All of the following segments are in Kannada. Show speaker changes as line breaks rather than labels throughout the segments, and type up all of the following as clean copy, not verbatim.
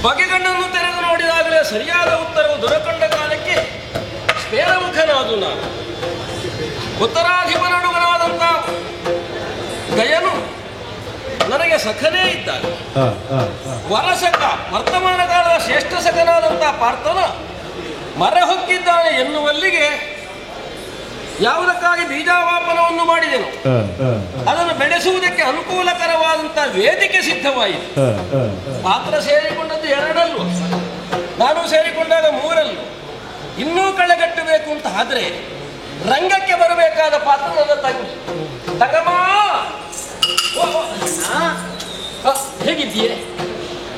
ಬಗೆಗಣ್ಣನ್ನು ತೆರೆದು ನೋಡಿದಾಗಲೇ ಸರಿಯಾದ ಉತ್ತರವು ದೊರಕೊಂಡ ಕಾಲಕ್ಕೆ ಸ್ಫೇರಮುಖನಾದು ನಾನು. ಉತ್ತರಾಧಿಪನಡುಗನಾದಂಥ ಗಯನು ನನಗೆ ಸಖನೇ ಇದ್ದಾಗ, ವರಸಕ ವರ್ತಮಾನ ಕಾಲದ ಶ್ರೇಷ್ಠ ಸಖನಾದಂಥ ಪಾರ್ಥನ ಮರೆ ಹೊಕ್ಕಿದ್ದಾನೆ ಎನ್ನುವಲ್ಲಿಗೆ ಯಾವುದಕ್ಕಾಗಿ ಬೀಜಾವಾಪನವನ್ನು ಮಾಡಿದೆನು ಅದನ್ನು ಬೆಳೆಸುವುದಕ್ಕೆ ಅನುಕೂಲಕರವಾದಂಥ ವೇದಿಕೆ ಸಿದ್ಧವಾಯಿತು. ಪಾತ್ರ ಸೇರಿಕೊಂಡದ್ದು 2 ನಾನು ಸೇರಿಕೊಂಡಾಗ 3. ಇನ್ನೂ ಕಳೆಗಟ್ಟಬೇಕು ಅಂತ ಆದ್ರೆ ರಂಗಕ್ಕೆ ಬರಬೇಕಾದ ಪಾತ್ರ ನನ್ನ ತಂಗಿ ತಗಮ್ಮ. ಹೇಗಿದ್ದೀಯೇ?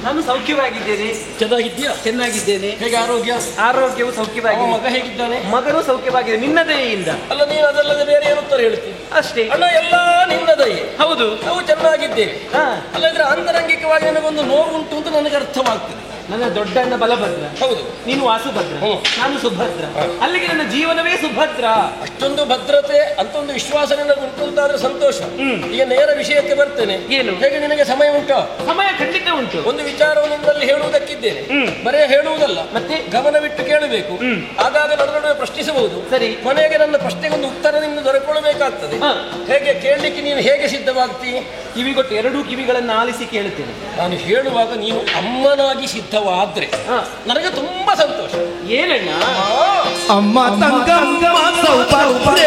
ನಾನು ಸೌಖ್ಯವಾಗಿದ್ದೇನೆ.
ಚೆನ್ನಾಗಿದ್ದೀಯಾ?
ಚೆನ್ನಾಗಿದ್ದೇನೆ.
ಹೇಗೆ ಆರೋಗ್ಯ?
ಆರೋಗ್ಯವು ಸೌಖ್ಯವಾಗಿದೆ.
ಮಗ ಹೇಗಿದ್ದಾನೆ?
ಮಗನು ಸೌಖ್ಯವಾಗಿದೆ. ನಿನ್ನ ದಯೆಯಿಂದ.
ಅಲ್ಲ, ನೀನು ಅದಲ್ಲದೆ ಬೇರೆ ಏನು ಉತ್ತರ ಹೇಳ್ತೀನಿ?
ಅಷ್ಟೇ
ಅಣ್ಣ, ಎಲ್ಲ ನಿನ್ನ ದಯೆ.
ಹೌದು,
ನಾವು ಚೆನ್ನಾಗಿದ್ದೇವೆ. ಅಲ್ಲದ್ರೆ ಆಂತರಂಗಿಕವಾಗಿ ನನಗೊಂದು ನೋವುಂಟು ಅಂತ ನನಗೆ ಅರ್ಥವಾಗ್ತದೆ.
ನನ್ನ ದೊಡ್ಡ ಅಣ್ಣ ಬಲಭದ್ರ,
ಹೌದು,
ನೀನು ವಾಸುಭದ್ರ, ನಾನು ಸುಭದ್ರ. ಅಲ್ಲಿಗೆ ನನ್ನ ಜೀವನವೇ ಸುಭದ್ರ.
ಅಷ್ಟೊಂದು ಭದ್ರತೆ ಅಂತ ಒಂದು ವಿಶ್ವಾಸ ನಿನಗೆ ಉಂಟು ಅಂತಾದ್ರೆ ಸಂತೋಷ. ಈಗ ನೇರ ವಿಷಯಕ್ಕೆ ಬರ್ತೇನೆ.
ಏನು?
ಹೇಗೆ ನಿನಗೆ ಸಮಯ ಉಂಟು?
ಸಮಯ ಖಂಡಿತ ಉಂಟು.
ಒಂದು ವಿಚಾರವನ್ನು ನಿನ್ನಲ್ಲಿ ಹೇಳುವುದಕ್ಕಿದ್ದೇನೆ. ಬರೇ ಹೇಳುವುದಲ್ಲ, ಮತ್ತೆ ಗಮನವಿಟ್ಟು ಕೇಳಬೇಕು. ಆಗಾಗ ನಡುವೆ ಪ್ರಶ್ನಿಸಬಹುದು.
ಸರಿ.
ಕೊನೆಗೆ ನನ್ನ ಪ್ರಶ್ನೆಗೊಂದು ಉತ್ತರ ನಿನ್ನ ದೊರಕೊಳ್ಳಬೇಕಾಗ್ತದೆ. ಹೇಗೆ ಕೇಳಲಿಕ್ಕೆ ನೀನು ಹೇಗೆ ಸಿದ್ಧವಾಗ್ತಿ?
ಕಿವಿಗೊಟ್ಟು 2 ಕಿವಿಗಳನ್ನು ಆಲಿಸಿ ಕೇಳುತ್ತೇನೆ.
ನಾನು ಹೇಳುವಾಗ ನೀನು ಅಮ್ಮನಾಗಿ ಸಿದ್ಧವಾದ್ರೆ ನನಗೆ ತುಂಬಾ ಸಂತೋಷ.
ಏನಣ್ಣ?
ಅಮ್ಮ ತಂಗಮ್ಮ ಸೌಭಾಗ್ಯ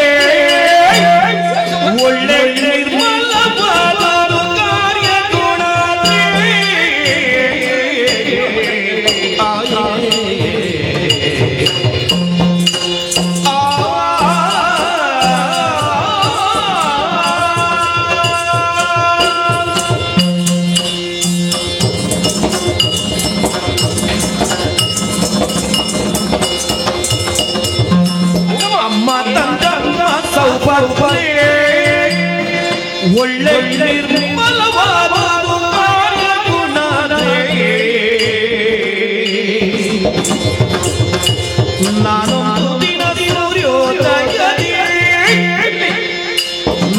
ಒಳ್ಳೆ ನಿರ್ಮಲವಾದ ಕಾರ್ಯ ಗುಣ ಒಳ್ಳೆ ನಿರ್ಮಲವಾದ ಕಾರ್ಯ ಗುಣ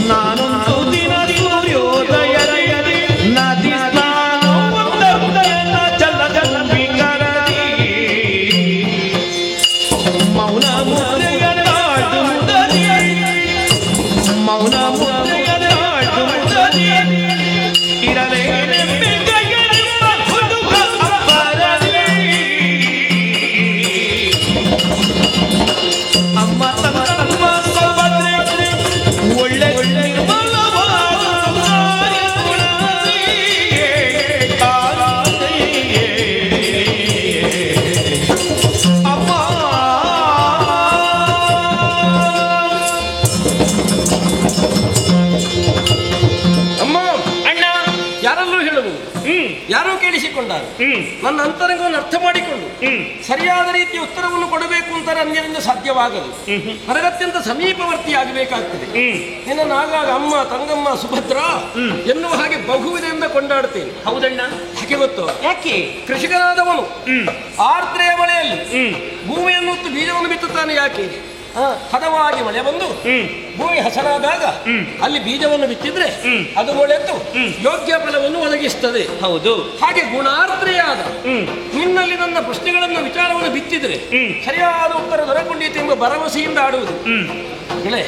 ನಾನೊಂದು ದಿನ ಸೂರ್ಯೋದಯದಿ ನದಿ ಸ್ನಾನ ಜಲಗಂಬಿಗರದಿ ಮೌನ ಮೌನ ಇರಲೇ ಅಮ್ಮ ತಮ್ಮ ಸೌಭಾಗ್ಯ ಒಳ್ಳೆ
ಯಾರೋ ಕೇಳಿಸಿಕೊಂಡಾರು. ನನ್ನ ಅಂತರಂಗವನ್ನು ಅರ್ಥ ಮಾಡಿಕೊಂಡು ಸರಿಯಾದ ರೀತಿಯ ಉತ್ತರವನ್ನು ಕೊಡಬೇಕು ಅಂತಾರೆ ಅನ್ಯರಿಂದ ಸಾಧ್ಯವಾಗದು. ನನಗತ್ಯಂತ ಸಮೀಪವರ್ತಿಯಾಗಬೇಕಾಗ್ತದೆ. ನಿನ್ನ ಆಗಾಗ ಅಮ್ಮ, ತಂಗಮ್ಮ, ಸುಭದ್ರ ಎನ್ನುವ ಹಾಗೆ ಬಹುವಿಧೆಯಿಂದ ಕೊಂಡಾಡ್ತೇನೆ.
ಹೌದಣ್ಣ.
ಯಾಕೆ ಗೊತ್ತು?
ಯಾಕೆ?
ಕೃಷಿಕನಾದವನು ಆರ್ದ್ರೆಯ ಮಳೆಯಲ್ಲಿ ಭೂಮಿಯನ್ನು ಬೀಜವನ್ನು ಬಿತ್ತುತ್ತಾನೆ. ಯಾಕೆ? ಹದವಾಗಿ ಮಳೆ ಬಂದು ಭೂಮಿ ಹಸನಾದಾಗ ಅಲ್ಲಿ ಬೀಜವನ್ನು ಬಿತ್ತಿದ್ರೆ ಅದು ಮೊಳೆತು ಯೋಗ್ಯ ಫಲವನ್ನು ಒದಗಿಸ್ತದೆ.
ಹೌದು.
ಹಾಗೆ ಗುಣಾರ್ದ್ರೆಯಾದ ನಿನ್ನಲ್ಲಿ ನನ್ನ ಪ್ರಶ್ನೆಗಳನ್ನು ವಿಚಾರವನ್ನು ಬಿತ್ತಿದ್ರೆ ಸರಿಯಾದ ಉತ್ತರ ದೊರಕೊಂಡಿತು ಎಂಬ ಭರವಸೆಯಿಂದ ಆಡುವುದು. ಗೆಳೆ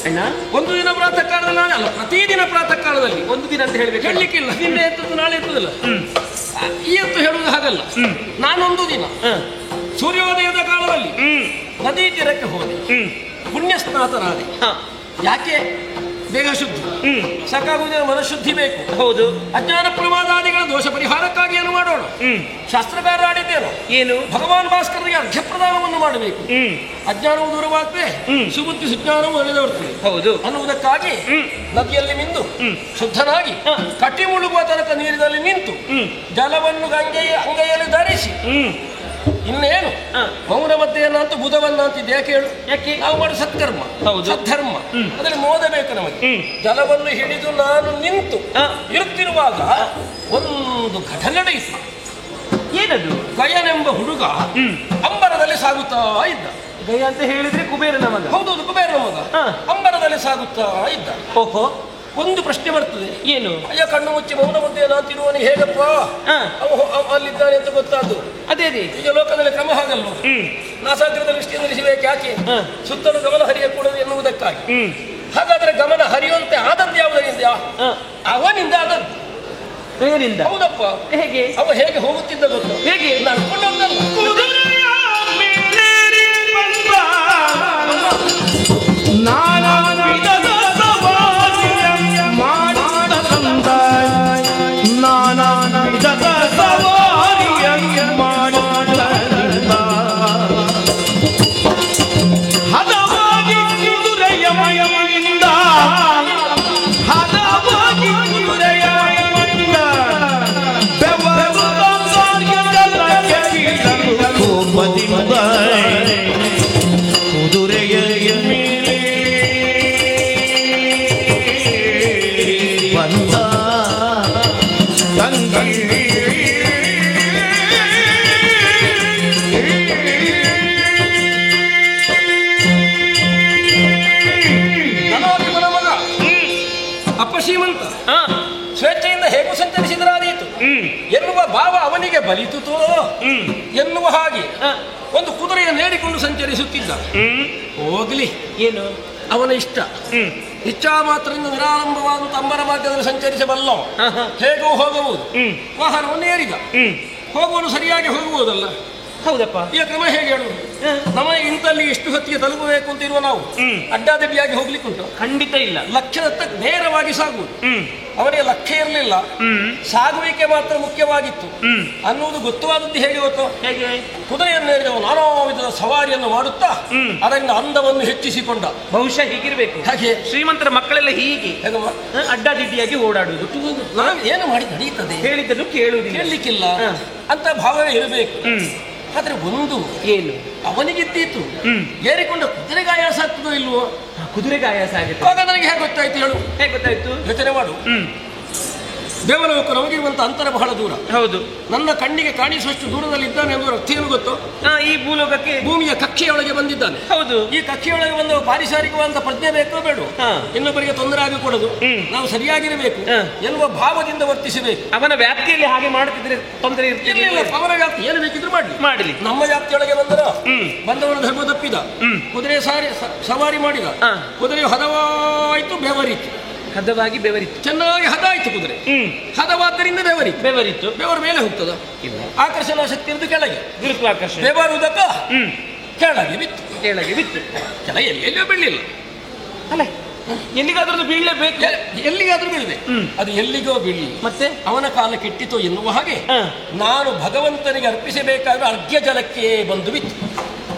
ಅಣ್ಣ,
ಒಂದು ದಿನ ಪ್ರಾತಃ ಕಾಲದಲ್ಲಿ ಅಲ್ಲ, ಪ್ರತಿದಿನ ಪ್ರಾತಃ ಕಾಲದಲ್ಲಿ
ಒಂದು ದಿನ ಅಂತ ಹೇಳ್ಬೇಕು,
ಹೇಳಲಿಕ್ಕಿಲ್ಲ. ನಿನ್ನೆ ಎತ್ತದ್ದು ನಾಳೆ ಎತ್ತದಲ್ಲ, ಈ ಎತ್ತು ಹೇಳುವುದು ಹಾಗಲ್ಲ. ನಾನೊಂದು ದಿನ ಸೂರ್ಯೋದಯದ ಕಾಲದಲ್ಲಿ ನದಿ ತೀರಕ್ಕೆ ಹೋದೆ, ಪುಣ್ಯ ಸ್ನಾತನಾದೆ. ಯಾಕೆ? ದೇಹ ಶುದ್ಧಿ ಸಾಕಾಗುವುದಿಲ್ಲ, ಮನಃಶುದ್ಧಿ ಬೇಕು.
ಹೌದು.
ಅಜ್ಞಾನ ಪ್ರಮಾದಾದಿಗಳ ದೋಷ ಪರಿಹಾರಕ್ಕಾಗಿ ಏನು ಮಾಡೋಣ? ಶಾಸ್ತ್ರಕಾರ ಆಡಿದ್ದೇನು?
ಏನು?
ಭಗವಾನ್ ಭಾಸ್ಕರನಿಗೆ ಅರ್ಘ್ಯ ಪ್ರದಾನವನ್ನು ಮಾಡಬೇಕು. ಅಜ್ಞಾನವು ದೂರವಾಗ್ತದೆ, ಸುಬುದ್ಧಿ ಸುಜ್ಞಾನವು ಒಳ್ಳೆದವರ್ತದೆ.
ಹೌದು.
ಅನ್ನುವುದಕ್ಕಾಗಿ ನದಿಯಲ್ಲಿ ಮಿಂದು ಶುದ್ಧನಾಗಿ ಕಟ್ಟಿ ಮುಳುಗುವ ತನಕ ನೀರಿನಲ್ಲಿ ನಿಂತು ಜಲವನ್ನು ಅಂಗೈಯಲ್ಲಿ ಧರಿಸಿ ಇನ್ನೇನು ಮೌನ ಮಧ್ಯೆಯನ್ನ ಅಂತ ಬುಧವನ್ನ ಅಂತಿದ್ದೆ. ಯಾಕೆ ಹೇಳು?
ಯಾಕೆ?
ನಾವು ಮಾಡೋ ಸತ್ಕರ್ಮ,
ಸದ್ಧರ್ಮ,
ಅದರಲ್ಲಿ ಮೋದಬೇಕು ನಮಗೆ. ಜಲವನ್ನು ಹಿಡಿದು ನಾನು ನಿಂತು ಇರುತ್ತಿರುವಾಗ ಒಂದು ಘಟನೆ ನಡೆಯಿತು.
ಏನದು?
ಗಯನೆಂಬ ಹುಡುಗ ಅಂಬರದಲ್ಲಿ ಸಾಗುತ್ತಾ ಇದ್ದ.
ಗಯ ಅಂತ ಹೇಳಿದ್ರೆ ಕುಬೇರನ ಮಗ.
ಹೌದೌದು, ಕುಬೇರನ ಮಗ. ಅಂಬರದಲ್ಲಿ ಸಾಗುತ್ತಾ ಇದ್ದ.
ಓಹೋ.
ಒಂದು ಪ್ರಶ್ನೆ ಬರ್ತದೆ.
ಏನು?
ಅಯ್ಯ, ಕಣ್ಣು ಮುಚ್ಚಿ ಮೌನ ಮಧ್ಯೆ ನಾತಿರುವವನಿಗೆ ಹೇಗಪ್ಪ ಅಲ್ಲಿದ್ದಾನೆ ಅಂತ ಗೊತ್ತಾದ್ದು?
ಅದೇ
ಈಗ ಲೋಕದಲ್ಲಿ ಕ್ರಮ ಹಾಗಲ್ಲ. ನಾಸಾಗ್ರದ ದೃಷ್ಟಿಯನ್ನು ನಿಲ್ಲಿಸಬೇಕು. ಯಾಕೆ? ಸುತ್ತಲೂ ಗಮನ ಹರಿಯಕೂಡದು ಎನ್ನುವುದಕ್ಕಾಗಿ. ಹಾಗಾದ್ರೆ ಗಮನ ಹರಿಯುವಂತೆ ಆದದ್ದು ಯಾವುದರಿಂದ? ಅವನಿಂದ ಆದದ್ದು.
ಬೇರಿಂದ? ಹೌದಪ್ಪ. ಹೇಗೆ?
ಅವ ಹೇಗೆ ಹೋಗುತ್ತಿದ್ದ ಗೊತ್ತು?
ಹೇಗೆ?
ನಡ್ಕೊಂಡಲ್ಲ, ಶ್ರೀಮಂತ ಸ್ವೇಚ್ಛೆಯಿಂದ ಹೇಗೂ ಸಂಚರಿಸಿದರಾದೀತು ಎನ್ನುವ ಭಾವ ಅವನಿಗೆ ಬಲಿತುತೋ ಎನ್ನುವ ಹಾಗೆ ಒಂದು ಕುದುರೆಯನ್ನು ಹೇಳಿಕೊಂಡು ಸಂಚರಿಸುತ್ತಿದ್ದ. ಹೋಗ್ಲಿ,
ಏನು
ಅವನ ಇಷ್ಟ. ಇಚ್ಛಾ ಮಾತ್ರದಿಂದ ನಿರಾರಂಭವಾದಂತ ಅಂಬರ ಮಾರ್ಗದಲ್ಲಿ ಸಂಚರಿಸಬಲ್ಲ, ಹೇಗೂ ಹೋಗಬಹುದು. ವಾಹನವನ್ನು ಏರಿದ, ಹೋಗುವನು ಸರಿಯಾಗಿ ಹೋಗಬಹುದಲ್ಲ.
ಹೌದಪ್ಪ.
ಈ ಕ್ರಮ ಹೇಗೆ ಹೇಳುವುದು? ನಮಗೆ ಇಂತಲ್ಲಿ ಇಷ್ಟು ಹೊತ್ತಿಗೆ ತಲುಪಬೇಕು ಅಂತ ಇರುವ ನಾವು ಅಡ್ಡಾದಿಡ್ಡಿಯಾಗಿ ಹೋಗ್ಲಿಕ್ಕುಂಟು?
ಖಂಡಿತ ಇಲ್ಲ.
ಲಕ್ಷ್ಯದತ್ತ ನೇರವಾಗಿ ಸಾಗುವುದು. ಅವನಿಗೆ ಲಕ್ಷ್ಯ ಇರಲಿಲ್ಲ, ಸಾಗುವಿಕೆ ಮಾತ್ರ ಮುಖ್ಯವಾಗಿತ್ತು ಅನ್ನುವುದು ಗೊತ್ತುವಾದದ್ದು. ಹೇಗೆ ಗೊತ್ತು?
ಹೇಗೆ?
ಕುದುರೆಯನ್ನು ಏರಿದವ ನಾನಾ ವಿಧದ ಸವಾರಿಯನ್ನು ಮಾಡುತ್ತಾ ಅದರಿಂದ ಅಂದವನ್ನು ಹೆಚ್ಚಿಸಿಕೊಂಡ.
ಬಹುಶಃ ಹೀಗಿರ್ಬೇಕು.
ಹಾಗೆ
ಶ್ರೀಮಂತರ ಮಕ್ಕಳೆಲ್ಲ ಹೀಗೆ ಅಡ್ಡಾದಿಡ್ಡಿಯಾಗಿ ಓಡಾಡುವುದು.
ನಾನು ಏನು ಮಾಡಿ ನಡೆಯುತ್ತದೆ?
ಹೇಳಿದ್ದನ್ನು ಕೇಳಲಿಕ್ಕಿಲ್ಲ
ಅಂತ ಭಾವವೇ ಇರಬೇಕು. ಆದ್ರೆ ಒಂದು
ಏನು
ಅವನಿಗಿದ್ದೀತು, ಏರಿಕೊಂಡ ಕುದುರೆಗೆ ಆಯಾಸ ಆಗ್ತದೋ ಇಲ್ವೋ?
ಕುದುರೆಗೆ ಆಯಾಸ ಆಗುತ್ತೆ.
ಆಗ ನನಗೆ ಹೇಗೆ ಗೊತ್ತಾಯ್ತು ಹೇಳು?
ಹೇಗೆ ಗೊತ್ತಾಯ್ತು?
ಯೋಚನೆ ಮಾಡು. ದೇವಲೋಕ ನಮಗಿರುವಂತ ಅಂತರ ಬಹಳ ದೂರ.
ಹೌದು.
ನನ್ನ ಕಣ್ಣಿಗೆ ಕಾಣಿಸುವಷ್ಟು ದೂರದಲ್ಲಿ ಇದ್ದಾನೆ ಎಂಬ ಅರ್ಥ ಏನು ಗೊತ್ತು?
ಈ ಭೂಲೋಕಕ್ಕೆ ಭೂಮಿಯ
ಕಕ್ಷೆಯೊಳಗೆ ಬಂದಿದ್ದಾನೆ.
ಹೌದು.
ಈ ಕಕ್ಷೆಯೊಳಗೆ ಬಂದ ಪಾರಿಸಾರಿಕವಾದ ಪ್ರಜ್ಞೆ ಬೇಕೋ ಬೇಡ, ಇನ್ನೊಬ್ಬರಿಗೆ ತೊಂದರೆ ಆಗಿಕೊಡೋದು, ನಾವು ಸರಿಯಾಗಿರಬೇಕು ಎನ್ನುವ ಭಾವದಿಂದ ವರ್ತಿಸಬೇಕು.
ಅವನ ವ್ಯಾಪ್ತಿಯಲ್ಲಿ ಹಾಗೆ ಮಾಡುತ್ತಿದ್ರೆ ತೊಂದರೆ
ಇರಲಿಲ್ಲ. ಅವನ ವ್ಯಾಪ್ತಿ ಏನು ಬೇಕಿದ್ರು ಮಾಡಲಿ. ನಮ್ಮ ವ್ಯಾಪ್ತಿಯೊಳಗೆ ಬಂದವನ ಧರ್ಮ ತಪ್ಪಿದ, ಕುದುರೆ ಸವಾರಿ ಮಾಡಿದ, ಕುದುರೆ ಹದವಾಯಿತು, ಬೆವರಿತು.
ಹದವಾಗಿ ಬೆವರಿತ್ತು,
ಚೆನ್ನಾಗಿ ಹದ ಆಯ್ತು ಕುದುರೆ. ಹದವಾದ್ದರಿಂದ ಬೆವರಿತ್ತು. ಬೆವರು ಮೇಲೆ ಹೋಗ್ತದ? ಇಲ್ಲ. ಆಕರ್ಷಣಾ ಶಕ್ತಿ ಇರುವುದು ಕೆಳಗೆ,
ಗುರುತ್ವಾಕರ್ಷಣೆ.
ಬೆವರುವುದಕ್ಕ ಕೆಳಗೆ ಬಿತ್ತು. ಕೆಳಗೆ ಎಲ್ಲಿಯೂ ಬೀಳಲಿಲ್ಲ
ಅಲ್ಲ, ಎಲ್ಲಿಗಾದ್ರೂ ಬೀಳಲೇಬೇಕು.
ಎಲ್ಲಿಗಾದ್ರೂ ಬೀಳಿದೆ, ಅದು ಎಲ್ಲಿಗೋ ಬೀಳಲಿ. ಮತ್ತೆ ಅವನ ಕಾಲ ಕೆಟ್ಟಿತು ಎನ್ನುವ ಹಾಗೆ ನಾನು ಭಗವಂತನಿಗೆ ಅರ್ಪಿಸಬೇಕಾದ್ರೆ ಅರ್ಘ್ಯ ಜಲಕ್ಕೆ ಬಂದು ಬಿತ್ತು.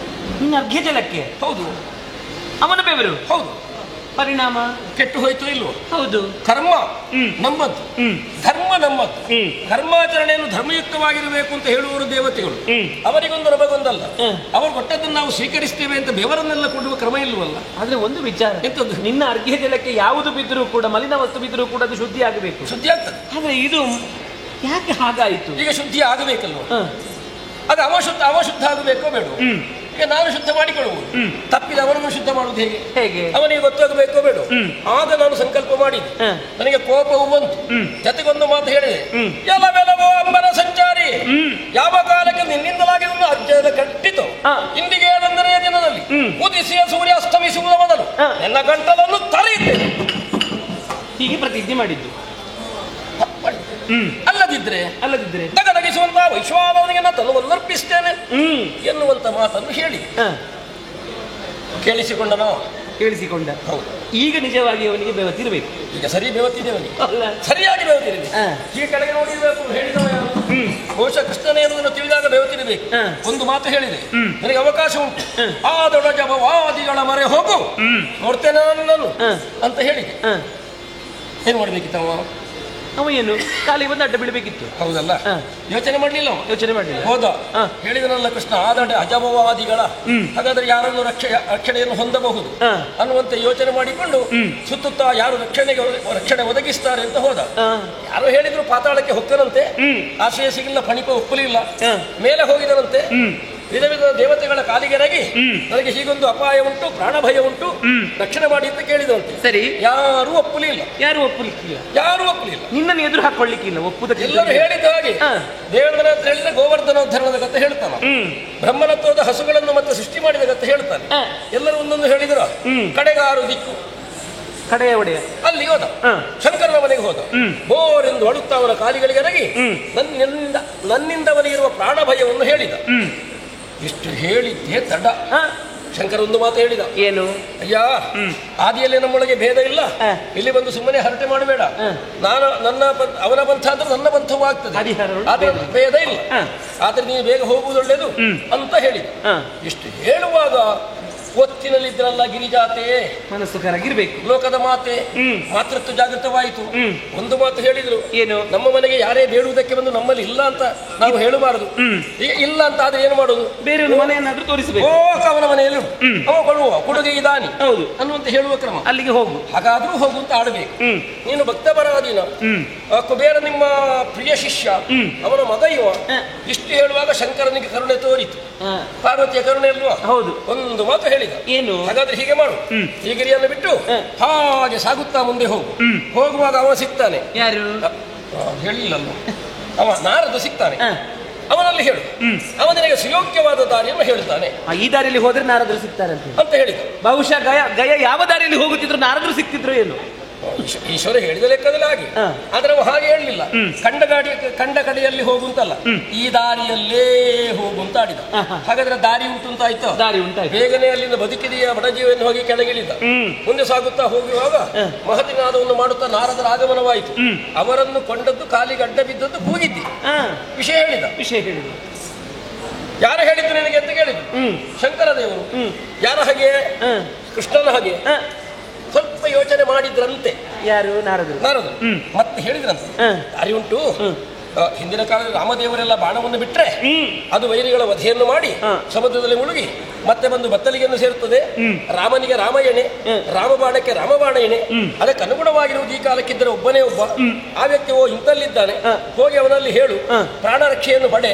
ಅರ್ಘ್ಯ ಜಲಕ್ಕೆ?
ಹೌದು.
ಅವನ ಬೆವರು?
ಹೌದು.
ಪರಿಣಾಮ
ಕೆಟ್ಟು ಹೋಯ್ತು ಇಲ್ವೋ?
ಹೌದು.
ಕರ್ಮ ನಮ್ಮದ್ದು, ಧರ್ಮ ನಮ್ಮದ್ದು. ಕರ್ಮಾಚರಣೆಯನ್ನು ಧರ್ಮಯುಕ್ತವಾಗಿರಬೇಕು ಅಂತ ಹೇಳುವರು ದೇವತೆಗಳು. ಅವರಿಗೊಂದು ನಮಗೊಂದಲ್ಲ. ಅವರು ಕೊಟ್ಟದ್ದನ್ನು ನಾವು ಸ್ವೀಕರಿಸ್ತೇವೆ ಅಂತ ಬೆವರನ್ನೆಲ್ಲ ಕೊಡುವ ಕ್ರಮ ಇಲ್ವಲ್ಲ.
ಆದ್ರೆ ಒಂದು ವಿಚಾರ, ಎಂತದ್ದು? ನಿನ್ನ ಅರ್ಘ್ಯ ಜಲಕ್ಕೆ ಯಾವುದು ಬಿದ್ದರೂ ಕೂಡ, ಮಲಿನ ವಸ್ತು ಬಿದ್ದರೂ ಕೂಡ ಅದು ಶುದ್ಧಿ ಆಗಬೇಕು.
ಶುದ್ಧಿ ಆಗ್ತದೆ.
ಆದ್ರೆ ಇದು ಯಾಕೆ ಹಾಗಾಯಿತು?
ಈಗ ಶುದ್ಧಿ ಆಗಬೇಕಲ್ವ? ಅದು ಅವಶುದ್ಧ ಆಗಬೇಕೋ ಬೇಡ? ಈಗ ನಾನು ಶುದ್ಧ ಮಾಡಿಕೊಳ್ಳುವುದು, ತಪ್ಪಿದ ಅವನನ್ನು ಶುದ್ಧ ಮಾಡುವುದು ಹೇಗೆ?
ಹೇಗೆ?
ಅವನಿಗೆ ಗೊತ್ತಾಗಬೇಕೋ ಬೇಡ. ಆಗ ನಾನು ಸಂಕಲ್ಪ ಮಾಡಿದೆ, ನನಗೆ ಕೋಪವು ಬಂತು, ಜೊತೆಗೊಂದು ಮಾತು ಹೇಳಿದೆ, ಎಲ್ಲವೆಲ್ಲವೋ ಅಂಬರ ಸಂಚಾರಿ, ಯಾವ ಕಾಲಕ್ಕೆ ನಿನ್ನಿಂದಲಾಗಿ ಅಜ್ಜದ ಕಟ್ಟಿತು, ಇಂದಿಗೆ 7ನೇ ದಿನದಲ್ಲಿ ಉದಿಸಿಯ ಸೂರ್ಯ ಅಸ್ತಮಿಸುವುದ ಮೊದಲು ನನ್ನ ಗಂಟಲನ್ನು ತರೆಯುತ್ತೇನೆ.
ಹೀಗೆ ಪ್ರತಿಜ್ಞೆ ಮಾಡಿದ್ದು.
ಅಲ್ಲದಿದ್ರೆ ದಗದಗಿಸುವಂತಹ ವೈಶ್ವಾನವನಿಗೆ ನಾನು ತನ್ನನ್ನು ಅರ್ಪಿಸ್ತೇನೆ ಎನ್ನುವಂತ ಮಾತನ್ನು ಹೇಳಿ
ಕೇಳಿಸಿಕೊಂಡ. ಹೌದು. ಈಗ ನಿಜವಾಗಿ ಅವನಿಗೆ ಬೆವತಿರಬೇಕು.
ಈಗ ಸರಿ ಬೆವತಿದೆ ಅವನಿಗೆ, ಸರಿಯಾಗಿ ಬೆವತಿರಬೇಕು. ಈಗ ಕೆಳಗೆ ನೋಡಿರ್ಬೇಕು. ಹೇಳಿದವ ಯಾರು? ಬಹುಶಃ ಕೃಷ್ಣನೇ ಎನ್ನುವುದನ್ನು ತಿಳಿದಾಗ ಬೆವತಿರಬೇಕು. ಒಂದು ಮಾತು ಹೇಳಿದೆ, ನನಗೆ ಅವಕಾಶ ಉಂಟು, ಆ ದೊಡ್ಡ ಜಪವಾದಿಗಳ ಮರೆ ಹೋಗು, ನೋಡ್ತೇನೆ ನಾನು ಅಂತ ಹೇಳಿದೆ. ಏನ್ ಮಾಡ್ಬೇಕಿತ್ತವ?
ಅವ ಏನು ಕಾಲಿಗೆ ಬಂದು ಅಡ್ಡ ಬೀಳಬೇಕಿತ್ತು.
ಹೌದಲ್ಲ, ಯೋಚನೆ ಮಾಡಲಿಲ್ಲ. ಹೋದ, ಹೇಳಿದನಲ್ಲ ಕೃಷ್ಣ, ಆದಡೆ ಅಜಬವಾದಿಗಳ, ಹಾಗಾದ್ರೆ ಯಾರನ್ನು ರಕ್ಷಣೆಯನ್ನು ಹೊಂದಬಹುದು ಅನ್ನುವಂತೆ ಯೋಚನೆ ಮಾಡಿಕೊಂಡು ಸುತ್ತುತ್ತಾ ಯಾರು ರಕ್ಷಣೆ ಒದಗಿಸ್ತಾರೆ ಅಂತ ಹೋದ. ಯಾರು ಹೇಳಿದ್ರು ಪಾತಾಳಕ್ಕೆ ಹೊಕ್ಕನಂತೆ, ಆಶ್ರಯ ಸಿಗಲಿಲ್ಲ, ಫಣಿಪ ಒಪ್ಪಲಿಲ್ಲ, ಮೇಲೆ ಹೋಗಿದನಂತೆ. ವಿಧ ವಿಧ ದೇವತೆಗಳ ಕಾಲಿಗೆರಗಿ ನನಗೆ ಹೀಗೊಂದು ಅಪಾಯ ಉಂಟು, ಪ್ರಾಣ ಭಯ ಉಂಟು, ರಕ್ಷಣೆ ಮಾಡಿ ಅಂತ ಕೇಳಿದಂತೆ.
ಸರಿ,
ಯಾರೂ ಒಪ್ಪಲಿಲ್ಲ.
ನಿನ್ನನ್ನು ಎದುರು ಹಾಕೊಳ್ಳಿಕ್ಕಿಲ್ಲ, ಒಪ್ಪುದಕ್ಕೆ
ಎಲ್ಲರೂ ಹೇಳಿದ ಹಾಗೆ. ದೇವೇಂದ್ರ ಹತ್ರ ಹೇಳಿದ್ರೆ ಗೋವರ್ಧನೋದ್ಧರಣದ ಕಥೆ ಹೇಳ್ತಾನೆ, ಬ್ರಹ್ಮನತ್ವದ ಹಸುಗಳನ್ನು ಮತ್ತೆ ಸೃಷ್ಟಿ ಮಾಡಿದ ಕಥೆ ಹೇಳ್ತಾನೆ. ಎಲ್ಲರೂ ಒಂದೊಂದು ಹೇಳಿದ್ರ. ಕಡೆಗಾರು ದಿಕ್ಕು
ಕಡೆಯ ಒಡೆಯ
ಅಲ್ಲಿ ಹೋದ, ಶಂಕರನ ಮನೆಗೆ ಹೋದ. ಬೋರೆಂದು ಅಳುತ್ತಾ ಅವನ ಕಾಲಿಗಳಿಗೆ ಎರಗಿ ನನ್ನಿಂದ ಅವನಿಗಿರುವ ಪ್ರಾಣ ಭಯವನ್ನು ಹೇಳಿದ. ಇಷ್ಟು ಹೇಳಿದ್ದೇ ತಡ. ಶಂಕರ ಒಂದು ಮಾತು ಹೇಳಿದ, ಏನು? ಅಯ್ಯ, ಆದಿಯಲ್ಲಿ ನಮ್ಮೊಳಗೆ ಭೇದ ಇಲ್ಲ, ಇಲ್ಲಿ ಬಂದು ಸುಮ್ಮನೆ ಹರಟೆ ಮಾಡಬೇಡ. ಅವನ ಪಂಥ ಅಂದ್ರೆ ನನ್ನ ಪಂಥವೂ ಆಗ್ತದೆ, ಆದ್ರೆ ಭೇದ ಇಲ್ಲ, ಆದ್ರೆ ನೀವು ಬೇಗ ಹೋಗುವುದು ಒಳ್ಳೆಯದು ಅಂತ ಹೇಳಿದ. ಇಷ್ಟು ಹೇಳುವಾಗ ಒತ್ತಿನಲ್ಲಿದ್ರಲ್ಲ ಗಿರಿಜಾತೆ,
ಮನಸ್ಸು ಕರಗಿರ್ಬೇಕು,
ಲೋಕದ ಮಾತೆ, ಮಾತೃತ್ವ ಜಾಗೃತವಾಯಿತು. ಒಂದು ಮಾತು ಹೇಳಿದ್ರು, ಏನು? ನಮ್ಮ ಮನೆಗೆ ಯಾರೇ ಬೇಡುವುದಕ್ಕೆ ಬಂದು ನಮ್ಮಲ್ಲಿ ಇಲ್ಲ ಅಂತ ನಾವು ಹೇಳಬಾರದು. ಈಗ ಇಲ್ಲ ಅಂತ ಆದ್ರೆ ಏನು ಮಾಡುದು?
ಬೇರೆ ಒಂದು ಮನೆಯನ್ನಾದ್ರೂ ತೋರಿಸಬೇಕು.
ಅವನ ಮನೆಯಲ್ಲಿ ಅವ ಕೊಡುವ ಕೊಡುಗೆ ಇದಾನಿ, ಹೌದು ಅನ್ನುವಂತ ಹೇಳುವ ಕ್ರಮ.
ಅಲ್ಲಿಗೆ ಹೋಗು,
ಹಾಗಾದ್ರೂ ಹೋಗು ಅಂತ ಆಡಬೇಕು. ನೀನು ಭಕ್ತ ಬರಾದೀನ, ಕುಬೇರ ನಿಮ್ಮ ಪ್ರಿಯ ಶಿಷ್ಯ, ಅವನ ಮಗ ಇವ. ಇಷ್ಟು ಹೇಳುವಾಗ ಶಂಕರನಿಗೆ ಕರುಣೆ ತೋರಿತು, ಪಾರ್ವತಿಯ ಕರುಣೆ ಅಲ್ವಾ? ಹೌದು. ಒಂದು ಮಾತು ಹೇಳಿ, ಏನು? ಹಾಗಾದ್ರೆ ಹೀಗೆ ಮಾಡು, ಈ ಗಿರಿಯನ್ನು ಬಿಟ್ಟು ಹಾಗೆ ಸಾಗುತ್ತಾ ಮುಂದೆ ಹೋಗು. ಹೋಗುವಾಗ ಅವ ಸಿಗ್ತಾನೆ. ಯಾರು? ಹೇಳಿಲ್ಲಲ್ಲ, ಅವ ನಾರದು ಸಿಗ್ತಾನೆ. ಅವನಲ್ಲಿ ಹೇಳು, ಅವನಿಗೆ ಸುಯೋಗ್ಯವಾದ ದಾರಿಯನ್ನು ಹೇಳ್ತಾನೆ.
ಈ ದಾರಿಯಲ್ಲಿ ಹೋದ್ರೆ ನಾರದರು ಸಿಗ್ತಾರೆ ಅಂತ ಹೇಳಿದ. ಬಹುಶಃ ಗಯ ಯಾವ ದಾರಿಯಲ್ಲಿ ಹೋಗುತ್ತಿದ್ರು ನಾರದರು ಸಿಕ್ತಿದ್ರು ಏನು?
ಈಶ್ವರ ಹೇಳಿದ ಲೆಕ್ಕದಲ್ಲಿ ಹಾಗೆ, ಆದ್ರೆ ಅವ ಹಾಗೆ ಹೇಳಲಿಲ್ಲ. ಕಂಡ ಕಡೆಯಲ್ಲಿ ಹೋಗುಂತಲ್ಲ, ಈ ದಾರಿಯಲ್ಲೇ ಹೋಗುಂತ ಆಡಿದ. ಹಾಗಾದ್ರೆ ದಾರಿ ಉಂಟು ಅಂತ ಆಯ್ತು. ದಾರಿ ಉಂಟಾಯ್ತು. ಬೇಗನೆ ಅಲ್ಲಿಂದ ಬದುಕಿದೆಯ ಬಡಜೀವನ ಹೋಗಿ ಕೆಳಗಿಳಿದ. ಮುಂದೆ ಸಾಗುತ್ತಾ ಹೋಗುವಾಗ ಮಹತಿನಾದವನ್ನು ಮಾಡುತ್ತಾ ನಾರದರ ಆಗಮನವಾಯಿತು. ಅವರನ್ನು ಕೊಂಡದ್ದು, ಕಾಲಿಗೆ ಅಡ್ಡ ಬಿದ್ದದ್ದು, ಕೂಗಿದ್ದಿ. ವಿಷಯ ಹೇಳಿದ. ಯಾರು ಹೇಳಿದ್ರು ನಿನಗೆ ಅಂತ ಕೇಳಿದ್ರು. ಶಂಕರ ದೇವರು. ಯಾರ ಹಾಗೆ? ಕೃಷ್ಣನ ಹಾಗೆ. ಸ್ವಲ್ಪ ಯೋಚನೆ ಮಾಡಿದ್ರಂತೆ. ಯಾರು? ನಾರದರು. ಮತ್ತೆ ಹೇಳಿದ್ರಂತೆ, ದಾರಿ ಉಂಟು. ಹಿಂದಿನ ಕಾಲದಲ್ಲಿ ರಾಮದೇವರೆಲ್ಲ ಬಾಣವನ್ನು ಬಿಟ್ರೆ ಅದು ವೈರಿಗಳ ವಧೆಯನ್ನು ಮಾಡಿ ಸಮುದ್ರದಲ್ಲಿ ಮುಳುಗಿ ಮತ್ತೆ ಬಂದು ಬತ್ತಲಿಗೆಯನ್ನು ಸೇರುತ್ತದೆ. ರಾಮನಿಗೆ ರಾಮಯಣೆ, ರಾಮಬಾಣಕ್ಕೆ ರಾಮಬಾಣ ಎಣೆ. ಅದಕ್ಕೆ ಅನುಗುಣವಾಗಿರುವುದು ಈ ಕಾಲಕ್ಕಿದ್ದರೆ ಒಬ್ಬನೇ ಒಬ್ಬ. ಆ ವ್ಯಕ್ತಿ ಇಂತಲ್ಲಿದ್ದಾನೆ, ಹೋಗಿ ಅವನಲ್ಲಿ ಹೇಳು, ಪ್ರಾಣ ರಕ್ಷೆಯನ್ನು ಪಡೆ,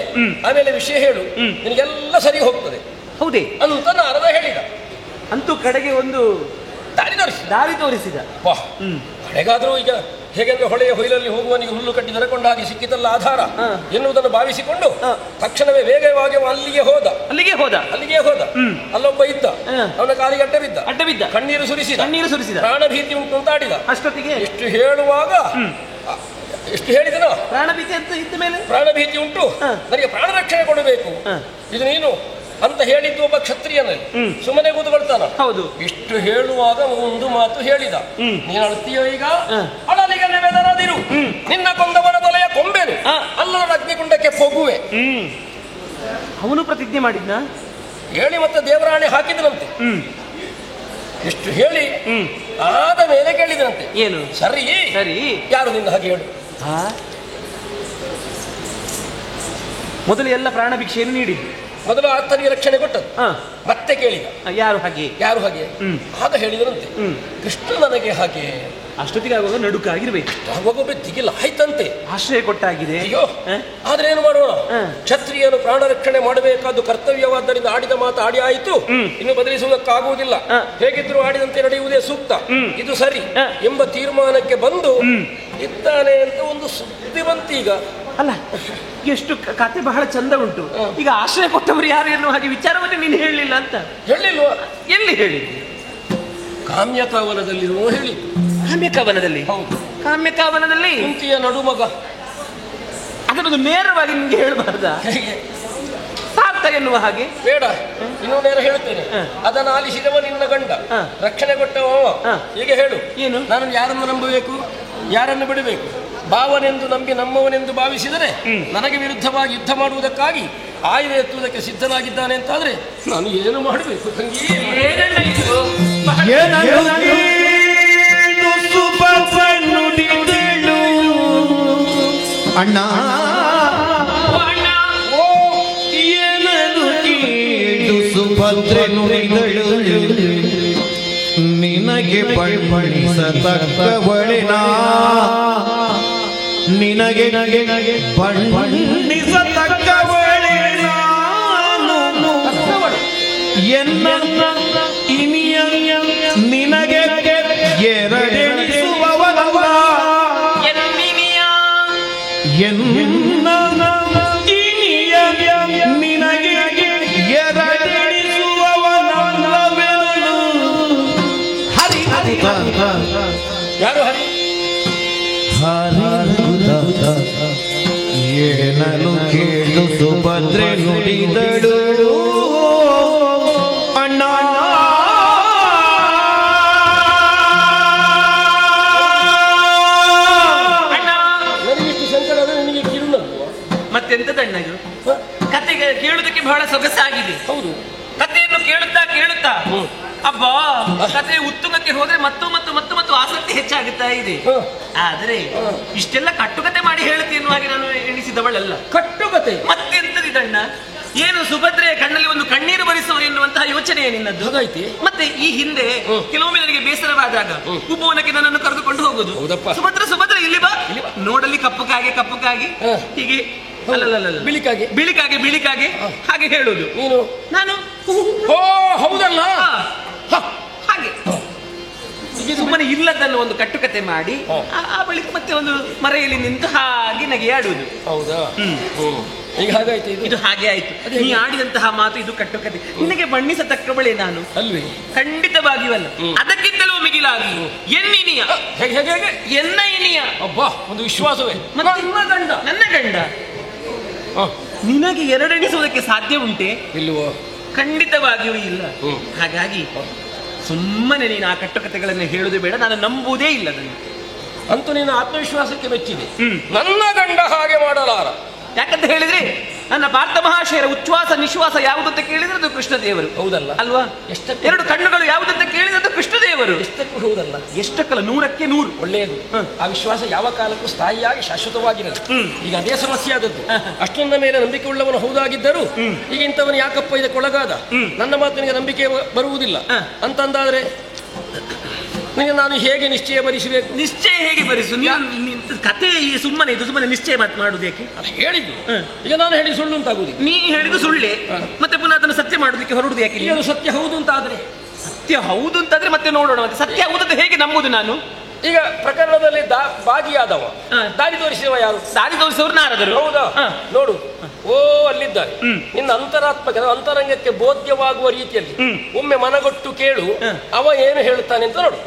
ಆಮೇಲೆ ವಿಷಯ ಹೇಳು, ನಿನಗೆಲ್ಲ ಸರಿ ಹೋಗ್ತದೆ. ಹೌದೇ ಅಂತ ನಾರದ ಹೇಳಿದ.
ಅಂತೂ ಕಡೆಗೆ ಒಂದು ದಾರಿ ತೋರಿಸಿದ.
ಕಡೆಗಾದ್ರೂ ಈಗ ಹೇಗೆಂದ್ರೆ ಹೊಳೆಯ ಹೊಯ್ಲಲ್ಲಿ ಹೋಗುವನಿಗೆ ಹುಲ್ಲು ಕಟ್ಟಿ ದೊರಕೊಂಡ ಹಾಗೆ ಸಿಕ್ಕಿತಲ್ಲ ಆಧಾರ ಎನ್ನುವುದನ್ನು ಭಾವಿಸಿಕೊಂಡು ತಕ್ಷಣವೇ ವೇಗವಾಗಿ ಅಲ್ಲಿಗೆ ಹೋದ. ಅಲ್ಲೊಬ್ಬ ಇದ್ದ, ಅವನ ಕಾಲಿಗೆ ಅಡ್ಡ ಬಿದ್ದ, ಕಣ್ಣೀರು ಸುರಿಸಿದ, ಪ್ರಾಣ ಭೀತಿ ಉಂಟು ಅಂತ ಆಡಿದ. ಅಷ್ಟೊತ್ತಿಗೆ ಎಷ್ಟು ಹೇಳುವಾಗ ಎಷ್ಟು ಹೇಳಿದನೋ, ಪ್ರಾಣ ಭೀತಿ ಉಂಟು, ನನಗೆ ಪ್ರಾಣ ರಕ್ಷಣೆ ಕೊಡಬೇಕು, ಇದು ನೀನು ಅಂತ ಹೇಳಿದ್ದು ಒಬ್ಬ ಕ್ಷತ್ರಿಯನಲ್ಲಿ. ಸುಮ್ಮನೆ ಕೂತ್ಕೊಳ್ತಾನ. ಹೌದು. ಇಷ್ಟು ಹೇಳುವಾಗ ಒಂದು ಮಾತು ಹೇಳಿದ, ನೀನು ಅಳ್ತೀಯೋ ಈಗ? ಅಳಲಿಗೆ ನೆವೆದರದಿರು, ನಿನ್ನ ಕೊಂದವನ ತಲೆಯ ಕೊಂಬೆನು, ಅಲ್ಲರ ಅಗ್ನಿಗುಂಡಕ್ಕೆ ಹೋಗುವೆ.
ಅವನು ಪ್ರತಿಜ್ಞೆ ಮಾಡಿದ್ನ
ಹೇಳಿ ಮತ್ತೆ ದೇವರಾಣೆ ಹಾಕಿದನಂತೆ. ಇಷ್ಟು ಹೇಳಿ ಆದ ಮೇಲೆ ಕೇಳಿದನಂತೆ, ಏನು? ಸರಿ, ಯಾರು ನಿನ್ನ ಹಾಗೆ ಹೇಳು?
ಮೊದಲು ಎಲ್ಲ ಪ್ರಾಣ ಭಿಕ್ಷೆಯನ್ನು ನೀಡಿದ್ದು,
ಮೊದಲು ಆತನಿಗೆ ರಕ್ಷಣೆ ಕೊಟ್ಟದ್ದು. ಮತ್ತೆ ಕೇಳಿದ, ಯಾರು ಹಾಗೆ? ಆಗ ಹೇಳಿದರಂತೆ, ಕೃಷ್ಣ ನನಗೆ ಹಾಗೆ
ಅಷ್ಟೊತ್ತಿಗೆ ಆಗುವಾಗ ನಡುಕಾಗಿರ್ಬೇಕು.
ಒಬ್ಬೊಬ್ಬ ದಿಗಿಲ್ಲ ಆಯ್ತಂತೆ,
ಆಶ್ರಯ ಕೊಟ್ಟಾಗಿದೆ.
ಅಯ್ಯೋ ಆದ್ರೆ ಏನು ಮಾಡೋಣ, ಕ್ಷತ್ರಿಯನು ಪ್ರಾಣ ರಕ್ಷಣೆ ಮಾಡಬೇಕಾದ್ದು ಕರ್ತವ್ಯವಾದ್ದರಿಂದ ಆಡಿದ ಮಾತು ಆಡಿ ಆಯಿತು, ಇನ್ನು ಬದಲಿಸುವುದಕ್ಕಾಗುವುದಿಲ್ಲ, ಹೇಗಿದ್ರು ಆಡಿದಂತೆ ನಡೆಯುವುದೇ ಸೂಕ್ತ, ಇದು ಸರಿ ಎಂಬ ತೀರ್ಮಾನಕ್ಕೆ ಬಂದು ಇದ್ದಾನೆ ಅಂತ ಒಂದು ಸುದ್ದಿ ಬಂತೀಗ.
ಅಲ್ಲ, ಎಷ್ಟು ಕತೆ ಬಹಳ ಚಂದ ಉಂಟು. ಈಗ ಆಶ್ರಯ ಕೊಟ್ಟವರು ಯಾರು ಎನ್ನುವ ಹಾಗೆ ವಿಚಾರವನ್ನೇ ನೀನು ಹೇಳಲಿಲ್ಲ ಅಂತ.
ಹೇಳಿಲ್ವಾ?
ಎಲ್ಲಿ ಹೇಳಿದ್ವಿ?
ಕಾಮ್ಯಕಾವನದಲ್ಲಿರುವ ಹೇಳಿದ್ದು.
ಕಾಮ್ಯಕಾವನದಲ್ಲಿ?
ಹೌದು.
ಕಾಮ್ಯಕಾವನದಲ್ಲಿ
ಕುಂತಿಯ ನಡುಮಗ.
ಅದನ್ನೊಂದು ನೇರವಾಗಿ ನಿಮ್ಗೆ ಹೇಳಬಾರ್ದ?
ಹೇಗೆ
ಸಾಕ್ತ ಎನ್ನುವ ಹಾಗೆ?
ಬೇಡ, ಇನ್ನೂ ನೇರ ಹೇಳ್ತೇನೆ. ಅದನ್ನ ಆಲಿಸಿದವ ನಿನ್ನ ಗಂಡ, ರಕ್ಷಣೆ ಕೊಟ್ಟವ ಹೀಗೆ ಹೇಳು.
ಏನು?
ನಾನು ಯಾರನ್ನು ನಂಬಬೇಕು, ಯಾರನ್ನು ಬಿಡಬೇಕು? ಭಾವನೆಂದು ನಂಬಿ ನಮ್ಮವನೆಂದು ಭಾವಿಸಿದರೆ ನನಗೆ ವಿರುದ್ಧವಾಗಿ ಯುದ್ಧ ಮಾಡುವುದಕ್ಕಾಗಿ ಆಯುಧ ಎತ್ತುವುದಕ್ಕೆ ಸಿದ್ಧನಾಗಿದ್ದಾನೆ ಅಂತಾದ್ರೆ ನಾನು ಏನು ಮಾಡಬೇಕು ತಂಗಿ?
ಅಣ್ಣ ಸುಭದ್ರೆ ನುಡಿದಳು ನಿನಗೆ ಬಣ್ಣಿಸತಕ್ಕವಳಿನ, ನಿನಗೆ ಬಣ್ಣಿಸತಕ್ಕವಳಿನ ಎನ್ನ ಇನಿಯ ನಿನಗೆ ಎರಡೆಣಿಸುವವನಲ್ಲ, ಎನ್ನ ಇನಿಯ ನಿನಗೆ ಎರಡೆಣಿಸುವವನಲ್ಲವೆನು. ಹರಿ ಹರಿ
ಯಾರು ಹರಿ?
ಏನನು ಕೇಳು ಸುಭದ್ರೆ ನುಡಿದಳು ಅಣ್ಣ.
ನನಗಿಷ್ಟು ಸಂಕಟ ಆದರೆ ನಿನಗೆ ಕಿರುನಲ್ವ?
ಮತ್ತೆಂತದಣ್ಣ ಇದು? ಕತೆ ಕೇಳುವುದಕ್ಕೆ ಬಹಳ ಸೊಗಸಾಗಿದೆ.
ಹೌದು.
ಕಥೆಯನ್ನು ಕೇಳುತ್ತಾ ಕೇಳುತ್ತಾ ಅಬ್ಬಾ, ಕಥೆ ಉತ್ತುಂಗಕ್ಕೆ ಹೋದ್ರೆ ಮತ್ತು ಮತ್ತು ಮತ್ತು ಮತ್ತು ಆಸಕ್ತಿ ಹೆಚ್ಚಾಗುತ್ತಾ ಇದೆ. ಆದರೆ ಇಷ್ಟೆಲ್ಲ ಕಟ್ಟುಕತೆ ಮಾಡಿ ಹೇಳುತ್ತೆ ಎನ್ನುವ ಹಾಗೆ ನಾನು ಎಣಿಸಿದವಳಲ್ಲ.
ಕಟ್ಟುಕತೆ
ಮತ್ತೆಂತದಿದಣ್ಣ? ಏನು ಸುಭದ್ರೆಯ ಕಣ್ಣಲ್ಲಿ ಒಂದು ಕಣ್ಣೀರು ಬರಿಸುವ ಎನ್ನುವಂತಹ ಯೋಚನೆ ನಿನ್ನದ್ದು.
ಹಾಗಾಯ್ತಿ?
ಮತ್ತೆ ಈ ಹಿಂದೆ ಕೆಲವೊಮ್ಮೆ ನನಗೆ ಬೇಸರವಾದಾಗ ಉಪವನಕ್ಕೆ ನನ್ನನ್ನು ಕರೆದುಕೊಂಡು ಹೋಗುದು. ಸುಭದ್ರ ಇಲ್ಲಿ ಬಾ, ನೋಡಲಿ ಕಪ್ಪು ಕಾಗೆ ಹೀಗೆ ಅಲ್ಲಲ್ಲ
ಬಿಳಿಕಾಗೆ
ಬಿಳಿಕಾಗೆ ಹಾಗೆ ಹೇಳುದು.
ನೀನು
ನಾನು
ಓ ಹೌದಲ್ಲ
ಹಾಗೆ ಸುಮ್ಮನೆ ಇಲ್ಲದನ್ನು ಒಂದು ಕಟ್ಟುಕತೆ ಮಾಡಿ ಆ ಬಳಿಕ ಮತ್ತೆ ಒಂದು ಮರೆಯಲ್ಲಿ ನಿಂತು ಹಾಗೆ ನಗೆಯಾಡುವುದು.
ಹೌದಾ? ಈಗ ಹಾಗಾಯ್ತು.
ಇದು ಹಾಗೆ ಆಯ್ತು. ನೀ ಆಡಿದಂತಹ ಮಾತು ಇದು ಕಟ್ಟುಕತೆ. ನಿನಗೆ ಬಣ್ಣಿಸತಕ್ಕವಳೆ ನಾನು
ಅಲ್ವೇ?
ಖಂಡಿತವಾಗಿಯೂ ಅಲ್ಲ. ಅದಕ್ಕಿಂತಲೂ ಮಿಗಿಲಾಗಿ ಎನ್ನಿನಿಯ ಎನ್ನ ಇನಿಯ
ಅಬ್ಬಾ, ಒಂದು ವಿಶ್ವಾಸವೇ.
ನನ್ನ ಗಂಡ ನಿನಗೆ ಎರಡೆಣಿಸುವುದಕ್ಕೆ ಸಾಧ್ಯ ಉಂಟೆ?
ಇಲ್ಲವೋ?
ಖಂಡಿತವಾಗಿಯೂ ಇಲ್ಲ. ಹಾಗಾಗಿ ಸುಮ್ಮನೆ ನೀನು ಆ ಕಟ್ಟುಕತೆಗಳನ್ನು ಹೇಳುವುದು ಬೇಡ, ನಾನು ನಂಬುವುದೇ ಇಲ್ಲ ಅದನ್ನು.
ಅಂತೂ ನೀನು ಆತ್ಮವಿಶ್ವಾಸಕ್ಕೆ ಮೆಚ್ಚಿದೆ. ನನ್ನ ಗಂಡ ಹಾಗೆ ಮಾಡಲಾರ.
ಯಾಕಂತ ಹೇಳಿದ್ರೆ ನನ್ನ ಪಾರ್ಥ ಮಹಾಶಯರ ಉಚ್ಛ್ವಾಸ ನಿಶ್ವಾಸ ಯಾವುದಂತ ಕೇಳಿದ್ರೆ ಅದು ಕೃಷ್ಣದೇವರು.
ಹೌದಲ್ಲ?
ಅಲ್ವಾ? ಎರಡು ಕಣ್ಣುಗಳು ಯಾವುದಂತ ಕೇಳಿದ್ರೆ ಕೃಷ್ಣದೇವರು.
ಎಷ್ಟಕ್ಕೂ ಹೌದಲ್ಲ?
ಎಷ್ಟಕ್ಕಲ್ಲ, 100ಕ್ಕೆ 100.
ಒಳ್ಳೆಯದು. ಆ ವಿಶ್ವಾಸ ಯಾವ ಕಾಲಕ್ಕೂ ಸ್ಥಾಯಿಯಾಗಿ ಶಾಶ್ವತವಾಗಿರದು. ಈಗ ಅದೇ ಸಮಸ್ಯೆ ಆದದ್ದು. ಅಷ್ಟೊಂದ ಮೇಲೆ ನಂಬಿಕೆ ಉಳ್ಳವನು ಹೌದಾಗಿದ್ದರೂ ಈಗ ಇಂಥವನು ಯಾಕಪ್ಪ ಇದಕ್ಕೊಳಗಾದ, ನನ್ನ ಮಾತಿನಿಗೆ ನಂಬಿಕೆ ಬರುವುದಿಲ್ಲ ಅಂತಂದಾದ್ರೆ ನಿಮಗೆ ನಾನು ಹೇಗೆ ನಿಶ್ಚಯ ಭರಿಸಬೇಕು?
ನಿಶ್ಚಯ ಹೇಗೆ ಭರಿಸು? ಕತೆ ಸುಮ್ಮನೆ ನಿಶ್ಚಯ ಮಾಡುವುದೇಕೆ?
ಹೇಳಿದ್ದು ಈಗ ನಾನು ಹೇಳಿ ಸುಳ್ಳು ಅಂತಾಗುವುದು.
ನೀ ಹೇಳಿದ್ದು ಸುಳ್ಳೆ, ಮತ್ತೆ ಪುನಃ ಅದನ್ನು ಸತ್ಯ ಮಾಡುವುದಕ್ಕೆ ಹೊರಡುದು ಯಾಕೆ?
ಅದು ಸತ್ಯ ಹೌದು ಅಂತಾದ್ರೆ
ಮತ್ತೆ ನೋಡೋಣ. ಮತ್ತೆ ಸತ್ಯ ಹೌದಂತ ಹೇಗೆ ನಂಬುದು ನಾನು?
ಈಗ ಪ್ರಕರಣದಲ್ಲಿ ಭಾಗಿಯಾದವ ದಾರಿ ತೋರಿಸಿದವ ಯಾರು?
ದಾರಿ ತೋರಿಸಿದವರು ನಾರದರು.
ಹೌದಾ? ನೋಡು, ಓ ಅಲ್ಲಿದ್ದಾರೆ. ನಿನ್ನ ಅಂತರಾತ್ಮಕ ಅಂತರಂಗಕ್ಕೆ ಬೋಧ್ಯವಾಗುವ ರೀತಿಯಲ್ಲಿ ಒಮ್ಮೆ ಮನಗೊಟ್ಟು ಕೇಳು, ಅವ ಏನು ಹೇಳುತ್ತಾನೆ ಅಂತ ನೋಡು.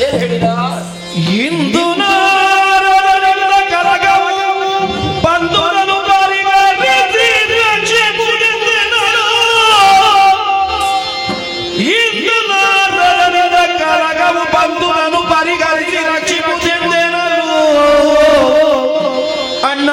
ಏನು ಹೇಳಿದ?
ಇಂದು ಬಂದು ನಾನು ಪರಿಗಣಿಸಿ ರಕ್ಷಿಸುತ್ತಿದ್ದೇನೋ ಅಣ್ಣ.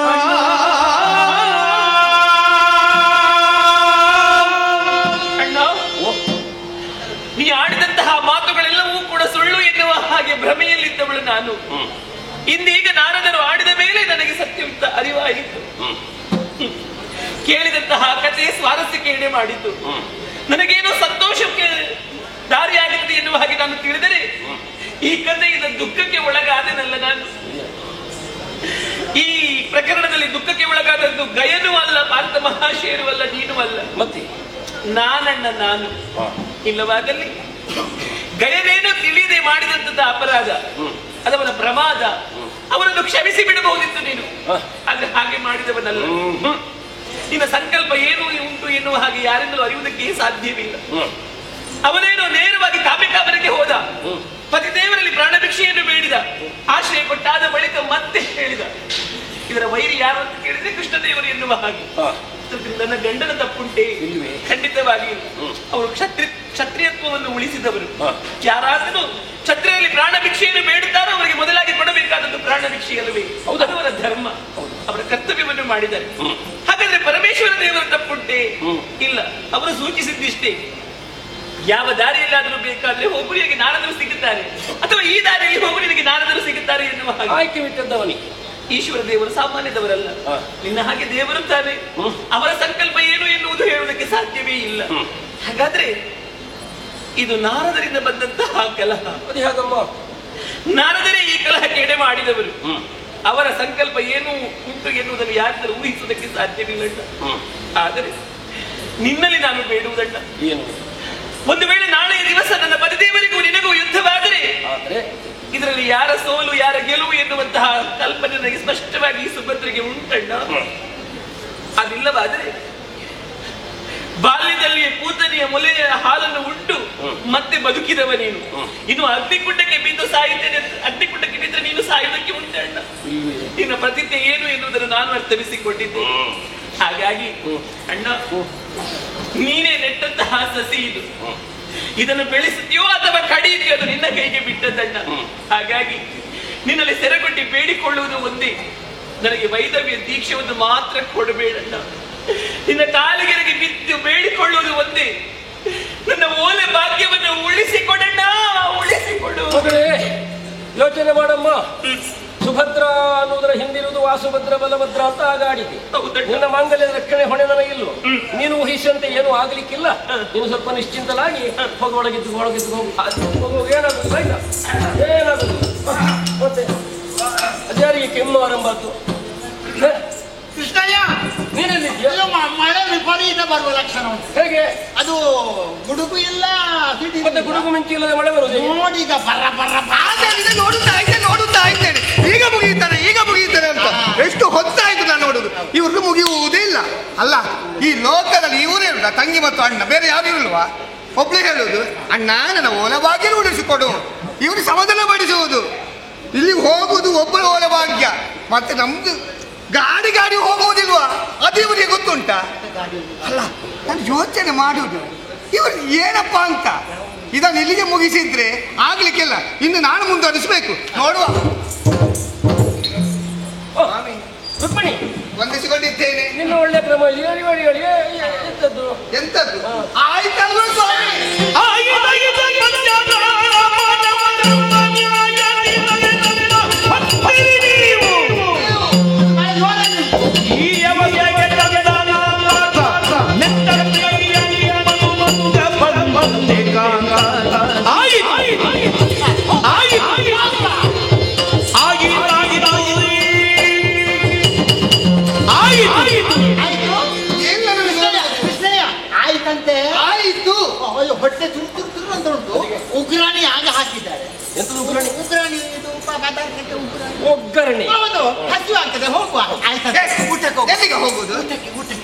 ನೀ ಆಡಿದಂತಹ ಮಾತುಗಳೆಲ್ಲವೂ ಕೂಡ ಸುಳ್ಳು ಎನ್ನುವ ಹಾಗೆ ಭ್ರಮೆಯಲ್ಲಿದ್ದವಳು ನಾನು. ಇಂದೀಗ ನಾರದರು ಆಡಿದ ಮೇಲೆ ನನಗೆ ಸತ್ಯಯುಕ್ತ ಅರಿವಾಯಿತು. ಕೇಳಿದಂತಹ ಕಥೆ ಸ್ವಾರಸ್ಯಕ್ಕೆ ಎಡೆ ಮಾಡಿದ್ದು. ನನಗೇನೋ ಸಂತೋಷಕ್ಕೆ ದಾರಿ ಆಗುತ್ತದೆ ಎನ್ನುವ ಹಾಗೆ ನಾನು ತಿಳಿದರೆ ಈ ಕಥೆಯಿಂದ ದುಃಖಕ್ಕೆ ಒಳಗಾದನಲ್ಲ ನಾನು. ಈ ಪ್ರಕರಣದಲ್ಲಿ ದುಃಖಕ್ಕೆ ಒಳಗಾದದ್ದು ಗಯನೂ ಅಲ್ಲ, ಪಾರ್ಥ ಮಹಾಶಯರು ಅಲ್ಲ, ನೀನು ಅಲ್ಲ,
ಮತ್ತೆ
ನಾನಣ್ಣ ನಾನು. ಇಲ್ಲವಾದಲ್ಲಿ ಗಯನೇನು ತಿಳಿಯದೆ ಮಾಡಿದಂಥದ್ದು ಅಪರಾಧ, ಅದವನ ಪ್ರಮಾದ, ಅವನನ್ನು ಕ್ಷಮಿಸಿ ಬಿಡಬಹುದಿತ್ತು ನೀನು. ಆದ್ರೆ ಹಾಗೆ ಮಾಡಿದವನಲ್ಲ. ನಿನ್ನ ಸಂಕಲ್ಪ ಏನು ಉಂಟು ಎನ್ನುವ ಹಾಗೆ ಯಾರಿಂದಲೂ ಅರಿಯುವುದಕ್ಕೆ ಸಾಧ್ಯವಿಲ್ಲ. ಅವನೇನೋ ನೇರವಾಗಿ ಕಾಮರೆಗೆ ಹೋದ, ಪತಿದೇವರಲ್ಲಿ ಪ್ರಾಣ ಭಿಕ್ಷೆಯನ್ನು ಬೇಡಿದ, ಆಶ್ರಯ ಕೊಟ್ಟಾದ ಬಳಿಕ ಮತ್ತೆ ಹೇಳಿದ, ಇದರ ವೈರಿ ಯಾರು ಅಂತ ಕೇಳಿದ್ರೆ ಕೃಷ್ಣದೇವರು ಎನ್ನುವ ಹಾಗೆ. ನನ್ನ ಗಂಡನ ತಪ್ಪುಂಟೆ? ಖಂಡಿತವಾಗಿ ಅವರು ಕ್ಷತ್ರಿಯತ್ವವನ್ನು ಉಳಿಸಿದವರು. ಯಾರಾದರೂ ಕ್ಷತ್ರಿಯಲ್ಲಿ ಪ್ರಾಣ ಭಿಕ್ಷೆಯನ್ನು ಬೇಡುತ್ತಾರೋ ಅವರಿಗೆ ಮೊದಲಾಗಿ ಕೊಡಬೇಕಾದದ್ದು ಪ್ರಾಣ ಭಿಕ್ಷೆಯಲ್ಲವೇ? ಅವರ ಧರ್ಮ, ಅವರ ಕರ್ತವ್ಯವನ್ನು ಮಾಡಿದ್ದಾರೆ. ಹಾಗಾದ್ರೆ ಪರಮೇಶ್ವರ ದೇವರ ತಪ್ಪುಂಟೆ? ಇಲ್ಲ, ಅವರು ಸೂಚಿಸಿದ್ದಿಷ್ಟೇ, ಯಾವ ದಾರಿಯಲ್ಲಾದರೂ ಬೇಕಾದ್ರೆ ಒಬ್ಬರಿಗೆ ನಾರದರು ಸಿಗುತ್ತಾರೆ, ಅಥವಾ ಈ ದಾರಿಯಲ್ಲಿ ಒಬ್ಬರಿಗೆ ನಾರದರು ಸಿಗುತ್ತಾರೆ ಎನ್ನುವ ಹಾಗೆ
ಆಯ್ಕೆ ಬಿಟ್ಟದ್ದವನಿಗೆ.
ಈಶ್ವರ ದೇವರು ಸಾಮಾನ್ಯದವರಲ್ಲ, ನಿನ್ನ ಹಾಗೆ ದೇವರು ತಾನೆ. ಅವರ ಸಂಕಲ್ಪ ಏನು ಎನ್ನುವುದು ಹೇಳುವುದಕ್ಕೆ ಸಾಧ್ಯವೇ ಇಲ್ಲ. ಹಾಗಾದ್ರೆ ಇದು ನಾರದರಿಂದ ಬಂದಂತಹ ಕಲಹ.
ಅದು ಹೇಗಮ್ಮ?
ನಾರದರೇ ಈ ಕಲಹಕ್ಕೆ ಎಡೆ ಮಾಡಿದವರು. ಅವರ ಸಂಕಲ್ಪ ಏನು ಉಂಟು ಎನ್ನುವುದನ್ನು ಯಾರಿಂದಲೂ ಊಹಿಸುವುದಕ್ಕೆ ಸಾಧ್ಯವಿಲ್ಲ. ಆದರೆ ನಿನ್ನಲ್ಲಿ ನಾನು ಬೇಡುವುದಣ್ಣ,
ಏನು?
ಒಂದು ವೇಳೆ ನಾಳೆಯ ದಿವಸ ನನ್ನ ಪತಿದೇವರಿಗೂ ನಿನಗೂ ಯುದ್ಧವಾದರೆ ಇದರಲ್ಲಿ ಯಾರ ಸೋಲು ಯಾರ ಗೆಲುವು ಎನ್ನುವಂತಹ ಕಲ್ಪನೆ ನನಗೆ ಸ್ಪಷ್ಟವಾಗಿ ಈ ಸುಭದ್ರೆಗೆ ಉಂಟಣ್ಣ. ಅದಿಲ್ಲವಾದರೆ ಬಾಲ್ಯದಲ್ಲಿ ಪೂತನಿಯ ಮೊಲೆಯ ಹಾಲನ್ನು ಉಂಟು ಮತ್ತೆ ಬದುಕಿದವ ನೀನು, ಇನ್ನು ಅಗ್ನಿಕುಂಡಕ್ಕೆ ಬಿದ್ದು ಸಾಯುತ್ತೇನೆ. ಅಗ್ನಿಕುಂಡಕ್ಕೆ ಬಿದ್ದರೆ ನೀನು ಸಾಯುವುದಕ್ಕೆ ಉಂಟಣ್ಣ. ನಿನ್ನ ಪ್ರತಿಜ್ಞೆ ಏನು ಎನ್ನುವುದನ್ನು ನಾನು ಅರ್ಥವಿಸಿಕೊಂಡಿದ್ದೆ. ಹಾಗಾಗಿ ಅಣ್ಣ, ನೀನೇ ನೆಟ್ಟಂತಹ ಸಸಿ ಇದು, ಇದನ್ನು ಬೆಳೆಸುತ್ತೀಯೋ ಅಥವಾ ಕಡಿಯುತ್ತೀಯೋ ಅದು ನಿನ್ನ ಕೈಗೆ ಬಿಟ್ಟದ್ದಣ್ಣ. ಹಾಗಾಗಿ ನಿನ್ನಲ್ಲಿ ಸೆರೆಗೊಟ್ಟಿ ಬೇಡಿಕೊಳ್ಳುವುದು ಒಂದೇ, ನನಗೆ ವೈದವ್ಯ ದೀಕ್ಷೆಯನ್ನು ಮಾತ್ರ ಕೊಡಬೇಡಣ್ಣ. ನಿನ್ನ ಕಾಲಿಗೆರೆಗೆ ಬಿದ್ದು ಬೇಡಿಕೊಳ್ಳುವುದು ಒಂದೇ, ನನ್ನ ಓಲೆ ಭಾಗ್ಯವನ್ನು ಉಳಿಸಿಕೊಡಣ್ಣ, ಉಳಿಸಿಕೊಡು.
ಯೋಚನೆ ಮಾಡಮ್ಮ. ಸುಭದ್ರ ಅನ್ನೋದರ ಹಿಂದಿರುವುದು ವಾಸುಭದ್ರ ಬಲಭದ್ರ ಅಂತ ಆಗಾಡಿಕೆ. ನಿನ್ನ ಮಾಂಗಲ್ಯದ ರಕ್ಷಣೆ ಹೊಣೆ ನನಗಿಲ್ವ? ನೀನು ಊಹಿಸಂತೆ ಏನು ಆಗ್ಲಿಕ್ಕಿಲ್ಲ. ನೀನು ಸ್ವಲ್ಪ ನಿಶ್ಚಿಂತಲಾಗಿ ಹೋಗಿ ಒಳಗಿದ್ದು ಹೋಗು. ಏನಾಗುದು? ಏನಾಗುದು? ಮತ್ತೆ ಅದ್ಯಾರಿಗೆ ಕೆಮ್ಮು ಆರಂಭ ಆಯ್ತು?
ಕೃಷ್ಣಯ್ಯ,
ನೀನೆಲ್ಲಿದ್ಯಾ?
ಮಳೆ ವಿಪರೀತ ಬರುವ ಲಕ್ಷಣ ಉಂಟು.
ಹೇಗೆ?
ಅದು ಗುಡುಗು ಇಲ್ಲ,
ಮತ್ತೆ ಗುಡುಗು ಮಿಂಚು ಇಲ್ಲದೆ ಮಳೆ ಬರುವುದು?
ನೋಡಿ ಈಗ ಬರ್ರ ಬರ್ರ
ನೋಡುತ್ತಾ ಇದ್ದೇನೆ. ಈಗ ಮುಗಿಯುತ್ತಾರೆ ಅಂತ ಎಷ್ಟು ಹೊತ್ತಾಯ್ತು ನಾನು ನೋಡುದು. ಇವ್ರದ್ದು ಮುಗಿಯುವುದೇ ಇಲ್ಲ. ಅಲ್ಲ, ಈ ಲೋಕದಲ್ಲಿ ಇವರೇ ಉಂಟ, ತಂಗಿ ಮತ್ತು ಅಣ್ಣ, ಬೇರೆ ಯಾರು ಇಲ್ವಾ? ಒಬ್ಳೆ ಹೇಳುವುದು, ಅಣ್ಣ ನನ್ನ ಓಲ ಭಾಗ್ಯ ಉಳಿಸಿಕೊಡು, ಇವರು ಸಮಾಧಾನ ಪಡಿಸುವುದು. ಇಲ್ಲಿ ಹೋಗುದು ಒಬ್ಬರ ಓಲ ಭಾಗ್ಯ, ಮತ್ತೆ ನಮ್ದು ಗಾಡಿ ಹೋಗುವುದಿಲ್ವಾ? ಅದು ಇವರಿಗೆ ಗೊತ್ತುಂಟ? ಅಲ್ಲ, ನಾನು ಯೋಚನೆ ಮಾಡುವುದು ಇವರು ಏನಪ್ಪ ಅಂತ. ಇದನ್ನು ಇಲ್ಲಿಗೆ ಮುಗಿಸಿದ್ರೆ ಆಗ್ಲಿಕ್ಕಿಲ್ಲ, ಇನ್ನು ನಾನು ಮುಂದುವರಿಸಬೇಕು. ನೋಡುವ.
ರುಕ್ಮಿಣಿ,
ವಂದಿಸಿಕೊಂಡಿದ್ದೇನೆ.
ನಿನ್ನ ಒಳ್ಳೆ ಕ್ರಮ. ಎಂತದ್ದು?
ಎಂತದ್ದು? ಆಯ್ತಲ್ವ ಸ್ವಾಮಿ? ಆಯ್ತು.
ಹೊಟ್ಟೆ ತುರು ಅಂತ ಉಂಟು. ಉಗ್ರಾಣಿ ಆಗ ಹಾಕಿದ್ದಾರೆ.
ಎಂತದ್ದು ಉಗ್ರಾಣಿ?
ಉಗ್ರಾಣಿ ಇದು ಪದಾರ್ಥಕ್ಕೆ ಉಗ್ರಾಣಿ.
ಒಗ್ಗರಣೆ.
ಹೌದು, ಹಸಿವು ಆಗ್ತದೆ. ಹೋಗುವ.
ಎಲ್ಲಿಗೆ ಹೋಗುದು?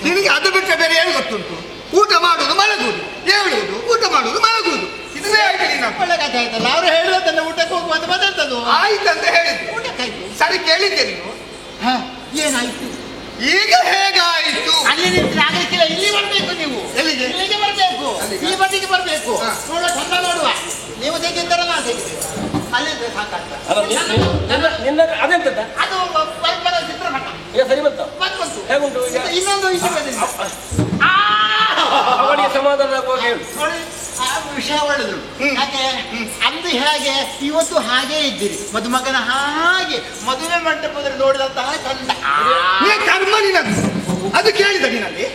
ನಿನಗೆ ಅದು ಬಿಟ್ಟರೆ ಬೇರೆ ಏನು ಗೊತ್ತುಂಟು? ಊಟ ಮಾಡುವುದು, ಮಲಗುವುದು, ಹೇಳುವುದು, ಊಟ ಮಾಡುವುದು, ಮಲಗುವುದು, ಇದನ್ನೇ ಆಯ್ತು.
ಒಳ್ಳೆ ಕಥೆ ಆಯ್ತಲ್ಲ. ಅವರು ಹೇಳುವುದನ್ನ ಊಟಕ್ಕೆ ಹೋಗುವಂತ ಬಂದದ್ದು
ಆಯ್ತಂತ ಹೇಳಿದ್ರು.
ಊಟಕ್ಕಾಯ್ತು.
ಸರಿ, ಕೇಳಿದ್ದೆ ನೀನು?
ಏನಾಯ್ತು?
ಈಗ ಹೇಗಾಯ್ತು?
ಅಲ್ಲಿ ನಿಂತು ಆಗಲಿಕ್ಕಿಲ್ಲ. ಇಲ್ಲಿ ಬರ್ಬೇಕು ನೀವು.
ಎಲ್ಲಿಗೆ?
ಇಲ್ಲಿಗೆ ಬರ್ಬೇಕು. ಈ ಬದಿಗೆ ಬರ್ಬೇಕು. ನೋಡುವ, ಚಂದ ನೋಡುವ. ನೀವು ತೆಗಿದ್ದಾರ ನಾ ತೆಗಿದ್ದೇನೆ. ಅಲ್ಲಿಂದ ಸಾಕಾಗ್ತದೆ.
ನಿನ್ನ ಅದೆಂತದ?
ಅದು ಪರಸ್ಪರ ಚಿತ್ರಪಟ.
ಈಗ ಸರಿ ಬಂತ?
ಬಂತು.
ಹೇಗುಂಟು ಈಗ?
ಇನ್ನೊಂದು ವಿಷಯದಿಂದ
ಅವಳಿಗೆ ಸಮಾಧಾನ ಆಗುವಾಗ ಹೇಳು.
ನೋಡಿ, ಆ ವಿಷಯ ಒಳ್ಳೆದು. ಯಾಕೆ ಅಂದು ಹೇಗೆ ಇವತ್ತು ಹಾಗೆ ಇದ್ದೀರಿ. ಮದುಮಗನ ಹಾಗೆ ಮದುವೆ ಮಂಟಪದಲ್ಲಿ ನೋಡಿದಂತಹ ಚಂದ.
ನೀ ಕರ್ಮ ನಿನದು. ಅದು ಕೇಳಿದ ನಿನಲ್ಲಿ?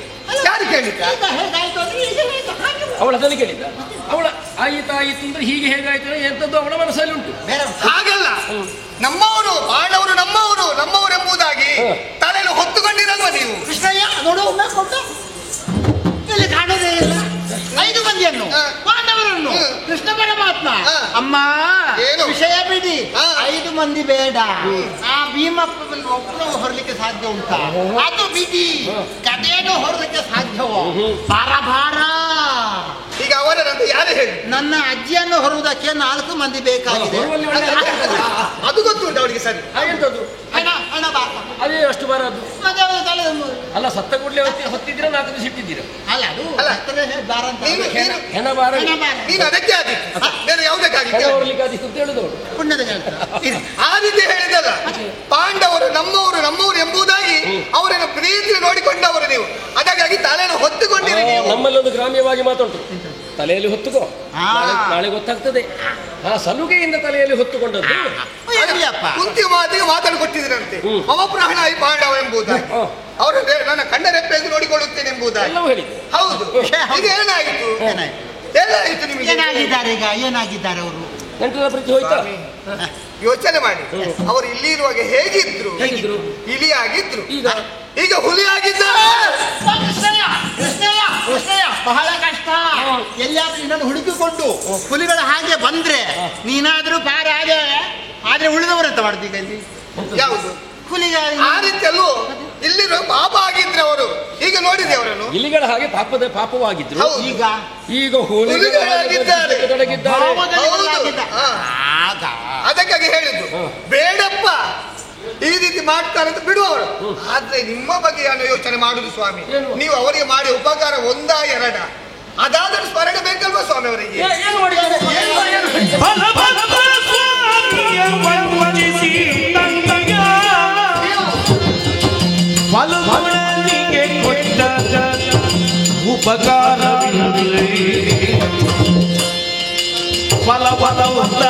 ಯಾರು ಕೇಳಿದ್ದ?
ಈಗ ಹೇಗಾಯ್ತು ಅಂದ್ರೆ ಈಗ ಹಾಗೆ
ಅವಳ ಅದನ್ನು ಕೇಳಿದ್ದ? ಅವಳ ಆಯಿತಾಯಿತು ಅಂದ್ರೆ ಹೀಗೆ ಹೇಗಾಯ್ತು ಎಂತದ್ದು ಅವಳ ಮನಸ್ಸಲ್ಲಿ ಉಂಟು.
ಬೇರೆ
ಹಾಗಲ್ಲ, ನಮ್ಮವರು ಪಾಂಡವರು ನಮ್ಮವರು ಎಂಬುದಾಗಿ ತಲೆಯಲ್ಲಿ ಹೊತ್ತುಕೊಂಡಿರಲ್ವ ನೀವು?
ಕೃಷ್ಣಯ್ಯ ನೋಡು, ಒಮ್ಮೆ ಕೊಟ್ಟು ಇಲ್ಲಿ ಕಾಣೋದೇ ಇಲ್ಲ 5 ಮಂದಿಯನ್ನು, ಪಾಂಡವರನ್ನು. ಕೃಷ್ಣ ಪರಮಾತ್ಮ ಅಮ್ಮ
ಏನು?
ವಿಷಯ ಬಿಡಿ,
ಹಾ.
5 ಮಂದಿ ಬೇಡ, ಆ ಭೀಮಪ್ಪನಲ್ಲಿ ಒಬ್ಬನು ಹೊರಲಿಕ್ಕೆ ಸಾಧ್ಯ ಉಂಟಾ? ಅದು ಬಿಡಿ, ಕಥೆಯನ್ನು ಹೊರಲಿಕ್ಕೆ ಸಾಧ್ಯವೋ? ಭಾರ
ಈಗ ಅವರಂತ ಯಾರು ಹೇಳಿ?
ನನ್ನ ಅಜ್ಜಿಯನ್ನು ಹೊರುವುದಕ್ಕೆ 4 ಮಂದಿ ಬೇಕಾಗಿದೆ.
ಹೊರುವಲ್ಲಿ ಒಳ್ಳೆ
ಅದು ಗೊತ್ತುಂಟು ಅವರಿಗೆ. ಸರಿ,
ಎಂತದ್ದು
ಹಣ ಬಾ,
ಅದೇ ಅಷ್ಟು ಬರದು.
ಮತ್ತೆ ಅವರ ತಲೆ
ಅಲ್ಲ, ಸತ್ತ ಕೂಡಲೇ ಹೊತ್ತಿದ್ದೀರ 4 ದಿವಸ ಇಟ್ಟಿದ್ದೀರ.
ಅಲ್ಲ, ಅದು
ಅಲ್ಲ.
ಬಾರ ಅಂತ
ಹೆಣ ಬಾರ
ನೀನು ಅದಕ್ಕೆ ಆದಿತ್ತು, ಬೇರೆ ಯಾವುದಕ್ಕಾಗಿತ್ತು?
ಹೆಣ ಹೊರಲಿಕ್ಕೆ ಆದಿತ್ತು ಅಂತ ಹೇಳುದವರು
ಪುಣ್ಯದ ಕೆಲಸ.
ಆ ರೀತಿ ಹೇಳಿದಲ್ಲ, ಪಾಂಡವರು ನಮ್ಮವರು ಎಂಬುದಾಗಿ ಅವರನ್ನು ಪ್ರೀತಿ ನೋಡಿಕೊಂಡವರು ನೀವು, ಅದಕ್ಕಾಗಿ ತಲೆಯನ್ನು ಹೊತ್ತುಕೊಂಡಿರಿ ನೀವು.
ನಮ್ಮಲ್ಲೊಂದು ಗ್ರಾಮ್ಯವಾಗಿ ಮಾತುಂಟು, ತಲೆಯಲ್ಲಿ ಹೊತ್ತುಕೋ, ನಾಳೆ ಗೊತ್ತಾಗ್ತದೆ. ಸಲುಗೆಯಿಂದ ತಲೆಯಲ್ಲಿ ಹೊತ್ತುಕೊಂಡದ್ದು.
ಎಲ್ಲಿಯಪ್ಪ?
ಕುಂತಿ ಮಾತಿಗೆ ಮಾತಾಡಿಕೊಟ್ಟಿದ್ರಂತೆ, ಮಮ ಪ್ರಾಣಾಯಿ ಪಾಂಡವ ಎಂಬುದಾಗಿ, ಅವರು ನನ್ನ ಕಣ್ಣ ರೆಪ್ಪೆಗೆ ನೋಡಿಕೊಳ್ಳುತ್ತೇನೆ ಎಂಬುದಾಗಿ
ಎಲ್ಲವೂ ಹೇಳಿದ್ರು.
ಹೌದು. ಈಗ ಏನಾಯಿತು? ಏನಾಯಿತು ನಿಮಗೆ?
ಏನಾಗಿದ್ದಾರೆ ಈಗ? ಏನಾಗಿದ್ದಾರೆ ಅವರು?
ನೆಂಟರ ಪ್ರೀತಿ ಹೋಯ್ತಾ?
ಯೋಚನೆ ಮಾಡಿ, ಅವರು ಇಲ್ಲಿ ಇರುವಾಗ ಹೇಗಿದ್ರು? ಇಲಿ ಆಗಿದ್ರು, ಈಗ ಹುಲಿ ಆಗಿದ್ದಾರೆ.
ಬಹಳ ಕಷ್ಟ. ಎಲ್ಲಿಯಾದ್ರೂ ಇನ್ನೊಂದು ಹುಡುಕಿಕೊಂಡು ಹುಲಿಗಳ ಹಾಗೆ ಬಂದ್ರೆ ನೀನಾದ್ರೂ ಪಾರ ಆದ್ರೆ ಉಳಿದವರಂತ ಮಾಡುದು ಈಗ ಇಲ್ಲಿ
ಯಾವುದು
ಹುಲಿಗಳ
ಆ ರೀತಿಯಲ್ಲೂ ಇಲ್ಲಿರುವ ಪಾಪ ಆಗಿದ್ರೆ ಅವರು. ಈಗ ನೋಡಿದೆ ಅವರನ್ನು,
ಇಲಿಗಳ ಹಾಗೆ ಪಾಪವಾಗಿದ್ರು.
ಹೌದು.
ಈಗ
ಹುಲಿಗಳಾಗಿದ್ದಾರೆ.
ತೊಡಗಿದ್ದಾರೆ.
ಅದಕ್ಕಾಗಿ ಹೇಳಿದ್ದು ಬೇಡಪ್ಪ ಈ ರೀತಿ ಮಾಡ್ತಾರೆ ಅಂತ ಬಿಡುವವರು. ಆದ್ರೆ ನಿಮ್ಮ ಬಗ್ಗೆ ನಾನು ಯೋಚನೆ ಮಾಡುದು ಸ್ವಾಮಿ. ನೀವು ಅವರಿಗೆ ಮಾಡಿ ಉಪಕಾರ 1 2 ಅದಾದರೂ ಸ್ಮರಣೆ ಬೇಕಲ್ವಾ ಸ್ವಾಮಿ ಅವರಿಗೆ?
ಏನು ಮಾಡಿದ್ದಾರೆ?
ಫಲವನಿಗೆ ಕೊಟ್ಟ ಉಪಕಾರವಿಲ್ಲದೆ ಫಲವನ್ನು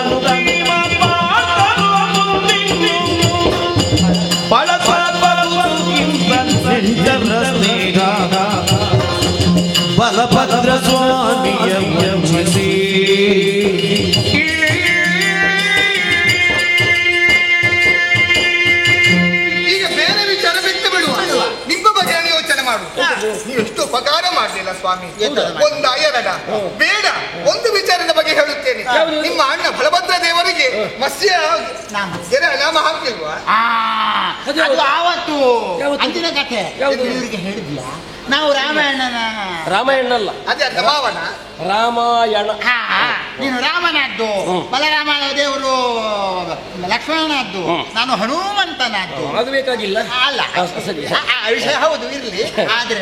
ಬಲಭದ್ರ ಸ್ವಾಮಿಯ ವಂಚಿಸಿ
ಈಗ ಬೇರೆ ವಿಚಾರ ಬಿಟ್ಟು ಬಿಡುವ, ನಿಮ್ಮ ಬಗ್ಗೆ ನಾನು ಯೋಚನೆ ಮಾಡು. ನೀವು ಎಷ್ಟು ಉಪಕಾರ ಮಾಡಲಿಲ್ಲ ಸ್ವಾಮಿ. 1 2 ಬೇಡ, ಒಂದು ವಿಚಾರದ ಬಗ್ಗೆ ಹೇಳುತ್ತೇನೆ. ನಿಮ್ಮ ಅಣ್ಣ ಬಲಭದ್ರ ದೇವರಿಗೆ ಮತ್ಸ್ಯ ನಾಮ ಹಾಕಿಲ್ವಾ?
ಅದು ಆವತ್ತು ಅಂದಿನ ಕಥೆ ಇವರಿಗೆ ಹೇಳಿದ್ಯಾ? ನಾವು ರಾಮಾಯಣ
ಅಲ್ಲ,
ಅದೇ ಭಾವನ
ರಾಮಾಯಣ.
ನೀನು ರಾಮನದ್ದು, ಬಲರಾಮ ದೇವರು ಲಕ್ಷ್ಮಣನದ್ದು, ನಾನು ಹನುಮಂತನದ್ದು.
ಅದು ಬೇಕಾಗಿಲ್ಲ.
ಅಲ್ಲ,
ಸರಿ,
ವಿಷಯ ಹೌದು ಇರ್ಲಿ. ಆದ್ರೆ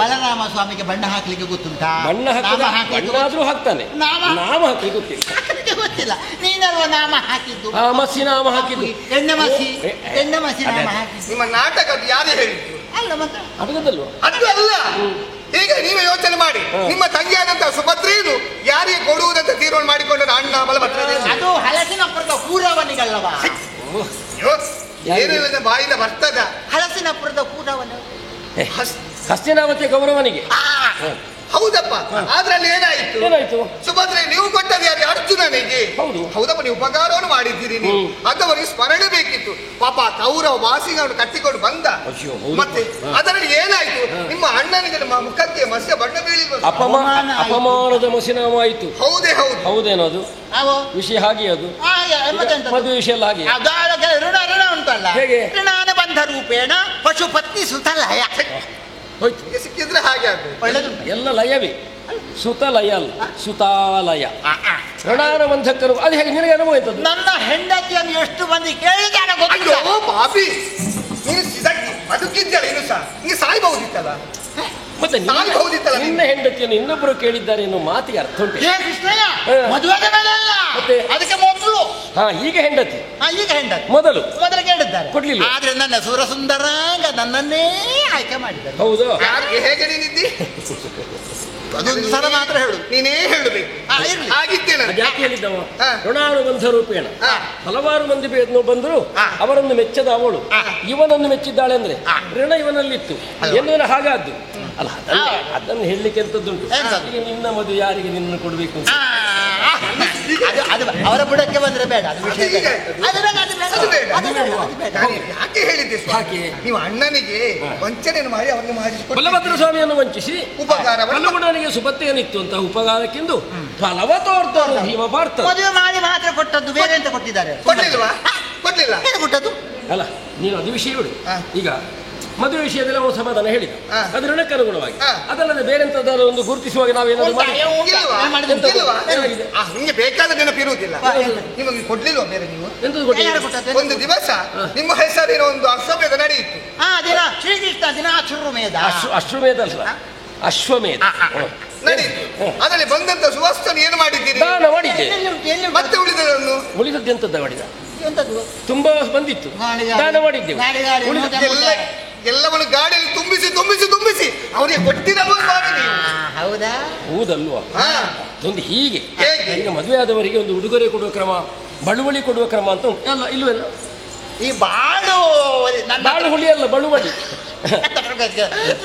ಬಲರಾಮ ಸ್ವಾಮಿಗೆ ಬಣ್ಣ ಹಾಕ್ಲಿಕ್ಕೆ ಗೊತ್ತುಂಟಾ?
ಬಣ್ಣ ಹಾಕಿದ್ರು ಹಾಕ್ತಾನೆ, ನಾಮ ಹಾಕ್ಲಿಕ್ಕೆ
ಗೊತ್ತಿಲ್ಲ. ನೀನಲ್ವ ನಾಮ ಹಾಕಿದ್ದು?
ಮಸಿ ನಾಮ ಹಾಕಿದ್ದು,
ಎಣ್ಣೆ ಮಸಿ ನಾಮ ಹಾಕಿದ್ದು.
ನಿಮ್ಮ ನಾಟಕ ಯಾರು ಹೇಳಿದ್ದು?
ಅಲ್ಲ ಮತ್ತೆ
ಅದಲ್ಲಲ್ವ?
ಅದು ಅಲ್ಲ. ಈಗ ನೀವೇ ಯೋಚನೆ ಮಾಡಿ, ನಿಮ್ಮ ತಂಗಿಯಾದಂತಹ ಸುಭದ್ರೆಯನ್ನು ಯಾರಿಗೆ ಕೊಡುವುದಂತ ತೀರ್ಮಾನ ಮಾಡಿಕೊಂಡ ಅಣ್ಣ ಬಲಭದ್ರ.
ಅದು ಹಲಸಿನ ಪುರದ ಕೂರವನಿಗಲ್ಲವಾ?
ಏನಿಲ್ಲ ಬಾಯಿಂದ ಬರ್ತದ.
ಹಲಸಿನ ಪುರದ ಕೂರವನ
ಹಸ್ತಿನಾವತಿ ಗೌರವನಿಗೆ.
ಹೌದಪ್ಪ, ಅದ್ರಲ್ಲಿ
ಏನಾಯ್ತು?
ಸುಭದ್ರೆ ನೀವು ಕೊಟ್ಟದ್ದು ಯಾರು? ಅರ್ಜುನನಿಗೆ. ಹೌದಪ್ಪ, ನೀವು ಉಪಕಾರವನ್ನು ಮಾಡಿದ್ದೀರಿ. ನೀವು ಅದವರಿಗೆ ಸ್ಮರಣೆ ಬೇಕಿತ್ತು. ಪಾಪ ಕೌರವ ವಾಸಿಗಳನ್ನು ಕಟ್ಟಿಕೊಂಡು ಬಂದ. ಮತ್ತೆ ಅದರಲ್ಲಿ ಏನಾಯ್ತು? ನಿಮ್ಮ ಅಣ್ಣನಿಗೆ ಮುಖಕ್ಕೆ ಮತ್ಸ್ಯ ಬಣ್ಣ ಬೀಳಿಲ್ವ?
ಅಪಮಾನದ ಮಸಿನಾಮಾಯಿತು. ಹೌದೇನೋ ಅದು ವಿಷಯ. ಹಾಗೆ ಅದು ಮದುವೆ ವಿಷಯ ಎಲ್ಲ ಹಾಗೆ
ಋಣ ಉಂಟಲ್ಲ,
ಹೇಗೆ?
ಋಣಾನ ಬಂಧ ರೂಪೇಣ ಪಶುಪತ್ನಿ ಸುತಲಯ
ಸಿಕ್ಕಿದ್ರೆ ಹಾಗೆ ಆಗ್ಬೋದು.
ಎಲ್ಲ ಲಯವೇ, ಸುತಲಯ ಅಲ್ಲ, ಸುತಾಲಯ. ಋಣಾನುಬಂಧಕರು ಅದು ಹೇಗೆ? ನಿನಗೆ ಅನುಭವ ಇರ್ತದೆ.
ನನ್ನ ಹೆಂಡತಿಯನ್ನು ಎಷ್ಟು ಮಂದಿ ಕೇಳಿದಾರ ಗೊತ್ತಿಲ್ಲ.
ಪಾಪಿ, ನೀನು ಬದುಕಿದ್ದಾಳೆ, ಇನ್ನು ಸಹ ನಿಂಗೆ ಸಾಯ್ಬಹುದಿತ್ತಲ್ಲ.
ಮತ್ತೆ ನಿನ್ನ ಹೆಂಡತಿಯನ್ನು ಇನ್ನೊಬ್ಬರು ಕೇಳಿದ್ದಾರೆ ಎನ್ನುವ ಮಾತಿಗೆ ಅರ್ಥ ಉಂಟು.
ಮದುವೆಗೆ ಮೇಲೆ ಅಲ್ಲ, ಅದಕ್ಕೆ ಮೊದಲು.
ಈಗ ಹೆಂಡತಿ ಮೊದಲು
ಕೇಳಿದ್ದಾರೆ,
ಕೊಡ್ಲಿಲ್ಲ.
ಆದ್ರೆ ನನ್ನ ಸುರ ಸುಂದರಾಂಗ ನನ್ನನ್ನೇ ಆಯ್ಕೆ ಮಾಡಿದ್ದಾರೆ.
ಹೌದು. ಹೇಗೆ ನೀನಿದ್ದಿ?
ಅದೊಂದು ಸಲ ಮಾತ್ರ ಹೇಳು,
ನೀನೇ ಹೇಳಬೇಕು. ಆಗಿದ್ದೇನೆ.
ಯಾಕೆ ಹೇಳಿದ್ದವ? ಋಣಾನುಬಂಧ ರೂಪೇಣ ಹಲವಾರು ಮಂದಿ ಬಂದ್ರು, ಅವರನ್ನು ಮೆಚ್ಚದ ಅವಳು ಇವನನ್ನು ಮೆಚ್ಚಿದ್ದಾಳೆ ಅಂದ್ರೆ ಋಣ ಇವನಲ್ಲಿತ್ತು ಎನ್ನುವ ಹಾಗಾದ್ದು ಅಲ್ಲ. ಅದನ್ನು ಹೇಳಲಿಕ್ಕೆ ಎಂತದ್ದುಂಟು? ಈಗ ನಿನ್ನ ಮದುವೆ ಯಾರಿಗೆ ನಿನ್ನ ಕೊಡ್ಬೇಕು ಅಂತ
ಅದು ಅವರ ಬುಡಕ್ಕೆ ಬಂದ್ರೆ ಬೇಡ, ಅದು ವಿಷಯ ಬೇಡ. ಅದು ಬೇಡ, ಅದು ಬೇಡ,
ಅದು ಬೇಡ.
ಅದು ಬೇಡ, ಅದು ಬೇಡ.
ನಾನು ಯಾಕೆ ಹೇಳಿದ್ದೆ ಸ್ವಾಮಿ?
ಯಾಕೆ?
ನೀವು ಅಣ್ಣನಿಗೆ ವಂಚನೆಯನ್ನು ಮಾಡಿ ಅವರಿಗೆ ಮಾಡಿಸಿಕೊಟ್ಟು
ಬಲಭದ್ರ ಸ್ವಾಮಿಯನ್ನು ವಂಚಿಸಿ
ಉಪಕಾರವನ್ನು
ಕಲ್ಲುಗುಡನಿಗೆ ಸುಪತ್ತೇನಿತ್ತು ಅಂತ ಉಪಕಾರಕ್ಕೆಂದು ಫಲವ ತೋರ್ತಾನು ಭೀಮ ಪಾರ್ಥ.
ಮದುವೆ ಮಾಡಿ ಮಾತ್ರ ಕೊಟ್ಟದ್ದು, ಬೇರೆ ಎಂತ ಕೊಟ್ಟಿದ್ದಾರೆ?
ಕೊಡ್ಲಿಲ್ವಾ? ಕೊಡ್ಲಿಲ್ಲ.
ಏನು ಕೊಟ್ಟದ್ದು?
ಅಲ್ಲ ನೀನು ಅದು ವಿಷಯ ಬಿಡು.
ಹಾ.
ಈಗ ಮದುವೆ ವಿಷಯದಲ್ಲಿ ಅವನು ಸಮಾಧಾನ ಹೇಳಿದ,
ಹಾ.
ಅದರ ಅನುಗುಣವಾಗಿ.
ಹಾ.
ಅದಲ್ಲದೆ ಬೇರೆ ಎಂತದಾದ್ರು ಒಂದು ಗುರುತಿಸುವಾಗ ನಾವೇನಾದ್ರು ಮಾಡಿ
ಇಲ್ವಾ?
ಮಾಡಿದ್ದು
ಇಲ್ವಾ?
ಏನಾಗಿದೆ?
ನಿಮಗೆ ಬೇಕಾದ ನೆನಪಿರುವುದಿಲ್ಲ. ನಿಮಗೆ ಕೊಡ್ಲಿಲ್ವಾ ಬೇರೆ ನೀವು?
ಎಂತದ್ದು
ಯಾರು
ಕೊಟ್ಟಿಲ್ಲ?
ಕೊಟ್ಟದ್ದು?
ಒಂದು ದಿವಸ ನಿಮ್ಮ ಹೆಸರಿನ ಒಂದು ಅಶ್ವಮೇಧ ನಡೆಯಿತು.
ದಿನ ಶ್ರೀಕೃಷ್ಣ ದಿನ ಶುರುಮೇಧ.
ಅಶ್ವಮೇಧ ಅಲ್ಲ, ಅಶ್ವಮೇಧ ಹ್ಮ್.
ನಡೆಯಿತು. ಅದರಲ್ಲಿ ಬಂದಂತ ಸುವಸ್ತನ್ನು ಏನು ಮಾಡಿದ್ದೀರಿ?
ದಾನ ಮಾಡಿದ್ದೆ.
ಮತ್ತೆ ಉಳಿದದನ್ನು
ಉಳಿದದ್ದು ಎಂತದ್ದು ಮಾಡಿದ?
ಎಂತದ್ದು?
ತುಂಬಾ ಬಂದಿತ್ತು, ದಾನ ಮಾಡಿದ್ದೆವು.
ಎಲ್ಲವನ್ನು ಗಾಡಿಯಲ್ಲಿ ತುಂಬಿಸಿ ತುಂಬಿಸಿ ತುಂಬಿಸಿ ಅವರಿಗೆ ಕೊಟ್ಟಿರಲ್ವ ಸ್ವಾಮಿ ನೀವು?
ಹೌದಾ?
ಹೌದಲ್ವಾ?
ಹಾ.
ಒಂದು ಹೀಗೆ
ಹೇಗೆ?
ಈಗ ಮದುವೆ ಆದವರಿಗೆ ಒಂದು ಉಡುಗೊರೆ ಕೊಡುವ ಕ್ರಮ, ಬಳುವಳಿ ಕೊಡುವ ಕ್ರಮ ಅಂತ ಉಂಟು. ಅಲ್ಲ ಇಲ್ವಲ್ಲ?
ಈ ಬಾಳು
ಬಾಳು ಹುಳಿ ಅಲ್ಲ, ಬಳುವಳಿ.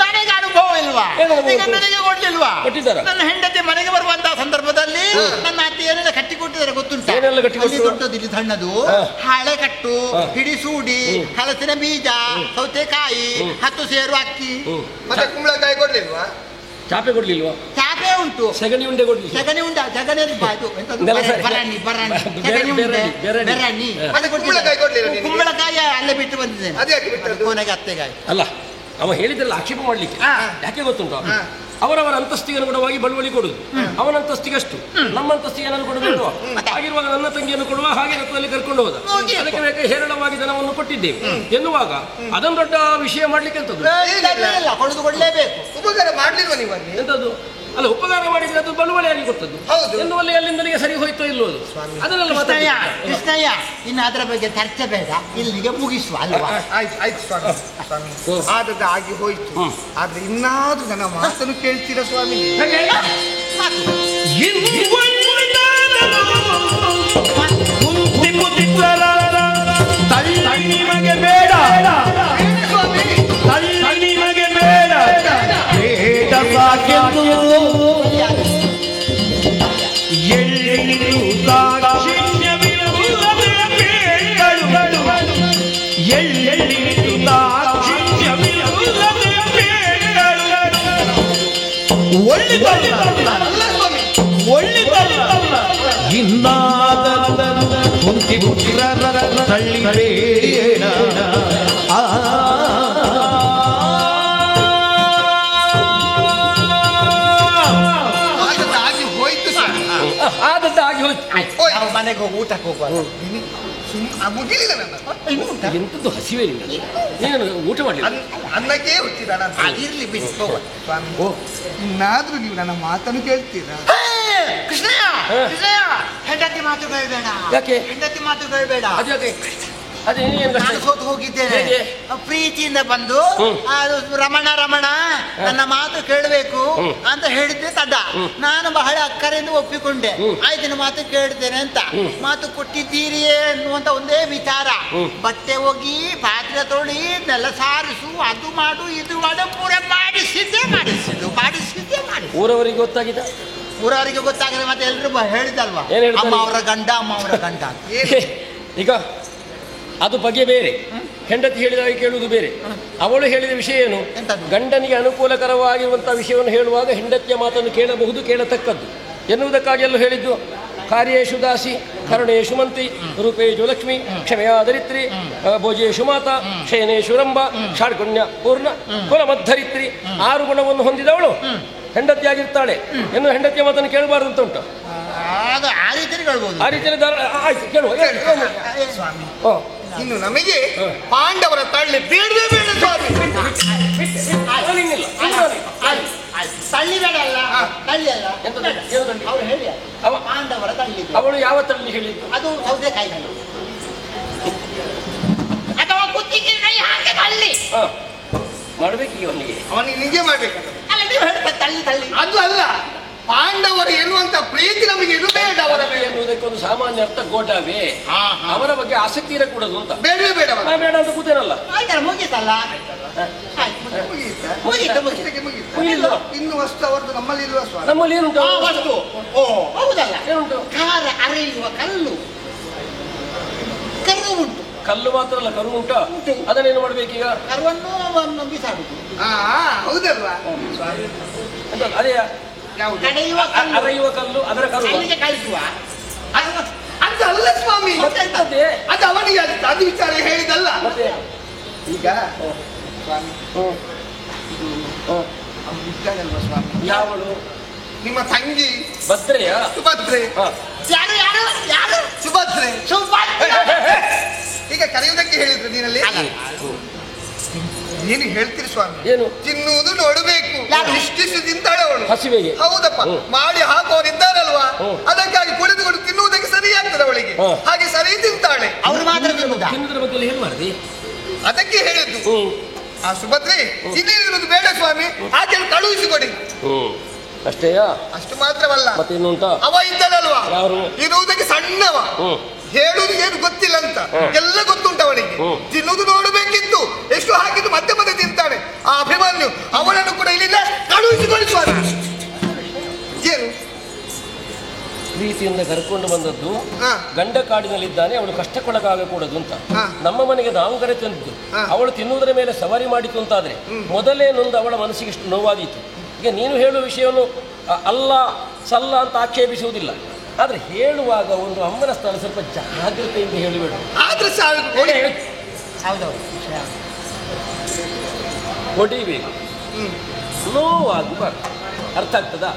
ನನಗೆ ಅನುಭವ ಇಲ್ವಾ?
ಏನು ಅನುಭವ?
ಈಗ ನನಗೆ ಕೊಡ್ಲಿಲ್ವಾ?
ಕೊಟ್ಟಿದ್ದಾರ?
ನನ್ನ ಹೆಂಡತಿ ಮನೆಗೆ ಬರುವಂತಹ ಸಂದರ್ಭದಲ್ಲಿ ನನ್ನ ಅತ್ತೆ ಏನೆಲ್ಲ ಕಟ್ಟಿ ಕೊಟ್ಟಿದ್ದಾರೆ ಗೊತ್ತುಂಟ?
ಏನೆಲ್ಲ ಕಟ್ಟಿ ಕೊಟ್ಟರು?
ದೊಡ್ಡದು ಇಲ್ಲಿ ಸಣ್ಣದು,
ಹಾ.
ಹಾಳೆ ಕಟ್ಟು,
ಹಾ.
ಹಿಡಿಸೂಡಿ, ಹಲಸಿನ ಬೀಜ, ಸೌತೆಕಾಯಿ, 10 ಸೇರು ಅಕ್ಕಿ,
ಮತ್ತೆ ಕುಂಬಳಕಾಯಿ ಕೊಡ್ಲಿಲ್ವಾ?
ಚಾಪೆ ಕೊಡ್ಲಿಲ್ವಾ?
ಚಾಪೆ ಉಂಟು,
ಸಗಣಿ ಉಂಡೆ ಕೊಡ್ಲಿಲ್ಲ?
ಸಗಣಿ ಉಂಟ, ಸಗಣಿ ಅದು ಎಂತದು?
ನೆಲ ಸರಿ.
ಬರಾಣಿ ಬರಾಣಿ
ಬೆರಣಿ,
ಸಗಣಿ ಉಂಟೆ,
ಬೆರಣಿ.
ಬೆರಣಿ.
ಹಾ.
ಅದು
ಕುಂಬಳಕಾಯಿ ಕೊಡ್ಲಿಲ್ಲ ನಿನಗೆ?
ಕುಂಬಳಕಾಯಿ ಅಲ್ಲೇ ಬಿಟ್ಟು ಬಂದಿದ್ದೇನೆ.
ಅದು ಯಾಕೆ ಬಿಟ್ಟದ್ದು?
ಕೊನೆಗೆ ಅತ್ತೆಗಾಯಿ.
ಅಲ್ಲ, ಅವ ಹೇಳಿದ್ರಲ್ಲ ಆಕ್ಷೇಪ ಮಾಡ್ಲಿಕ್ಕೆ.
ಹಾ.
ಯಾಕೆ ಗೊತ್ತುಂಟು?
ಹಾ.
ಅವರವರ ಅಂತಸ್ತಿಗೆ ಅನುಗುಣವಾಗಿ ಬಳುವಳಿ ಕೊಡುದು. ಅವನ ಅಂತಸ್ತಿಗೆ ಅಷ್ಟು, ನಮ್ಮ ಅಂತಸ್ತಿಗೆ ಏನಾದ್ರು ಕೊಡಬೇಕು. ಹಾಗಿರುವಾಗ ನನ್ನ ತಂಗಿಯನ್ನು ಕೊಡುವ ಹಾಗೆ ರಥದಲ್ಲಿ ಕರ್ಕೊಂಡು ಹೋದ. ಅದಕ್ಕೆ ಬೇಕಾಗಿ ಹೇರಳವಾಗಿ ಧನವನ್ನು ಕೊಟ್ಟಿದ್ದೇವೆ ಎನ್ನುವಾಗ ಅದನ್ನು ದೊಡ್ಡ ವಿಷಯ ಮಾಡ್ಲಿಕ್ಕೆ ಎಂತದ್ದು?
ಇಲ್ಲ, ಕೊಡುದು ಕೊಡ್ಲೇಬೇಕು.
ಉಪಕಾರ ಮಾಡ್ಲಿಲ್ವಾ ನೀವು ಅಲ್ಲಿ?
ಎಂತದ್ದು? ಅಲ್ಲ, ಉಪಕಾರ ಮಾಡಿದ್ರೆ ಅದು ಬಳುವಳಿಯಾಗಿ ಕೊಟ್ಟದ್ದು.
ಹೌದು.
ಎನ್ನುವಲ್ಲಿ ಅಲ್ಲಿಂದಲಿಗೆ ಸರಿ ಹೋಯ್ತೋ ಇಲ್ಲೋ ಅದು. ಅದನ್ನೆಲ್ಲ
ಕೃಷ್ಣಯ್ಯ,
ಮಾತಾಡ್ತಾರೆ.
ಕೃಷ್ಣಯ್ಯ, ಇನ್ನು ಅದರ ಬಗ್ಗೆ ಚರ್ಚೆ ಬೇಡ, ಇಲ್ಲಿಗೆ ಮುಗಿಸುವ ಅಲ್ವಾ?
ಆಯ್ತು ಆಯ್ತು ಸ್ವಾಮಿ. ಸ್ವಾಮಿ ಆದದ್ದು ಆಗಿ ಹೋಯ್ತು. ಆದ್ರೆ ಇನ್ನಾದ್ರೂ ನನ್ನ ಮಾತನ್ನು ಕೇಳ್ತೀರಾ ಸ್ವಾಮಿ?
ನಿಮಗೆ ಬೇಡ, ನಿಮಗೆ ಬೇಡ, ಬೇಡ ಸಾಕೆಂದು ಎಳ್ಳಿನಿಂದು ದಾಕ್ಷಿಣ್ಯವಿಲ್ಲದೆ ಬೇಡಳು, ಎಳ್ಳಿನಿಂದು ದಾಕ್ಷಿಣ್ಯವಿಲ್ಲದೆ ಬೇಡಳು. ಒಳ್ಳೆದಲ್ಲ, ಒಳ್ಳೆದಲ್ಲ, ಇನ್ನಾದ ಕುಂತಿ ಪುತ್ರರ ತಳ್ಳಿಬೇಡ.
ಆದದ್ದು ಆಗಿ ಹೋಯ್ತು ಸ್ವಾಮಿ.
ಆದದ್ದು ಆಗಿ ಹೋಯ್ತು.
ಹೋಯ್ತು.
ನಾವು ಮನೆಗೆ ಹೋಗಿ ಊಟಕ್ಕೆ ಹೋಗುವ.
ಮುಗಿಲಿಲ್ಲ ನನ್ನ
ಎಂತದ್ದು ಹಸಿವೆ ನಿನ್ನ? ನೀನು ಊಟ ಮಾಡಲಿಲ್ಲ?
ಅನ್ನಕ್ಕೆ ಹುಟ್ಟಿದ
ಅದಿರ್ಲಿ ಬಿಟ್ಟು ಹೋಗುವ.
ಸ್ವಾಮಿ
ಓ,
ಇನ್ನಾದ್ರೂ ನೀವು ನನ್ನ ಮಾತನ್ನು ಕೇಳ್ತೀರಾ?
ಕೃಷ್ಣಯ್ಯ,
ಹಾ.
ಕೃಷ್ಣಯ್ಯ, ಹೆಂಡತಿ ಮಾತುಗಳು ಬೇಡ.
ಯಾಕೆ?
ಹೆಂಡತಿ ಮಾತುಗಳು ಬೇಡ.
ಅದು ಯಾಕೆ? ಅದೇ ನೀನು
ನಾನು ಸೋತು ಹೋಗಿದ್ದೇನೆ.
ಹೇಗೆ?
ಪ್ರೀತಿಯಿಂದ ಬಂದು
ಹ್ಮ್.
ಅದು ರಮಣ ನನ್ನ ಮಾತು ಕೇಳಬೇಕು ಅಂತ ಹೇಳಿದ್ದೆ ತಡ. ನಾನು ಬಹಳ ಅಕ್ಕರೆಂದು ಒಪ್ಪಿಕೊಂಡೆ. ಆಯ್ತು ಮಾತು ಕೇಳ್ತೇನೆ ಅಂತ. ಮಾತು ಕೊಟ್ಟಿದ್ದೀರಿಯೇ ಅನ್ನುವಂತ ಒಂದೇ ವಿಚಾರ. ಬಟ್ಟೆ ಹೋಗಿ ಪಾತ್ರೆ ತೊಳಿ ನೆಲ ಸಾರಿಸು, ಅದು ಮಾಡು ಇದು ಮಾಡು, ಪೂರ ಮಾಡಿಸಿದ್ದೆ.
ಊರವರಿಗೆ ಗೊತ್ತಾಗಿದೆ?
ಊರವರಿಗೆ ಗೊತ್ತಾಗದೆ ಮತ್ತೆ ಎಲ್ರು ಹೇಳಿದಲ್ವಾ,
ಏನ್ ಹೇಳ್ತಾರೆ?
ಅಮ್ಮ ಅವರ ಗಂಡ ಅಂತ.
ಈಗ ಅದು ಬಗೆ ಬೇರೆ, ಹೆಂಡತಿ ಹೇಳಿದಾಗ ಕೇಳುವುದು ಬೇರೆ. ಅವಳು ಹೇಳಿದ ವಿಷಯ ಏನು?
ಎಂತದ್ದು?
ಗಂಡನಿಗೆ ಅನುಕೂಲಕರವಾಗಿರುವಂತಹ ವಿಷಯವನ್ನು ಹೇಳುವಾಗ ಹೆಂಡತಿಯ ಮಾತನ್ನು ಕೇಳಬಹುದು, ಕೇಳತಕ್ಕದ್ದು ಎನ್ನುವುದಕ್ಕಾಗಿ ಎಲ್ಲೂ ಹೇಳಿದ್ದು. ಕಾರ್ಯೇಶು ದಾಸಿ, ಕರುಣೇಶು ಮಂತ್ರಿ, ರೂಪೇಶು ಲಕ್ಷ್ಮಿ, ಕ್ಷಮೆಯಾ ಧರಿತ್ರಿ, ಭೋಜೇಶು ಮಾತಾ, ಶಯನೇಶು ರಂಭ, ಷಾಡ್ಗುಣ್ಯ ಪೂರ್ಣ, ಕುಲಮದ್ಧರಿತ್ರಿ. 6 ಗುಣವನ್ನು ಹೊಂದಿದವಳು ಹೆಂಡತಿಯಾಗಿರ್ತಾಳೆ ಎನ್ನು ಹೆಂಡತಿಯ ಮಾತನ್ನು ಕೇಳಬಾರ್ದು ಅಂತ ಉಂಟು.
ಆ ರೀತಿ ಹೇಳ್ಬೋದು.
ಆ ರೀತಿಯಲ್ಲಿ ಆಯ್ತು ಕೇಳುವ.
ಸ್ವಾಮಿ
ಓ,
ಇನ್ನು ನಮಗೆ ಪಾಂಡವರ ತಳ್ಳಿ ಬೇಡವೇ ಬೇಡ ಸ್ವಾಮಿ.
ತಳ್ಳಿ ಬೇಡ ಅಲ್ಲ, ತಳ್ಳಿ ಅಲ್ಲ.
ಎಂತದ್ದು? ಏನು ತಳ್ಳಿ?
ಅವ್ರು ಹೇಳಿ
ಅವ-
ಪಾಂಡವರ ತಳ್ಳಿ.
ಅವಳು ಯಾವ ತಳ್ಳಿ ಹೇಳಿದ್ದು?
ಅದು ಸೌದೆಕಾಯಿ ತಳ್ಳಿ ಅಥವಾ ಕುತ್ತಿಗೆ ಕೈ ಹಾಕಿ ತಳ್ಳಿ.
ಮಾಡಬೇಕು ಅವನಿಗೆ.
ಅವನಿಗೆ ನಿಜೆ ಮಾಡ್ಬೇಕು.
ಅಲ್ಲ ನೀವು ಹೇಳ್ತಾರೆ ತಳ್ಳಿ ತಳ್ಳಿ.
ಅದು ಅಲ್ಲ, ಪಾಂಡವರು ಎನ್ನುವಂತ ಪ್ರೀತಿ ನಮಗೆ ಇದು ಬೇಡ. ಅವರ ಮೇಲೆ
ಎನ್ನುವುದಕ್ಕೆ ಒಂದು ಸಾಮಾನ್ಯ ಅರ್ಥ ಗೋಟಾವೆ. ಅವರ ಬಗ್ಗೆ ಆಸಕ್ತಿ ಇರಕೂಡದು ಅಂತ.
ಬೇಡವೇ ಬೇಡ.
ಬೇಡ ಅಂತ ಕೂತೇನಲ್ಲ.
ಆಯ್ತಲ್ಲ, ಮುಗೀತಲ್ಲ. ಆಯ್ತು.
ಮುಗಿಲಿಲ್ವಾ?
ಇನ್ನು ವಸ್ತು ಅವರದ್ದು ನಮ್ಮಲ್ಲಿ ಇಲ್ವಾ ಸ್ವಾಮಿ?
ನಮ್ಮಲ್ಲಿ ಏನುಂಟು?
ವಸ್ತು ಓ ಹೌದಲ್ಲ,
ಏನುಂಟು?
ಖಾರ ಅರೆಯುವ ಕಲ್ಲು ಕರು ಉಂಟು.
ಕಲ್ಲು ಮಾತ್ರ ಅಲ್ಲ, ಕರು ಉಂಟು. ಅದನ್ನೇನು ಮಾಡ್ಬೇಕೀಗ?
ಕರುವನ್ನು ಬಿಸಾಡುದು.
ಹೌದಲ್ವಾ ಸ್ವಾಮಿ?
ಅದೇ
ಯಾವುದು?
ಕಡೆಯುವ ಕಲ್ಲು,
ಅರೆಯುವ ಕಲ್ಲು, ಅದರ ಕರು
ಅಲ್ಲಿಗೆ ಕಳಿಸುವ.
ಅದು ಅಲ್ಲ ಸ್ವಾಮಿ,
ಮತ್ತೆ
ಅದು ಅವನಿಗೆ ಅದು ವಿಚಾರ ಹೇಳಿದಲ್ಲ.
ಮತ್ತೆ
ಈಗ ಸ್ವಾಮಿ ಅವನು ಇದ್ದಾನಲ್ವಾ ಸ್ವಾಮಿ?
ಯಾವಳು?
ನಿಮ್ಮ ತಂಗಿ
ಭದ್ರೆಯ?
ಸುಭದ್ರೆ.
ಯಾರು ಯಾರು ಯಾರು?
ಸುಭದ್ರೆ.
ಸುಭದ್ರೆ.
ಈಗ ಕರೆಯುವುದಕ್ಕೆ ಹೇಳಿದ್ರು ನೀನಲ್ಲಿ. ಏನು ಹೇಳ್ತೀರಿ ಸ್ವಾಮಿ?
ಏನು?
ತಿನ್ನುವುದು ನೋಡಬೇಕು.
ಯಾರು?
ಇಷ್ಟಿಷ್ಟು ತಿಂತಾಳೆ ಅವಳು.
ಹಸಿವೆಗೆ?
ಹೌದಪ್ಪ. ಮಾಡಿ ಹಾಕುವವರಿದ್ದಾರಲ್ವಾ, ಅದಕ್ಕಾಗಿ ಕುಳಿತುಕೊಂಡು ತಿನ್ನುವುದಕ್ಕೆ ಸರಿ ಆಗ್ತದೆ ಅವಳಿಗೆ. ಹಾಗೆ ಸರಿ ತಿಂತಾಳೆ.
ಅವ್ರು ಮಾತ್ರ ತಿನ್ನುವುದಾ?
ತಿನ್ನುವುದರ ಬಗ್ಗೆ ಏನು ಮಾಡಿದಿ?
ಅದಕ್ಕೆ ಹೇಳಿದ್ದು ಆ ಸುಭದ್ರೆ ಇನ್ನೇನಿರುವುದು ಬೇಡ ಸ್ವಾಮಿ, ಆಕೆಯನ್ನು ಕಳುಹಿಸಿಕೊಡಿ.
ಅಷ್ಟೇಯಾ?
ಅಷ್ಟು ಮಾತ್ರವಲ್ಲ,
ಮತ್ತೆ ಇನ್ನುಂಟ?
ಅವ ಇದ್ದಾನಲ್ವಾ,
ಯಾರು?
ಇರುವುದಕ್ಕೆ ಸಣ್ಣವ, ಹೇಳುವುದು ಏನು ಗೊತ್ತಿಲ್ಲ ಅಂತ ಎಲ್ಲ ಗೊತ್ತುಂಟು ಅವನಿಗೆ. ತಿನ್ನುವುದು ನೋಡಬೇಕಿತ್ತು, ಎಷ್ಟು ಹಾಕಿದ್ದು ಮತ್ತೆ ಮತ್ತೆ ತಿಂತಾನೆ ಆ ಅಭಿಮನ್ಯು. ಅವನನ್ನು ಕೂಡ ಇಲ್ಲಿಂದ ಕಳುಹಿಸಿಕೊಳ್ಳಿ ಸ್ವಾಮಿ. ಏನು
ಪ್ರೀತಿಯಿಂದ ಕರ್ಕೊಂಡು ಬಂದದ್ದು,
ಹಾ.
ಗಂಡ ಕಾಡಿನಲ್ಲಿದ್ದಾನೆ, ಅವಳು ಕಷ್ಟಕ್ಕೊಳಗಾಗಕೂಡದು ಅಂತ.
ಹಾ.
ನಮ್ಮ ಮನೆಗೆ ನಾವು ಕರೆ ತಂದಿದ್ದು,
ಹಾ.
ಅವಳು ತಿನ್ನುವುದರ ಮೇಲೆ ಸವಾರಿ ಮಾಡಿತು ಅಂತಾದ್ರೆ ಮೊದಲೇ ನೊಂದು ಅವಳ ಮನಸ್ಸಿಗೆ ಇಷ್ಟು ನೋವಾದೀತು. ಈಗ ನೀನು ಹೇಳುವ ವಿಷಯವನ್ನು ಅಲ್ಲ ಸಲ್ಲ ಅಂತ ಆಕ್ಷೇಪಿಸುವುದಿಲ್ಲ, ಆದ್ರೆ ಹೇಳುವಾಗ ಒಂದು ಅಮ್ಮನ ಸ್ಥಳ ಸ್ವಲ್ಪ ಜಾಗ್ರತೆಯಿಂದ ಹೇಳಿಬಿಡು.
ಆದ್ರೆ ಸಾಕು.
ಹೌದೌದು,
ಹೊಡಿಬೇಕು, ನೋವಾಗಬಾರ್ದು. ಅರ್ಥ ಆಗ್ತದಾ?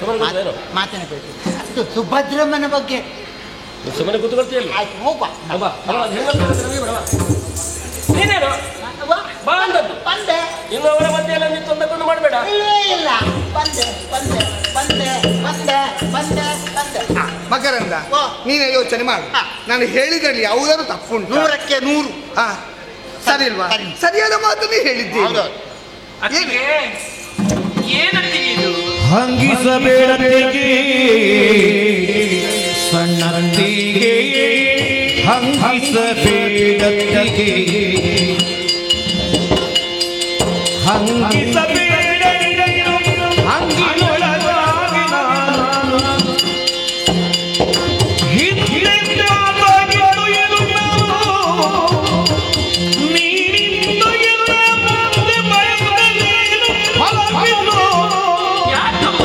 ಏನು
ಮಾತನ್ನ ಬೇಕು. ಅದು ಸುಭದ್ರಮ್ಮನ ಬಗ್ಗೆ
ಸುಮ್ಮನೆ ಕೂತ್ಕೊಳ್ತೀಯಲ್ಲ?
ಆಯ್ತು, ಹೋಗುವ.
ನೀನೇನು ಬಾ ಅಂದದ್ದು?
ಬಂದೆ.
ಇನ್ನು ಅವರ ಮಧ್ಯೆಲ್ಲ ನೀನು ತೊಂದರೆಕೊಂಡು ಮಾಡಬೇಡ.
ಇಲ್ಲೇ ಇಲ್ಲ, ಬಂದೆ ಬಂದೆ ಬಂದೆ ಬಂದೆ ಬಂದೆ ಬಂದೆ.
ಮಕರಂದ,
ಓ.
ನೀನೇ ಯೋಚನೆ ಮಾಡು.
ಹಾ.
ನಾನು ಹೇಳಿದ್ರಲ್ಲಿ ಯಾವುದಾದ್ರು ತಪ್ಪುಂಟು?
100ಕ್ಕೆ 100.
ಸರಿ ಇಲ್ವಾ?
ಸರಿ.
ಸರಿಯಾದ ಮಾತನ್ನೇ ಹೇಳಿದ್ದೆ.
ಹೌದೌದು.
ಅತ್ತಿಗೆ ಏನಂತಿಗೆ ಇದು?
ಹಂಗಿಸಬೇಡತಿಗೆ ಸಣ್ಣಂತಿಗೆ, ಹಂಗಿಸಬೇಡತಿಗೆ ಹಂಗಿಸಬೇಡ ಹಂಗಿನೊಳಗಾಗಿ ನಾನು ಹಿಂದೆಂದಾಗಿದ್ದು ಇದು ನೀನಿಂದ ಎಲ್ಲ ಮುಂದೆ ಬಯಸಲೇನು ಫಲವಿಲ್ಲ.
ಯಾಕಮ್ಮ?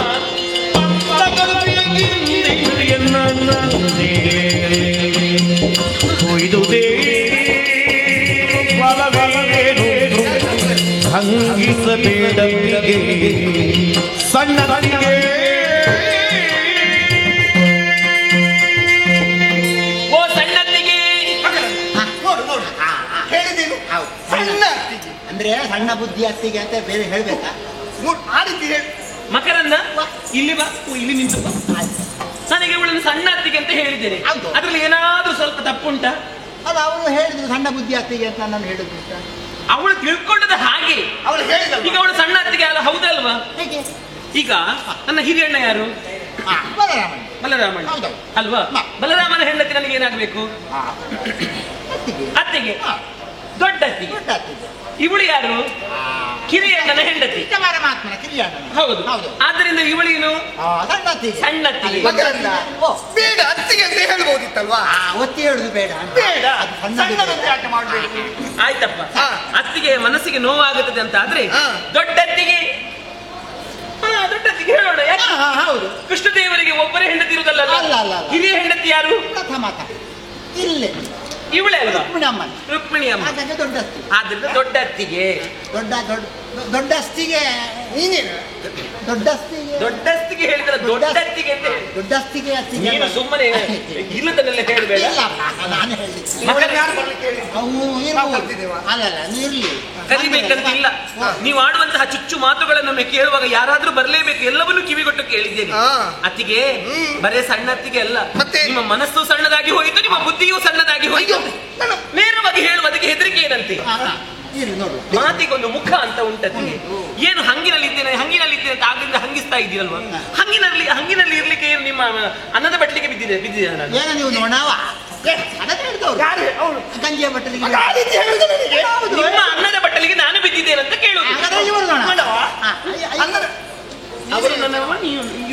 ಹಂಗಿಸಬೇಡತಿಗೆ ಸಣ್ಣನಿಗೆ.
ಓ ಸಣ್ಣತ್ತಿಗೆ,
ನೋಡು ನೋಡು, ಹೇಳಿದ್ದೇನು?
ಹೌದು.
ಸಣ್ಣ ಅತ್ತಿಗೆ.
ಅಂದ್ರೆ ಸಣ್ಣ ಬುದ್ಧಿ ಅತ್ತಿಗೆ ಅಂತ ಬೇರೆ ಹೇಳ್ಬೇಕಾ?
ನೋಡು, ಆ ರೀತಿ ಹೇಳಿ.
ಮಕರಂದ ಇಲ್ಲಿ ಬಾ. ಓ, ಇಲ್ಲಿ ನಿಂತು ಬಾ.
ಆಯ್ತು.
ನನಗೆ ಇವಳನ್ನು ಸಣ್ಣ ಅತ್ತಿಗೆ ಅಂತ ಹೇಳಿದ್ದೇನೆ.
ಹೌದು.
ಅದ್ರಲ್ಲಿ ಏನಾದ್ರೂ ಸ್ವಲ್ಪ ತಪ್ಪುಂಟಾ?
ಅದು ಅವರು ಹೇಳಿದ್ರು ಸಣ್ಣ ಬುದ್ಧಿ ಅತ್ತಿಗೆ ಅಂತ ನಾನು ಹೇಳಿದ್ದು.
ಅವಳು ತಿಳ್ಕೊಂಡದ ಹಾಗೆ.
ಅವಳು ಹೇಳಿದಲ್ಲ.
ಈಗ ಅವಳು ಸಣ್ಣ ಅತ್ತಿಗೆ ಅಲ್ಲ, ಹೌದಲ್ವಾ?
ಹೇಗೆ?
ಈಗ ನನ್ನ ಹಿರಿಯಣ್ಣ ಯಾರು?
ಬಲರಾಮನ್.
ಬಲರಾಮಣ್ಣ
ಹೌದು.
ಅಲ್ವಾ?
ಹಾ.
ಬಲರಾಮನ ಹೆಂಡತಿ ನನಗೆ ಏನಾಗಬೇಕು?
ಅತ್ತಿಗೆ.
ಅತ್ತಿಗೆ, ದೊಡ್ಡ ಅತ್ತಿಗೆ.
ದೊಡ್ಡ ಅತ್ತಿಗೆ.
ಇವಳು ಯಾರು? ಕಿರಿಯಣ್ಣನ ಹೆಂಡತಿ.
ಪರಮಾತ್ಮನ ಕಿರಿಯಣ್ಣ.
ಹೌದು.
ಹೌದು.
ಆದ್ದರಿಂದ ಇವಳೇನು?
ಸಣ್ಣ ಅತ್ತಿಗೆ.
ಸಣ್ಣ ಅತ್ತಿಗೆ.
ಮಕರಂದ,
ಓ,
ಬೇಡ ಅತ್ತಿಗೆ ಅಂತ ಹೇಳ್ಬೋದಿತ್ತಲ್ವಾ?
ಒತ್ತಿ ಹೇಳುದು ಬೇಡ.
ಬೇಡ,
ಅದು
ಸಣ್ಣದಂತೆ ಯಾಕೆ ಮಾಡ್ಬೇಕು?
ಆಯ್ತಪ್ಪ.
ಹಾ.
ಅತ್ತಿಗೆ ಮನಸ್ಸಿಗೆ ನೋವಾಗುತ್ತದೆ ಅಂತ ಆದ್ರೆ
ಹಾ.
ದೊಡ್ಡ ಅತ್ತಿಗೆ, ದೊಡ್ಡ ಅತ್ತಿಗೆ ಹೇಳೋಣ. ಯಾಕೆ?
ಹೌದು.
ಕೃಷ್ಣದೇವರಿಗೆ ಒಬ್ಬರೇ ಹೆಂಡತಿ ಇರುವುದಲ್ಲ,
ಅಲ್ಲ, ಅಲ್ಲ, ಅಲ್ಲ.
ಹಿರಿಯ ಹೆಂಡತಿ ಯಾರು?
ಪ್ರಥಮತ ಇಲ್ಲೇ
ಇವಳೇ ಅಲ್ವಾ?
ರುಕ್ಮಿಣಮ್ಮನ.
ರುಕ್ಮಿಣಿ ಅಮ್ಮ.
ಹಾಗಾಗಿ ದೊಡ್ಡ ಅತ್ತಿಗೆ.
ಆದ್ರಿಂದ ದೊಡ್ಡ ಅತ್ತಿಗೆ.
ದೊಡ್ಡ ದೊಡ್ಡ ದೊಡ್ಡ ಅಸ್ತಿಗೆ.
ನೀನೇನು?
ದೊಡ್ಡ ಅಸ್ತಿಗೆ.
ದೊಡ್ಡ ಅತ್ತಿಗೆ ಹೇಳಿದ್ರೆ ದೊಡ್ಡ ಅತ್ತಿಗೆ ಅಂತ ಹೇಳಿ.
ದೊಡ್ಡ ಅಸ್ತಿಗೆ ಅತ್ತಿಗೆ.
ನೀನು ಸುಮ್ಮನೆ ಇಲ್ಲದನ್ನೆಲ್ಲ ಹೇಳಬೇಡ.
ಇಲ್ಲ, ನಾನು ಹೇಳಿದ್ದು.
ಇವಳನ್ನ ಯಾರು ಬರ್ಲಿಕ್ಕೆ ಹೇಳಿ?
ಅವು
ನಾವು
ಇರ್ಬೋದು.
ಕಲ್ತಿದ್ದೇವಾ?
ಅಲ್ಲಲ್ಲ, ನೀ ಇರ್ಲಿ.
ಕಲಿಬೇಕಂತ ಇಲ್ಲ. ನೀವು ಆಡುವಂತಹ ಚುಚ್ಚು ಮಾತುಗಳನ್ನೊಮ್ಮೆ ಕೇಳುವಾಗ ಯಾರಾದ್ರೂ ಬರಲೇಬೇಕು. ಎಲ್ಲವನ್ನೂ ಕಿವಿಗೊಟ್ಟು ಕೇಳಿದ್ದೇನೆ.
ಹಾ.
ಅತ್ತಿಗೆ ಬರೇ ಸಣ್ಣ ಅತ್ತಿಗೆ ಅಲ್ಲ,
ಮತ್ತೆ?
ನಿಮ್ಮ ಮನಸ್ಸು ಸಣ್ಣದಾಗಿ ಹೋಯಿತು, ನಿಮ್ಮ ಬುದ್ಧಿಯೂ ಸಣ್ಣದಾಗಿ ಹೋಯಿತು.
ನಾನು
ನೇರವಾಗಿ ಹೇಳುವುದಕ್ಕೆ ಹೆದರಿಕೆ ಏನಂತೆ?
ಇರ್ಲಿ ನೋಡು.
ಮಾತಿಗೊಂದು ಮುಖ ಅಂತ ಉಂಟತ್ತಿಗೆ. ಏನು ಹಂಗಿನಲ್ಲಿದ್ದೇನೆ ಅಂತ ಆಗಿಂದ ಹಂಗಿಸ್ತಾ ಇದ್ದೀರಲ್ವಾ? ಹಂಗಿನಲ್ಲಿ ಇರ್ಲಿಕ್ಕೆ ಏನು ನಿಮ್ಮ ಅನ್ನದ ಬಟ್ಲಿಗೆ ಬಿದ್ದಿದೆ ನಾನು?
ಏನ ನೀವು ನೋಡವ ಅದನ್ನ ಹೇಳ್ದವ್ರು.
ಯಾರು? ಅವಳು
ಗಂಜಿಯ ಬಟ್ಟಲಿಗೆ.
ಆ ರೀತಿ ಹೇಳಿದ ನನಗೆ.
ನಿಮ್ಮ ಅನ್ನದ ಬಟ್ಟಲಿಗೆ ನಾನು ಬಿದ್ದಿದ್ದೇನೆ ಅಂತ
ಅಂದ್ರೆ
ಅವರು ನನ್ನವ,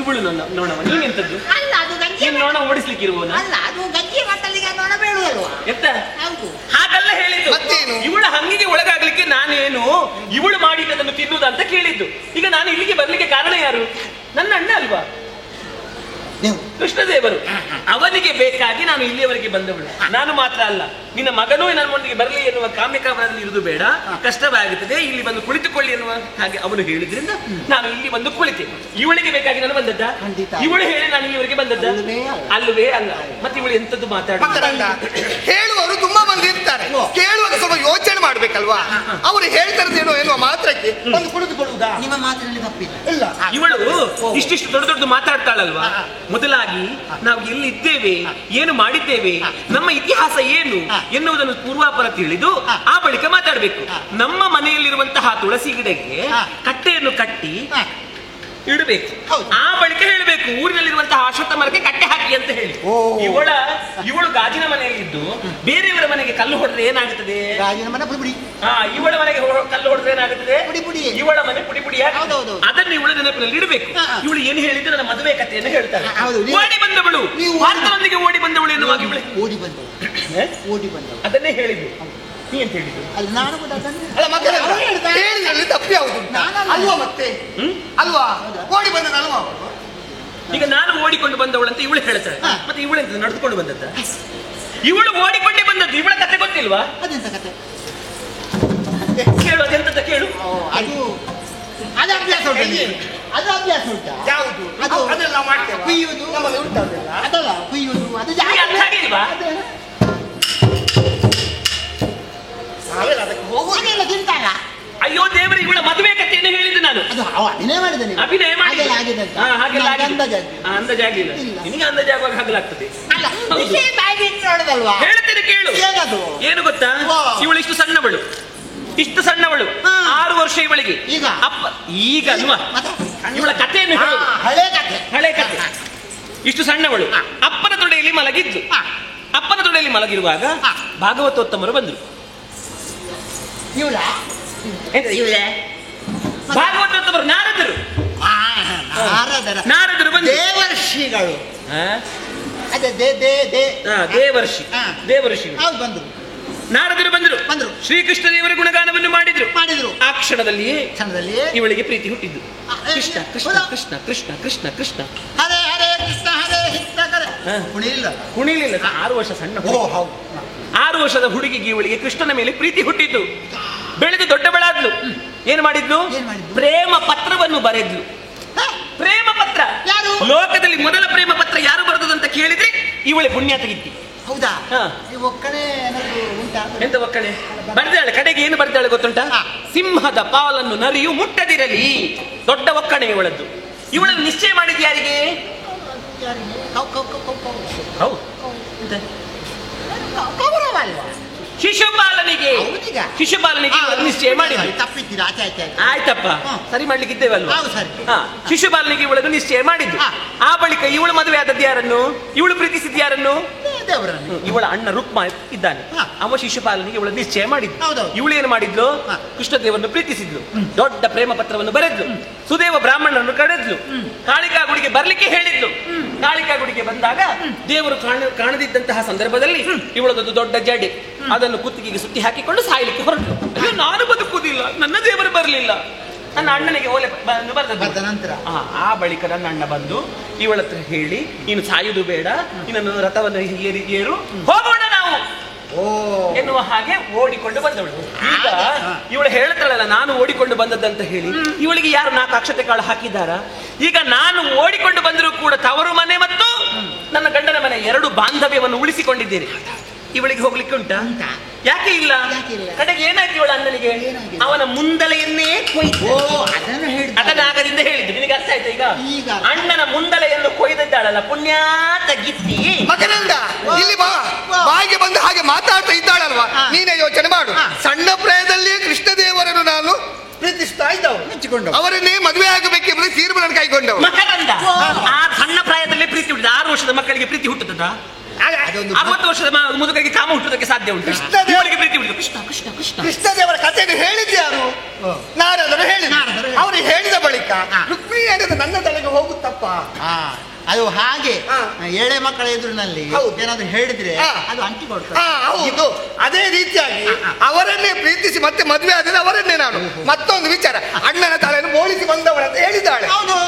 ಇವಳು ನನ್ನ ನೋಣವ. ನೀನೆಂತದ್ದು?
ಅಲ್ಲ ಅದು ಗಂಜಿ
ನೀನು ನೋಣ ಓಡಿಸ್ಲಿಕ್ಕೆ ಇರುವವನ?
ಅಲ್ಲ ಅದು ಗಂಜಿ ಮಕ್ಕಳಿಗೆ ನೋಡ ಬೇಡುವಲ್ವಾ?
ಎತ್ತ
ಹೌದು.
ಹಾಗಲ್ಲ ಹೇಳಿದ್ದು.
ಮತ್ತೇನು?
ಇವಳ ಹಂಗಿಗೆ ಒಳಗಾಗ್ಲಿಕ್ಕೆ ನಾನೇನು ಇವಳು ಮಾಡಿದ್ದನ್ನು ತಿನ್ನುವುದು ಅಂತ ಕೇಳಿದ್ದು. ಈಗ ನಾನು ಇಲ್ಲಿಗೆ ಬರ್ಲಿಕ್ಕೆ ಕಾರಣ ಯಾರು? ನನ್ನ ಅಣ್ಣ ಅಲ್ವಾ, ಕೃಷ್ಣದೇವರು. ಅವನಿಗೆ ಬೇಕಾಗಿ ನಾನು ಇಲ್ಲಿಯವರೆಗೆ ಬಂದವಳು. ನಾನು ಮಾತ್ರ ಅಲ್ಲ, ನಿನ್ನ ಮಗನೂ ನನ್ನೊಂದಿಗೆ ಬರಲಿ ಎನ್ನುವ ಕಾಮ್ಯಕಾಮದಲ್ಲಿ ಇರುವುದು ಬೇಡ, ಕಷ್ಟವಾಗುತ್ತದೆ, ಇಲ್ಲಿ ಬಂದು ಕುಳಿತುಕೊಳ್ಳಿ ಎನ್ನುವ ಹಾಗೆ ಅವನು ಹೇಳಿದ್ರಿಂದ ನಾನು ಇಲ್ಲಿ ಬಂದು ಕುಳಿತೆ. ಇವಳಿಗೆ ಬೇಕಾಗಿ ನಾನು ಬಂದದ್ದ? ಇವಳು ಹೇಳಿ ನಾನು ಇಲ್ಲಿವರೆಗೆ ಬಂದದ್ದ? ಅಲ್ಲವೇ ಅಲ್ಲ. ಮತ್ತೆ ಇವಳು ಎಂತದ್ದು
ಮಾತಾಡಲ್ಲ. ಹೇಳುವವರು ತುಂಬಾ ಮಂದಿ ಇರ್ತಾರೆ, ಕೇಳುವಾಗ ಸ್ವಲ್ಪ ಯೋಚನೆ ಮಾಡ್ಬೇಕಲ್ವಾ? ಅವರು ಹೇಳ್ತಾರದೇನೋ ಎನ್ನುವ ಮಾತ್ರಕ್ಕೆ ಒಂದು ಕುಳಿತುಕೊಳ್ಳುವುದಾ?
ನಿಮ್ಮ ಮಾತಿನಲ್ಲಿ ತಪ್ಪಿಲ್ಲ.
ಇಲ್ಲ,
ಇವಳು ಇಷ್ಟಿಷ್ಟು ದೊಡ್ಡ ದೊಡ್ಡ ಮಾತಾಡ್ತಾಳಲ್ವಾ? ಮೊದಲಾಗಿ ನಾವು ಎಲ್ಲಿದ್ದೇವೆ, ಏನು ಮಾಡಿದ್ದೇವೆ, ನಮ್ಮ ಇತಿಹಾಸ ಏನು ಎನ್ನುವುದನ್ನು ಪೂರ್ವಾಪರ ತಿಳಿದು ಆ ಬಳಿಕ ಮಾತಾಡಬೇಕು. ನಮ್ಮ ಮನೆಯಲ್ಲಿರುವಂತಹ ತುಳಸಿ ಗಿಡಕ್ಕೆ ಕಟ್ಟೆಯನ್ನು ಕಟ್ಟಿ ಇಡಬೇಕು. ಆ ಬಳಿಕ ಹೇಳಬೇಕು ಊರಿನಲ್ಲಿರುವಂತಹ ಅಶ್ವತ್ಥ ಮರಕ್ಕೆ ಕಟ್ಟೆ ಹಾಕಿ ಅಂತ ಹೇಳಿ. ಇವಳು ಗಾಜಿನ ಮನೆಯಲ್ಲಿದ್ದು ಬೇರೆಯವರ ಮನೆಗೆ ಕಲ್ಲು ಹೊಡೆದ್ರೆ ಏನಾಗುತ್ತದೆ?
ಗಾಜಿನ ಮನೆ ಪುಡಿ ಪುಡಿ.
ಇವಳ ಮನೆಗೆ ಕಲ್ಲು ಹೊಡೆದ್ರೆ ಏನಾಗುತ್ತದೆ?
ಪುಡಿ ಪುಡಿ.
ಇವಳ ಮನೆ ಪುಡಿ ಪುಡಿ. ಅದನ್ನು ಇವಳ ನೆನಪಿನಲ್ಲಿ ಇಡಬೇಕು. ಇವಳು ಏನು ಹೇಳಿದ್ರೆ ನನ್ನ ಮದುವೆ ಕಥೆಯನ್ನು ಹೇಳ್ತಾರೆ. ಓಡಿ ಬಂದವಳು, ಭಾರತದೊಂದಿಗೆ ಓಡಿ ಬಂದವಳು ಎನ್ನುವಾಗ ಇವಳು
ಓಡಿ ಬಂದವಳು. ಓಡಿ ಬಂದವಳು
ಅದನ್ನೇ ಹೇಳಿದ್ದು. ನೀ ಅಂತ ಹೇಳಿದ್ದು?
ಅದು ನಾನು ಕೂಡ ಅದನ್ನೇ
ಅಲ್ಲ ಮಕ್ಕಳ ಹೇಳಿದ್ರಲ್ಲಿ ತಪ್ಪಿ ಯಾವುದು ಅಲ್ವಾ? ಮತ್ತೆ ಅಲ್ವಾ ಓಡಿ ಬಂದ ಅಲ್ವಾ?
ಈಗ ನಾನು ಓಡಿಕೊಂಡು ಬಂದವಳಂತ ಇವಳು ಹೇಳ್ತಾಳೆ. ಮತ್ತೆ ಇವಳೆಂತ ನಡೆದುಕೊಂಡು ಬಂದದ್ದ? ಇವಳು ಓಡಿಕೊಂಡೇ ಬಂದದ್ದು. ಇವಳ ಕತೆ ಗೊತ್ತಿಲ್ವಾ?
ಅದೆಂತ ಕತೆ
ಕೇಳು. ಅದೆಂತ ಕೇಳು.
ಅದು ಅದು ಅಭ್ಯಾಸ ಉಂಟು. ಅದು ಅಭ್ಯಾಸ ಉಂಟಾ?
ಯಾವುದು?
ಅದು
ಅದೆಲ್ಲ ಮಾಡ್ತೇವೆ,
ಕುಯ್ಯುವುದು.
ನಮ್ಮಲ್ಲಿ ಉಂಟಲ್ಲ
ಅದಲ್ಲ ಕುಯ್ಯುವುದು. ಅದು
ಅರ್ಥ ಆಗಿಲ್ವಾ?
ಅದಕ್ಕೆ ಹೋಗುವ
ಅದೆಲ್ಲ ತಿಂತಾರ.
ಅಯ್ಯೋ ದೇವರ, ಇವಳ ಮದುವೆ ಕಥೆಯನ್ನು ಹೇಳಿದ್ದು ನಾನು.
ಅದು ಅಭಿನಯ ಮಾಡಿದ ನೀವು.
ಅಭಿನಯ ಮಾಡಿ
ಆಗಿದೆ
ಅಂದಾಜಾಗಿಲ್ಲ. ನಿನಗೆ ಅಂದಾಜಾಗುವಾಗ ಹಗಲಾಗ್ತದೆ.
ಅಲ್ಲ ವಿಷಯ ಬಾಯಿ ನೋಡದಲ್ವಾ?
ಹೇಳ್ತೇನೆ ಕೇಳು.
ಏನದು?
ಏನು ಗೊತ್ತಾ? ಇವಳು ಇಷ್ಟು ಸಣ್ಣವಳು, ಇಷ್ಟು ಸಣ್ಣವಳು, 6 ವರ್ಷ ಇವಳಿಗೆ.
ಈಗ
ಅಪ್ಪ ಈಗ ಅಲ್ವಾ? ಇವಳ ಕಥೆಯನ್ನು ಹೇಳು.
ಹಳೆ ಕಥೆ.
ಹಳೆ ಕಥೆ. ಇಷ್ಟು ಸಣ್ಣವಳು ಅಪ್ಪನ ತೊಡೆಯಲ್ಲಿ ಮಲಗಿದ್ಲು. ಅಪ್ಪನ ತೊಡೆಯಲ್ಲಿ ಮಲಗಿರುವಾಗ ಭಾಗವತೋತ್ತಮರು ಬಂದ್ರು.
ಇವಳ
ಭಾಗವತೋತ್ತಮರು ನಾರದರು. ನಾರದರು ಬಂದು
ದೇವರ್ಷಿಗಳು. ಅದೇ
ದೇವರ್ಷಿ, ದೇವರ್ಷಿಗಳು
ಹೌದು ಬಂದ್ರು.
ನಾರದರು ಬಂದರು. ಶ್ರೀಕೃಷ್ಣ ದೇವರ ಗುಣಗಾನವನ್ನು ಮಾಡಿದ್ರು. ಆ ಕ್ಷಣದಲ್ಲಿಯೇ ಇವಳಿಗೆ ಪ್ರೀತಿ ಹುಟ್ಟಿದ್ದು. ಕೃಷ್ಣ ಕೃಷ್ಣ ಕೃಷ್ಣ ಕೃಷ್ಣ ಕೃಷ್ಣ ಕೃಷ್ಣ
ಹರೇ ಹರೇ ಕೃಷ್ಣ ಹರೇ ಹಿತ್ತಕರೆ.
ಕುಣಿಲಿಲ್ಲ. 6 ವರ್ಷ ಸಣ್ಣ. 6 ವರ್ಷದ ಹುಡುಗಿಗೆ ಇವಳಿಗೆ ಕೃಷ್ಣನ ಮೇಲೆ ಪ್ರೀತಿ ಹುಟ್ಟಿದ್ದು. ಬೆಳೆದು ದೊಡ್ಡಬಳಾದ್ಲು. ಏನು ಮಾಡಿದ್ಲು? ಪ್ರೇಮ ಪತ್ರವನ್ನು ಬರೆದ್ಲು. ಪ್ರೇಮ ಪತ್ರ. ಲೋಕದಲ್ಲಿ ಮೊದಲ ಪ್ರೇಮ ಪತ್ರ ಯಾರು ಬರೆದಂತ ಕೇಳಿದ್ರೆ ಇವಳೆ ಪುಣ್ಯ ತೆಗಿತಿ.
ಹೌದಾ? ಒಕ್ಕಣೆ ಉಂಟಾ?
ಎಂತ ಒಕ್ಕಣೆ ಬರ್ದಾಳೆ? ಕಡೆಗೆ ಏನು ಬರ್ದಾಳೆ ಗೊತ್ತುಂಟಾ? ಸಿಂಹದ ಪಾಲನ್ನು ನರಿಯು ಮುಟ್ಟದಿರಲಿ. ದೊಡ್ಡ ಒಕ್ಕಣೆ ಇವಳದ್ದು. ಇವಳನ್ನು ನಿಶ್ಚಯ ಮಾಡಿದ್ ಯಾರಿಗೆ? ಶಿಶುಪಾಲನಿಗೆ. ಶಿಶುಪಾಲನಿಗೆ ನಿಶ್ಚಯ ಮಾಡಿದ್ವಿ.
ತಪ್ಪಿದ್ದೀರಾ?
ಆಯ್ತಪ್ಪ, ಸರಿ ಮಾಡ್ಲಿಕ್ಕಿದ್ದೇವಲ್ವಾ? ಶಿಶುಪಾಲನಿಗೆ ಇವಳನ್ನು ನಿಶ್ಚಯ ಮಾಡಿದ್ದು. ಆ ಬಳಿಕ ಇವಳು ಮದುವೆ ಆದದ್ದು ಯಾರನ್ನು? ಇವಳು ಪ್ರೀತಿಸಿದ ಯಾರನ್ನು? ಇವಳ ಅಣ್ಣ ರುಕ್ಮ ಇದ್ದಾನೆ. ಅವ ಶಿಶುಪಾಲನಿಗೆ ಇವಳ ನಿಶ್ಚಯ ಮಾಡಿದ್ದು. ಇವಳು ಏನು ಮಾಡಿದ್ಲು? ಕೃಷ್ಣದೇವರನ್ನು ಪ್ರೀತಿಸಿದ್ಲು. ದೊಡ್ಡ ಪ್ರೇಮ ಪತ್ರವನ್ನು ಬರೆದ್ಲು. ಸುದೇವ ಬ್ರಾಹ್ಮಣರನ್ನು ಕರೆದ್ಲು. ಕಾಳಿಕಾ ಗುಡಿಗೆ ಬರ್ಲಿಕ್ಕೆ ಹೇಳಿದ್ಲು. ಕಾಳಿಕಾ ಗುಡಿಗೆ ಬಂದಾಗ ದೇವರು ಕಾಣದಿದ್ದಂತಹ ಸಂದರ್ಭದಲ್ಲಿ ಇವಳದೊಂದು ದೊಡ್ಡ ಜಡೆ, ಅದನ್ನು ಕುತ್ತಿಗೆಗೆ ಸುತ್ತಿ ಹಾಕಿಕೊಂಡು ಸಾಯಲಿಕ್ಕೆ ಹೊರಟು. ಅಯ್ಯೋ, ನಾನು ಬದುಕುವುದಿಲ್ಲ, ನನ್ನ ದೇವರು ಬರಲಿಲ್ಲ, ನನ್ನ ಅಣ್ಣನಿಗೆ ಓಲೆ ಬರೆದ ನಂತರ ಆ ಬಳಿಕ ನನ್ನ ಅಣ್ಣ ಬಂದು ಇವಳ ಹತ್ರ ಹೇಳಿ, ನೀನು ಸಾಯುವುದು ಬೇಡ, ಇನ್ನೊಂದು ರಥವನ್ನು ಏರು ಹೋಗೋಣ ನಾವು ಎನ್ನುವ ಹಾಗೆ ಓಡಿಕೊಂಡು ಬಂದವಳು. ಈಗ ಇವಳು ಹೇಳ್ತಾಳಲ್ಲ, ನಾನು ಓಡಿಕೊಂಡು ಬಂದದ್ದಂತ ಹೇಳಿ, ಇವಳಿಗೆ ಯಾರು 4 ಅಕ್ಷತೆ ಕಾಳು ಹಾಕಿದ್ದಾರ? ಈಗ ನಾನು ಓಡಿಕೊಂಡು ಬಂದರೂ ಕೂಡ ತವರು ಮನೆ ಮತ್ತು ನನ್ನ ಗಂಡನ ಮನೆ 2 ಬಾಂಧವ್ಯವನ್ನು ಉಳಿಸಿಕೊಂಡಿದ್ದೇನೆ. ಇವಳಿಗೆ ಹೋಗ್ಲಿಕ್ಕೆ ಉಂಟಾ? ಯಾಕೆ ಇಲ್ಲ? ಕಡೆಗೆ ಏನಾಯ್ತು ಇವಳ ಅಣ್ಣನಿಗೆ? ಅವನ ಮುಂದಲೆಯನ್ನೇ ಕೊಯ್ದು. ಅದನ್ನಾಗದಿಂದ ಹೇಳಿದ್ದು ನಿನಗೆ ಅರ್ಥ ಆಯ್ತಾ? ಈಗ ಅಣ್ಣನ ಮುಂದಲೆಯನ್ನು ಕೊಯ್ದಿದ್ದಾಳಲ್ಲ, ಪುಣ್ಯಾತ ಗಿತ್ತಿ
ಮಗನಿಂದ ಇಲ್ಲಿ ಬಾ, ಬಾಯಿಗೆ ಬಂದು ಹಾಗೆ ಮಾತಾಡ್ತಾ ಇದ್ದಾಳಲ್ವಾ? ನೀನೇ ಯೋಚನೆ ಮಾಡು. ಸಣ್ಣ ಪ್ರಾಯದಲ್ಲಿ ಕೃಷ್ಣದೇವರನ್ನು ನಾನು ಪ್ರೀತಿಸ್ತಾ ಇದ್ದವು, ಅವರನ್ನೇ ಮದುವೆ ಆಗಬೇಕೆಂಬುದು ತೀರ್ಮಾನ ಕೈಗೊಂಡವು.
ಮಕರಂದ ಆ ಸಣ್ಣ ಪ್ರಾಯದಲ್ಲಿ ಪ್ರೀತಿ ಹುಟ್ಟಿದ 6 ವರ್ಷದ ಮಕ್ಕಳಿಗೆ ಪ್ರೀತಿ ಹುಟ್ಟುತ್ತದ? 60 ವರ್ಷದ ಮುದುಕರಿಗೆ ಕಾಮ ಹುಟ್ಟುವುದಕ್ಕೆ ಸಾಧ್ಯ ಉಂಟು? ಪ್ರೀತಿ ಹುಟ್ಟಿದ ಕೃಷ್ಣ ಕೃಷ್ಣ ಕೃಷ್ಣ
ಕೃಷ್ಣದೇವರ ಕಥೆಯನ್ನು ಹೇಳಿದ್ಯಾರು? ನಾರದರು ಹೇಳಿದ. ಅವರು ಹೇಳಿದ ಹೇಳ್ಬೇಕಾ? ರುಕ್ಮಿಣಿ ಹೇಳಿದ್ರೆ ನನ್ನ ತಲೆಗೆ ಹೋಗುತ್ತಪ್ಪ.
ಅದು ಹಾಗೆ
ಹಾ.
ಎಳೆ ಮಕ್ಕಳ ಎದುರಿನಲ್ಲಿ
ಹೌದು.
ಏನಾದ್ರು ಹೇಳಿದ್ರೆ
ಹಾ.
ಅದು ಅಂಟಿ ಕೊಡ್ತಾರೆ.
ಹೌದು, ಅದೇ ರೀತಿಯಾಗಿ ಅವರನ್ನೇ ಪ್ರೀತಿಸಿ ಮತ್ತೆ ಮದುವೆ ಆದ್ರೆ ಅವರನ್ನೇ ನಾನು. ಮತ್ತೊಂದು ವಿಚಾರ, ಅಣ್ಣನ ತಲೆಯನ್ನು ಬೋಳಿಸಿ ಬಂದವಳ ಅಂತ ಹೇಳಿದ್ದಾಳೆ.
ಹೌದು.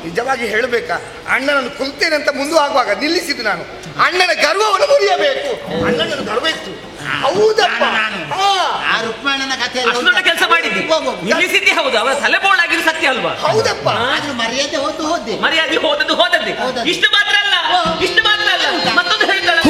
ನಿಜವಾಗಿ ಹೇಳಬೇಕಾ, ಅಣ್ಣನನ್ನು ಕೊಲ್ತೇನೆ ಅಂತ ಮುಂದೆ ಆಗುವಾಗ ನಿಲ್ಲಿಸಿದ್ದು ನಾನು. ಅಣ್ಣನ ಗರ್ವವನ್ನು ಮುರಿಯಬೇಕು. ಅಣ್ಣನ ಗರ್ವ ಇತ್ತು. ಹೌದಪ್ಪ.
ಆ ರುಕ್ಮಣ್ಣನ ಕಥೆ
ಅಷ್ಟು ದೊಡ್ಡ ಕೆಲಸ ಮಾಡಿದ್ದಿ, ನಿಲ್ಲಿಸಿದ್ದಿ. ಹೌದು, ಅವರ ತಲೆಬೋಳಾಗಿರೋ ಸತ್ಯ ಅಲ್ವಾ?
ಹೌದಪ್ಪ.
ಆದ್ರೂ ಮರ್ಯಾದೆ ಹೋದೆ
ಮರ್ಯಾದೆ ಹೋದದ್ದು ಹೋದದ್ದೇ. ಇಷ್ಟು ಮಾತ್ರ ಅಲ್ಲ, ಇಷ್ಟು ಮಾತ್ರ ಅಲ್ಲ, ಮತ್ತೊಂದು ಹೇಳ್ತಾಳೆ.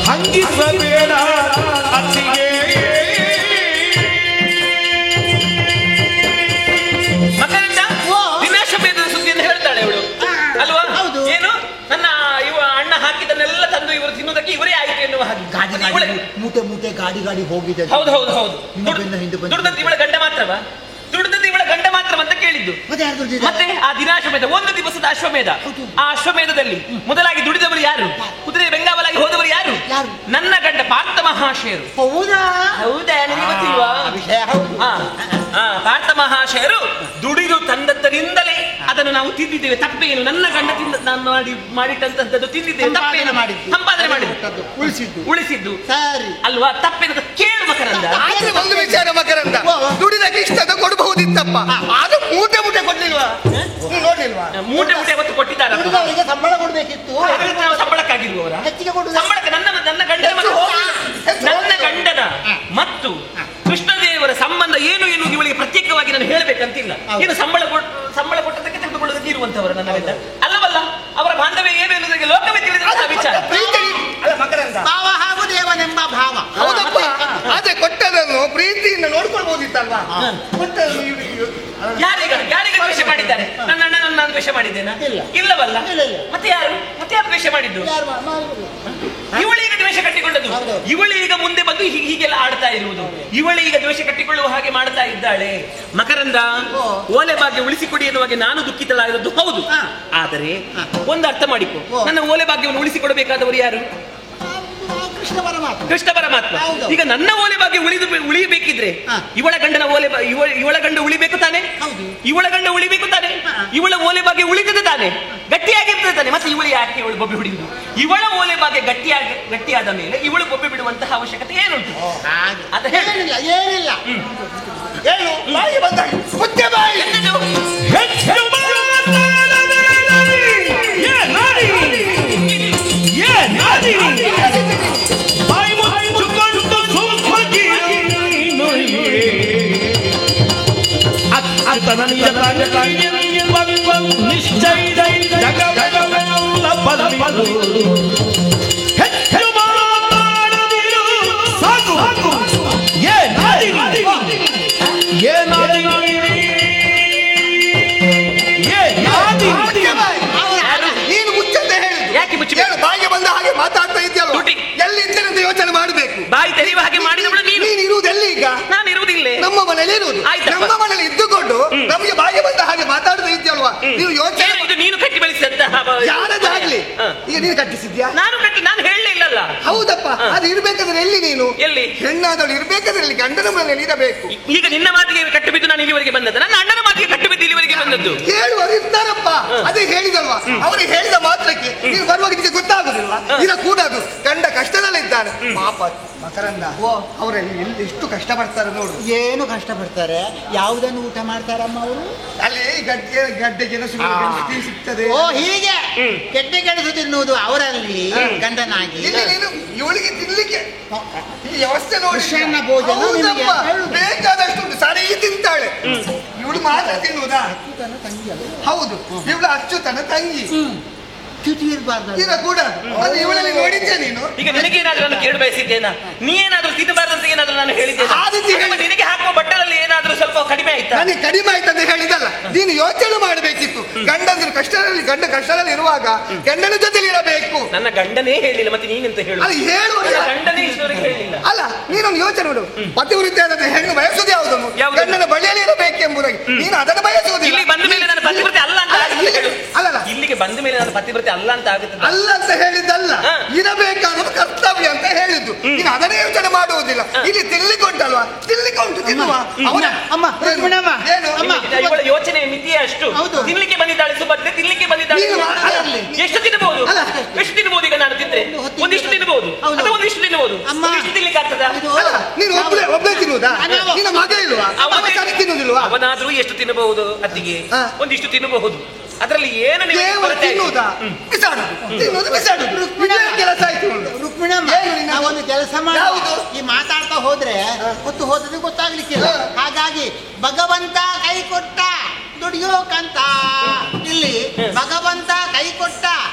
ಹಂಗಿಸಬೇಡ ಅತ್ತಿಗೆ.
ಮಕರಂದ ವಿನಾಶ ಭೇದದ ಸುದ್ದಿಯನ್ನು ಹೇಳ್ತಾಳೆ ಇವಳು ಅಲ್ವಾ?
ಹೌದು.
ಏನು ನನ್ನ ಇವ ಅಣ್ಣ ಹಾಕಿದನ್ನೆಲ್ಲ ತಂದು ಇವರು ತಿನ್ನುವುದಕ್ಕೆ ಇವರೇ ಆಯ್ತು ಎನ್ನುವ ಹಾಗೆ.
ಮೂಟೆ ಮೂಟೆ ಗಾಡಿ ಹೋಗಿದೆ.
ಹೌದು ಹೌದು ಹೌದು.
ಹಿಂದೆ ಬಂದು
ದುಡ್ದದ್ದು ಇವಳ ಗಂಡ ಮಾತ್ರವಾ? ದುಡ್ದದ್ದು ಇವಳ ಗಂಡ ಮಾತ್ರ ಅಂತ ಕೇಳಿದ್ದು. ಮತ್ತೆ ಆ ದಿನಾಶ್ವಮೇಧ, ಒಂದು ದಿವಸದ ಅಶ್ವಮೇಧ. ಆ ಅಶ್ವಮೇಧದಲ್ಲಿ ಮೊದಲಾಗಿ ದುಡಿದವರು ಯಾರು? ಕುದುರೆ ಬೆಂಗಾವಲಾಗಿ ಹೋದವರು ಯಾರು? ನನ್ನ ಗಂಡ ಪಾರ್ಥ ಮಹಾಶಯರು.
ಹೌದಾ?
ಹೌದಾ? ನಿಮಗೆ ಗೊತ್ತಿಲ್ವಾ? ಪಾರ್ಥ ಮಹಾಶಯರು ದುಡಿದು ತಂದದ್ದರಿಂದಲೇ ಅದನ್ನು ನಾವು ತಿಂದಿದ್ದೇವೆ. ತಪ್ಪೇನು? ನನ್ನ ಗಂಡ ನಾನು ಮಾಡಿಟ್ಟಂತದ್ದು ತಿಂದಿದ್ದೇವೆ. ತಪ್ಪೇನು? ಸಂಪಾದನೆ ಮಾಡಿದ್ದು, ಉಳಿಸಿದ್ದು
ಸರಿ
ಅಲ್ವಾ? ತಪ್ಪೇನು? ಕೇಳು ಮಕರಂದ.
ಆದ್ರೆ ಒಂದು ವಿಚಾರ ಮಕರಂದ, ದುಡಿದಕ್ಕೆ ಇಷ್ಟದ ಕೊಡಬಹುದಿತ್ತಪ್ಪ. ಆಗ ಮೂಟೆ ಮೂಟೆ ಕೊಡ್ಲಿಲ್ವಾ? ನೋಡ್ಲಿಲ್ವಾ?
ಮೂಟೆ ಹೊತ್ತು ಕೊಟ್ಟಿದ್ದಾರೆ.
ಹುಡುಗರಿಗೆ ಸಂಬಳ ಕೊಡ್ಬೇಕಿತ್ತು.
ನಾವು ಸಂಬಳಕ್ಕಾಗಿರುವವರ
ಹೆಚ್ಚಿಗೆ ಕೊಡುದು.
ಸಂಬಳಕ್ಕೆ ನನ್ನ ಗಂಡನ ಮತ್ತು ನನ್ನ ಗಂಡನ ಮತ್ತು ಕೃಷ್ಣದೇವರ ಸಂಬಂಧ ಏನು ಎನ್ನುವುದು ಇವಳಿಗೆ ಪ್ರತ್ಯೇಕವಾಗಿ ನಾನು ಹೇಳಬೇಕಂತಿಲ್ಲ. ಏನು ಸಂಬಳ ಕೊಟ್ಟದಕ್ಕೆ ತೆಗೆದುಕೊಳ್ಳೋದಕ್ಕೆ ಇರುವಂತವರು ನನ್ನ ಗಂಡ ಅಲ್ಲವಲ್ಲ? ಅವರ ಬಾಂಧವ್ಯ ಏನು ಎನ್ನುವುದಕ್ಕೆ ಲೋಕವೇ ತಿಳಿದ ವಿಚಾರ.
ಅಲ್ಲ ಮಕರಂದ,
ಭಾವ ಹಾಗೂ ದೇವನೆಂಬ ಭಾವ.
ಹೌದಪ್ಪ. ಆದ್ರೆ ಕೊಟ್ಟದನ್ನು ಪ್ರೀತಿಯಿಂದ ನೋಡ್ಕೊಳ್ಬಹುದಿತ್ತಲ್ವಾ? ಕೊಟ್ಟದನ್ನು
ಯಾರೀಗ ದ್ವೇಷ ಮಾಡಿದ್ದಾರೆ? ನನ್ನ ಅಣ್ಣನನ್ನು ನಾನು ದ್ವೇಷ ಮಾಡಿದ್ದೇನಾ? ಇಲ್ಲವಲ್ಲ. ಮತ್ತೆ ಯಾರು ದ್ವೇಷ ಮಾಡಿದ್ದು? ಇವಳೀಗ ದ್ವೇಷ ಕಟ್ಟಿಕೊಂಡದ್ದು. ಇವಳೀಗ ಮುಂದೆ ಬಂದು ಹೀಗೆಲ್ಲ ಆಡ್ತಾ ಇರುವುದು. ಇವಳೀಗ ದ್ವೇಷ ಕಟ್ಟಿಕೊಳ್ಳುವ ಹಾಗೆ ಮಾಡ್ತಾ ಇದ್ದಾಳೆ. ಮಕರಂದ, ಓಲೆ ಭಾಗ್ಯ ಉಳಿಸಿಕೊಡಿ ಎನ್ನುವಾಗ ನಾನು ದುಃಖಿತಳಾದದ್ದು ಹೌದು. ಆದರೆ ಒಂದು ಅರ್ಥ ಮಾಡಿಕೊ, ನನ್ನ ಓಲೆ ಭಾಗ್ಯವನ್ನು ಉಳಿಸಿಕೊಡಬೇಕಾದವರು ಯಾರು? ಕೃಷ್ಣ ಪರಮಾತ್ಮ. ಈಗ ನನ್ನ ಓಲೆ ಭಾಗ್ಯ ಉಳಿಯಬೇಕಿದ್ರೆ ಇವಳ ಗಂಡ ಉಳಿಬೇಕು ತಾನೆ? ಇವಳ ಗಂಡ ಉಳಿಬೇಕು ತಾನೆ? ಇವಳ ಓಲೆ ಭಾಗ್ಯ ಉಳಿತದೆ ತಾನೆ? ಗಟ್ಟಿಯಾಗಿರ್ತದೆ ತಾನೆ? ಮತ್ತೆ ಇವಳು ಯಾಕೆ ಇವಳು ಬೊಬ್ಬೆ ಬಿಡುವುದು? ಇವಳ ಓಲೆ ಭಾಗ್ಯ ಗಟ್ಟಿಯಾದ ಮೇಲೆ ಇವಳು ಬೊಬ್ಬೆ ಬಿಡುವಂತಹ ಅವಶ್ಯಕತೆ ಏನುಂಟು? ಅದ
ಏನಿಲ್ಲ ಏನಿಲ್ಲ.
ಏನು ಬಾಯಿ ಬಂದಾಗ ಮುಚ್ಚೆ ಬಾಯಿ. ನೀನು ಮುಚ್ಚಂತ ಹೇಳಿ
ಯಾಕೆ ಮುಚ್ಚಬೇಕು?
ಬಾಯಿಗೆ ಬಂದ ಹಾಗೆ ಮಾತಾಡ್ತಾ ಇದ್ಯಲ್ಲ, ಎಲ್ಲಿದ್ದೇನೆ ಅಂತ ಯೋಚನೆ ಮಾಡಬೇಕು.
ಬಾಯಿ ತೆರೆಯುವ ಹಾಗೆ ಮಾಡಿದವಳು ನೀನು.
ನೀನು ಇರುವುದು ಎಲ್ಲಿ ಈಗ?
ನಾನು ಇರುವುದಿಲ್ಲ,
ನಮ್ಮ ಮನೇಲಿ ಇರುವುದು. ನಮ್ಮ ಮನೇಲಿ ಇದ್ದುಕೊಂಡು ನಮಗೆ ಬಾಯಿಗೆ ಬಂದ ಹಾಗೆ ಮಾತಾಡ್ತಾ ಇದ್ಯಲ್ವಾ? ನೀವು ಯೋಚನೆ.
ಇದು ನೀನು ಕಟ್ಟಿ ಬೆಳೆಸಿದಂತಹ
ಯಾರದಾಗ್ಲಿ ಈಗ ನೀನು ಕಟ್ಟಿಸಿದ್ಯಾ?
ನಾನು ಹೇಳಲೇ ಇಲ್ಲಲ್ಲ.
ಹೌದಪ್ಪ. ಅದು ಇರ್ಬೇಕಾದ್ರೆ ಎಲ್ಲಿ ನೀನು?
ಎಲ್ಲಿ?
ಹೆಣ್ಣಾದವಳು ಇರ್ಬೇಕಾದ್ರೆ ಇಲ್ಲಿ ಗಂಡನ ಮನೆಯಲ್ಲಿ ಇರಬೇಕು.
ಈಗ ನಿನ್ನ ಮಾತಿಗೆ ಕಟ್ಟು ಬಿದ್ದು ನಾನು ಇಲ್ಲಿವರೆಗೆ ಬಂದದ್ದು, ನನ್ನ ಅಣ್ಣನ ಮಾತಿಗೆ ಕಟ್ಟು ಬಿದ್ದು ಇಲ್ಲಿವರೆಗೆ ಬಂದದ್ದು.
ಹೇಳುವರು ಇರ್ತಾರಪ್ಪ, ಅದೇ ಹೇಳಿದಲ್ವಾ? ಅವರಿಗೆ ಹೇಳಿದ ಮಾತ್ರಕ್ಕೆ ನೀವು ಬರುವಾಗ ನಿಮಗೆ ಗೊತ್ತಾಗುದಿಲ್ಲ. ಇದ ಕೂಡದು ಗಂಡ ಕಷ್ಟದಲ್ಲಿದ್ದಾನೆ ಪಾಪ. ಮಕರಂದ, ಅವರಲ್ಲಿ ಎಷ್ಟು ಕಷ್ಟ ಪಡ್ತಾರೆ ನೋಡು.
ಏನು ಕಷ್ಟ ಪಡ್ತಾರೆ? ಯಾವುದನ್ನು ಊಟ ಮಾಡ್ತಾರಮ್ಮ ಅವರು?
ಅಲ್ಲಿ ಗಡ್ಡೆ ಗೆಣಸು ಸಿಗ್ತದೆ.
ಓ ಹೀಗೆ ಗೆಡ್ಡೆ ಗೆಣಸು ತಿನ್ನುವುದು ಅವರಲ್ಲಿ ಗಂಡನಾಗಿ.
ಇಲ್ಲಿ ನೀನು ಇವಳಿಗೆ ತಿನ್ಲಿಕ್ಕೆ ಈ ವ್ಯವಸ್ಥೆ ನೋಡಿ.
ಕೃಷ್ಣನ ಭೋಜನ ನಿನಗೆ
ಬೇಕಾದಷ್ಟು ಉಂಟು. ಸರಿ ತಿಂತಾಳೆ. ಇವಳು ಮಾತ್ರ ತಿನ್ನುವುದಾ? ಹೌದು, ಇವಳು ಅಚ್ಚುತನ ತಂಗಿ.
ಚ್ಯುತಿ ಇರಬಾರ್ದು.
ಇರ ಕೂಡ ಅದು ಇವಳಲ್ಲಿ ನೋಡಿದ್ದೆ ನೀನು.
ಈಗ ನಿನಗೇನಾದ್ರೂ ನಾನು ಕೇಳಿ ಬಯಸಿದ್ದೇನಾ? ನೀ ಏನಾದ್ರೂ ತಿನ್ನಬಾರ್ದಂತ ಏನಾದ್ರೂ ನಾನು ಹೇಳಿದ್ದೇನೆ? ನಿನಗೆ ಹಾಕುವ ಬಟ್ಟಲಲ್ಲಿ ಏನಾದ್ರೂ ಸ್ವಲ್ಪ ಕಡಿಮೆ ಆಯ್ತಾ?
ನನಗೆ ಕಡಿಮೆ ಆಯ್ತಂತ ಹೇಳಿದಲ್ಲ, ನೀನು ಯೋಚನೆ ಮಾಡಬೇಕಿತ್ತು. ಗಂಡಂದ್ರೆ ಗಂಡ ಕಷ್ಟದಲ್ಲಿ ಇರುವಾಗ ಗಂಡನ ಜೊತೆಲಿ ಇರಬೇಕು.
ನನ್ನ ಗಂಡನೇ ಹೇಳಿಲ್ಲ, ಮತ್ತೆ ನೀನೆಂತ ಹೇಳು?
ಅದು ಹೇಳುವ
ಗಂಡನೇ ಇಷ್ಟವರೆಗೆ ಹೇಳಿಲ್ಲ.
ಅಲ್ಲ, ನೀನೊಂದು ಯೋಚನೆ ಮಾಡು. ಪತಿವೃತ್ತಿಯಾದ ಹೆಣ್ಣು ಬಯಸುವುದು ಯಾವುದನ್ನು? ಗಂಡನ ಬಳಿಯಲ್ಲಿ ಇರಬೇಕೆಂಬುದಾಗಿ. ನೀನು ಅದನ್ನು ಬಯಸುವುದಿಲ್ಲ.
ಇಲ್ಲಿ ಬಂದ ಮೇಲೆ ನನ್ನ ಪತಿವ್ರತೆ ಅಲ್ಲ ಅಂತ
ಅಲ್ಲಲ್ಲ,
ಇಲ್ಲಿಗೆ ಬಂದ ಮೇಲೆ ನನ್ನ ಪತಿವ್ರತೆ ಅಲ್ಲ ಅಂತ ಆಗುತ್ತೆ.
ಅಲ್ಲ ಅಂತ ಹೇಳಿದ್ದಲ್ಲ, ಇರಬೇಕಾದ ಕರ್ತವ್ಯ ಅಂತ ಹೇಳಿದ್ದು. ನೀನು ಅದನ್ನೇ ಯೋಚನೆ ಮಾಡುವುದಿಲ್ಲ. ಇಲ್ಲಿ ತಿನ್ಲಿಕ್ಕುಂಟಲ್ವಾ, ತಿನ್ಲಿಕ್ಕುಂಟು, ತಿನ್ನುವ.
ಅಮ್ಮ ರುಕ್ಮಿಣಮ್ಮ,
ಏನು
ಇವಳ ಯೋಚನೆ ಮಿತಿಯೇ ಅಷ್ಟು. ತಿನ್ಲಿಕ್ಕೆ ಬಂದಿದ್ದಾಳೆ ಸುಭದ್ರೆ, ತಿನ್ಲಿಕ್ಕೆ ಬಂದಿದ್ದಾಳೆ. ಎಷ್ಟು ತಿನ್ನಬಹುದು? ಎಷ್ಟು ತಿನ್ನಬಹುದು? ಈಗ ನಾನು ತಿಂದ್ರೆ ಒಂದಿಷ್ಟು ತಿನ್ನಬಹುದು, ಅಥವಾ ಒಂದಿಷ್ಟು ತಿನ್ನಬಹುದು. ಒಂದಿಷ್ಟು ತಿನ್ಲಿಕ್ಕೆ ಆಗ್ತದ?
ನೀನು ಒಬ್ಬನೇ ತಿನ್ನುವುದಾ? ನಿನ್ನ ಮಗ ಇಲ್ವಾ? ತಿನ್ನುವುದಿಲ್ವಾ?
ಅವನಾದ್ರೂ ಎಷ್ಟು ತಿನ್ನಬಹುದು? ಅತ್ತಿಗೆ ಒಂದಿಷ್ಟು ತಿನ್ನಬಹುದು. ಅದರಲ್ಲಿ ಏನು
ತಿನ್ನುವುದಾ? ತಿನ್ನುವುದು ಬಿಸಾಡುದು ಕೆಲಸ ಆಯ್ತು.
ರುಕ್ಮಿಣಮ್ಮ, ನಾವೊಂದು ಕೆಲಸ ಮಾಡುವುದು. ಈ ಮಾತಾಡ್ತಾ ಹೋದ್ರೆ ಹೊತ್ತು ಹೋದದ್ದು ಗೊತ್ತಾಗ್ಲಿಕ್ಕಿಲ್ಲ. ಹಾಗಾಗಿ ಭಗವಂತ ಕೈ ಕೊಟ್ಟ ದುಡಿಯೋಕಂತ, ಇಲ್ಲಿ ಭಗವಂತ ಕೈ ಕೊಟ್ಟ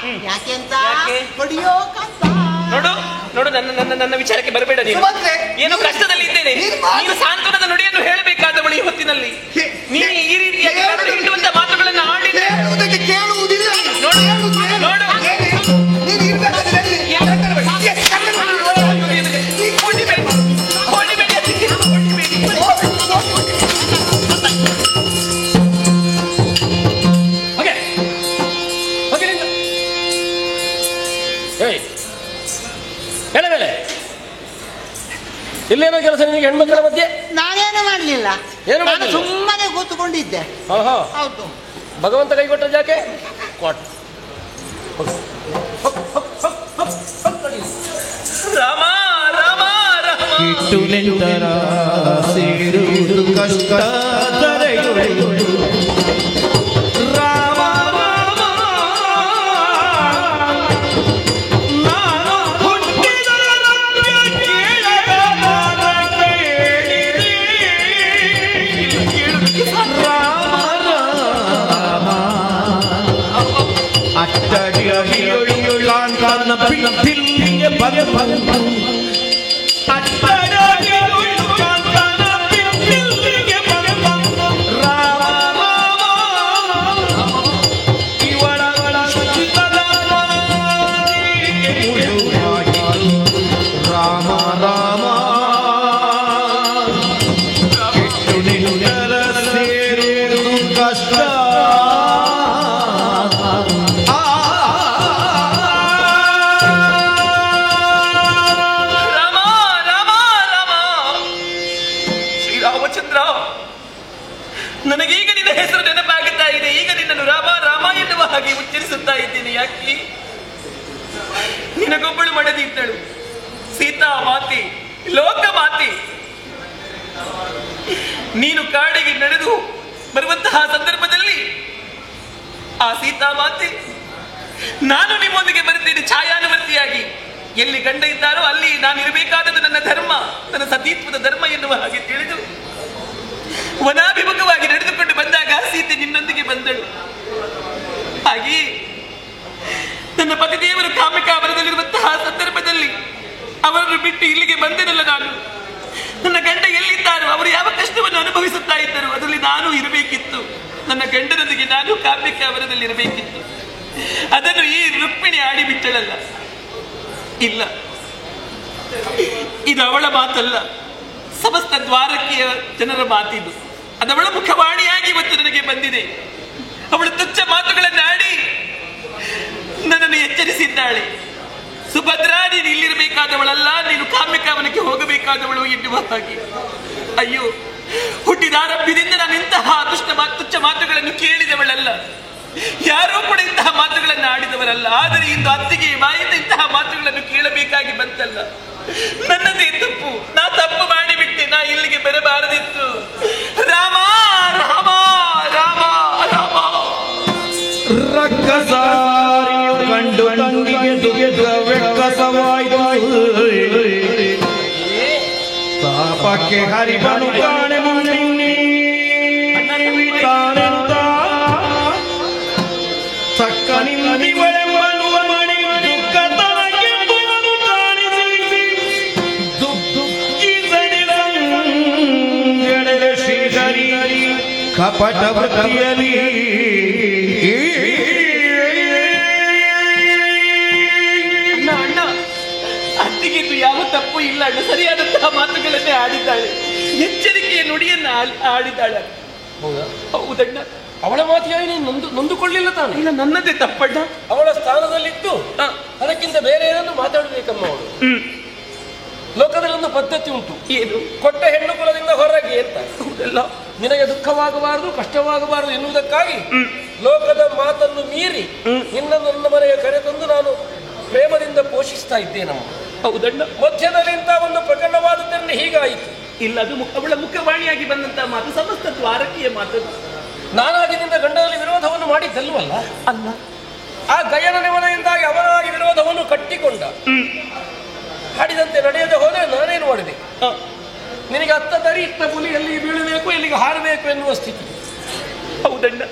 ಯಾಕೆ ಅಂತ ದುಡಿಯೋಕಂತ.
ನೋಡು ನೋಡು, ನನ್ನ ವಿಚಾರಕ್ಕೆ ಬರಬೇಡ. ನೀನು ಏನು ಕಷ್ಟದಲ್ಲಿ ಇದ್ದೇನೆ, ನೀನು ಸಾಂತ್ವನದ ನುಡಿಯನ್ನು ಹೇಳಬೇಕಾದವಳು ಈ ಹೊತ್ತಿನಲ್ಲಿ. ನೀನು ಈ ರೀತಿಯಾಗಿ ಹಿಂಡುವಂತ ಮಾತುಗಳನ್ನು ಆಡಿದ್ರೆ
ಕೇಳುವುದಿಲ್ಲ.
ನೋಡು
ಇಲ್ಲೇನೋ ಕೆಲಸ ನಿನಗೆ ಹೆಣ್ಮಕ್ಕಳ ಮಧ್ಯೆ?
ನಾನೇನು ಮಾಡ್ಲಿಲ್ಲ, ನಾನು ಸುಮ್ಮನೆ ಕೂತ್ಕೊಂಡಿದ್ದೆ. ಹೌದು.
ಭಗವಂತ ಕೈ ಕೊಟ್ಟ ಜಾಕೆ ಕೊಟ್ಟ.
ರಾಮ ರಾಮ ರಾಮ
ಇಟ್ಟು ನಿಂತರ ಸೇರುವುದು ಕಷ್ಟ ತಡೆಯುವುದು. ರಾಮ ರಾಮ ನಾನು ಹುಟ್ಟಿದ ರಾಮ ರಾಮ ಅಟ್ಟಡಿಯ ಹಿಡಿಯುಳ್ಳಾಂಕನ ಪಿಲ್ಲಿಗೆ ಬಗೆ ಬಗೆ
ನನಗೀಗ ನಿನ್ನ ಹೆಸರು ನೆನಪಾಗುತ್ತಾ ಇದೆ. ಈಗ ನಿನ್ನನ್ನು ರಾಮ ರಾಮ ಎನ್ನುವ ಹಾಗೆ ಉಚ್ಚರಿಸುತ್ತಾ ಇದ್ದೀನಿ. ಯಾಕೆ? ನಿನಗೊಬ್ಬಳು ಮಡದಿದ್ದಳು, ಸೀತಾ ಮಾತೆ, ಲೋಕ ಮಾತೆ. ನೀನು ಕಾಡಿಗೆ ನಡೆದು ಬರುವಂತಹ ಸಂದರ್ಭದಲ್ಲಿ ಆ ಸೀತಾ ಮಾತೆ, ನಾನು ನಿಮ್ಮೊಂದಿಗೆ ಬರುತ್ತೇನೆ ಛಾಯಾನುವರ್ತಿಯಾಗಿ. ಎಲ್ಲಿ ಗಂಡ ಇದ್ದಾರೋ ಅಲ್ಲಿ ನಾನು ಇರಬೇಕಾದದ್ದು ನನ್ನ ಧರ್ಮ, ನನ್ನ ಸತೀತ್ವದ ಧರ್ಮ ಎನ್ನುವ ಹಾಗೆ ತಿಳಿದು ವನಾಭಿಮುಖವಾಗಿ ನಡೆದುಕೊಂಡು ಬಂದಾಗ ಸೀತೆ ನಿನ್ನೊಂದಿಗೆ ಬಂದಳು. ಹಾಗೆಯೇ ನನ್ನ ಪತಿದೇವರು ಕಾಮಿಕಾವರದಲ್ಲಿರುವಂತಹ ಸಂದರ್ಭದಲ್ಲಿ ಅವರನ್ನು ಬಿಟ್ಟು ಇಲ್ಲಿಗೆ ಬಂದೆನಲ್ಲ ನಾನು. ನನ್ನ ಗಂಡ ಎಲ್ಲಿದ್ದಾರೋ, ಅವರು ಯಾವ ಕಷ್ಟವನ್ನು ಅನುಭವಿಸುತ್ತಾ ಇದ್ದರು, ಅದರಲ್ಲಿ ನಾನು ಇರಬೇಕಿತ್ತು. ನನ್ನ ಗಂಡನೊಂದಿಗೆ ನಾನು ಕಾಮಿಕಾವರದಲ್ಲಿ ಇರಬೇಕಿತ್ತು. ಅದನ್ನು ಈ ರುಕ್ಮಿಣಿ ಆಡಿಬಿಟ್ಟಳಲ್ಲ. ಇಲ್ಲ, ಇದು ಅವಳ ಮಾತಲ್ಲ, ಸಮಸ್ತ ದ್ವಾರಕೆಯ ಜನರ ಮಾತಿದು. ಅದವಳ ಮುಖವಾಣಿಯಾಗಿ ಇವತ್ತು ನನಗೆ ಬಂದಿದೆ. ಅವಳು ತುಚ್ಛ ಮಾತುಗಳನ್ನು ಆಡಿ ನನ್ನನ್ನು ಎಚ್ಚರಿಸಿದ್ದಾಳೆ. ಸುಭದ್ರಾ, ನೀನು ಇಲ್ಲಿರಬೇಕಾದವಳಲ್ಲ, ನೀನು ಕಾಮ್ಯಕಾವನಕ್ಕೆ ಹೋಗಬೇಕಾದವಳು ಎನ್ನುವ ಹಾಗೆ. ಅಯ್ಯೋ, ಹುಟ್ಟಿದಾರಂಭ್ಯದಿಂದ ನಾನು ಇಂತಹ ತುಚ್ಛ ಮಾತುಗಳನ್ನು ಕೇಳಿದವಳಲ್ಲ. ಯಾರೂ ಕೂಡ ಇಂತಹ ಮಾತುಗಳನ್ನು ಆಡಿದವರಲ್ಲ. ಆದರೆ ಇಂದು ಅತ್ತಿಗೆ ಬಾಯಿಂದ ಇಂತಹ ಮಾತುಗಳನ್ನು ಕೇಳಬೇಕಾಗಿ ಬಂತಲ್ಲ, ನನ್ನದೇ ತಪ್ಪು. ನಾ ತಪ್ಪು ಮಾಡಿಬಿಟ್ಟೆ. ನಾ ಇಲ್ಲಿಗೆ ಬರಬಾರದಿತ್ತು. ರಾಮ ರಾಮ ರಾಮ ರಾಮ.
ರಕ್ಕಸಾರಿಯು ಕಂಡು ತಂಗಿಗೆ ದುಗೆದ ವೆಕ್ಕಸವಾಯಿತು. ತಾಪಕ್ಕೆ ಹರಿಬನು ಕಾಣೆ ಮುನ್ನಿ ತಾನೆಂತ ಸಕ್ಕ ನಿಂದಿವಳೆಂಬನು ಕಪಟ ವೃತ್ತಿಯಲ್ಲಿ
ಅಣ್ಣ ಅತ್ತಿಗೆದು ಯಾವ ತಪ್ಪು ಇಲ್ಲ ಅಣ್ಣ, ಸರಿಯಾದಂತಹ ಮಾತುಗಳನ್ನೇ ಆಡಿದ್ದಾಳೆ, ಎಚ್ಚರಿಕೆಯ ನುಡಿಯನ್ನ ಆಡಿದ್ದಾಳೆ. ಹೌದಣ್ಣ,
ಅವಳ ಮಾತಿಗಾಗಿ ನೀನು ನೊಂದುಕೊಳ್ಳಿಲ್ಲ ತಾನೆ?
ಇಲ್ಲ, ನನ್ನದೇ ತಪ್ಪಣ್ಣ.
ಅವಳ ಸ್ಥಾನದಲ್ಲಿದ್ದು ಅದಕ್ಕಿಂತ ಬೇರೆ ಏನನ್ನು ಮಾತಾಡಬೇಕಮ್ಮ ಅವಳು. ಲೋಕದಲ್ಲಿ ಒಂದು ಪದ್ಧತಿ ಉಂಟು,
ಏನು?
ಕೊಟ್ಟ ಹೆಣ್ಣು ಕುಲದಿಂದ ಹೊರಗೆ ಅಂತ.
ಹೌದಲ್ಲ,
ನಿನಗೆ ದುಃಖವಾಗಬಾರದು, ಕಷ್ಟವಾಗಬಾರದು ಎನ್ನುವುದಕ್ಕಾಗಿ ಲೋಕದ ಮಾತನ್ನು ಮೀರಿ ನಿನ್ನ ನನ್ನ ಮನೆಗೆ ಕರೆತಂದು ನಾನು ಪ್ರೇಮದಿಂದ ಪೋಷಿಸ್ತಾ ಇದ್ದೇನಮ್ಮ.
ಹೌದಣ್ಣ,
ಮಧ್ಯದಲ್ಲಿ ಇಂಥ ಒಂದು ಪ್ರಕರಣವಾದದ್ದರಿಂದ ಹೀಗಾಯಿತು.
ಇಲ್ಲ, ಅದು ಅವಳ ಮುಖವಾಣಿಯಾಗಿ ಬಂದಂತಹ ಮಾತು, ಸಮಸ್ತ ದ್ವಾರಕೀಯ ಮಾತು.
ನಾನಾಗಿನಿಂದ ಗಂಡನಲ್ಲಿ ವಿರೋಧವನ್ನು ಮಾಡಿದ್ದಲ್ವಲ್ಲ,
ಅಲ್ಲ,
ಆ ಗಯನ ನಿವನೆಯಿಂದಾಗಿ ಅವನಾಗಿ ವಿರೋಧವನ್ನು ಕಟ್ಟಿಕೊಂಡ. ಹಾಡಿದಂತೆ ನಡೆಯದೆ ಹೋದರೆ ನಾನೇನು ಮಾಡಬೇಕು? ನಿನಗೆ ಅತ್ತ ತರಿ ಇತ್ತ ಪುಲಿ, ಎಲ್ಲಿಗೆ ಬೀಳಬೇಕು, ಎಲ್ಲಿಗೆ ಹಾರಬೇಕು ಎನ್ನುವ ಸ್ಥಿತಿ.
ಹೌದಣ್ಣ,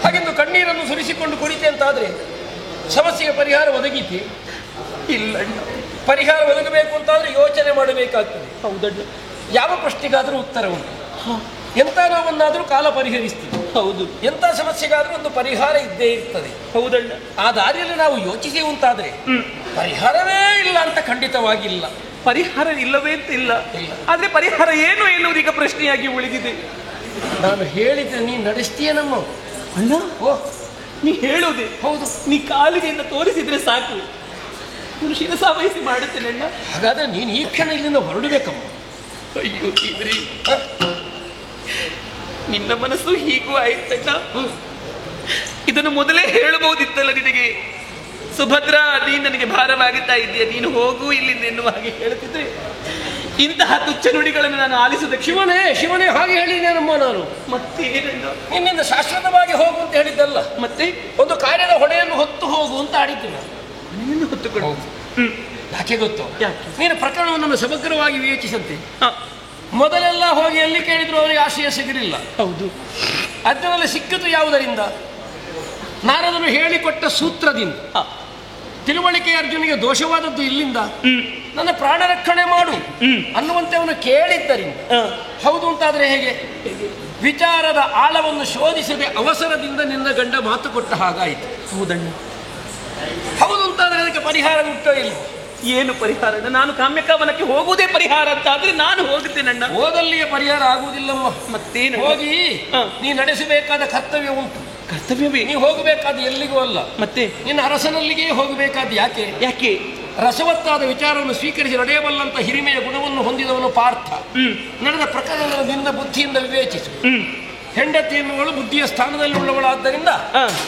ಹಾಗೆಂದು ಕಣ್ಣೀರನ್ನು ಸುರಿಸಿಕೊಂಡು ಕುಡಿತೆ ಅಂತಾದ್ರೆ ಸಮಸ್ಯೆಗೆ ಪರಿಹಾರ ಒದಗೀತಿ?
ಇಲ್ಲಣ್ಣ,
ಪರಿಹಾರ ಒದಗಬೇಕು ಅಂತಾದ್ರೆ ಯೋಚನೆ ಮಾಡಬೇಕಾಗ್ತದೆ.
ಹೌದಣ್ಣ,
ಯಾವ ಪ್ರಶ್ನೆಗಾದರೂ ಉತ್ತರ ಉಂಟು. ಎಂಥ ನೋವನ್ನಾದರೂ ಕಾಲ ಪರಿಹರಿಸ್ತೀವಿ.
ಹೌದು,
ಎಂಥ ಸಮಸ್ಯೆಗಾದರೂ ಒಂದು ಪರಿಹಾರ ಇದ್ದೇ ಇರ್ತದೆ.
ಹೌದಣ್ಣ,
ಆ ದಾರಿಯಲ್ಲಿ ನಾವು ಯೋಚಿಸಿ ಉಂಟಾದ್ರೆ ಪರಿಹಾರವೇ ಇಲ್ಲ ಅಂತ ಖಂಡಿತವಾಗಿಲ್ಲ.
ಪರಿಹಾರ ಇಲ್ಲವೇ ಅಂತ ಇಲ್ಲ, ಆದ್ರೆ ಪರಿಹಾರ ಏನು ಎನ್ನುವುದು ಈಗ ಪ್ರಶ್ನೆಯಾಗಿ ಉಳಿದಿದೆ.
ನಾನು ಹೇಳಿದ್ರೆ ನೀನು ನಡೆಸ್ತೀಯನಮ್ಮ.
ಅಣ್ಣ,
ಓ,
ನೀ ಹೇಳುವುದೇ
ಹೌದು.
ನೀ ಕಾಲಿಗೆಯಿಂದ ತೋರಿಸಿದ್ರೆ ಸಾಕು, ನಾನು ಶಿರಸಾವಹಿಸಿ ಮಾಡುತ್ತೇನೆ ಅಣ್ಣ.
ಹಾಗಾದ್ರೆ ನೀನು ಈ ಕ್ಷಣ ಇಲ್ಲಿಂದ ಹೊರಡಬೇಕಮ್ಮ.
ಅಯ್ಯೋ ಇದ್ರಿ, ನಿನ್ನ ಮನಸ್ಸು ಹೀಗೂ ಆಯ್ತಣ್ಣ. ಇದನ್ನು ಮೊದಲೇ ಹೇಳಬಹುದಿತ್ತಲ್ಲ ನಿನಗೆ. ಸುಭದ್ರಾ, ನೀನು ನನಗೆ ಭಾರವಾಗುತ್ತಾ ಇದೆಯಾ, ನೀನು ಹೋಗು ಇಲ್ಲಿಂದ ಎನ್ನುವ ಹಾಗೆ ಹೇಳ್ತಿದ್ರೆ ಇಂತಹ ತುಚ್ಛ ನುಡಿಗಳನ್ನು ನಾನು ಆಲಿಸುವುದಕ್ಕೆ.
ಶಿವನೇ ಹಾಗೆ ಹೇಳಿದ್ದೇನಮ್ಮ ನಾನು.
ಮತ್ತೇನಣ್ಣ,
ನಿನ್ನಿಂದ ಶಾಶ್ವತವಾಗಿ ಹೋಗು ಅಂತ ಹೇಳಿದ್ದಲ್ಲ,
ಮತ್ತೆ
ಒಂದು ಕಾರ್ಯದ ಹೊಣೆಯನ್ನು ಹೊತ್ತು ಹೋಗು ಅಂತ ಆಡಿದ್ದು ನಾನು.
ನೀನು ಹೊತ್ತುಕೊಂಡು.
ಯಾಕೆ ಗೊತ್ತು?
ಯಾಕೆ?
ನೀನು ಪ್ರಕರಣವನ್ನು ಸಮಗ್ರವಾಗಿ ವಿವೇಚಿಸಂತೆ. ಮೊದಲೆಲ್ಲ ಹೋಗಿ ಎಲ್ಲಿ ಕೇಳಿದ್ರು ಅವರಿಗೆ ಆಶ್ರಯ ಸಿಗಲಿಲ್ಲ.
ಹೌದು,
ಅದರಲ್ಲಿ ಸಿಕ್ಕಿತು ಯಾವುದರಿಂದ? ನಾರದನು ಹೇಳಿಕೊಟ್ಟ ಸೂತ್ರದಿಂದ. ತಿಳುವಳಿಕೆ ಅರ್ಜುನಿಗೆ ದೋಷವಾದದ್ದು ಇಲ್ಲಿಂದ. ನನ್ನ ಪ್ರಾಣ ರಕ್ಷಣೆ ಮಾಡು ಅನ್ನುವಂತೆ ಅವನು ಕೇಳಿದ್ದರಿಂದ. ಹೌದು ಅಂತಾದ್ರೆ ಹೇಗೆ? ವಿಚಾರದ ಆಳವನ್ನು ಶೋಧಿಸದೆ ಅವಸರದಿಂದ ನಿನ್ನ ಗಂಡ ಮಾತು ಕೊಟ್ಟ ಹಾಗಾಯಿತು.
ಹೌದಣ್ಣ,
ಹೌದು ಅಂತಾದ್ರೆ ಅದಕ್ಕೆ ಪರಿಹಾರ ಉಂಟೋ ಇಲ್ಲ?
ಏನು ಪರಿಹಾರ? ನಾನು ಕಾಮ್ಯಕಾವನಕ್ಕೆ ಹೋಗುವುದೇ ಪರಿಹಾರ ಅಂತ ಆದ್ರೆ ನಾನು ಹೋಗುತ್ತೇನಣ್ಣ.
ಓದಲ್ಲಿಯ ಪರಿಹಾರ ಆಗುವುದಿಲ್ಲಮ್ಮ.
ಮತ್ತೇನು?
ಹೋಗಿ ನೀ ನಡೆಸಬೇಕಾದ ಕರ್ತವ್ಯ ಉಂಟು.
ಕರ್ತವ್ಯವೇ?
ನೀವು ಹೋಗಬೇಕಾದ ಎಲ್ಲಿಗೂ ಅಲ್ಲ,
ಮತ್ತೆ
ನಿನ್ನ ಅರಸನಲ್ಲಿಗೆ ಹೋಗಬೇಕಾದ. ಯಾಕೆ?
ಯಾಕೆ?
ರಸವತ್ತಾದ ವಿಚಾರವನ್ನು ಸ್ವೀಕರಿಸಿ ನಡೆಯಬಲ್ಲಂತ ಹಿರಿಮೆಯ ಗುಣವನ್ನು ಹೊಂದಿದವನು ಪಾರ್ಥ. ನಡೆದ ಪ್ರಕರಣಗಳನ್ನು ನಿನ್ನ ಬುದ್ಧಿಯಿಂದ ವಿವೇಚಿಸು. ಹೆಂಡತಿ ಎನ್ನುವಳು ಬುದ್ಧಿಯ ಸ್ಥಾನದಲ್ಲಿ ಉಳ್ಳವಳಾದ್ದರಿಂದ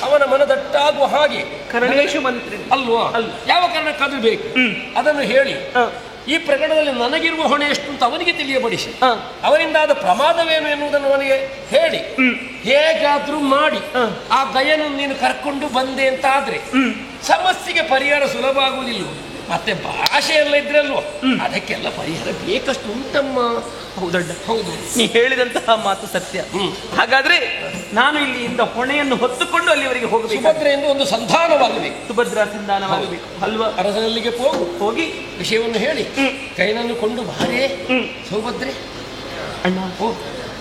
ಅವನ ಮನದಟ್ಟಾಗುವ ಹಾಗೆ
ಕರಣೇಶು ಮಂತ್ರಿ
ಅಲ್ವಾ? ಯಾವ ಕಾರಣಕ್ಕಾದ್ರೂ ಬೇಕು ಅದನ್ನು ಹೇಳಿ ಈ ಪ್ರಕರಣದಲ್ಲಿ ನನಗಿರುವ ಹೊಣೆ ಎಷ್ಟು ಅಂತ ಅವನಿಗೆ ತಿಳಿಯಬಡಿಸಿ ಅವನಿಂದಾದ ಪ್ರಮಾದವೇನು ಎನ್ನುವುದನ್ನು ಅವನಿಗೆ ಹೇಳಿ ಹೇಗಾದ್ರೂ ಮಾಡಿ ಆ ಗಯನ ನೀನು ಕರ್ಕೊಂಡು ಬಂದೆ ಅಂತ ಆದ್ರೆ ಸಮಸ್ಯೆಗೆ ಪರಿಹಾರ ಸುಲಭ ಆಗುವುದಿಲ್ಲ. ಮತ್ತೆ ಭಾಷೆ ಎಲ್ಲ ಇದ್ರಲ್ವ, ಅದಕ್ಕೆಲ್ಲ ಪರಿಹಾರ ಬೇಕಷ್ಟು ಉಂಟಮ್ಮ.
ಹೌದಣ್ಣ,
ಹೌದು,
ನೀ ಹೇಳಿದಂತಹ ಮಾತು ಸತ್ಯ. ಹಾಗಾದ್ರೆ ನಾನು ಇಲ್ಲಿಂದ ಹೊಣೆಯನ್ನು ಹೊತ್ತುಕೊಂಡು ಅಲ್ಲಿವರೆಗೆ ಹೋಗಬೇಕು.
ಸುಭದ್ರೆಯಿಂದ ಒಂದು ಸಂಧಾನವಾಗಬೇಕು.
ಸುಭದ್ರಾ ಸಂಧಾನವಾಗಬೇಕು ಅಲ್ವಾ?
ಅರಸನಲ್ಲಿಗೆ ಹೋಗಿ ವಿಷಯವನ್ನು ಹೇಳಿ ಕೈನನ್ನು ಕೊಂಡು ಬಾರೇ ಸುಭದ್ರೆ.
ಅಣ್ಣ,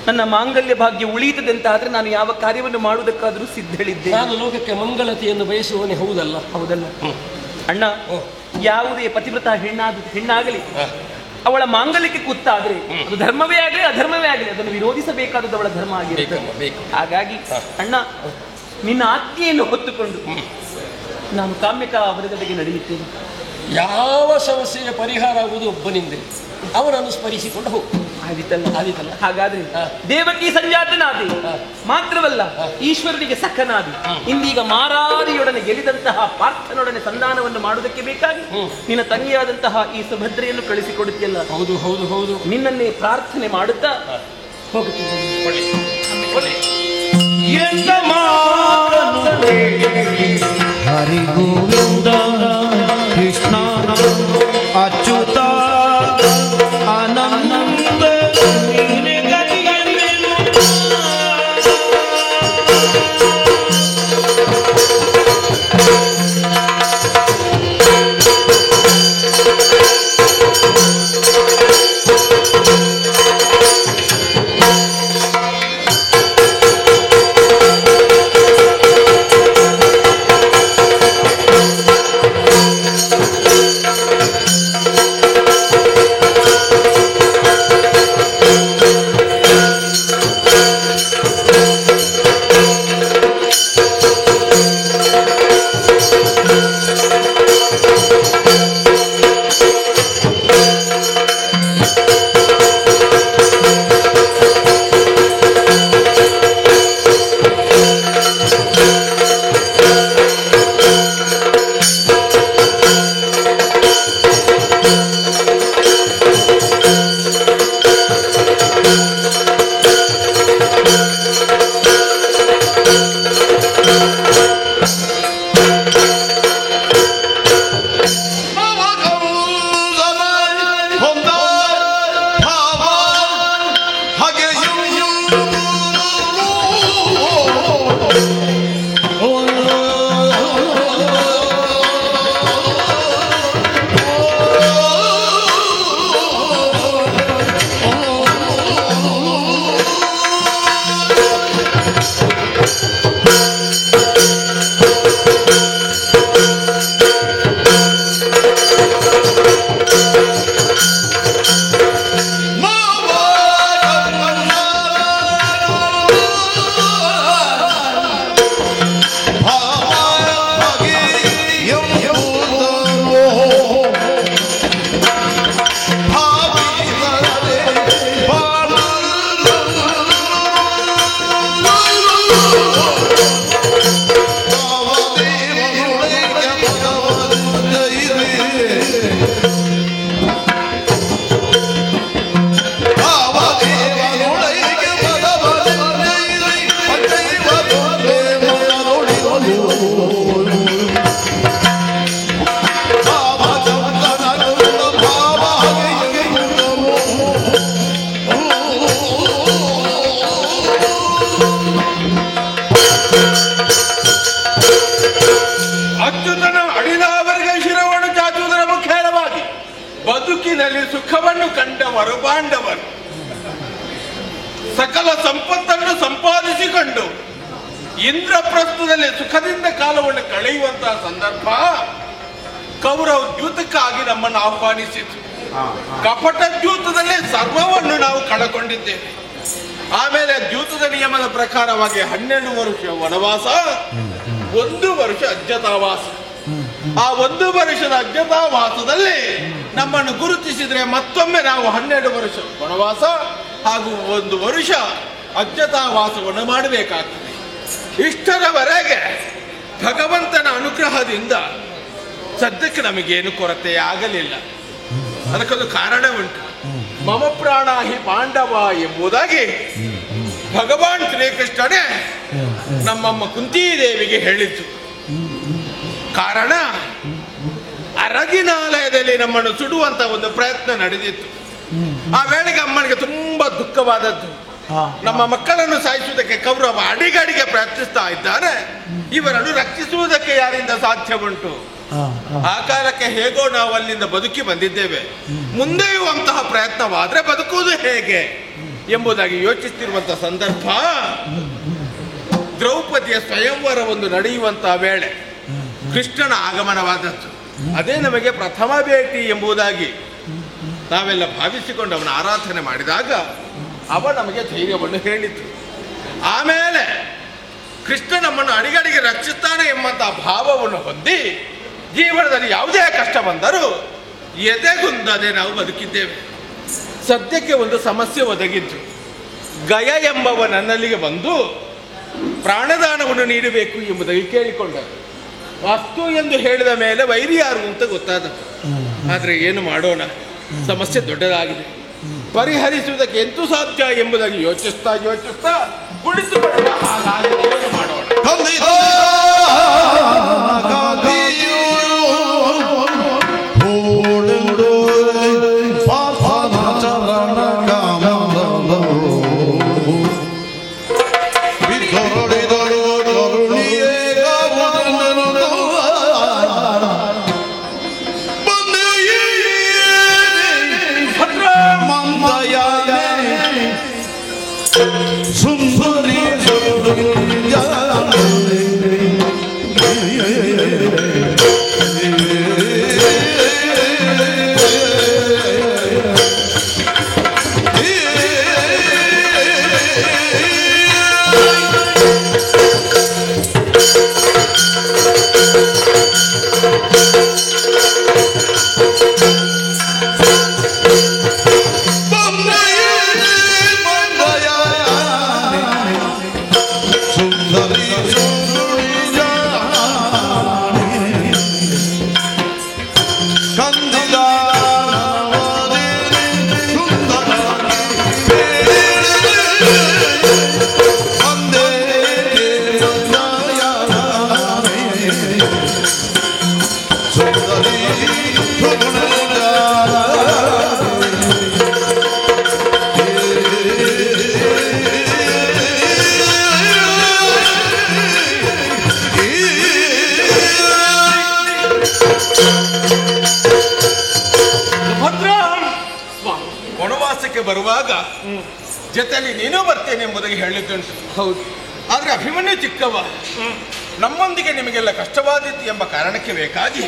ನನ್ನ ಮಾಂಗಲ್ಯ ಭಾಗ್ಯ ಉಳಿಯುತ್ತದೆ ಅಂತ ಆದ್ರೆ ನಾನು ಯಾವ ಕಾರ್ಯವನ್ನು ಮಾಡುವುದಕ್ಕಾದ್ರೂ ಸಿದ್ಧಳಿದ್ದೆ.
ನಾನು ಲೋಕಕ್ಕೆ ಮಂಗಳತೆಯನ್ನು ಬಯಸುವವನೇ. ಹೌದಲ್ಲ?
ಹೌದಲ್ಲ ಅಣ್ಣ, ಯಾವುದೇ ಪತಿವ್ರತ ಹೆಣ್ಣಾಗಲಿ ಅವಳ ಮಾಂಗಲ್ಯಕ್ಕೆ ಕುತ್ತಾದ್ರೆ ಅದು ಧರ್ಮವೇ ಆಗಲಿ ಅಧರ್ಮವೇ ಆಗಲಿ ಅದನ್ನು ವಿರೋಧಿಸಬೇಕಾದದ್ದು ಅವಳ ಧರ್ಮ ಆಗಿರುತ್ತೆ. ಹಾಗಾಗಿ ಅಣ್ಣ, ನಿನ್ನ ಆಜ್ಞೆಯನ್ನು ಹೊತ್ತುಕೊಂಡು ನಾನು ಕಾಮ್ಯಕಾ ವರದೆಡೆಗೆ ನಡೆಯುತ್ತೇನೆ.
ಯಾವ ಸಮಸ್ಯೆಯ ಪರಿಹಾರ ಆಗುವುದು ಒಬ್ಬನಿಂದ, ಅವನನ್ನು ಸ್ಮರಿಸಿಕೊಂಡು ಹೋಗು.
ಆದಿತಲ್ಲ. ಹಾಗಾದ್ರೆ ದೇವಕಿ ಸಂಜಾತನಾದಿ ಮಾತ್ರವಲ್ಲ, ಈಶ್ವರನಿಗೆ ಸಖನಾದಿ ಇಂದೀಗ ಮಾರಾರಿಯೊಡನೆ ಗೆಲಿದಂತಹ ಪಾರ್ಥನೊಡನೆ ಸಂಧಾನವನ್ನು ಮಾಡುವುದಕ್ಕೆ ಬೇಕಾಗಿ ನಿನ್ನ ತಂಗಿಯಾದಂತಹ ಈ ಸುಭದ್ರೆಯನ್ನು ಕಳಿಸಿಕೊಡುತ್ತಿಯಲ್ಲ.
ಹೌದು ಹೌದು ಹೌದು,
ನಿನ್ನನ್ನೇ ಪ್ರಾರ್ಥನೆ ಮಾಡುತ್ತಾ ಹೋಗುತ್ತೀನಿ.
ಹರಿ ಗೋವಿಂದ ಕೃಷ್ಣ ಅಚ್ಯುತ ಆನಂದ
ಸಕಲ ಸಂಪತ್ತನ್ನು ಸಂಪಾದಿಸಿಕೊಂಡು ಇಂದ್ರಪ್ರಸ್ಥದಲ್ಲಿ ಸುಖದಿಂದ ಕಾಲವನ್ನು ಕಳೆಯುವಂತಹ ಸಂದರ್ಭ ಕೌರವ ದ್ಯೂತಕ್ಕಾಗಿ ನಮ್ಮನ್ನು ಆಹ್ವಾನಿಸಿತು. ಕಪಟ ದ್ಯೂತದಲ್ಲಿ ಸರ್ವವನ್ನು ನಾವು ಕಳಕೊಂಡಿದ್ದೇವೆ. ಆಮೇಲೆ ದ್ಯೂತದ ನಿಯಮದ ಪ್ರಕಾರವಾಗಿ 12 ವರ್ಷ ವನವಾಸ, 1 ವರ್ಷ ಅಜ್ಞಾತವಾಸ. ಆ 1 ವರ್ಷದ ಅಜ್ಞಾತವಾಸದಲ್ಲಿ ನಮ್ಮನ್ನು ಗುರುತಿಸಿದ್ರೆ ಮತ್ತೊಮ್ಮೆ ನಾವು 12 ವರ್ಷ ವನವಾಸ ಹಾಗೂ 1 ವರ್ಷ ಅಜ್ಞಾತವಾಸವನ್ನು ಮಾಡಬೇಕಾಗ್ತದೆ. ಇಷ್ಟರವರೆಗೆ ಭಗವಂತನ ಅನುಗ್ರಹದಿಂದ ಸದ್ಯಕ್ಕೆ ನಮಗೇನು ಕೊರತೆ ಆಗಲಿಲ್ಲ. ಅದಕ್ಕೊಂದು ಕಾರಣ ಉಂಟು. ಮಮ ಪ್ರಾಣ ಹಿ ಪಾಂಡವ ಎಂಬುದಾಗಿ ಭಗವಾನ್ ಶ್ರೀಕೃಷ್ಣನೇ ನಮ್ಮಮ್ಮ ಕುಂತಿದೇವಿಗೆ ಹೇಳಿದ್ದು. ಕಾರಣ ಅರಗಿನಾಲಯದಲ್ಲಿ ನಮ್ಮನ್ನು ಸುಡುವಂತ ಒಂದು ಪ್ರಯತ್ನ ನಡೆದಿತ್ತು. ಆ ವೇಳೆಗೆ ಅಮ್ಮನಿಗೆ ತುಂಬಾ ದುಃಖವಾದದ್ದು. ನಮ್ಮ ಮಕ್ಕಳನ್ನು ಸಾಯಿಸುವುದಕ್ಕೆ ಕೌರವ ಅಡಿಗಡಿಗೆ ಪ್ರಯತ್ನಿಸ್ತಾ ಇದ್ದಾರೆ. ಇವರನ್ನು ರಕ್ಷಿಸುವುದಕ್ಕೆ ಯಾರಿಂದ ಸಾಧ್ಯ ಉಂಟು? ಆ ಕಾಲಕ್ಕೆ ಹೇಗೋ ನಾವು ಅಲ್ಲಿಂದ ಬದುಕಿ ಬಂದಿದ್ದೇವೆ. ಮುಂದೆಯೂ ಅಂತಹ ಪ್ರಯತ್ನವಾದ್ರೆ ಬದುಕುವುದು ಹೇಗೆ ಎಂಬುದಾಗಿ ಯೋಚಿಸುತ್ತಿರುವಂತಹ ಸಂದರ್ಭ ದ್ರೌಪದಿಯ ಸ್ವಯಂವರ ಒಂದು ನಡೆಯುವಂತಹ ವೇಳೆ ಕೃಷ್ಣನ ಆಗಮನವಾದದ್ದು. ಅದೇ ನಮಗೆ ಪ್ರಥಮ ಭೇಟಿ ಎಂಬುದಾಗಿ ನಾವೆಲ್ಲ ಭಾವಿಸಿಕೊಂಡು ಅವನ ಆರಾಧನೆ ಮಾಡಿದಾಗ ಅವ ನಮಗೆ ಧೈರ್ಯವನ್ನು ಹೇಳಿತು. ಆಮೇಲೆ ಕೃಷ್ಣ ನಮ್ಮನ್ನು ಅಡಿಗಡಿಗೆ ರಕ್ಷಿಸ್ತಾನೆ ಎಂಬಂತಹ ಭಾವವನ್ನು ಹೊಂದಿ ಜೀವನದಲ್ಲಿ ಯಾವುದೇ ಕಷ್ಟ ಬಂದರೂ ಎದೆಗುಂದದೆ ನಾವು ಬದುಕಿದ್ದೇವೆ. ಸದ್ಯಕ್ಕೆ ಒಂದು ಸಮಸ್ಯೆ ಒದಗಿದ್ದು. ಗಯ ಎಂಬವ ನನ್ನಲ್ಲಿಗೆ ಬಂದು ಪ್ರಾಣದಾನವನ್ನು ನೀಡಬೇಕು ಎಂಬುದಾಗಿ ಕೇಳಿಕೊಂಡರು. ವಸ್ತು ಎಂದು ಹೇಳಿದ ಮೇಲೆ ವೈರಿ ಯಾರು ಅಂತ ಗೊತ್ತಾದದ್ದು. ಆದರೆ ಏನು ಮಾಡೋಣ, ಸಮಸ್ಯೆ ದೊಡ್ಡದಾಗಿದೆ, ಪರಿಹರಿಸುವುದಕ್ಕೆ ಎಂತೂ ಸಾಧ್ಯ ಎಂಬುದಾಗಿ ಯೋಚಿಸ್ತಾ ಕುಳಿತುಕೊಳ್ಳುವ ಹಾಗಾಗಿ ಏನು ಮಾಡೋಣ. ಬರುವಾಗ ಜೊತೆಲಿ ನೀನು ಬರ್ತೇನೆ ಎಂಬುದಾಗಿ ಹೇಳಿದ್ದುಂಟು. ಹೌದು, ಆದ್ರೆ ಅಭಿಮನ್ಯು ಚಿಕ್ಕವ, ನಮ್ಮೊಂದಿಗೆ ನಿಮಗೆಲ್ಲ ಕಷ್ಟವಾದಿತ್ತು ಎಂಬ ಕಾರಣಕ್ಕೆ ಬೇಕಾಗಿ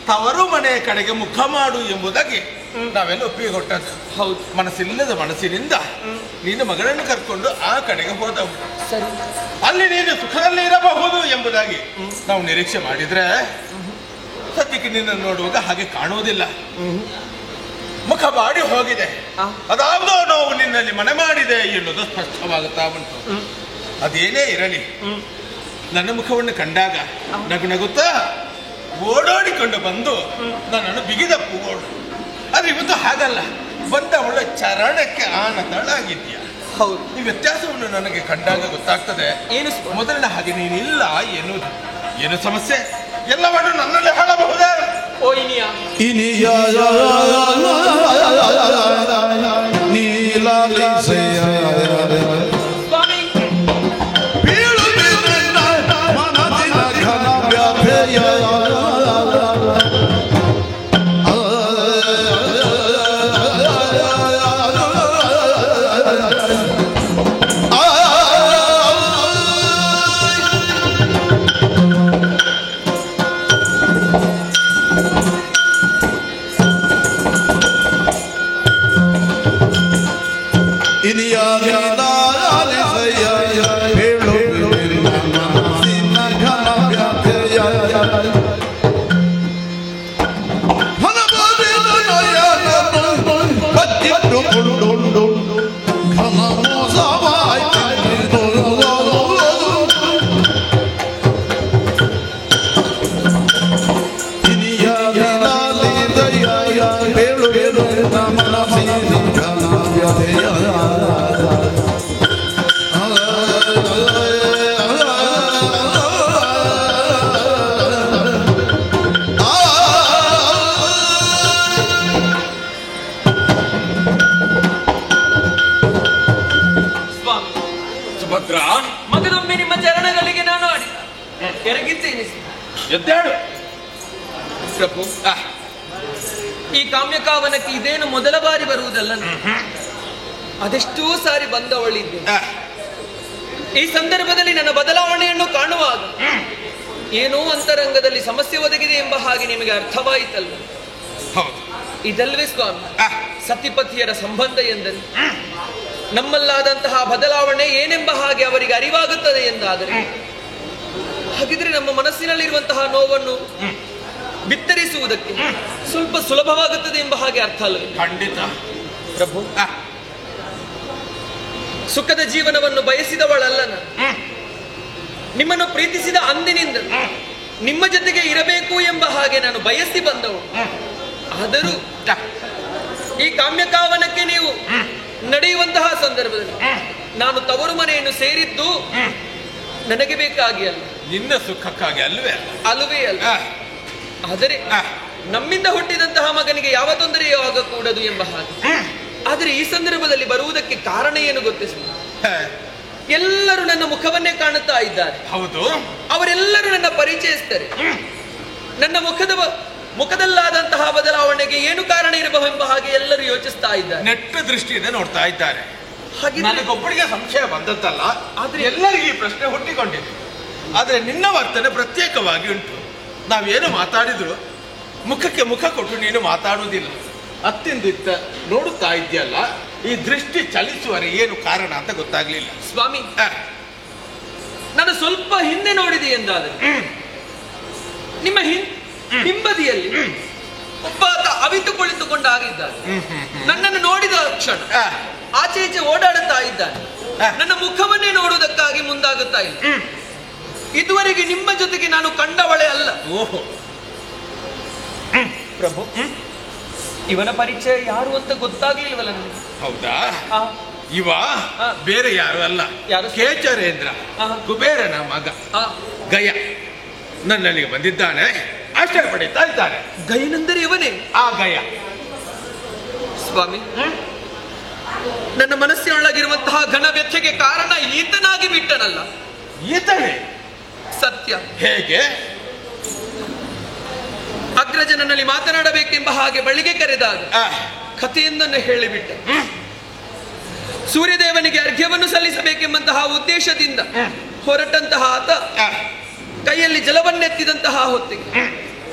ತವರು ಮನೆಯ ಕಡೆಗೆ ಮುಖ ಮಾಡು ಎಂಬುದಾಗಿ ನಾವೆಲ್ಲ ಒಪ್ಪಿಗೆ ಕೊಟ್ಟದ್ದು. ಹೌದು, ಮನಸ್ಸಿಲ್ಲದ ಮನಸ್ಸಿನಿಂದ ನೀನು ಮಗಳನ್ನು ಕರ್ಕೊಂಡು ಆ ಕಡೆಗೆ ಹೋದವು. ಸರಿ, ಅಲ್ಲಿ ನೀನು ಸುಖದಲ್ಲಿ ಇರಬಹುದು ಎಂಬುದಾಗಿ ನಾವು ನಿರೀಕ್ಷೆ ಮಾಡಿದ್ರೆ ಸದ್ಯಕ್ಕೆ ನಿನ್ನನ್ನು ನೋಡುವಾಗ ಹಾಗೆ ಕಾಣುವುದಿಲ್ಲ. ಮುಖ ಬಾಡಿ ಹೋಗಿದೆ, ಅದಾವುದೋ ನೋವು ನಿನ್ನಲ್ಲಿ ಮನೆ ಮಾಡಿದೆ ಎನ್ನುವುದು ಸ್ಪಷ್ಟವಾಗುತ್ತಾ ಉಂಟು. ಅದೇನೇ ಇರಲಿ, ನನ್ನ ಮುಖವನ್ನು ಕಂಡಾಗ ನಗು ನಗುತ್ತಾ ಓಡೋಡಿಕೊಂಡು ಬಂದು ನನ್ನನ್ನು ಬಿಗಿದಪ್ಪು ಓಡು. ಆದ್ರೆ ಇವತ್ತು ಹಾಗಲ್ಲ, ಬಂದವಳ ಚರಣಕ್ಕೆ ಆನಂದಳಾಗಿದ್ಯಾ. ಹೌದು, ಈ ವ್ಯತ್ಯಾಸವನ್ನು ನನಗೆ ಕಂಡಾಗ ಗೊತ್ತಾಗ್ತದೆ. ಏನು ಮೊದಲಿನ ಹಾಗೆ ನೀನಿಲ್ಲ ಎನ್ನುವುದು. ಏನು ಸಮಸ್ಯೆ ಎಲ್ಲವನ್ನು ನನ್ನಲ್ಲಿ ಹೇಳಬಹುದೇ? ಓ ಇನಿಯ
ಮತ್ತೊಮ್ಮೆ ನಿಮ್ಮ ಚರಣಗಳಿಗೆ ನಾನು ಎರಗಿದ್ದೇನೆ
ಎದ್ದೇಳು
ಪ್ರಭು. ಈ ಕಾಮ್ಯಕಾವನಕ್ಕೆ ಇದೇನು ಮೊದಲ ಬಾರಿ ಬರುವುದಲ್ಲ, ಅದೆಷ್ಟೋ ಸಾರಿ ಬಂದವಳಿದ್ದೆ. ಈ ಸಂದರ್ಭದಲ್ಲಿ ನನ್ನ ಬದಲಾವಣೆಯನ್ನು ಕಾಣುವಾಗ ಏನೋ ಅಂತರಂಗದಲ್ಲಿ ಸಮಸ್ಯೆ ಒದಗಿದೆ ಎಂಬ ಹಾಗೆ ನಿಮಗೆ ಅರ್ಥವಾಯಿತಲ್ಲ? ಇದಲ್ವೇ ಸ್ವಾಮಿ ಸತಿಪತಿಯರ ಸಂಬಂಧ ಎಂದರೆ? ನಮ್ಮಲ್ಲಾದಂತಹ ಬದಲಾವಣೆ ಏನೆಂಬ ಹಾಗೆ ಅವರಿಗೆ ಅರಿವಾಗುತ್ತದೆ ಎಂದಾದರೆ, ಹಾಗಿದ್ರೆ ನಮ್ಮ ಮನಸ್ಸಿನಲ್ಲಿರುವಂತಹ ನೋವನ್ನು ಬಿತ್ತರಿಸುವುದಕ್ಕೆ ಸ್ವಲ್ಪ ಸುಲಭವಾಗುತ್ತದೆ ಎಂಬ ಹಾಗೆ ಅರ್ಥ ಅಲ್ಲವೇ?
ಖಂಡಿತ
ಪ್ರಭು. ಸುಖದ ಜೀವನವನ್ನು ಬಯಸಿದವಳಲ್ಲ ನಾನು. ನಿಮ್ಮನ್ನು ಪ್ರೀತಿಸಿದ ಅಂದಿನಿಂದ ನಿಮ್ಮ ಜೊತೆಗೆ ಇರಬೇಕು ಎಂಬ ಹಾಗೆ ನಾನು ಬಯಸಿ ಬಂದವಳು. ಆದರೂ ಈ ಕಾಮ್ಯಕಾವನಕ್ಕೆ ನೀವು ನಡೆಯುವಂತಹ ಸಂದರ್ಭದಲ್ಲಿ ನಾನು ತವರು ಮನೆಯನ್ನು ಸೇರಿದ್ದು ನನಗೆ ಬೇಕಾಗಿ ಅಲ್ಲ,
ನಿನ್ನ ಸುಖಕ್ಕಾಗಿ ಅಲ್ವೇ
ಅಲ್ಲವೇ ಅಲ್ಲ. ಆದರೆ ನಮ್ಮಿಂದ ಹುಟ್ಟಿದಂತಹ ಮಗನಿಗೆ ಯಾವ ತೊಂದರೆಯೂ ಆಗಕೂಡದು ಎಂಬ ಹಾಗೆ. ಆದರೆ ಈ ಸಂದರ್ಭದಲ್ಲಿ ಬರುವುದಕ್ಕೆ ಕಾರಣ ಏನು ಗೊತ್ತೇ? ಎಲ್ಲರೂ ನನ್ನ ಮುಖವನ್ನೇ ಕಾಣುತ್ತಾ ಇದ್ದಾರೆ.
ಹೌದು,
ಅವರೆಲ್ಲರೂ ನನ್ನ ಪರಿಚಯಿಸ್ತಾರೆ. ನನ್ನ ಮುಖದಲ್ಲಾದಂತಹ ಬದಲಾವಣೆಗೆ ಏನು ಕಾರಣ ಇರಬಹುದೆಂಬ ಹಾಗೆ ಎಲ್ಲರೂ ಯೋಚಿಸ್ತಾ ಇದ್ದಾರೆ,
ನೆಟ್ಟ ದೃಷ್ಟಿಯಿಂದ ನೋಡ್ತಾ ಇದ್ದಾರೆ.
ಹಾಗೆ
ನನಗೊಬ್ಬರಿಗೆ ಸಂಶಯ ಬಂದದ್ದಲ್ಲ, ಆದ್ರೆ ಎಲ್ಲರಿಗೂ ಈ ಪ್ರಶ್ನೆ ಹುಟ್ಟಿಕೊಂಡಿದೆ. ಆದ್ರೆ ನಿನ್ನ ವರ್ತನೆ ಪ್ರತ್ಯೇಕವಾಗಿ ಉಂಟು. ನಾವೇನು ಮಾತಾಡಿದ್ರು ಮುಖಕ್ಕೆ ಮುಖ ಕೊಟ್ಟು ನೀನು ಮಾತಾಡುವುದಿಲ್ಲ. ಅತ್ತಿಂದಿತ್ತ ನೋಡುತ್ತಾ ಇದೆಯಲ್ಲ, ಈ ದೃಷ್ಟಿ ಚಲಿಸುವರೆ ಏನು ಕಾರಣ ಅಂತ ಗೊತ್ತಾಗ್ಲಿಲ್ಲ.
ಸ್ವಾಮಿ, ನಾನು ಸ್ವಲ್ಪ ಹಿಂದೆ ನೋಡಿದೆ ಎಂದಾದರೆ ನಿಮ್ಮ ಹಿಂಬದಿಯಲ್ಲಿ ಒಬ್ಬ ಅವಿತು ಕುಳಿತುಕೊಂಡು ಆಗಿದ್ದಾನೆ. ನನ್ನನ್ನು ನೋಡಿದ ಕ್ಷಣ ಆಚೆ ಈಚೆ ಓಡಾಡುತ್ತಾ ಇದ್ದಾನೆ. ನನ್ನ ಮುಖವನ್ನೇ ನೋಡುವುದಕ್ಕಾಗಿ ಮುಂದಾಗುತ್ತಾ ಇಲ್ಲ. ಇದುವರೆಗೆ ನಿಮ್ಮ ಜೊತೆಗೆ ನಾನು ಕಂಡವಳೆ ಅಲ್ಲ.
ಓಹೋ
ಪ್ರಭು, ಇವನ ಪರಿಚಯ ಯಾರು ಅಂತ ಗೊತ್ತಾಗ್ಲಿಲ್ವಲ್ಲ ನನಗೆ.
ಹೌದಾ? ಇವ ಬೇರೆ ಯಾರು ಅಲ್ಲ,
ಯಾರು?
ಕೇಚರೇಂದ್ರ, ಕುಬೇರನ ಮಗ ಗಯ. ನನ್ನಲ್ಲಿಗೆ ಬಂದಿದ್ದಾನೆ, ಆಶ್ರಯ ಪಡೀತಾ ಇದ್ದಾನೆ.
ಗಯನೆಂದರೆ ಇವನೇ?
ಆ ಗಯ.
ಸ್ವಾಮಿ, ನನ್ನ ಮನಸ್ಸಿನೊಳಗಿರುವಂತಹ ಘನ ವ್ಯಥೆಗೆ ಕಾರಣ ಈತನಾಗಿ ಬಿಟ್ಟನಲ್ಲ?
ಈತನೇ?
ಸತ್ಯ.
ಹೇಗೆ?
ಅಗ್ರಜ ನನ್ನಲ್ಲಿ ಮಾತನಾಡಬೇಕೆಂಬ ಹಾಗೆ ಬಳಿಗೆ ಕರೆದಾಗ ಕಥೆಯೊಂದನ್ನು ಹೇಳಿಬಿಟ್ಟ. ಸೂರ್ಯದೇವನಿಗೆ ಅರ್ಘ್ಯವನ್ನು ಸಲ್ಲಿಸಬೇಕೆಂಬಂತಹ ಉದ್ದೇಶದಿಂದ ಹೊರಟಂತಹ ಆತ ಕೈಯಲ್ಲಿ ಜಲವನ್ನೆತ್ತಿದಂತಹ ಹೊತ್ತಿಗೆ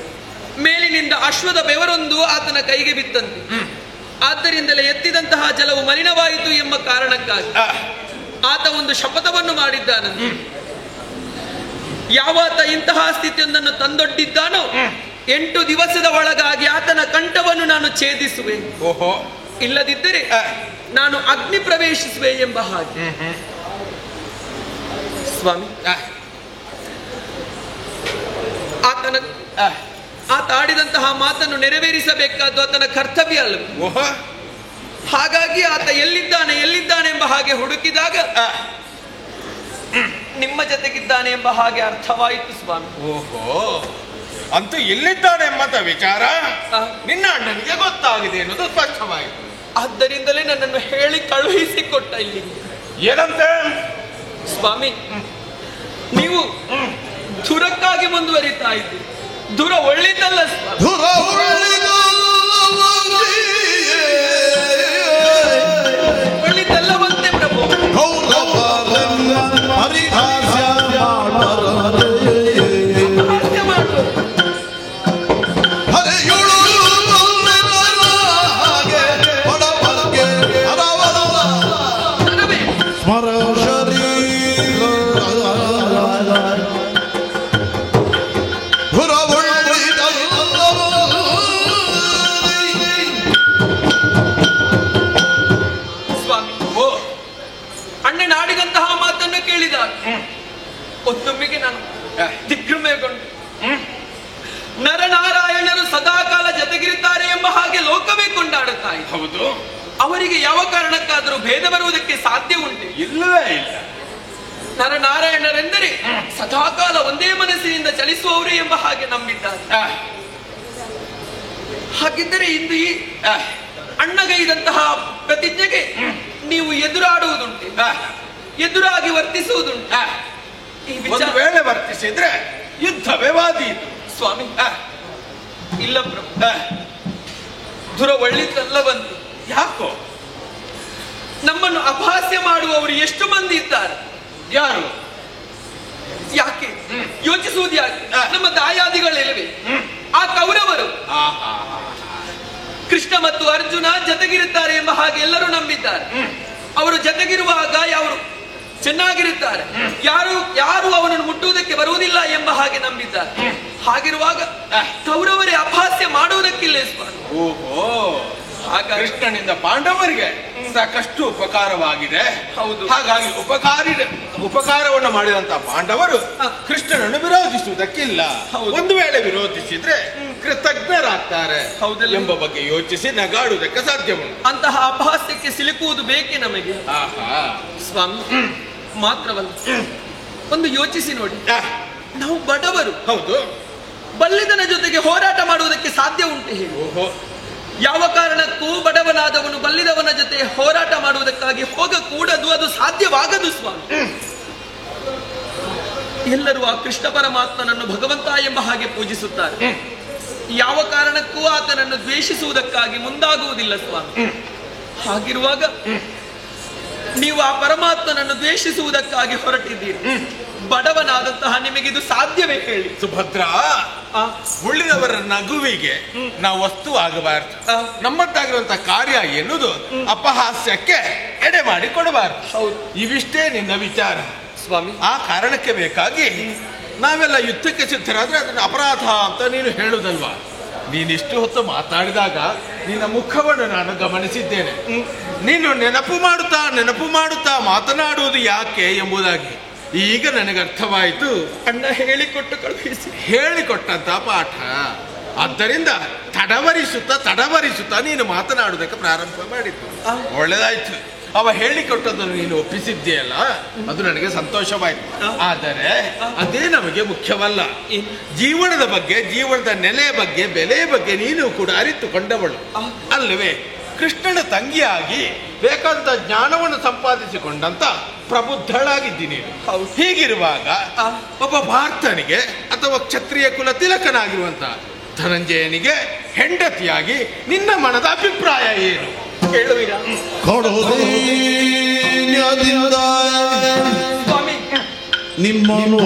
ಮೇಲಿನಿಂದ ಅಶ್ವದ ಬೆವರೊಂದು ಆತನ ಕೈಗೆ ಬಿತ್ತಂತೆ. ಆದ್ದರಿಂದಲೇ ಎತ್ತಿದಂತಹ ಜಲವು ಮಲಿನವಾಯಿತು ಎಂಬ ಕಾರಣಕ್ಕಾಗಿ ಆತ ಒಂದು ಶಪಥವನ್ನು ಮಾಡಿದ್ದಾನಂತೆ. ಯಾವಾತ ಇಂತಹ ಸ್ಥಿತಿಯೊಂದನ್ನು ತಂದೊಡ್ಡಿದ್ದಾನೋ 8 ದಿವಸದ ಒಳಗಾಗಿ ಆತನ ಕಂಠವನ್ನು ನಾನು ಛೇದಿಸುವೆ,
ಓಹೋ,
ಇಲ್ಲದಿದ್ದರೆ ನಾನು ಅಗ್ನಿ ಪ್ರವೇಶಿಸುವೆ ಎಂಬ ಹಾಗೆ. ಸ್ವಾಮಿ, ಆತ ಆಡಿದಂತಹ ಮಾತನ್ನು ನೆರವೇರಿಸಬೇಕಾದ್ದು ಆತನ ಕರ್ತವ್ಯ ಅಲ್ಲವೇ? ಹಾಗಾಗಿ ಆತ ಎಲ್ಲಿದ್ದಾನೆ ಎಂಬ ಹಾಗೆ ಹುಡುಕಿದಾಗ ನಿಮ್ಮ ಜೊತೆಗಿದ್ದಾನೆ ಎಂಬ ಹಾಗೆ ಅರ್ಥವಾಯಿತು ಸ್ವಾಮಿ.
ಓಹೋ, ಅಂತೂ ಎಲ್ಲಿದ್ದಾನೆ ಎಂಬ ವಿಚಾರ ನಿನ್ನ ಅಣ್ಣನಿಗೆ ಗೊತ್ತಾಗಿದೆ ಎನ್ನುವುದು ಸ್ಪಷ್ಟವಾಯಿತು.
ಆದ್ದರಿಂದಲೇ ನನ್ನನ್ನು ಹೇಳಿ ಕಳುಹಿಸಿಕೊಟ್ಟ ಇಲ್ಲಿ.
ಏನಂತೆ?
ಸ್ವಾಮಿ, ನೀವು ಧುರಕ್ಕಾಗಿ ಮುಂದುವರಿತಾ ಇದ್ದೀರಿ. ಧುರ ಒಳ್ಳಿದ್ದಲ್ಲ ಒಳ್ಳಿದ್ದಲ್ಲವಂತೆ ಪ್ರಭು. ಒತ್ತೊಮ್ಮೆಗೆ ನಾನು ದಿಗ್ಭ್ರಮೆಗೊಂಡು ನರನಾರಾಯಣರು ಸದಾಕಾಲ ಜೊತೆಗಿರುತ್ತಾರೆ ಎಂಬ ಹಾಗೆ ಲೋಕವೇ ಕೊಂಡಾಡುತ್ತಾ ಇದೆ.
ಹೌದು,
ಅವರಿಗೆ ಯಾವ ಕಾರಣಕ್ಕಾದರೂ ಭೇದ ಬರುವುದಕ್ಕೆ ಸಾಧ್ಯ ಉಂಟೆ?
ಇಲ್ಲವೇ ಇಲ್ಲ.
ನರನಾರಾಯಣರೆಂದರೆ ಸದಾಕಾಲ ಒಂದೇ ಮನಸ್ಸಿನಿಂದ ಚಲಿಸುವವರೇ ಎಂಬ ಹಾಗೆ ನಂಬಿದ್ದಾರೆ. ಹಾಗಿದ್ದರೆ ಇಂದು ಈ ಅಣ್ಣಗೈದಂತಹ ಪ್ರತಿಜ್ಞೆಗೆ ನೀವು ಎದುರಾಡುವುದುಂಟೆ, ಎದುರಾಗಿ ವರ್ತಿಸುವುದುಂಟು.
ವರ್ತಿಸಿದ್ರೆ ಯುದ್ಧವೇ ವಾದೀತು.
ಸ್ವಾಮಿ ಇಲ್ಲ ಪ್ರಭು, ದುರ ಒಳ್ಳಿತಲ್ಲ ಬಂತು.
ಯಾಕೋ?
ನಮ್ಮನ್ನು ಅಪಹಾಸ್ಯ ಮಾಡುವವರು ಎಷ್ಟು ಮಂದಿ ಇದ್ದಾರೆ?
ಯಾರು?
ಯಾಕೆ ಯೋಚಿಸುವುದು ಯಾಕೆ? ನಮ್ಮ ದಾಯಾದಿಗಳಿಲ್ಲವೆ? ಆ ಕೌರವರು ಕೃಷ್ಣ ಮತ್ತು ಅರ್ಜುನ ಜೊತೆಗಿರುತ್ತಾರೆ ಎಂಬ ಹಾಗೆ ಎಲ್ಲರೂ ನಂಬಿದ್ದಾರೆ. ಅವರು ಜೊತೆಗಿರುವಾಗ ಅವರು ಚೆನ್ನಾಗಿರುತ್ತಾರೆ, ಯಾರು ಅವನನ್ನು ಮುಟ್ಟುವುದಕ್ಕೆ ಬರುವುದಿಲ್ಲ ಎಂಬ ಹಾಗೆ ನಂಬಿದ್ದಾರೆ. ಹಾಗಿರುವಾಗ ಕೌರವರೇ ಅಪಹಾಸ್ಯ ಮಾಡುವುದಕ್ಕಿಲ್ಲ ಸ್ವಾಮಿ.
ಓಹೋ, ಕೃಷ್ಣನಿಂದ ಪಾಂಡವರಿಗೆ ಸಾಕಷ್ಟು ಉಪಕಾರವಾಗಿದೆ.
ಹೌದು.
ಹಾಗಾಗಿ ಉಪಕಾರವನ್ನು ಮಾಡಿದಂತಹ ಪಾಂಡವರು ಕೃಷ್ಣನನ್ನು ವಿರೋಧಿಸುವುದಕ್ಕಿಲ್ಲ. ಒಂದು ವೇಳೆ ವಿರೋಧಿಸಿದ್ರೆ ಕೃತಜ್ಞರಾಗ್ತಾರೆ ಎಂಬ ಬಗ್ಗೆ ಯೋಚಿಸಿ ನಗಾಡುವುದಕ್ಕೆ ಸಾಧ್ಯವುಂಟು.
ಅಂತಹ ಅಪಹಾಸ್ಯಕ್ಕೆ ಸಿಲುಕುವುದು ಬೇಕೆ ನಮಗೆ? ಸ್ವಾಮಿ, ಮಾತ್ರವಲ್ಲ, ಒಂದು ಯೋಚಿಸಿ ನೋಡಿ. ನಾವು ಬಡವರು.
ಹೌದು.
ಬಲ್ಲಿದನ ಜೊತೆಗೆ ಹೋರಾಟ ಮಾಡುವುದಕ್ಕೆ ಸಾಧ್ಯ ಉಂಟು ಹೇಳಿ?
ಓಹೋ,
ಯಾವ ಕಾರಣಕ್ಕೂ ಬಡವನಾದವನು ಬಲ್ಲಿದವನ ಜೊತೆ ಹೋರಾಟ ಮಾಡುವುದಕ್ಕಾಗಿ ಹೋಗಕೂಡದು, ಅದು ಸಾಧ್ಯವಾಗದು ಸ್ವಾಮಿ. ಎಲ್ಲರೂ ಆ ಕೃಷ್ಣ ಪರಮಾತ್ಮನನ್ನು ಭಗವಂತ ಎಂಬ ಹಾಗೆ ಪೂಜಿಸುತ್ತಾರೆ. ಯಾವ ಕಾರಣಕ್ಕೂ ಆತನನ್ನು ದ್ವೇಷಿಸುವುದಕ್ಕಾಗಿ ಮುಂದಾಗುವುದಿಲ್ಲ ಸ್ವಾಮಿ. ಹಾಗಿರುವಾಗ ನೀವು ಆ ಪರಮಾತ್ಮನನ್ನು ದ್ವೇಷಿಸುವುದಕ್ಕಾಗಿ ಹೊರಟಿದ್ದೀರಿ. ಬಡವನಾದಂತಹ ನಿಮಗಿದು ಸಾಧ್ಯವೇ ಹೇಳಿ?
ಸುಭದ್ರ, ಉಳಿದವರ ನಗುವಿಗೆ ನಾವು ವಸ್ತು ಆಗಬಾರದು. ನಮ್ಮದ್ದಾಗಿರುವಂತಹ ಕಾರ್ಯ ಎನ್ನುವುದು ಅಪಹಾಸ್ಯಕ್ಕೆ ಎಡೆ ಮಾಡಿ ಕೊಡಬಾರದು. ಇವಿಷ್ಟೇ ನಿನ್ನ ವಿಚಾರ
ಸ್ವಾಮಿ.
ಆ ಕಾರಣಕ್ಕೆ ಬೇಕಾಗಿ ನಾವೆಲ್ಲ ಯುದ್ಧಕ್ಕೆ ಸಿದ್ಧರಾದ್ರೆ ಅದನ್ನು ಅಪರಾಧ ಅಂತ ನೀನು ಹೇಳುದಲ್ವಾ? ನೀನಿಷ್ಟು ಹೊತ್ತು ಮಾತಾಡಿದಾಗ ನಿನ್ನ ಮುಖವನ್ನು ನಾನು ಗಮನಿಸಿದ್ದೇನೆ. ನೀನು ನೆನಪು ಮಾಡುತ್ತಾ ಮಾತನಾಡುವುದು ಯಾಕೆ ಎಂಬುದಾಗಿ ಈಗ ನನಗೆ ಅರ್ಥವಾಯಿತು.
ಅಣ್ಣ
ಹೇಳಿಕೊಟ್ಟಂತ ಪಾಠ. ಆದ್ದರಿಂದ ತಡವರಿಸುತ್ತಾ ನೀನು ಮಾತನಾಡುವುದಕ್ಕೆ ಪ್ರಾರಂಭ ಮಾಡಿದ್ದು ಒಳ್ಳೆದಾಯ್ತು. ಅವ ಹೇಳಿಕೊಟ್ಟದನ್ನು ನೀನು ಒಪ್ಪಿಸಿದ್ದೀಯಲ್ಲ, ಅದು ನನಗೆ ಸಂತೋಷವಾಯಿತು. ಆದರೆ ಅದೇ ನಮಗೆ ಮುಖ್ಯವಲ್ಲ. ಜೀವನದ ಬಗ್ಗೆ, ಜೀವನದ ನೆಲೆಯ ಬಗ್ಗೆ, ಬೆಲೆಯ ಬಗ್ಗೆ ನೀನು ಕೂಡ ಅರಿತುಕೊಂಡವಳು ಅಲ್ಲವೇ? ಕೃಷ್ಣನ ತಂಗಿಯಾಗಿ ಬೇಕಾದಂತ ಜ್ಞಾನವನ್ನು ಸಂಪಾದಿಸಿಕೊಂಡಂತ ಪ್ರಬುದ್ಧಳಾಗಿದ್ದೀನಿ. ಹೀಗಿರುವಾಗ ಒಬ್ಬ ಭಾರತನಿಗೆ ಅಥವಾ ಕ್ಷತ್ರಿಯ ಕುಲ ತಿಲಕನಾಗಿರುವಂತ ಧನಂಜಯನಿಗೆ ಹೆಂಡತಿಯಾಗಿ ನಿನ್ನ ಮನದ ಅಭಿಪ್ರಾಯ ಏನು ಹೇಳುವಿರಾ?
ಸ್ವಾಮಿ,
ನಿಮ್ಮನು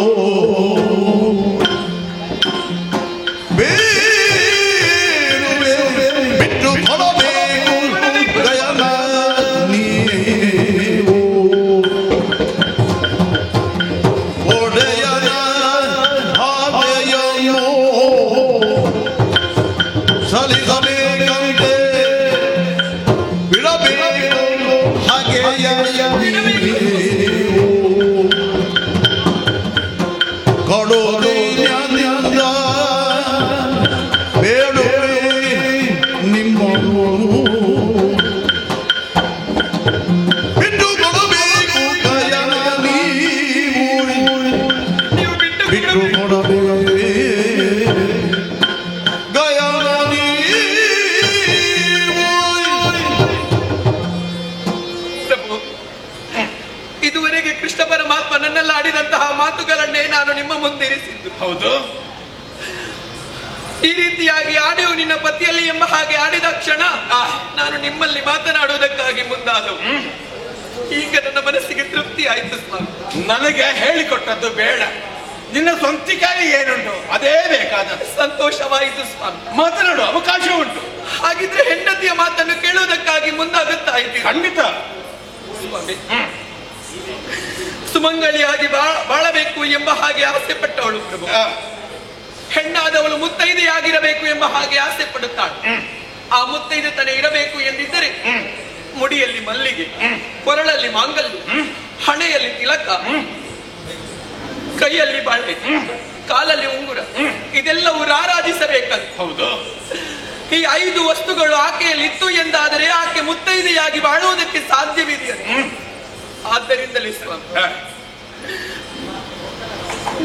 ಬಿಟ್ಟು ಕೊಡಬೇಕು ಗಯನ ನೀವು ಒಡೆಯನ ಆಮೆಯನ್ನು ಸಲಿಸಬೇಕಂತೆ ಬಿಡಬೇಕು ಹಾಗೆಯ ಕೊಡೋದು ಬೇಡುವೆ ನಿಮ್ಮನು ಬಿಟ್ಟು ಕೊಡಬೇಕು ಗಯನ ನೀವು ಬಿಟ್ಟು ಕೊಡಬೇಕು ಗಯನ
ಪ್ರಭು, ಇದುವರೆಗೆ ಕೃಷ್ಣ ಪರಮಾತ್ಮ ನನ್ನೆಲ್ಲ ಆಡಿದಂತಹ ಮಾತುಗಳನ್ನೇ ನಾನು ನಿಮ್ಮ ಮುಂದಿರಿಸಿದ್ದು.
ಹೌದು.
ಈ ರೀತಿಯಾಗಿ ಆಡೆವು ನಿನ್ನ ಪತಿಯಲ್ಲಿ ಎಂಬ ಹಾಗೆ ಆಡಿದ ಕ್ಷಣ ನಾನು ನಿಮ್ಮಲ್ಲಿ ಮಾತನಾಡುವುದಕ್ಕಾಗಿ ಮುಂದಾದವು. ಈಗ ನನ್ನ ಮನಸ್ಸಿಗೆ ತೃಪ್ತಿ ಆಯ್ತು ಸ್ವಾಮಿ.
ನನಗೆ ಹೇಳಿಕೊಟ್ಟದ್ದು ಬೇಡ, ನಿನ್ನ ಸ್ವಂತಿಕಾಯಿ ಏನುಂಟು ಅದೇ ಬೇಕಾದ.
ಸಂತೋಷವಾಯಿತು ಸ್ವಾಮಿ.
ಮಾತನಾಡುವ ಅವಕಾಶ ಉಂಟು.
ಹಾಗಿದ್ರೆ ಹೆಂಡತಿಯ ಮಾತನ್ನು ಕೇಳುವುದಕ್ಕಾಗಿ ಮುಂದಾಗುತ್ತಾ ಇದ್ದೀನಿ.
ಖಂಡಿತ
ಸ್ವಾಮಿ. ಸುಮಂಗಳಿಯಾಗಿ ಬಾಳಬೇಕು ಎಂಬ ಹಾಗೆ ಆಸೆ ಪಟ್ಟವಳು ಪ್ರಭು. ಹೆಣ್ಣಾದವಳು ಮುತ್ತೈದೆಯಾಗಿರಬೇಕು ಎಂಬ ಹಾಗೆ ಆಸೆ ಪಡುತ್ತಾಳೆ. ಆ ಮುತ್ತೈದೆತನ ಇರಬೇಕು ಎಂದಿದ್ದರೆ ಮುಡಿಯಲ್ಲಿ ಮಲ್ಲಿಗೆ, ಕೊರಳಲ್ಲಿ ಮಾಂಗಲ್ಯ, ಹಣೆಯಲ್ಲಿ ತಿಲಕ, ಕೈಯಲ್ಲಿ ಬಾಳೆ, ಕಾಲಲ್ಲಿ ಉಂಗುರ, ಇದೆಲ್ಲವೂ ರಾರಾಜಿಸಬೇಕಂತ.
ಹೌದು.
ಈ 5 ವಸ್ತುಗಳು ಆಕೆಯಲ್ಲಿ ಇತ್ತು ಎಂದಾದರೆ ಆಕೆ ಮುತ್ತೈದೆಯಾಗಿ ಬಾಳುವುದಕ್ಕೆ ಸಾಧ್ಯವಿದೆಯಲ್ಲ. ಆದ್ದರಿಂದಲೇ ಸ್ವಾಮಿ,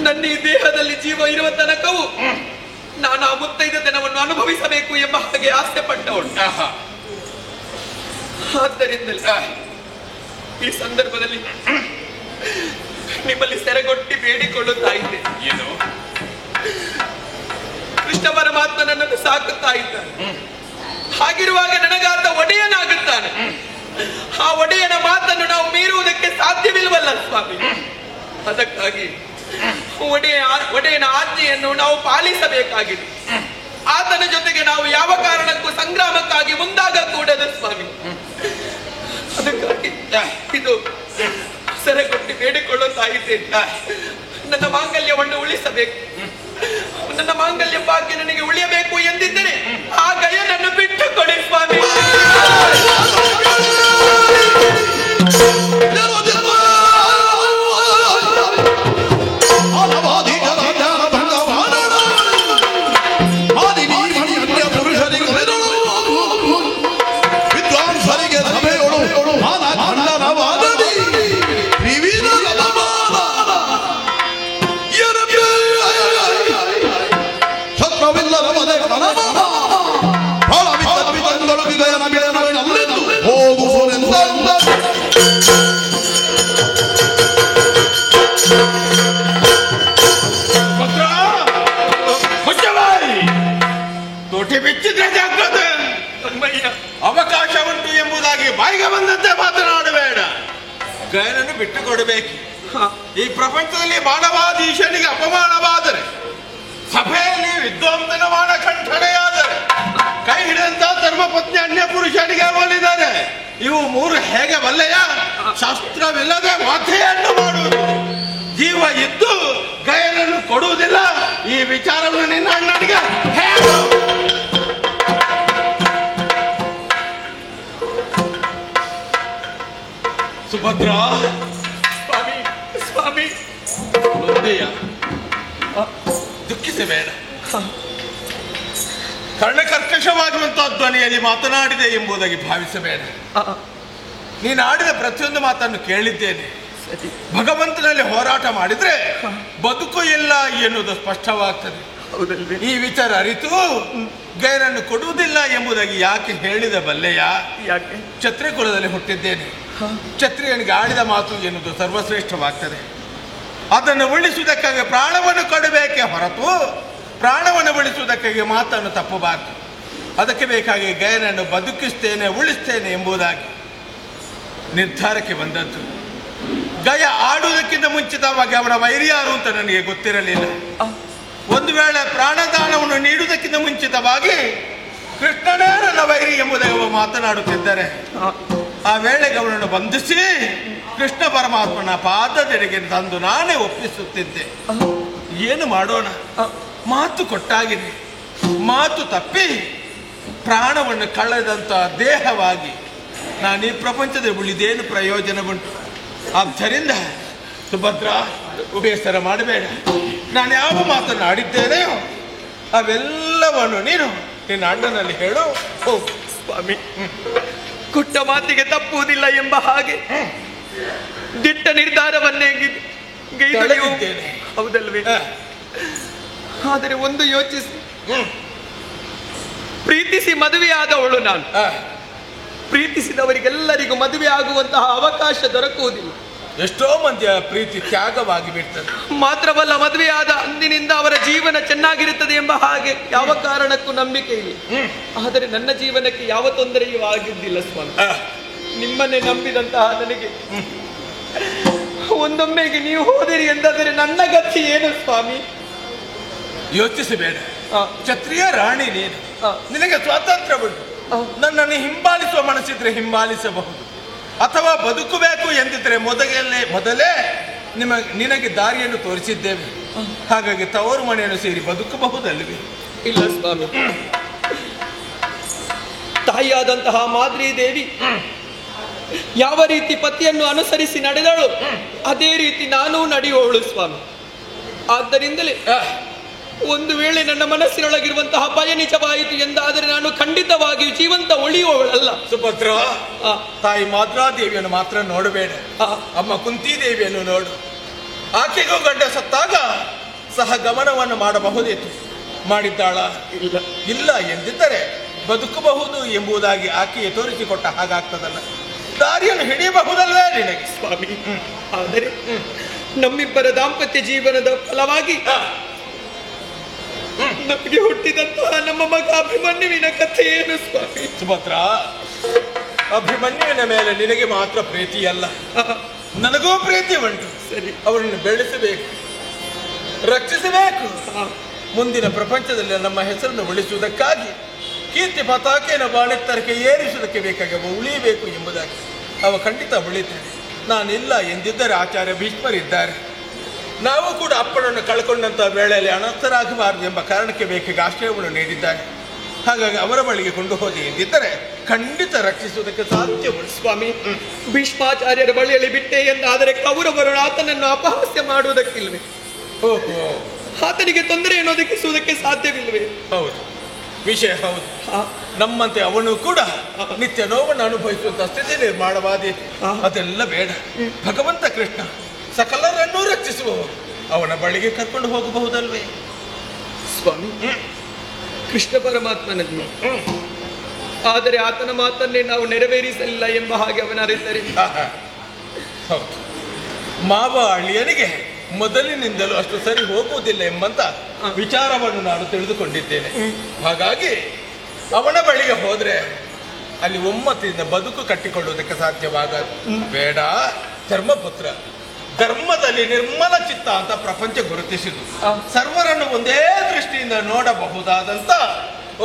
ನನ್ನ ಈ ದೇಹದಲ್ಲಿ ಜೀವ ಇರುವ ತನಕವೂ ನಾನು ಆ ಮುತ್ತೈದತನವನ್ನು ಅನುಭವಿಸಬೇಕು ಎಂಬ ಹಾಗೆ ಆಸೆ ಪಟ್ಟವಳು. ಆದ್ದರಿಂದಲೇ ಈ ಸಂದರ್ಭದಲ್ಲಿ ನಿಮ್ಮಲ್ಲಿ ಸೆರೆಗೊಟ್ಟಿ ಬೇಡಿಕೊಳ್ಳುತ್ತಾ ಇದ್ದೆ.
ಏನು?
ಕೃಷ್ಣ ಪರಮಾತ್ಮ ನನ್ನನ್ನು ಸಾಕುತ್ತಾ ಇದ್ದಾನೆ. ಹಾಗಿರುವಾಗ ನನಗಾತ ಒಡೆಯನಾಗುತ್ತಾನೆ. ಆ ಒಡೆಯನ ಮಾತನ್ನು ನಾವು ಮೀರುವುದಕ್ಕೆ ಸಾಧ್ಯವಿಲ್ವಲ್ಲ ಸ್ವಾಮಿ. ಅದಕ್ಕಾಗಿ ಒಡೆಯನ ಆಜ್ಞೆಯನ್ನು ನಾವು ಪಾಲಿಸಬೇಕಾಗಿದೆ. ಆತನ ಜೊತೆಗೆ ನಾವು ಯಾವ ಕಾರಣಕ್ಕೂ ಸಂಗ್ರಾಮಕ್ಕಾಗಿ ಮುಂದಾಗಕೂಡದು ಸ್ವಾಮಿ. ಅದಕ್ಕಾಗಿ ಇದು ಸೆರೆಗೊಟ್ಟಿ ಬೇಡಿಕೊಳ್ಳುತ್ತಾ ಇದ್ದೇನೆ. ನನ್ನ ಮಾಂಗಲ್ಯವನ್ನು ಉಳಿಸಬೇಕು. ನನ್ನ ಮಾಂಗಲ್ಯ ಭಾಗ್ಯ ನನಗೆ ಉಳಿಯಬೇಕು ಎಂದಿದ್ದರೆ ಆ ಗಯನನ್ನು ಬಿಟ್ಟು ಕೊಡಿ ಸ್ವಾಮಿ.
ಅವಕಾಶ ಉಂಟು ಎಂಬುದಾಗಿ ಬಾಯಿಗೆ ಬಂದಂತೆ ಮಾತನಾಡಬೇಡ. ಗಯನನ್ನು ಬಿಟ್ಟು ಕೊಡಬೇಕು. ಈ ಪ್ರಪಂಚದಲ್ಲಿ ಮಾನವಾಧೀಶನಿಗೆ ಅಪಮಾನವಾದರೆ, ಸಭೆಯಲ್ಲಿ ವಿದ್ವಾಂಸನ ಮಾನ ಕಂಠಣೆಯಾದರೆ, ಕೈ ಹಿಡಿದಂತ ಧರ್ಮಪತ್ನಿ ಅನ್ಯ ಪುರುಷನಿಗೆ ಒಲಿದರೆ, ಇವು ಮೂರು ಹೇಗೆ ಬಲ್ಲೆಯ? ಶಸ್ತ್ರವಿಲ್ಲದೆ ವಧೆಯನ್ನು ಮಾಡುವುದು. ಜೀವ ಇದ್ದು ಗಯನನ್ನು ಕೊಡುವುದಿಲ್ಲ. ಈ ವಿಚಾರವನ್ನು ನಿನ್ನ ಅಣ್ಣನಿಗೆ ಹೇಳು. ಸುಭದ್ರ,
ಸ್ವಾಮಿ ಸ್ವಾಮಿ
ದುಃಖಿಸಬೇಡ. ಕರ್ಣಕರ್ಕಶವಾಗುವಂತಹ ಧ್ವನಿಯಲ್ಲಿ ಮಾತನಾಡಿದೆ ಎಂಬುದಾಗಿ ಭಾವಿಸಬೇಡ. ನೀನು ಆಡಿದ ಪ್ರತಿಯೊಂದು ಮಾತನ್ನು ಕೇಳಿದ್ದೇನೆ. ಭಗವಂತನಲ್ಲಿ ಹೋರಾಟ ಮಾಡಿದ್ರೆ ಬದುಕು ಇಲ್ಲ ಎನ್ನುವುದು ಸ್ಪಷ್ಟವಾಗ್ತದೆ. ಈ ವಿಚಾರ ಅರಿತು ಗೈರನ್ನು ಕೊಡುವುದಿಲ್ಲ ಎಂಬುದಾಗಿ ಯಾಕೆ ಹೇಳಿದ ಬಲ್ಲೆಯ?
ಯಾಕೆ?
ಕ್ಷತ್ರಿಯ ಕುಲದಲ್ಲಿ ಹುಟ್ಟಿದ್ದೇನೆ. ಕ್ಷತ್ರಿಯನಿಗೆ ಆಡಿದ ಮಾತು ಎನ್ನುವುದು ಸರ್ವಶ್ರೇಷ್ಠವಾಗ್ತದೆ. ಅದನ್ನು ಉಳಿಸುವುದಕ್ಕಾಗಿ ಪ್ರಾಣವನ್ನು ಕೊಡಬೇಕೇ ಹೊರತು ಪ್ರಾಣವನ್ನು ಉಳಿಸುವುದಕ್ಕಾಗಿ ಮಾತನ್ನು ತಪ್ಪಬಾರದು. ಅದಕ್ಕೆ ಬೇಕಾಗಿ ಗಯನನ್ನು ಬದುಕಿಸ್ತೇನೆ, ಉಳಿಸ್ತೇನೆ ಎಂಬುದಾಗಿ ನಿರ್ಧಾರಕ್ಕೆ ಬಂದದ್ದು. ಗಯ ಆಡುವುದಕ್ಕಿಂತ ಮುಂಚಿತವಾಗಿ ಅವನ ವೈರಿಯಾರು ಅಂತ ನನಗೆ ಗೊತ್ತಿರಲಿಲ್ಲ. ಒಂದು ವೇಳೆ ಪ್ರಾಣದಾನವನ್ನು ನೀಡುವುದಕ್ಕಿಂತ ಮುಂಚಿತವಾಗಿ ಕೃಷ್ಣನೇ ನನ್ನ ವೈರಿ ಎಂಬುದಾಗಿ ಅವ ಮಾತನಾಡುತ್ತಿದ್ದರೆ ಆ ವೇಳೆಗೆ ಅವನನ್ನು ಬಂಧಿಸಿ ಕೃಷ್ಣ ಪರಮಾತ್ಮನ ಪಾದದೆಡೆಗೆ ತಂದು ನಾನೇ ಒಪ್ಪಿಸುತ್ತಿದ್ದೆ. ಏನು ಮಾಡೋಣ? ಮಾತು ಕೊಟ್ಟಾಗಿದೆ. ಮಾತು ತಪ್ಪಿ ಪ್ರಾಣವನ್ನು ಕಳೆದಂತ ದೇಹವಾಗಿ ನಾನು ಈ ಪ್ರಪಂಚದಲ್ಲಿ ಉಳಿದೇನು ಪ್ರಯೋಜನ ಉಂಟು? ಆದ್ದರಿಂದ ಸುಭದ್ರ, ಬೇಸರ ಮಾಡಬೇಡ. ನಾನು ಯಾವ ಮಾತನ್ನು ಆಡಿದ್ದೇನೆಯೋ ಅವೆಲ್ಲವನ್ನು ನೀನು ನಿನ್ನ ಅಣ್ಣನಲ್ಲಿ ಹೇಳು.
ಸ್ವಾಮಿ, ಕೊಟ್ಟ ಮಾತಿಗೆ ತಪ್ಪುವುದಿಲ್ಲ ಎಂಬ ಹಾಗೆ ದಿಟ್ಟ ನಿರ್ಧಾರವನ್ನೇ
ಗೈದಿದ್ದೇನೆ.
ಹೌದಲ್ವೇ? ಆದರೆ ಒಂದು ಯೋಚಿಸಿ, ಪ್ರೀತಿಸಿ ಮದುವೆಯಾದವಳು ನಾನು. ಪ್ರೀತಿಸಿದವರಿಗೆಲ್ಲರಿಗೂ ಮದುವೆ ಆಗುವಂತಹ ಅವಕಾಶ ದೊರಕುವುದಿಲ್ಲ.
ಎಷ್ಟೋ ಮಂದಿಯ ಪ್ರೀತಿ ತ್ಯಾಗವಾಗಿ ಬಿಡ್ತದೆ.
ಮಾತ್ರವಲ್ಲ, ಮದುವೆಯಾದ ಅಂದಿನಿಂದ ಅವರ ಜೀವನ ಚೆನ್ನಾಗಿರುತ್ತದೆ ಎಂಬ ಹಾಗೆ ಯಾವ ಕಾರಣಕ್ಕೂ ನಂಬಿಕೆ ಇಲ್ಲ. ಆದರೆ ನನ್ನ ಜೀವನಕ್ಕೆ ಯಾವ ತೊಂದರೆಯೂ ಆಗಿದ್ದಿಲ್ಲ ಸ್ವಾಮಿ. ನಿಮ್ಮನ್ನೇ ನಂಬಿದಂತಹ ನನಗೆ ಒಂದೊಮ್ಮೆಗೆ ನೀವು ಹೋದಿರಿ ಎಂದಾದರೆ ನನ್ನ ಗತಿ ಏನು ಸ್ವಾಮಿ?
ಯೋಚಿಸಬೇಡ. ಕ್ಷತ್ರಿಯ ರಾಣಿ ನೀನು, ನಿನಗೆ ಸ್ವಾತಂತ್ರ್ಯ ಉಂಟು. ನನ್ನನ್ನು ಹಿಂಬಾಲಿಸುವ ಮನಸ್ಸಿದ್ರೆ ಹಿಂಬಾಲಿಸಬಹುದು, ಅಥವಾ ಬದುಕಬೇಕು ಎಂದಿದ್ರೆ ಮೊದಲೇ ನಿನಗೆ ದಾರಿಯನ್ನು ತೋರಿಸಿದ್ದೇವೆ. ಹಾಗಾಗಿ ತವರು ಮನೆಯನ್ನು ಸೇರಿ ಬದುಕಬಹುದಲ್ವೇ?
ಇಲ್ಲ ಸ್ವಾಮಿ, ತಾಯಿಯಾದಂತಹ ಮಾದ್ರಿ ದೇವಿ ಯಾವ ರೀತಿ ಪತಿಯನ್ನು ಅನುಸರಿಸಿ ನಡೆದಳು ಅದೇ ರೀತಿ ನಾನೂ ನಡೆಯುವವಳು ಸ್ವಾಮಿ. ಆದ್ದರಿಂದಲೇ ಒಂದು ವೇಳೆ ನನ್ನ ಮನಸ್ಸಿನೊಳಗಿರುವಂತಹ ಭಯ ನಿಜವಾಯಿತು ಎಂದಾದರೆ ನಾನು ಖಂಡಿತವಾಗಿಯೂ ಜೀವಂತ ಉಳಿಯುವವಳಲ್ಲ.
ಸುಭದ್ರ, ತಾಯಿ ಮಾದ್ರಾದೇವಿಯನ್ನು ಮಾತ್ರ ನೋಡಬೇಡ, ಅಮ್ಮ ಕುಂತಿದೇವಿಯನ್ನು ನೋಡು. ಆಕೆಗೂ ಗಂಡ ಸತ್ತಾಗ ಸಹ ಗಮನವನ್ನು ಮಾಡಬಹುದಿತ್ತು. ಮಾಡಿದ್ದಾಳ? ಇಲ್ಲ ಎಂದಿದ್ದರೆ ಬದುಕಬಹುದು ಎಂಬುದಾಗಿ ಆಕೆಯೇ ತೋರಿಸಿಕೊಟ್ಟ ಹಾಗಾಗ್ತದಲ್ಲ. ದಾರಿಯನ್ನು ಹಿಡಿಯಬಹುದಲ್ವೇ ನಿನಗೆ?
ಸ್ವಾಮಿ, ಆದರೆ
ನಮ್ಮಿಬ್ಬರ ದಾಂಪತ್ಯ ಜೀವನದ ಫಲವಾಗಿ ನಮಗೆ ಹುಟ್ಟಿದಂತಹ ನಮ್ಮ ಮಗ ಅಭಿಮನ್ಯುವಿನ ಕಥೆ ಏನು ಸ್ವಾಮಿ?
ಸುಭದ್ರ, ಅಭಿಮನ್ಯುವಿನ ಮೇಲೆ ನಿನಗೆ ಮಾತ್ರ ಪ್ರೀತಿಯಲ್ಲ, ನನಗೂ ಪ್ರೀತಿ ಉಂಟು.
ಸರಿ,
ಅವರನ್ನು ಬೆಳೆಸಬೇಕು, ರಕ್ಷಿಸಬೇಕು. ಮುಂದಿನ ಪ್ರಪಂಚದಲ್ಲಿ ನಮ್ಮ ಹೆಸರನ್ನು ಉಳಿಸುವುದಕ್ಕಾಗಿ ಕೀರ್ತಿ ಪತಾಕೆಯನ್ನು ಬಾಳೆತ್ತರಕ್ಕೆ ಏರಿಸುವುದಕ್ಕೆ ಬೇಕಾಗಿ ಉಳಿಯಬೇಕು ಎಂಬುದಾಗಿ ಅವ ಖಂಡಿತ ಉಳಿತಾನೆ. ನಾನಿಲ್ಲ ಎಂದಿದ್ದರೆ ಆಚಾರ್ಯ ಭೀಷ್ಮರಿದ್ದಾರೆ. ನಾವು ಕೂಡ ಅಪ್ಪನನ್ನು ಕಳ್ಕೊಂಡಂತಹ ವೇಳೆಯಲ್ಲಿ ಅನರ್ಥರಾಗಬಾರದು ಎಂಬ ಕಾರಣಕ್ಕೆ ಬೇಕಾಗಿ ಆಶ್ರಯವನ್ನು ನೀಡಿದ್ದಾರೆ. ಹಾಗಾಗಿ ಅವರ ಬಳಿಗೆ ಕೊಂಡು ಹೋದೆ ಎಂದಿದ್ದರೆ ಖಂಡಿತ ರಕ್ಷಿಸುವುದಕ್ಕೆ ಸಾಧ್ಯ ಉಂಟು.
ಸ್ವಾಮಿ, ಭೀಷ್ಮಾಚಾರ್ಯರ ಬಳಿಯಲ್ಲಿ ಬಿಟ್ಟೆ ಎಂದಾದರೆ ಕೌರವರು ಆತನನ್ನು ಅಪಹಾಸ್ಯ ಮಾಡುವುದಕ್ಕಿಲ್ವೇ?
ಓಹೋ,
ಆತನಿಗೆ ತೊಂದರೆ ಎನ್ನುವುದಕ್ಕಿಸುವುದಕ್ಕೆ ಸಾಧ್ಯವಿಲ್ವೇ?
ಹೌದು, ವಿಷಯ ಹೌದು. ನಮ್ಮಂತೆ ಅವನು ಕೂಡ ನಿತ್ಯ ನೋವನ್ನು ಅನುಭವಿಸುವಂತ ಸ್ಥಿತಿ ನಿರ್ಮಾಣವಾದೀತು. ಅದೆಲ್ಲ ಬೇಡ. ಭಗವಂತ ಕೃಷ್ಣ ಸಕಲರನ್ನೂ ರಕ್ಷಿಸುವವರು, ಅವನ ಬಳಿಗೆ ಕರ್ಕೊಂಡು ಹೋಗಬಹುದಲ್ವೇ?
ಸ್ವಾಮಿ, ಕೃಷ್ಣ ಪರಮಾತ್ಮನಲ್ಲಿ ಆದರೆ ಆತನ ಮಾತನ್ನೇ ನಾವು ನೆರವೇರಿಸಲಿಲ್ಲ ಎಂಬ ಹಾಗೆ ಅವನ ಅರಿತರೆ
ಹೌದು, ಮಾವ ಅಳಿಯನಿಗೆ ಮೊದಲಿನಿಂದಲೂ ಅಷ್ಟು ಸರಿ ಹೋಗುವುದಿಲ್ಲ ಎಂಬಂತ ವಿಚಾರವನ್ನು ನಾನು ತಿಳಿದುಕೊಂಡಿದ್ದೇನೆ. ಹಾಗಾಗಿ ಅವನ ಬಳಿಗೆ ಹೋದ್ರೆ ಅಲ್ಲಿ ಒಮ್ಮತದಿಂದ ಬದುಕು ಕಟ್ಟಿಕೊಳ್ಳುವುದಕ್ಕೆ ಸಾಧ್ಯವಾಗದು. ಬೇಡ, ಧರ್ಮಪುತ್ರ ಧರ್ಮದಲ್ಲಿ ನಿರ್ಮಲ ಚಿತ್ತ ಅಂತ ಪ್ರಪಂಚ ಗುರುತಿಸಿದು. ಸರ್ವರನ್ನು ಒಂದೇ ದೃಷ್ಟಿಯಿಂದ ನೋಡಬಹುದಾದಂತ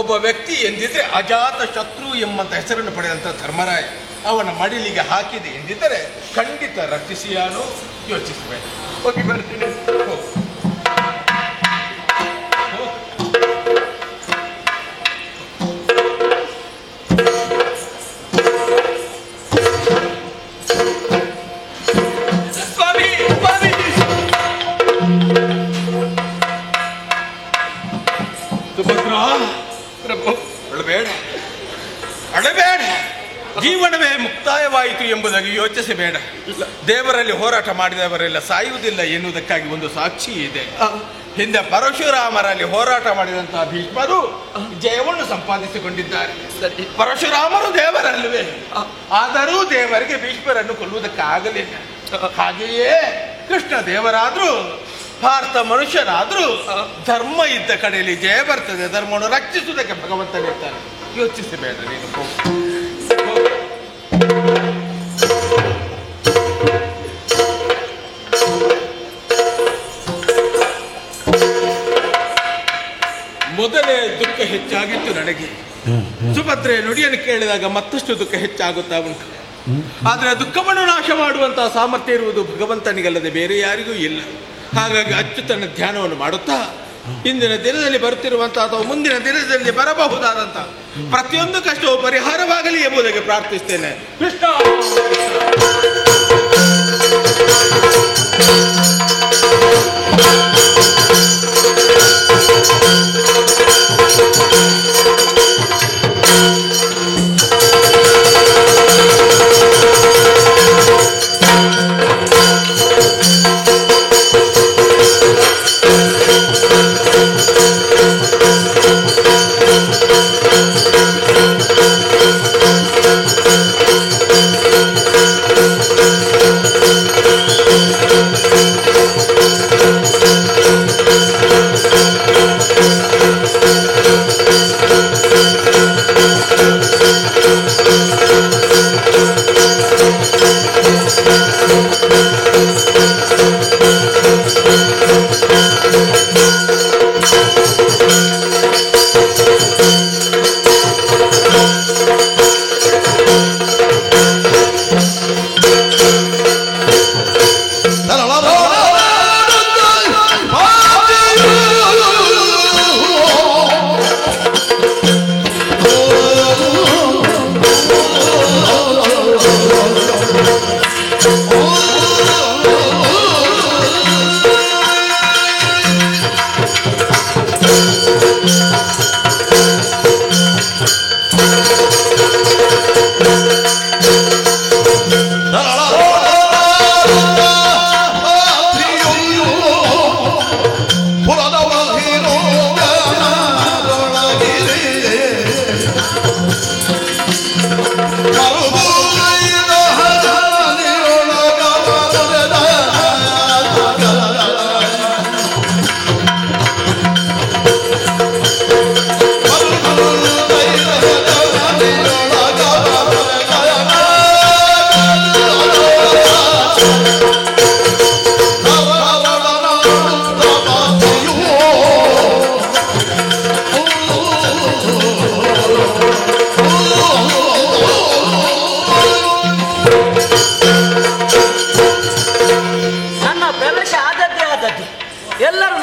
ಒಬ್ಬ ವ್ಯಕ್ತಿ ಎಂದಿದ್ರೆ ಅಜಾತ ಶತ್ರು ಎಂಬಂತ ಹೆಸರನ್ನು ಪಡೆದಂತ ಧರ್ಮರಾಯ ಅವನ ಮಡಿಲಿಗೆ ಹಾಕಿದೆ ಎಂದಿದ್ದರೆ ಖಂಡಿತ ರಕ್ಷಿಸಿಯಾನು. ಯೋಚಿಸಬೇಕು.
ಹೋಗಿ ಬರ್ತೀನಿ. ಸ್ವಾಮಿ, ಸ್ವಾಮಿ,
ಸುಭದ್ರ,
ಪ್ರಭು,
ಅಳಬೇಡ, ಅಳಬೇಡ. ಜೀವನವೇ ಮುಕ್ತಾಯವಾಯಿತು ಎಂಬುದಾಗಿ ಯೋಚಿಸಬೇಡ. ದೇವರಲ್ಲಿ ಹೋರಾಟ ಮಾಡಿದವರೆಲ್ಲ ಸಾಯುವುದಿಲ್ಲ ಎನ್ನುವುದಕ್ಕಾಗಿ ಒಂದು ಸಾಕ್ಷಿ ಇದೆ. ಹಿಂದೆ ಪರಶುರಾಮರಲ್ಲಿ ಹೋರಾಟ ಮಾಡಿದಂತಹ ಭೀಷ್ಮರು ಜಯವನ್ನು ಸಂಪಾದಿಸಿಕೊಂಡಿದ್ದಾರೆ. ಪರಶುರಾಮರು ದೇವರಲ್ಲವೇ? ಆದರೂ ದೇವರಿಗೆ ಭೀಷ್ಮರನ್ನು ಕೊಲ್ಲುವುದಕ್ಕಾಗಲಿಲ್ಲ. ಹಾಗೆಯೇ ಕೃಷ್ಣ ದೇವರಾದ್ರೂ ಭಾರತ ಮನುಷ್ಯರಾದ್ರೂ ಧರ್ಮ ಇದ್ದ ಕಡೆಯಲ್ಲಿ ಜಯ ಬರ್ತದೆ. ಧರ್ಮವನ್ನು ರಕ್ಷಿಸುವುದಕ್ಕೆ ಭಗವಂತನಿರ್ತಾನೆ. ಯೋಚಿಸಬೇಡ ನೀನು. ಮೊದಲೇ ದುಃಖ ಹೆಚ್ಚಾಗಿತ್ತು ನನಗೆ. ಸುಭದ್ರೆ ನುಡಿಯನ್ನು ಕೇಳಿದಾಗ ಮತ್ತಷ್ಟು ದುಃಖ ಹೆಚ್ಚಾಗುತ್ತಾ ಉಂಟು. ಆದರೆ ದುಃಖವನ್ನು ನಾಶ ಮಾಡುವಂತಹ ಸಾಮರ್ಥ್ಯ ಇರುವುದು ಭಗವಂತನಿಗಲ್ಲದೆ ಬೇರೆ ಯಾರಿಗೂ ಇಲ್ಲ. ಹಾಗಾಗಿ ಅಚ್ಯುತನ ಧ್ಯಾನವನ್ನು ಮಾಡುತ್ತಾ ಇಂದಿನ ದಿನದಲ್ಲಿ ಬರುತ್ತಿರುವಂತಹ ಅಥವಾ ಮುಂದಿನ ದಿನದಲ್ಲಿ ಬರಬಹುದಾದಂತಹ ಪ್ರತಿಯೊಂದು ಕಷ್ಟವೂ ಪರಿಹಾರವಾಗಲಿ ಎಂಬುದಕ್ಕೆ ಪ್ರಾರ್ಥಿಸ್ತೇನೆ. ಕೃಷ್ಣ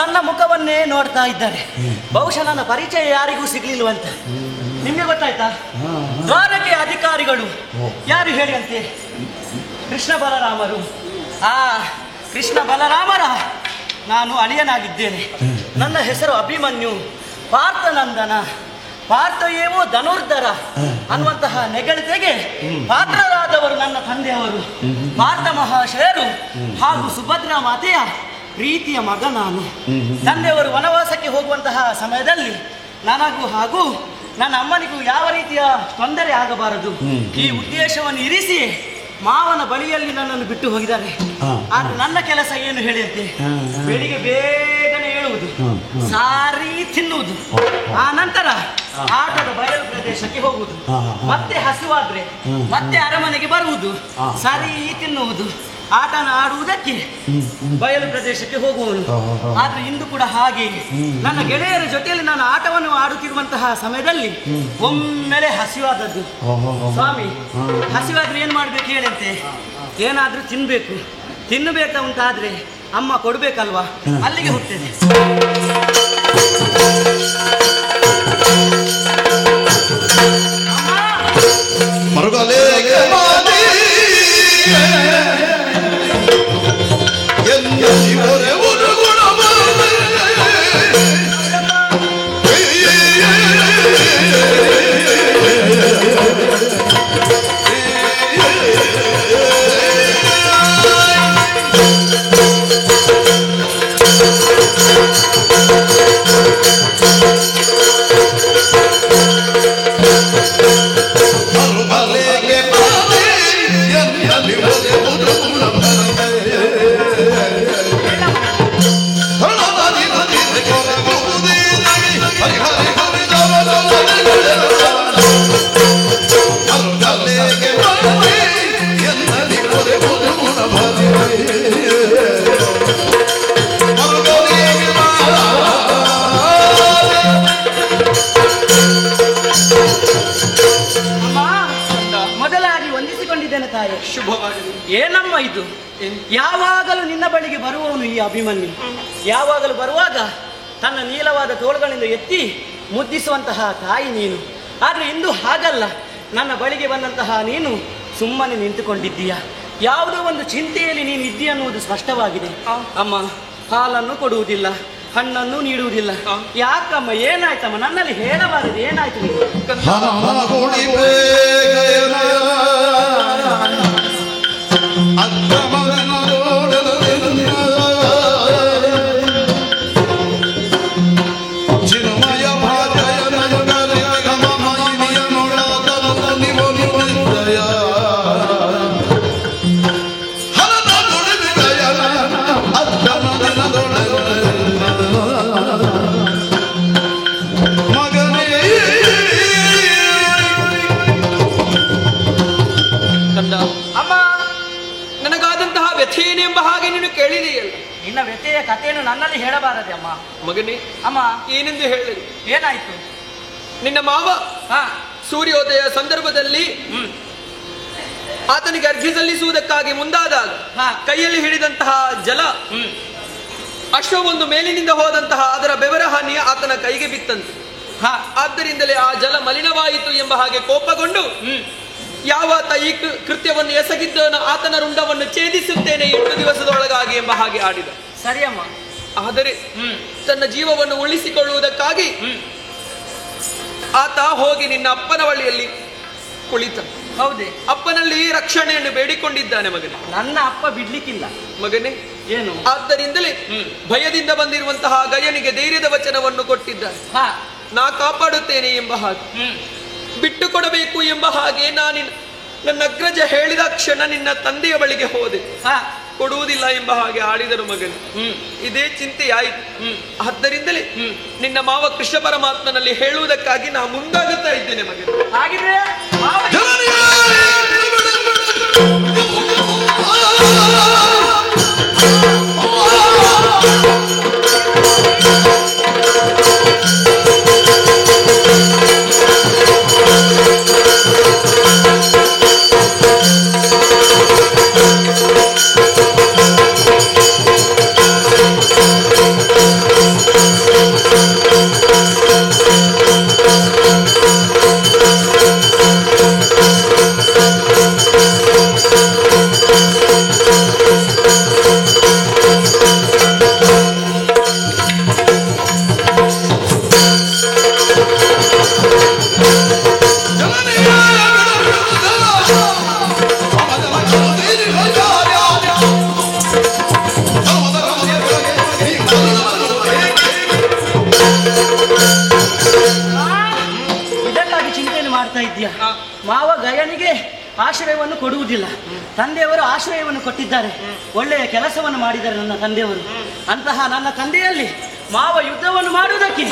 ನನ್ನ ಮುಖವನ್ನೇ ನೋಡ್ತಾ ಇದ್ದಾರೆ. ಬಹುಶಃ ನನ್ನ ಪರಿಚಯ ಯಾರಿಗೂ ಸಿಗ್ಲಿಲ್ವಂತ. ನಿಮಗೆ ಗೊತ್ತಾಯ್ತಾ? ದ್ವಾರಕೆ ಅಧಿಕಾರಿಗಳು ಯಾರು ಹೇಳಿ ಅಂತೆ? ಕೃಷ್ಣ ಬಲರಾಮರು. ಆ ಕೃಷ್ಣ ಬಲರಾಮರ ನಾನು ಅಳಿಯನಾಗಿದ್ದೇನೆ. ನನ್ನ ಹೆಸರು ಅಭಿಮನ್ಯು. ಪಾರ್ಥನಂದನ. ಪಾರ್ಥ ಏವೋ ಧನುರ್ಧರ ಅನ್ನುವಂತಹ ನೆಗಳಿಕೆಗೆ ಪಾತ್ರರಾದವರು ನನ್ನ ತಂದೆಯವರು. ಪಾರ್ಥ ಮಹಾಶಯರು ಹಾಗೂ ಸುಭದ್ರಾ ಮಾತೆಯ ಪ್ರೀತಿಯ ಮಗ ನಾನು. ತಂದೆಯವರು ವನವಾಸಕ್ಕೆ ಹೋಗುವಂತಹ ಸಮಯದಲ್ಲಿ ನನಗೂ ಹಾಗೂ ನನ್ನ ಅಮ್ಮನಿಗೂ ಯಾವ ರೀತಿಯ ತೊಂದರೆ ಆಗಬಾರದು ಈ ಉದ್ದೇಶವನ್ನು ಇರಿಸಿ ಮಾವನ ಬಳಿಯಲ್ಲಿ ನನ್ನನ್ನು ಬಿಟ್ಟು ಹೋಗಿದ್ದಾರೆ. ಆದ್ರೆ ನನ್ನ ಕೆಲಸ ಏನು ಹೇಳಿಯಂತೆ? ಬೆಳಿಗ್ಗೆ ಬೇಗನೆ ಹೇಳುವುದು, ಸಾರಿ ತಿನ್ನುವುದು, ಆ ನಂತರ ಆಟದ ಬಯಲು ಪ್ರದೇಶಕ್ಕೆ ಹೋಗುವುದು, ಮತ್ತೆ ಹಸಿವಾದ್ರೆ ಮತ್ತೆ ಅರಮನೆಗೆ ಬರುವುದು, ಸಾರಿ ತಿನ್ನುವುದು, ಆಟನ ಆಡುವುದಕ್ಕೆ ಬಯಲು ಪ್ರದೇಶಕ್ಕೆ ಹೋಗುವನು. ಆದ್ರೆ ಇಂದು ಕೂಡ ಹಾಗೆ ನನ್ನ ಗೆಳೆಯರ ಜೊತೆಯಲ್ಲಿ ನಾನು ಆಟವನ್ನು ಆಡುತ್ತಿರುವಂತಹ ಸಮಯದಲ್ಲಿ ಒಮ್ಮೆಲೆ ಹಸಿವಾದದ್ದು. ಸ್ವಾಮಿ, ಹಸಿವಾದ್ರೆ ಏನ್ ಮಾಡ್ಬೇಕು ಹೇಳಂತೆ? ಏನಾದ್ರೂ ತಿನ್ಬೇಕು. ತಿನ್ನಬೇಕಂತಾದ್ರೆ ಅಮ್ಮ ಕೊಡ್ಬೇಕಲ್ವಾ? ಅಲ್ಲಿಗೆ ಹೋಗ್ತೇನೆ. ಏನಮ್ಮ ಇದು? ಯಾವಾಗಲೂ ನಿನ್ನ ಬಳಿಗೆ ಬರುವವನು ಈ ಅಭಿಮನ್ಯು. ಯಾವಾಗಲೂ ಬರುವಾಗ ತನ್ನ ನೀಲವಾದ ತೋಳುಗಳಿಂದ ಎತ್ತಿ ಮುದ್ದಿಸುವಂತಹ ತಾಯಿ ನೀನು. ಆದ್ರೆ ಇಂದು ಹಾಗಲ್ಲ. ನನ್ನ ಬಳಿಗೆ ಬಂದಂತಹ ನೀನು ಸುಮ್ಮನೆ ನಿಂತುಕೊಂಡಿದ್ದೀಯ. ಯಾವುದೋ ಒಂದು ಚಿಂತೆಯಲ್ಲಿ ನೀನು ಇದ್ದೀಯ ಅನ್ನುವುದು ಸ್ಪಷ್ಟವಾಗಿದೆ. ಅಮ್ಮ ಹಾಲನ್ನು ಕೊಡುವುದಿಲ್ಲ, ಹಣ್ಣನ್ನು ನೀಡುವುದಿಲ್ಲ. ಯಾಕಮ್ಮ? ಏನಾಯ್ತಮ್ಮ? ನನ್ನಲ್ಲಿ ಹೇಳಬಾರದು. ಏನಾಯ್ತು ನೀವು?
ಅಮ್ಮ, ನನಗಾದಂತಹ ವ್ಯಥೆಯೇನೆಂಬ ಹಾಗೆ ನೀನು ಕೇಳಿದೆಯಲ್ಲ.
ನಿನ್ನ ವ್ಯಥೆಯ ಕಥೆಯನ್ನು ನನ್ನಲ್ಲಿ ಹೇಳಬಾರದೆ ಅಮ್ಮ.
ಮಗನೇ,
ಅಮ್ಮ
ಏನೆಂದು ಹೇಳಲಿ?
ಏನಾಯ್ತು?
ನಿನ್ನ ಮಾವ ಸೂರ್ಯೋದಯ ಸಂದರ್ಭದಲ್ಲಿ ಆತನಿಗೆ ಅರ್ಘ್ಯ ಸಲ್ಲಿಸುವುದಕ್ಕಾಗಿ ಮುಂದಾದಾಗ ಕೈಯಲ್ಲಿ ಹಿಡಿದಂತಹ ಜಲ ಅಷ್ಟೊಂದು ಮೇಲಿನಿಂದ ಹೋದಂತಹ ಅದರ ಬೆವರ ಹಾನಿ ಆತನ ಕೈಗೆ ಬಿತ್ತಂತೆ. ಆದ್ದರಿಂದಲೇ ಆ ಜಲ ಮಲಿನವಾಯಿತು ಎಂಬ ಹಾಗೆ ಕೋಪಗೊಂಡು ಯಾವಾತ ಈ ಕೃತ್ಯವನ್ನು ಎಸಗಿದ್ದನು ಆತನ ರುಂಡವನ್ನು ಛೇದಿಸುತ್ತೇನೆ 8 ದಿವಸದೊಳಗಾಗಿ ಎಂಬ ಹಾಗೆ ಆಡಿದ.
ಸರಿಯಮ್ಮ.
ಆದರೆ ತನ್ನ ಜೀವವನ್ನು ಉಳಿಸಿಕೊಳ್ಳುವುದಕ್ಕಾಗಿ ಆತ ಹೋಗಿ ನಿನ್ನ ಅಪ್ಪನ ಬಳಿಯಲ್ಲಿ ಕುಳಿತ.
ಹೌದೇ?
ಅಪ್ಪನಲ್ಲಿ ರಕ್ಷಣೆಯನ್ನು ಬೇಡಿಕೊಂಡಿದ್ದಾನೆ ಮಗನೇ.
ನನ್ನ ಅಪ್ಪ ಬಿಡ್ಲಿಕ್ಕಿಲ್ಲ
ಮಗನೇ.
ಏನು?
ಆದ್ದರಿಂದಲೇ ಭಯದಿಂದ ಬಂದಿರುವಂತಹ ಗಯನಿಗೆ ಧೈರ್ಯದ ವಚನವನ್ನು ಕೊಟ್ಟಿದ್ದಾನೆ. ನಾ ಕಾಪಾಡುತ್ತೇನೆ ಎಂಬ ಹಾಗೆ, ಬಿಟ್ಟು ಕೊಡಬೇಕು ಎಂಬ ಹಾಗೆ ನನ್ನ ಅಗ್ರಜ ಹೇಳಿದ ಕ್ಷಣ ನಿನ್ನ ತಂದೆಯ ಬಳಿಗೆ ಹೋದೆ. ಕೊಡುವುದಿಲ್ಲ ಎಂಬ ಹಾಗೆ ಆಡಿದರು ಮಗನು. ಇದೇ ಚಿಂತೆಯಾಯಿತು. ಆದ್ದರಿಂದಲೇ ನಿನ್ನ ಮಾವ ಕೃಷ್ಣ ಪರಮಾತ್ಮನಲ್ಲಿ ಹೇಳುವುದಕ್ಕಾಗಿ ನಾ ಮುಂದಾಗುತ್ತಾ ಇದ್ದೇನೆ ಮಗನು.
ಹಾಗಿದ್ರೆ ಇದಕ್ಕಾಗಿ ಚಿಂತೆಯನ್ನು ಮಾಡ್ತಾ ಇದ್ದೀಯ. ಮಾವ ಗಯನಿಗೆ ಆಶ್ರಯವನ್ನು ಕೊಡುವುದಿಲ್ಲ. ತಂದೆಯವರು ಆಶ್ರಯವನ್ನು ಕೊಟ್ಟಿದ್ದಾರೆ, ಒಳ್ಳೆಯ ಕೆಲಸವನ್ನು ಮಾಡಿದ್ದಾರೆ ನನ್ನ ತಂದೆಯವರು. ಅಂತಹ ನನ್ನ ತಂದೆಯಲ್ಲಿ ಮಾವ ಯುದ್ಧವನ್ನು ಮಾಡುವುದಕ್ಕೆ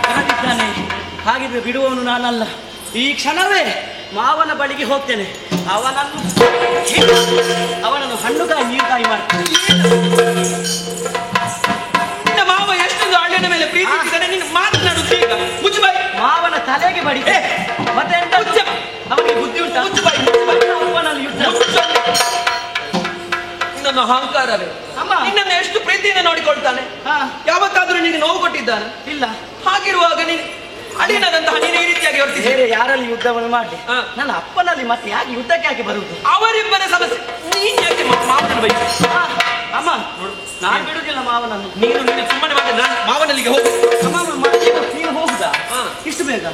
ಹೊರಟಿದ್ದಾನೆ. ಹಾಗಿದ್ರೆ ಬಿಡುವವನು ನಾನಲ್ಲ. ಈ ಕ್ಷಣವೇ ಮಾವನ ಬಳಿಗೆ ಹೋಗ್ತೇನೆ. ಅವನನ್ನು ಹಣ್ಣುಗಾಯಿ ನೀರುಗಾಯಿ ಮಾಡ್ತೇನೆ.
ಮಾವ ಎಷ್ಟೊಂದು ಅಣ್ಣನ ಮೇಲೆ ಪ್ರೀತಿ ಇಟ್ಟಿದ್ದಾನೆ, ನೀನು ಮಾತನಾಡುತ್ತೆ ಈಗ. ಮುಚ್ಚಬಾಯಿ.
ಮಾವನ ತಲೆಗೆ ಬಡಿತೆ. ಮತ್ತೆ ಎಂತ? ಅವನಿಗೆ ಬುದ್ಧಿ ಉಂಟಾ?
ಮುಚ್ಚಬಾಯಿ.
ಅವನಲ್ಲಿ ಯುದ್ಧ.
ನನ್ನ ಅಹಂಕಾರವೇ.
ಅಮ್ಮ
ನಿನ್ನನ್ನು ಎಷ್ಟು ಪ್ರೀತಿಯಿಂದ ನೋಡಿಕೊಳ್ತಾನೆ. ಯಾವತ್ತಾದ್ರೂ ನಿನಗೆ ನೋವು ಕೊಟ್ಟಿದ್ದಾನೆ?
ಇಲ್ಲ.
ಹಾಗಿರುವಾಗ ನೀನು ಅಳಿಯನದಂತಹ ನೀನು ಈ ರೀತಿಯಾಗಿ ವರ್ತಿಸಿ
ಬೇರೆ ಯಾರಲ್ಲಿ ಯುದ್ಧವನ್ನು ಮಾಡಿ ನನ್ನ ಅಪ್ಪನಲ್ಲಿ ಮತ್ತೆ ಯಾಕೆ ಯುದ್ಧಕ್ಕೆ ಯಾಕೆ ಬರುವುದು?
ಅವರಿಬ್ಬರ ಸಮಸ್ಯೆ. ನೀನ್ ಯಾಕೆ ಮಾವನ ಬೈ?
ಅಮ್ಮ ನಾನು ಬಿಡುದಿಲ್ಲ ಮಾವನನ್ನು.
ನೀನು ಸುಮ್ಮನೆ ಮಾಡಿ ನಾನು ಮಾವನಲ್ಲಿಗೆ ಹೋಗು.
ನೀನು ಹೋಗುದಾ ಇಷ್ಟು ಬೇಗ?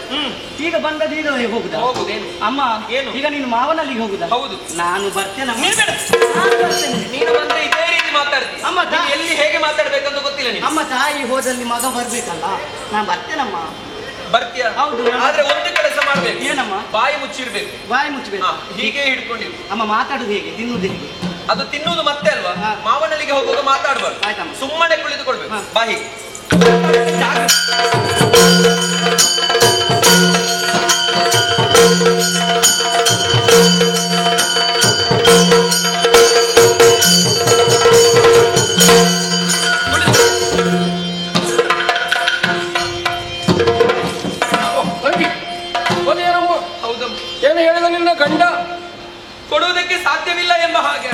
ಈಗ ಬಂದದ್ದು ಈಗ ಹೋಗುದಾ?
ಹೋಗುದೇನು
ಅಮ್ಮ
ಏನು?
ಈಗ ನೀನು ಮಾವನಲ್ಲಿಗೆ ಹೋಗುದಾ?
ಹೌದು.
ನಾನು ಬರ್ತೇನೆ.
ನೀನು ಬೇಡ.
ನಾನು ಬರ್ತೇನೆ.
ನೀನು ಬಂದ್ರೆ ಇದೇ ರೀತಿ ಮಾತಾಡ್ತೀನಿ.
ಅಮ್ಮ
ಎಲ್ಲಿ ಹೇಗೆ ಮಾತಾಡ್ಬೇಕಂತ ಗೊತ್ತಿಲ್ಲ ನೀನು.
ಅಮ್ಮ ತಾಯಿ ಹೋದಲ್ಲಿ ಮಗ ಬರ್ಬೇಕಲ್ಲ, ನಾನು ಬರ್ತೇನಮ್ಮ.
ಬರ್ತೀಯ?
ಹೌದು.
ಆದ್ರೆ ಒಂದು ಕೆಲಸ ಮಾಡ್ಬೇಕು.
ಏನಮ್ಮ?
ಬಾಯಿ ಮುಚ್ಚಿರ್ಬೇಕು.
ಬಾಯಿ ಮುಚ್ಚಬೇಕು.
ಹೀಗೆ ಹಿಡ್ಕೊಂಡಿರು.
ಅಮ್ಮ ಮಾತಾಡುದು ಹೇಗೆ, ತಿನ್ನುವುದು ಹೇಗೆ?
ಅದು ತಿನ್ನುವುದು ಮತ್ತೆ ಅಲ್ವಾ? ಮಾವನಲ್ಲಿಗೆ ಹೋಗುವಾಗ ಮಾತಾಡ್ಬಾರ್ದು,
ಆಯ್ತಮ್ಮ.
ಸುಮ್ಮನೆ ಕುಳಿತುಕೊಳ್ಬೇಕು. ಬಾಯಿ
ಹೌದಮ್ಮ. ಏನು ಹೇಳಿದ ನಿನ್ನ ಗಂಡ?
ಕೊಡುವುದಕ್ಕೆ ಸಾಧ್ಯವಿಲ್ಲ ಎಂಬ ಹಾಗೆ.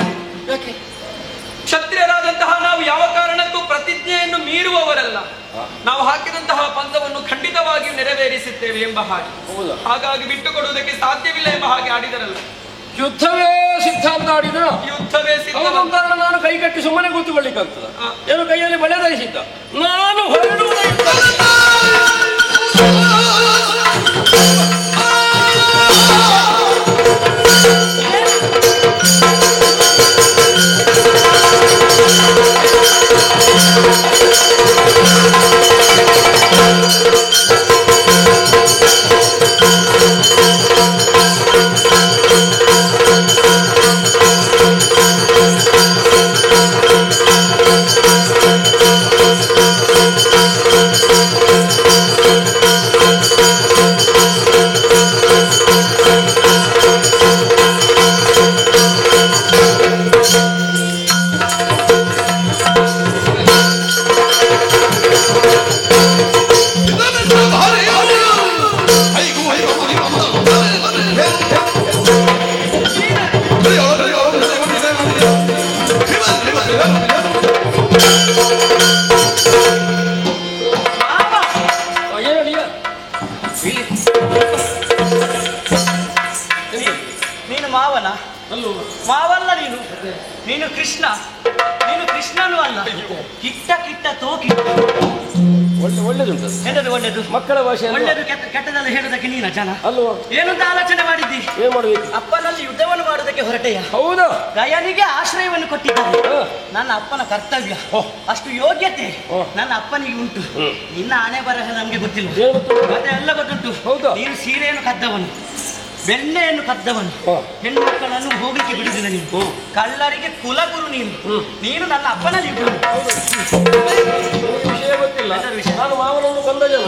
ಕ್ಷತ್ರಿಯರಾದಂತಹ ನಾವು ಯಾವ ಕಾರಣಕ್ಕೂ ಪ್ರತಿಜ್ಞೆಯನ್ನು ಮೀರುವವರಲ್ಲ. ನಾವು ಹಾಕಿದಂತಹ ಪಂಥವನ್ನು ಖಂಡಿತವಾಗಿಯೂ ನೆರವೇರಿಸುತ್ತೇವೆ ಎಂಬ ಹಾಗೆ. ಹಾಗಾಗಿ ಬಿಟ್ಟು ಕೊಡುವುದಕ್ಕೆ ಸಾಧ್ಯವಿಲ್ಲ ಎಂಬ ಹಾಗೆ ಆಡಿದರಲ್ಲ.
ಯುದ್ಧವೇ ಸಿದ್ಧ ಅಂತ ಆಡಿದ್ರ?
ಯುದ್ಧವೇ ಸಿದ್ಧ.
ನಾನು ಕೈ ಕಟ್ಟಿ ಸುಮ್ಮನೆ ಕೂತ್ಕೊಳ್ಳಿಕ್ಕಾಗ್ತದ? ಏನು ಕೈಯಲ್ಲಿ ಬಳೆ ಧರಿಸಿದ್ದ? ನಾನು ಹೊರಡುವ
ನೀನು ಮಾವನ? ಮಾವಲ್ಲ ನೀನು. ನೀನು ಕೃಷ್ಣ. ನೀನು ಕೃಷ್ಣನೂ ಅಲ್ಲ. ಕಿಟ್ಟ ಕಿಟ್ಟ ತೋಕಿ.
ಒಳ್ಳೆದುಂಟು.
ಎಂತದು ಒಳ್ಳೆದು?
ಮಕ್ಕಳ ಭಾಷೆ
ಒಳ್ಳೆದು ಕೆಟ್ಟದಲ್ಲ ಹೇಳೋದಕ್ಕೆ ನೀನ ಜನ
ಅಲ್ವಾ?
ಏನಂತ ಆಲೋಚನೆ ಮಾಡಿದ್ದಿ?
ಏನ್ ಮಾಡ್ಬೇಕು?
ಅಪ್ಪನಲ್ಲಿ ಯುದ್ಧವನ್ನು ಮಾಡೋದಕ್ಕೆ ಹೊರಟೆಯ?
ಹೌದಾ?
ಗಯನಿಗೆ ಆಶ್ರಯವನ್ನು ಕೊಟ್ಟಿದ್ದಾರೆ. ನನ್ನ ಅಪ್ಪನ ಕರ್ತವ್ಯ, ಅಷ್ಟು ಯೋಗ್ಯತೆ ನನ್ನ ಅಪ್ಪನಿಗೆ ಉಂಟು. ನಿನ್ನ ಹಣೆ ಬರಹ ನಮ್ಗೆ ಗೊತ್ತಿಲ್ಲ, ಮತ್ತೆ ಎಲ್ಲ ಗೊತ್ತುಂಟು. ನೀನು ಸೀರೆಯನ್ನು ಕದ್ದವನು, ಬೆಣ್ಣೆಯನ್ನು ಕದ್ದವನು, ಹೆಣ್ಣು ಮಕ್ಕಳನ್ನು ಹೋಗಲಿಕ್ಕೆ ಬಿಡುದಿಲ್ಲ ನೀನು. ಕಳ್ಳರಿಗೆ ಕುಲಗುರು ನೀನು. ನೀನು ನನ್ನ ಅಪ್ಪನಲ್ಲಿ
ವಿಷಯ ಗೊತ್ತಿಲ್ಲ. ನಾನು ಮಾವನನ್ನು ಬಂದ ಜನ.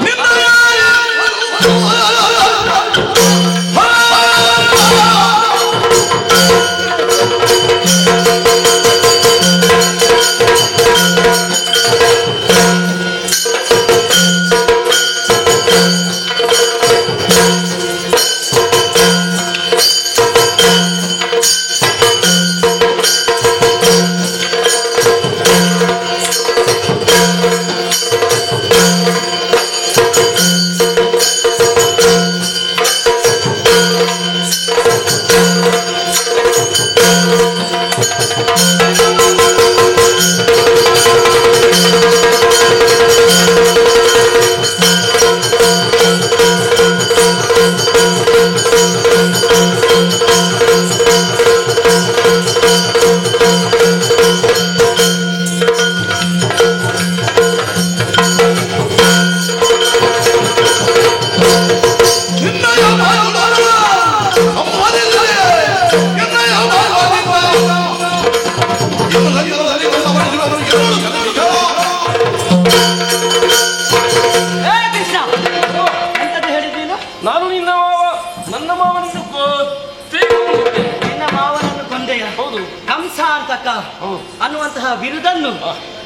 ಅನ್ನುವಂತಹ ಬಿರುದನ್ನು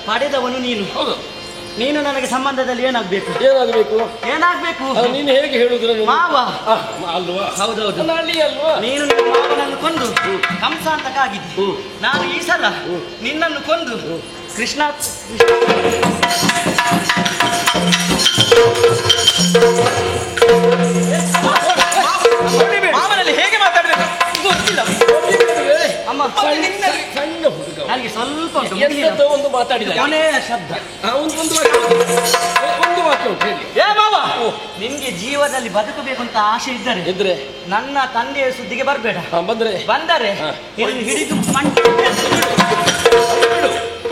ಪಡೆದವನು ನೀನು.
ಹೌದು.
ನೀನು ನನಗೆ ಸಂಬಂಧದಲ್ಲಿ ಏನಾಗ್ಬೇಕು? ಏನಾಗ್ಬೇಕು?
ನೀನು ಹೇಗೆ ಹೇಳುದ್ರ?
ಮಾವ
ಅಲ್ವಾ?
ಹೌದೌದು,
ಅಲ್ವಾ?
ನೀನು ನನ್ನ ಮಾವನನ್ನು ಕೊಂದು ಕಂಸ ಅಂತ ಕಾಗಿದ್ದೆ. ನಾನು ಈ ಸಲ ನಿನ್ನನ್ನು ಕೊಂದು ಕೃಷ್ಣ ಮಾವನಲ್ಲಿ ಹೇಗೆ ಮಾತಾಡ್ಬೇಕು ಗೊತ್ತಿಲ್ಲ ಅಮ್ಮ.
ಸಣ್ಣ ಹುಡುಗ
ನನಗೆ ಸ್ವಲ್ಪ ಉಂಟು
ಒಂದು ಮಾತಾಡಿದ
ಕೊನೆಯ ಶಬ್ದ
ಒಂದು ವಾಕ್ಯ ಉಂಟು ಹೇಳಿ.
ಏ ಮಾವ, ನಿನ್ಗೆ ಜೀವನದಲ್ಲಿ ಬದುಕಬೇಕು ಅಂತ ಆಸೆ ಇದ್ದರೆ ನನ್ನ ತಂದೆಯ ಸುದ್ದಿಗೆ ಬರಬೇಡ. ಬಂದರೆ ಇದನ್ನು ಹಿಡಿದು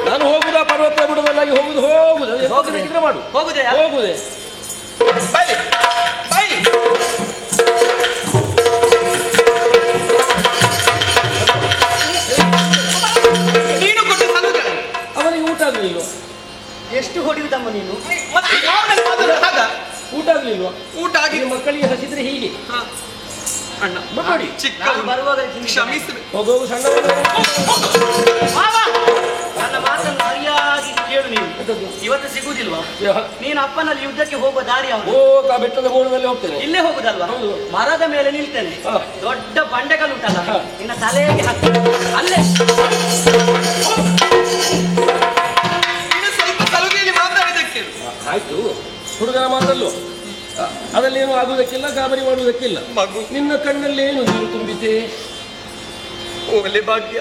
ನಾನು ಹೋಗುದಾ ಪರ್ವತ ಬಿಡುವುದಾಗಿ ಹೋಗುದು ಮಾಡು.
ಹೋಗುದೇ
ನೀನು ಕೊಟ್ಟು ಸಲ್ಲುದ
ಅವನಿಗೆ ಊಟ ಆಗ್ಲಿಲ್ವ?
ಎಷ್ಟು ಹೊಡೆಯುವುದಮ್ಮ ನೀನು?
ಊಟ ಆಗ್ಲಿಲ್ವಾ?
ಊಟ ಆಗಿ
ಮಕ್ಕಳಿಗೆ ಹಸಿದ್ರೆ ಹೀಗೆ
ಅಣ್ಣ
ನೋಡಿ.
ಬರುವಾಗ
ಕ್ಷಮಿಸು.
ಹೋಗುವ ಸಣ್ಣ
ನನ್ನ ಮಾತನ್ನು ಸರಿಯಾಗಿ ಕೇಳು. ನೀನು ಇವತ್ತು ಸಿಗುವುದಿಲ್ವಾ? ನೀನು ಅಪ್ಪನಲ್ಲಿ ಯುದ್ಧಕ್ಕೆ ಹೋಗುವ ದಾರಿ ಯಾವುದು?
ಬೆಟ್ಟದ ಗೋಳದಲ್ಲಿ ಹೋಗ್ತೇನೆ.
ಇಲ್ಲೇ ಹೋಗುದಲ್ವಾ? ಮರದ ಮೇಲೆ ನಿಲ್ತೇನೆ. ದೊಡ್ಡ ಬಂಡೆಗಳು ಉಂಟಲ್ಲ, ನಿನ್ನ ತಲೆಗೆ ಹಾಕಿ ಅಲ್ಲೇ.
ನೀನು ಸ್ವಲ್ಪ ಸಲುಗೆಯಲ್ಲಿ ಮಾತಾಡಿದಕ್ಕೆ
ಆಯ್ತು, ಹುಡುಗನ ಮಾತಲ್ಲು ಅದಲ್ಲೇನು ಆಗುವುದಕ್ಕಿಲ್ಲ, ಗಾಬರಿ ಮಾಡುವುದಕ್ಕಿಲ್ಲ.
ಮಗು
ನಿನ್ನ ಕಣ್ಣಲ್ಲಿ ಏನು ನೀರು ತುಂಬಿತೆ?
ಹೋಗಲೇ ಭಾಗ್ಯ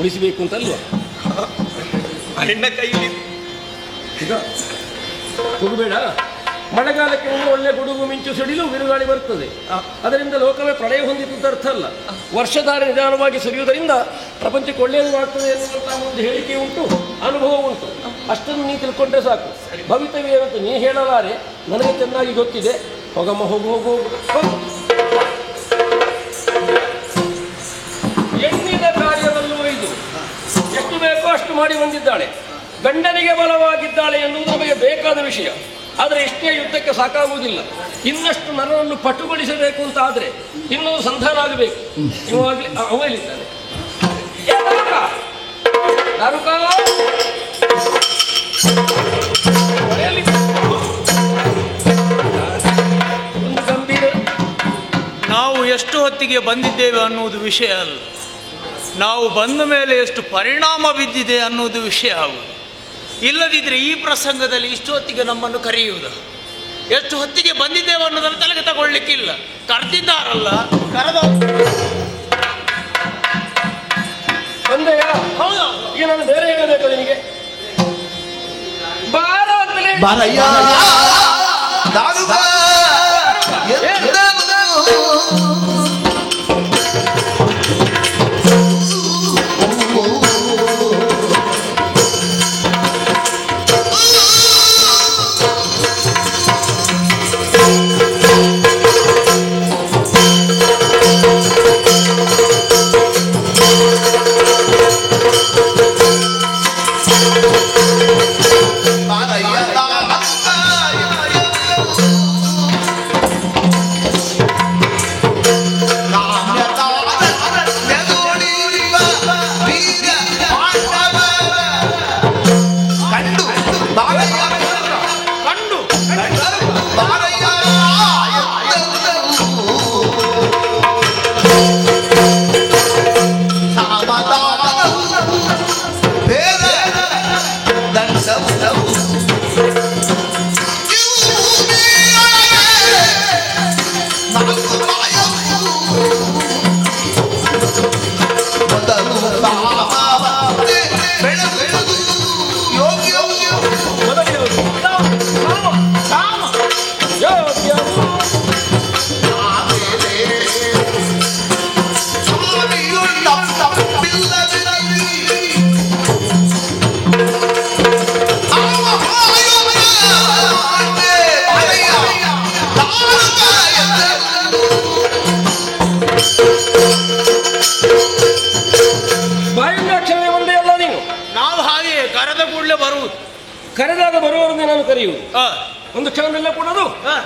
ಉಳಿಸಬೇಕು ಅಂತಲ್ವಾ?
ನಿನ್ನ ಕೈಯಲ್ಲಿ
ಈಗ ಹೋಗಬೇಡ. ಮಳೆಗಾಲಕ್ಕೆ ಒಂದು ಒಳ್ಳೆ ಗುಡುಗು ಮಿಂಚು ಸಿಡಿಲು ಬಿರುಗಾಳಿ ಬರ್ತದೆ. ಅದರಿಂದ ಲೋಕವೇ ಪ್ರಳಯ ಹೊಂದಿತು ಅಂತ ಅರ್ಥ ಅಲ್ಲ. ವರ್ಷಧಾರೆ ನಿಧಾನವಾಗಿ ಸುರಿಯುವುದರಿಂದ ಪ್ರಪಂಚಕ್ಕೆ ಒಳ್ಳೆಯದು ಮಾಡ್ತದೆ ಎನ್ನುವಂತಹ ಒಂದು ಹೇಳಿಕೆ ಉಂಟು, ಅನುಭವ ಉಂಟು. ಅಷ್ಟನ್ನು ನೀ ತಿಳ್ಕೊಂಡ್ರೆ ಸಾಕು. ಭವಿತವ್ಯ ಏನಂತ ನೀ ಹೇಳಲಾರೆ, ನನಗೆ ಚೆನ್ನಾಗಿ ಗೊತ್ತಿದೆ. ಹೋಗಮ್ಮ, ಹೋಗು ಹೋಗು ಹೋಗು. ಎಣ್ಣಿದ ಕಾರ್ಯವಲ್ಲೂ ಇದು. ಎಷ್ಟು ಬೇಕೋ ಅಷ್ಟು ಮಾಡಿ ಬಂದಿದ್ದಾಳೆ. ಗಂಡನಿಗೆ ಬಲವಾಗಿದ್ದಾಳೆ ಎನ್ನುವುದು ನಮಗೆ ಬೇಕಾದ ವಿಷಯ. ಆದರೆ ಇಷ್ಟೇ ಯುದ್ಧಕ್ಕೆ ಸಾಕಾಗುವುದಿಲ್ಲ. ಇನ್ನಷ್ಟು ನರನನ್ನು ಪಟುಗೊಳಿಸಬೇಕು ಅಂತ ಆದರೆ ಇನ್ನೊಂದು ಸಂಧಾನ ಆಗಬೇಕು. ಇವಾಗಲೇ ಅವಲಿದ್ದಾನೆ ಒಂದು ಗಂಭೀರ.
ನಾವು ಎಷ್ಟು ಹೊತ್ತಿಗೆ ಬಂದಿದ್ದೇವೆ ಅನ್ನುವುದು ವಿಷಯ ಅಲ್ಲ, ನಾವು ಬಂದ ಮೇಲೆ ಎಷ್ಟು ಪರಿಣಾಮ ಬಿದ್ದಿದೆ ಅನ್ನುವುದು ವಿಷಯ ಆಗುವುದು. ಇಲ್ಲದಿದ್ದರೆ ಈ ಪ್ರಸಂಗದಲ್ಲಿ ಇಷ್ಟು ಹೊತ್ತಿಗೆ ನಮ್ಮನ್ನು ಕರೆಯುವುದು, ಎಷ್ಟು ಹೊತ್ತಿಗೆ ಬಂದಿದ್ದೇವೆ ಅನ್ನೋದನ್ನು ತಲೆಗೆ ತಗೊಳ್ಳಿಕ್ಕಿಲ್ಲ. ಕರೆದಿದ್ದಾರಲ್ಲ, ಕರೆದ
ಬಂದೆಯ? ಹೌದು. ಈಗ ನಾನು ಬೇರೆ ಹೇಳಬೇಕು ನಿನಗೆ. ಬಾರ ಅಂತಲೇ
ಬಾರಯ್ಯ ದಾರುಗ
ಕರೆದಾಗ ಬರುವವರನ್ನೇ ನಾನು ಕರೆಯುವುದು. ಒಂದು ಕ್ಷಣದಲ್ಲೇ ಕೊಡೋದು.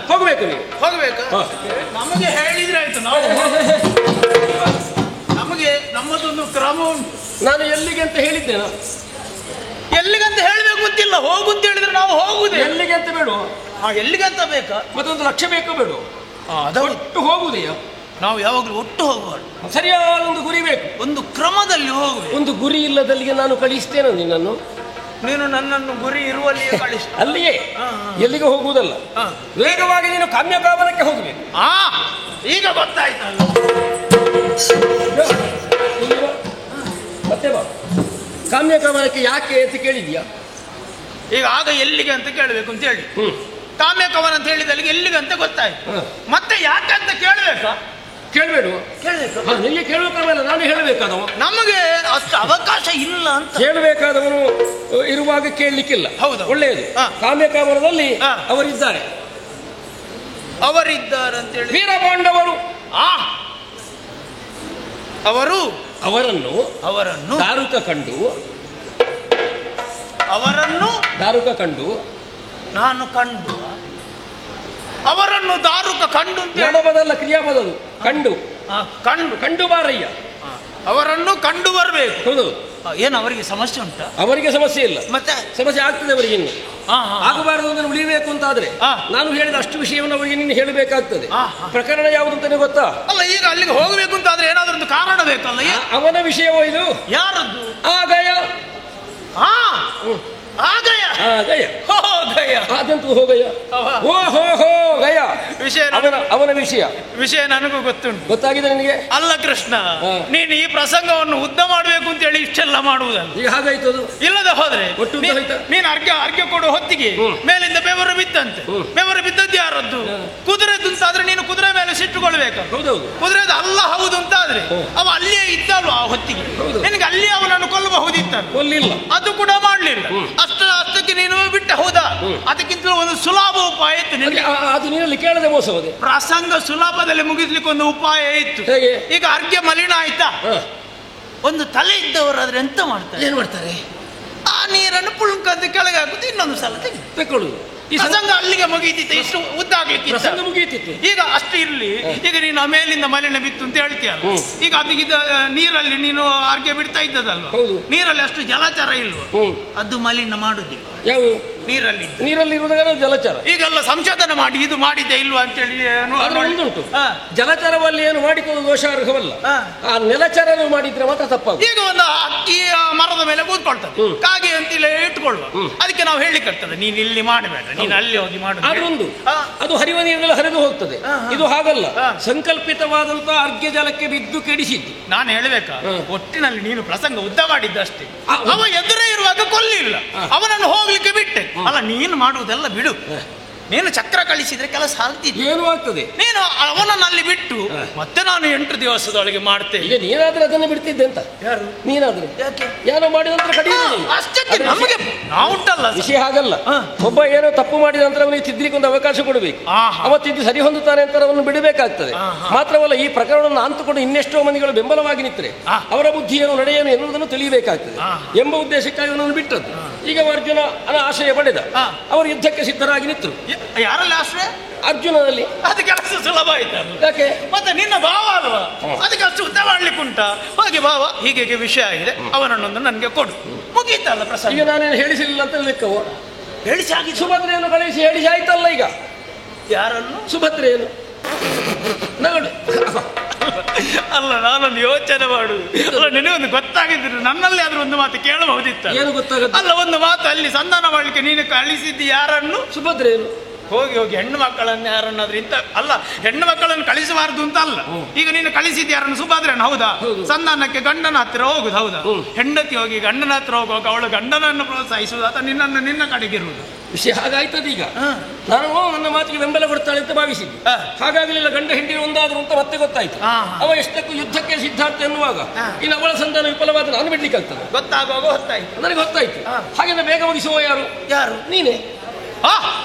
ಹೋಗಬೇಕು ನೀವು.
ಹೋಗಬೇಕು. ನಮಗೆ ಹೇಳಿದ್ರೆ ಆಯ್ತು. ನಾವು ನಮಗೆ ನಮ್ಮದೊಂದು ಕ್ರಮ ಉಂಟು.
ನಾನು ಎಲ್ಲಿಗೆ ಅಂತ ಹೇಳಿದ್ದೇನೆ.
ಎಲ್ಲಿಗಂತ ಹೇಳ್ಬೇಕು ಅಂತಿಲ್ಲ, ಹೋಗು ಅಂತ ಹೇಳಿದ್ರೆ ನಾವು ಹೋಗುದೇ.
ಎಲ್ಲಿಗೆ ಅಂತ ಬೇಡ,
ಎಲ್ಲಿಗಂತ ಬೇಕಾ,
ಮತ್ತೊಂದು ಲಕ್ಷ್ಯ ಬೇಕೋ ಬೇಡ, ಒಟ್ಟು ಹೋಗುವುದೆಯಾ?
ನಾವು ಯಾವಾಗಲೂ ಒಟ್ಟು ಹೋಗುವಾಗ
ಸರಿಯಾದ ಒಂದು ಗುರಿ ಬೇಕು,
ಒಂದು ಕ್ರಮದಲ್ಲಿ ಹೋಗುವೆ.
ಒಂದು ಗುರಿ ಇಲ್ಲದಲ್ಲಿಗೆ ನಾನು ಕಳಿಸ್ತೇನೆ ನಿನ್ನನ್ನು.
ನೀನು ನನ್ನನ್ನು ಗುರಿ ಇರುವಲ್ಲಿಯೇ ಕಳಿಸ,
ಅಲ್ಲಿಯೇ ಎಲ್ಲಿಗೆ ಹೋಗುವುದಲ್ಲ, ವೇಗವಾಗಿ ನೀನು ಕಾಮ್ಯಕಾಮನಕ್ಕೆ ಹೋಗಬೇಕು.
ಈಗ ಗೊತ್ತಾಯ್ತಲ್ಲ.
ಮತ್ತೆ ಬಾ, ಕಾಮ್ಯಕಾಮನಕ್ಕೆ ಯಾಕೆ ಅಂತ ಕೇಳಿದ್ಯಾ?
ಈಗ ಆಗ ಎಲ್ಲಿಗೆ ಅಂತ ಕೇಳಬೇಕು ಅಂತ ಹೇಳಿ, ಕಾಮ್ಯ ಕವನ ಅಂತ ಹೇಳಿದಲ್ಲಿ ಎಲ್ಲಿಗೆ ಅಂತ ಗೊತ್ತಾಯ್ತು. ಮತ್ತೆ ಯಾಕಂತ ಕೇಳಬೇಕಾ?
ಕೇಳಬೇಡ, ನಿಮಗೆ ಕೇಳಬೇಕಾದಲ್ಲ, ನಾನು ಹೇಳಬೇಕಾದವ.
ನಮಗೆ ಅಷ್ಟು ಅವಕಾಶ ಇಲ್ಲ ಅಂತ.
ಕೇಳಬೇಕಾದವನು ಇರುವಾಗ ಕೇಳಲಿಕ್ಕಿಲ್ಲ.
ಹೌದು,
ಒಳ್ಳೆಯದು. ಕಾಮ್ಯಕಾಮನದಲ್ಲಿ ಅವರಿದ್ದಾರೆ
ಅಂತ ಹೇಳಿ
ವೀರಪಾಂಡವರು.
ಅವರನ್ನು
ದಾರುಕ ಕಂಡು
ನಾನು ಕಂಡು ಅವರನ್ನು ದಾರುಕ ಕಂಡು ಅಂತ
ಎಡಬದಲ್ಲ ಕ್ರಿಯಾಪದದು. ಕಂಡು ಬಾರಯ್ಯ,
ಅವರನ್ನು ಕಂಡು ಬರಬೇಕು.
ಹೌದು.
ಏನು ಅವರಿಗೆ ಸಮಸ್ಯೆ ಉಂಟಾ?
ಅವರಿಗೆ ಸಮಸ್ಯೆ ಇಲ್ಲ,
ಮತ್ತೆ
ಸಮಸ್ಯೆ ಆಗ್ತದೆ ಅವರಿಗೆ. ಇನ್ನು ಆಗಬಾರದು ಅಂದ್ರೆ ಉಳಿಬೇಕು ಅಂತ ಆದ್ರೆ ನಾನು ಹೇಳಿದ ಅಷ್ಟು ವಿಷಯವನ್ನು ಅವರಿಗೆ ನಿನ್ನ ಹೇಳಬೇಕಾಗ್ತದೆ. ಪ್ರಕರಣ ಯಾವುದು ಅಂತಾನೆ ಗೊತ್ತಾ?
ಅಲ್ಲ, ಈಗ ಅಲ್ಲಿಗೆ ಹೋಗಬೇಕು ಅಂತ ಆದ್ರೆ ಏನಾದ್ರೂ ಒಂದು ಕಾರಣ ಬೇಕಲ್ಲ.
ಅವನ ವಿಷಯವೋ ಇದು?
ಯಾರದ್ದು?
ಆಗಯ. ಅದಂತೂ ಹೋಗಯ್ಯ. ಗಯ
ವಿಷಯ,
ಅವನ ವಿಷಯ
ನನಗೂ ಗೊತ್ತುಂಟು.
ಗೊತ್ತಾಗಿದೆ ನಿನಗೆ?
ಅಲ್ಲ ಕೃಷ್ಣ, ನೀನು ಈ ಪ್ರಸಂಗವನ್ನು ಉದ್ದ ಮಾಡಬೇಕು ಅಂತ ಹೇಳಿ ಇಷ್ಟೆಲ್ಲ ಮಾಡುವುದಲ್ಲ.
ಈಗ ಹಾಗಾಯ್ತು.
ಇಲ್ಲದೆ ಹೋದ್ರೆ ನೀನು ಅರ್ಘ್ಯ ಕೊಡುವ ಹೊತ್ತಿಗೆ ಮೇಲಿಂದ ಬೆವರು ಬಿದ್ದಂತೆ. ಬೆವರು ಬಿದ್ದದ್ದು ಯಾರದ್ದು? ಕುದುರೆದು ಅಂತಾದ್ರೆ ನೀನು ಕುದುರೆ ಮೇಲೆ ಸಿಟ್ಟುಕೊಳ್ಬೇಕು. ಕುದುರೆದು ಅಲ್ಲ ಹೌದು ಅಂತ ಆದ್ರೆ ಅವ ಅಲ್ಲಿಯೇ ಇದ್ದಲ್ವ ಆ ಹೊತ್ತಿಗೆ, ನಿನಗೆ ಅಲ್ಲಿಯೇ ಅವನನ್ನು ಕೊಲ್ಲಬಹುದಿತ್ತ.
ಕೊಲ್ಲಿಲ್ಲ,
ಅದು ಕೂಡ ಮಾಡ್ಲಿಲ್ಲ. ಅಷ್ಟಕ್ಕೆ ನೀನು ಬಿಟ್ಟ. ಹೌದಾ? ಅದಕ್ಕಿಂತಲೂ ಒಂದು ಸುಲಭ ಉಪಾಯ ಇತ್ತು ನಿನಗೆ.
ಅದು ನೀನಲ್ಲಿ ಕೇಳದೆ ಮೋಸವದೆ.
ಪ್ರಸಂಗ ಸುಲಭದಲ್ಲಿ ಮುಗಿಸ್ಲಿಕ್ಕೆ ಒಂದು ಉಪಾಯ ಇತ್ತು. ಈಗ ಅರ್ಘ್ಯ ಮಲಿನ ಆಯ್ತಾ, ಒಂದು ತಲೆ ಇದ್ದವರಾದ್ರೆ ಎಂತ ಮಾಡ್ತಾರೆ?
ಏನ್ ಮಾಡ್ತಾರೆ?
ಆ ನೀರನ್ನು ಪುಳ್ಕಂತ ಕೆಳಗೆ ಹಾಕುದು, ಇನ್ನೊಂದು ಸಲ ತೆಗೆದುಕೊಳ್ಳುದು. ಈ ಪ್ರಸಂಗ ಅಲ್ಲಿಗೆ ಮುಗೀತಿತ್ತು, ಇಷ್ಟು ಉದ್ದಾಗ್ಲಿಕ್ಕೆ
ಮುಗೀತಿತ್ತು.
ಈಗ ಅಷ್ಟು ಇರ್ಲಿ. ಈಗ ನೀನು ಮೇಲಿಂದ ಮಲಿನ ಬಿತ್ತು ಅಂತ ಹೇಳ್ತೀಯ. ಈಗ ಅದಕ್ಕಿದ್ದ ನೀರಲ್ಲಿ ನೀನು ಅರ್ಘ್ಯ ಬಿಡ್ತಾ ಇದ್ದದಲ್ವ, ನೀರಲ್ಲಿ ಅಷ್ಟು ಜಲಚರ ಇಲ್ವ? ಅದು ಮಲಿನ ಮಾಡುದಿಲ್ಲ.
ಯಾವ
ನೀರಲ್ಲಿ
ಇರುವುದಾಗ ಜಲಚರ
ಈಗೆಲ್ಲ ಸಂಶೋಧನೆ ಮಾಡಿ ಇದು ಮಾಡಿದ್ದೆ ಇಲ್ವಾ ಅಂತೇಳಿ
ಉಂಟು. ಜಲಚರವಲ್ಲಿ ಏನು ಮಾಡಿಕೊಂಡು ದೋಷಾರ್ಹವಲ್ಲ, ಆ ನೆಲಚರ ಮಾಡಿದ್ರೆ ಮಾತ್ರ ತಪ್ಪಾಗ.
ಈಗ ಒಂದು ಅಕ್ಕಿ ಮರದ ಮೇಲೆ ಕೂತ್ಕೊಳ್ತದೆ, ಕಾಗೆ ಅಂತಿಲ್ಲ ಇಟ್ಕೊಳ್ಳುವ. ಅದಕ್ಕೆ ನಾವು ಹೇಳಿಕರ್ತದೆ, ನೀನ್ ಇಲ್ಲಿ ಮಾಡಬೇಡ, ನೀನು ಅಲ್ಲಿ ಹೋಗಿ ಮಾಡು.
ಅದೊಂದು ಅದು ಹರಿವ ನೀರಿನಲ್ಲಿ ಹರಿದು ಹೋಗ್ತದೆ. ಇದು ಹಾಗಲ್ಲ, ಸಂಕಲ್ಪಿತವಾದಂತ ಅರ್ಘ್ಯ ಜಲಕ್ಕೆ ಬಿದ್ದು ಕೆಡಿಸಿದ್ದು.
ನಾನು ಹೇಳ್ಬೇಕಾ? ಒಟ್ಟಿನಲ್ಲಿ ನೀನು ಪ್ರಸಂಗ ಉದ್ದ ಮಾಡಿದ್ದಷ್ಟೇ. ಅವ ಎದುರೇ ಇರುವಾಗ ಕೊಲ್ಲಿಲ್ಲ, ಅವನನ್ನು ಹೋಗ್ಲಿಕ್ಕೆ ಬಿಟ್ಟೆ. ಅಲ್ಲ, ನೀನು ಮಾಡುವುದೆಲ್ಲ ಬಿಡು. ನೀನು ಚಕ್ರ ಕಳಿಸಿದ್ರೆ ಕೆಲಸ ಆಗ್ತಿತ್ತು,
ಏನು ಆಗ್ತದೆ.
ನೀನು ಅವನನ್ನು ಅಲ್ಲಿ ಬಿಟ್ಟು ಮತ್ತೆ ನಾನು 8 ದಿವಸದೊಳಗೆ ಮಾಡ್ತೇನೆ.
ಈಗ ನೀನಾದ್ರೆ ಅದನ್ನು ಬಿಡ್ತಿದ್ದೆ ಅಂತ. ಯಾರು? ನೀನಾದ್ರೆ ಏನೋ ಮಾಡಿದ ನಂತರ ಕಡಿಮೆ
ಅಷ್ಟಕ್ಕೆ ನಮಗೆ ನಾವುಂಟಲ್ಲ
ವಿಷಯ ಹಾಗಲ್ಲ. ಒಬ್ಬ ಏನೋ ತಪ್ಪು ಮಾಡಿದ ನಂತರ ಅವನಿಗೆ ತಿದ್ಲಿಕ್ಕೆ ಒಂದು ಅವಕಾಶ ಕೊಡಬೇಕು. ಅವತ್ತಿದ್ದು ಸರಿ ಹೊಂದುತ್ತಾನೆ ಅಂತ ಅವನು ಬಿಡಬೇಕಾಗ್ತದೆ. ಮಾತ್ರವಲ್ಲ, ಈ ಪ್ರಕರಣವನ್ನು ಅಂತಕೊಂಡು ಇನ್ನೆಷ್ಟೋ ಮಂದಿಗಳು ಬೆಂಬಲವಾಗಿ ನಿಂತರೆ ಅವರ ಬುದ್ಧಿ ಏನು ನಡೆಯೇನು ಎನ್ನುವುದನ್ನು ತಿಳಿಯಬೇಕಾಗ್ತದೆ ಎಂಬ ಉದ್ದೇಶಕ್ಕಾಗಿ ಅವನನ್ನು ಬಿಟ್ಟದ್ದು. ಈಗ ಅರ್ಜುನ ಆಶಯ ಪಡೆದ, ಅವರು ಯುದ್ಧಕ್ಕೆ ಸಿದ್ಧರಾಗಿ ನಿಂತರು.
ಯಾರಲ್ಲಿ ಆಶ್ರಯ?
ಅರ್ಜುನನಲ್ಲಿ.
ಅದು ಕೆಲಸ ಸುಲಭ ಆಯ್ತಲ್ಲ.
ಯಾಕೆ?
ಮತ್ತೆ ನಿನ್ನ ಭಾವ ಅಲ್ವಾ, ಅದಕ್ಕೆ ಅಷ್ಟು ಉದ್ದ ಮಾಡ್ಲಿಕ್ಕೆ ಉಂಟಾ? ಹಾಗೆ ಭಾವ ಹೀಗೆ ವಿಷಯ ಆಗಿದೆ, ಅವನನ್ನೊಂದು ನನಗೆ ಕೊಡು, ಮುಗೀತಲ್ಲ ಪ್ರಸಂಗ.
ಈಗ ನಾನೇನು ಹೇಳಿಸಿಲ್ಲ ಅಂತ ಲೆಕ್ಕವು.
ಹೇಳಿಸಿ ಆಗಿ
ಸುಭದ್ರೆಯನ್ನು ಕಳಿಸಿ ಹೇಳಿಸಿ ಆಯ್ತಲ್ಲ. ಈಗ
ಯಾರನ್ನು?
ಸುಭದ್ರೆಯನ್ನು.
ಅಲ್ಲ, ನಾನೊಂದು ಯೋಚನೆ ಮಾಡುದು. ಅಲ್ಲ, ನಿನಗೊಂದು ಗೊತ್ತಾಗಿದ್ರು ನನ್ನಲ್ಲಿ ಆದ್ರೂ ಒಂದು ಮಾತು ಕೇಳಬಹುದಿತ್ತ.
ಏನು ಗೊತ್ತಾಗುತ್ತೆ?
ಅಲ್ಲ, ಒಂದು ಮಾತು ಅಲ್ಲಿ ಸಂಧಾನ ಮಾಡ್ಲಿಕ್ಕೆ ನೀನು ಕಳಿಸಿದ್ದು ಯಾರನ್ನು?
ಸುಭದ್ರೆಯನ್ನು.
ಹೋಗಿ ಹೆಣ್ಣು ಮಕ್ಕಳನ್ನು ಯಾರನ್ನಾದ್ರೂ ಇಂತ ಅಲ್ಲ, ಹೆಣ್ಣು ಮಕ್ಕಳನ್ನು ಕಳಿಸಬಾರದು ಅಂತ ಅಲ್ಲ. ಈಗ ನೀನು ಕಳಿಸಿದ್ದು ಯಾರನ್ನು? ಸುಭದ್ರನ. ಹೌದಾ? ಸಂಧಾನಕ್ಕೆ ಗಂಡನ ಹತ್ತಿರ ಹೋಗುದು. ಹೌದಾ? ಹೆಂಡತಿ ಹೋಗಿ ಗಂಡನ ಹತ್ರ ಹೋಗುವಾಗ ಅವಳು ಗಂಡನನ್ನು ಪ್ರೋತ್ಸಾಹಿಸುವುದು ಅಥವಾ ನಿನ್ನನ್ನು ನಿನ್ನ ಕಡೆಗಿರುವುದು.
ವಿಷಯ ಹಾಗಾಯ್ತದ. ಈಗ ನಾನು ನನ್ನ ಮಾತಿಗೆ ಬೆಂಬಲ ಕೊಡ್ತಾಳೆ ಅಂತ ಭಾವಿಸಿದ್ದೆ. ಹಾಗಾಗಲಿಲ್ಲ, ಗಂಡ ಹೆಂಡಿ ಒಂದಾದ್ರು ಅಂತ ಮತ್ತೆ ಗೊತ್ತಾಯ್ತು. ಅವ ಎಷ್ಟಕ್ಕೂ ಯುದ್ಧಕ್ಕೆ ಸಿದ್ಧಾರ್ಥ ಎನ್ನುವಾಗ ಇನ್ನು ಅವಳ ಸಂಧಾನ ವಿಫಲವಾದ ನಾನು ಬಿಡ್ಲಿಕ್ಕೆ ಆಗ್ತದೆ.
ಗೊತ್ತಾಗುವಾಗ ಹೊತ್ತಾಯ್ತು,
ನನಗೆ ಗೊತ್ತಾಯ್ತು. ಹಾಗೆ ಬೇಗ ಮುಗಿಸುವ ಯಾರು? ನೀನೇ.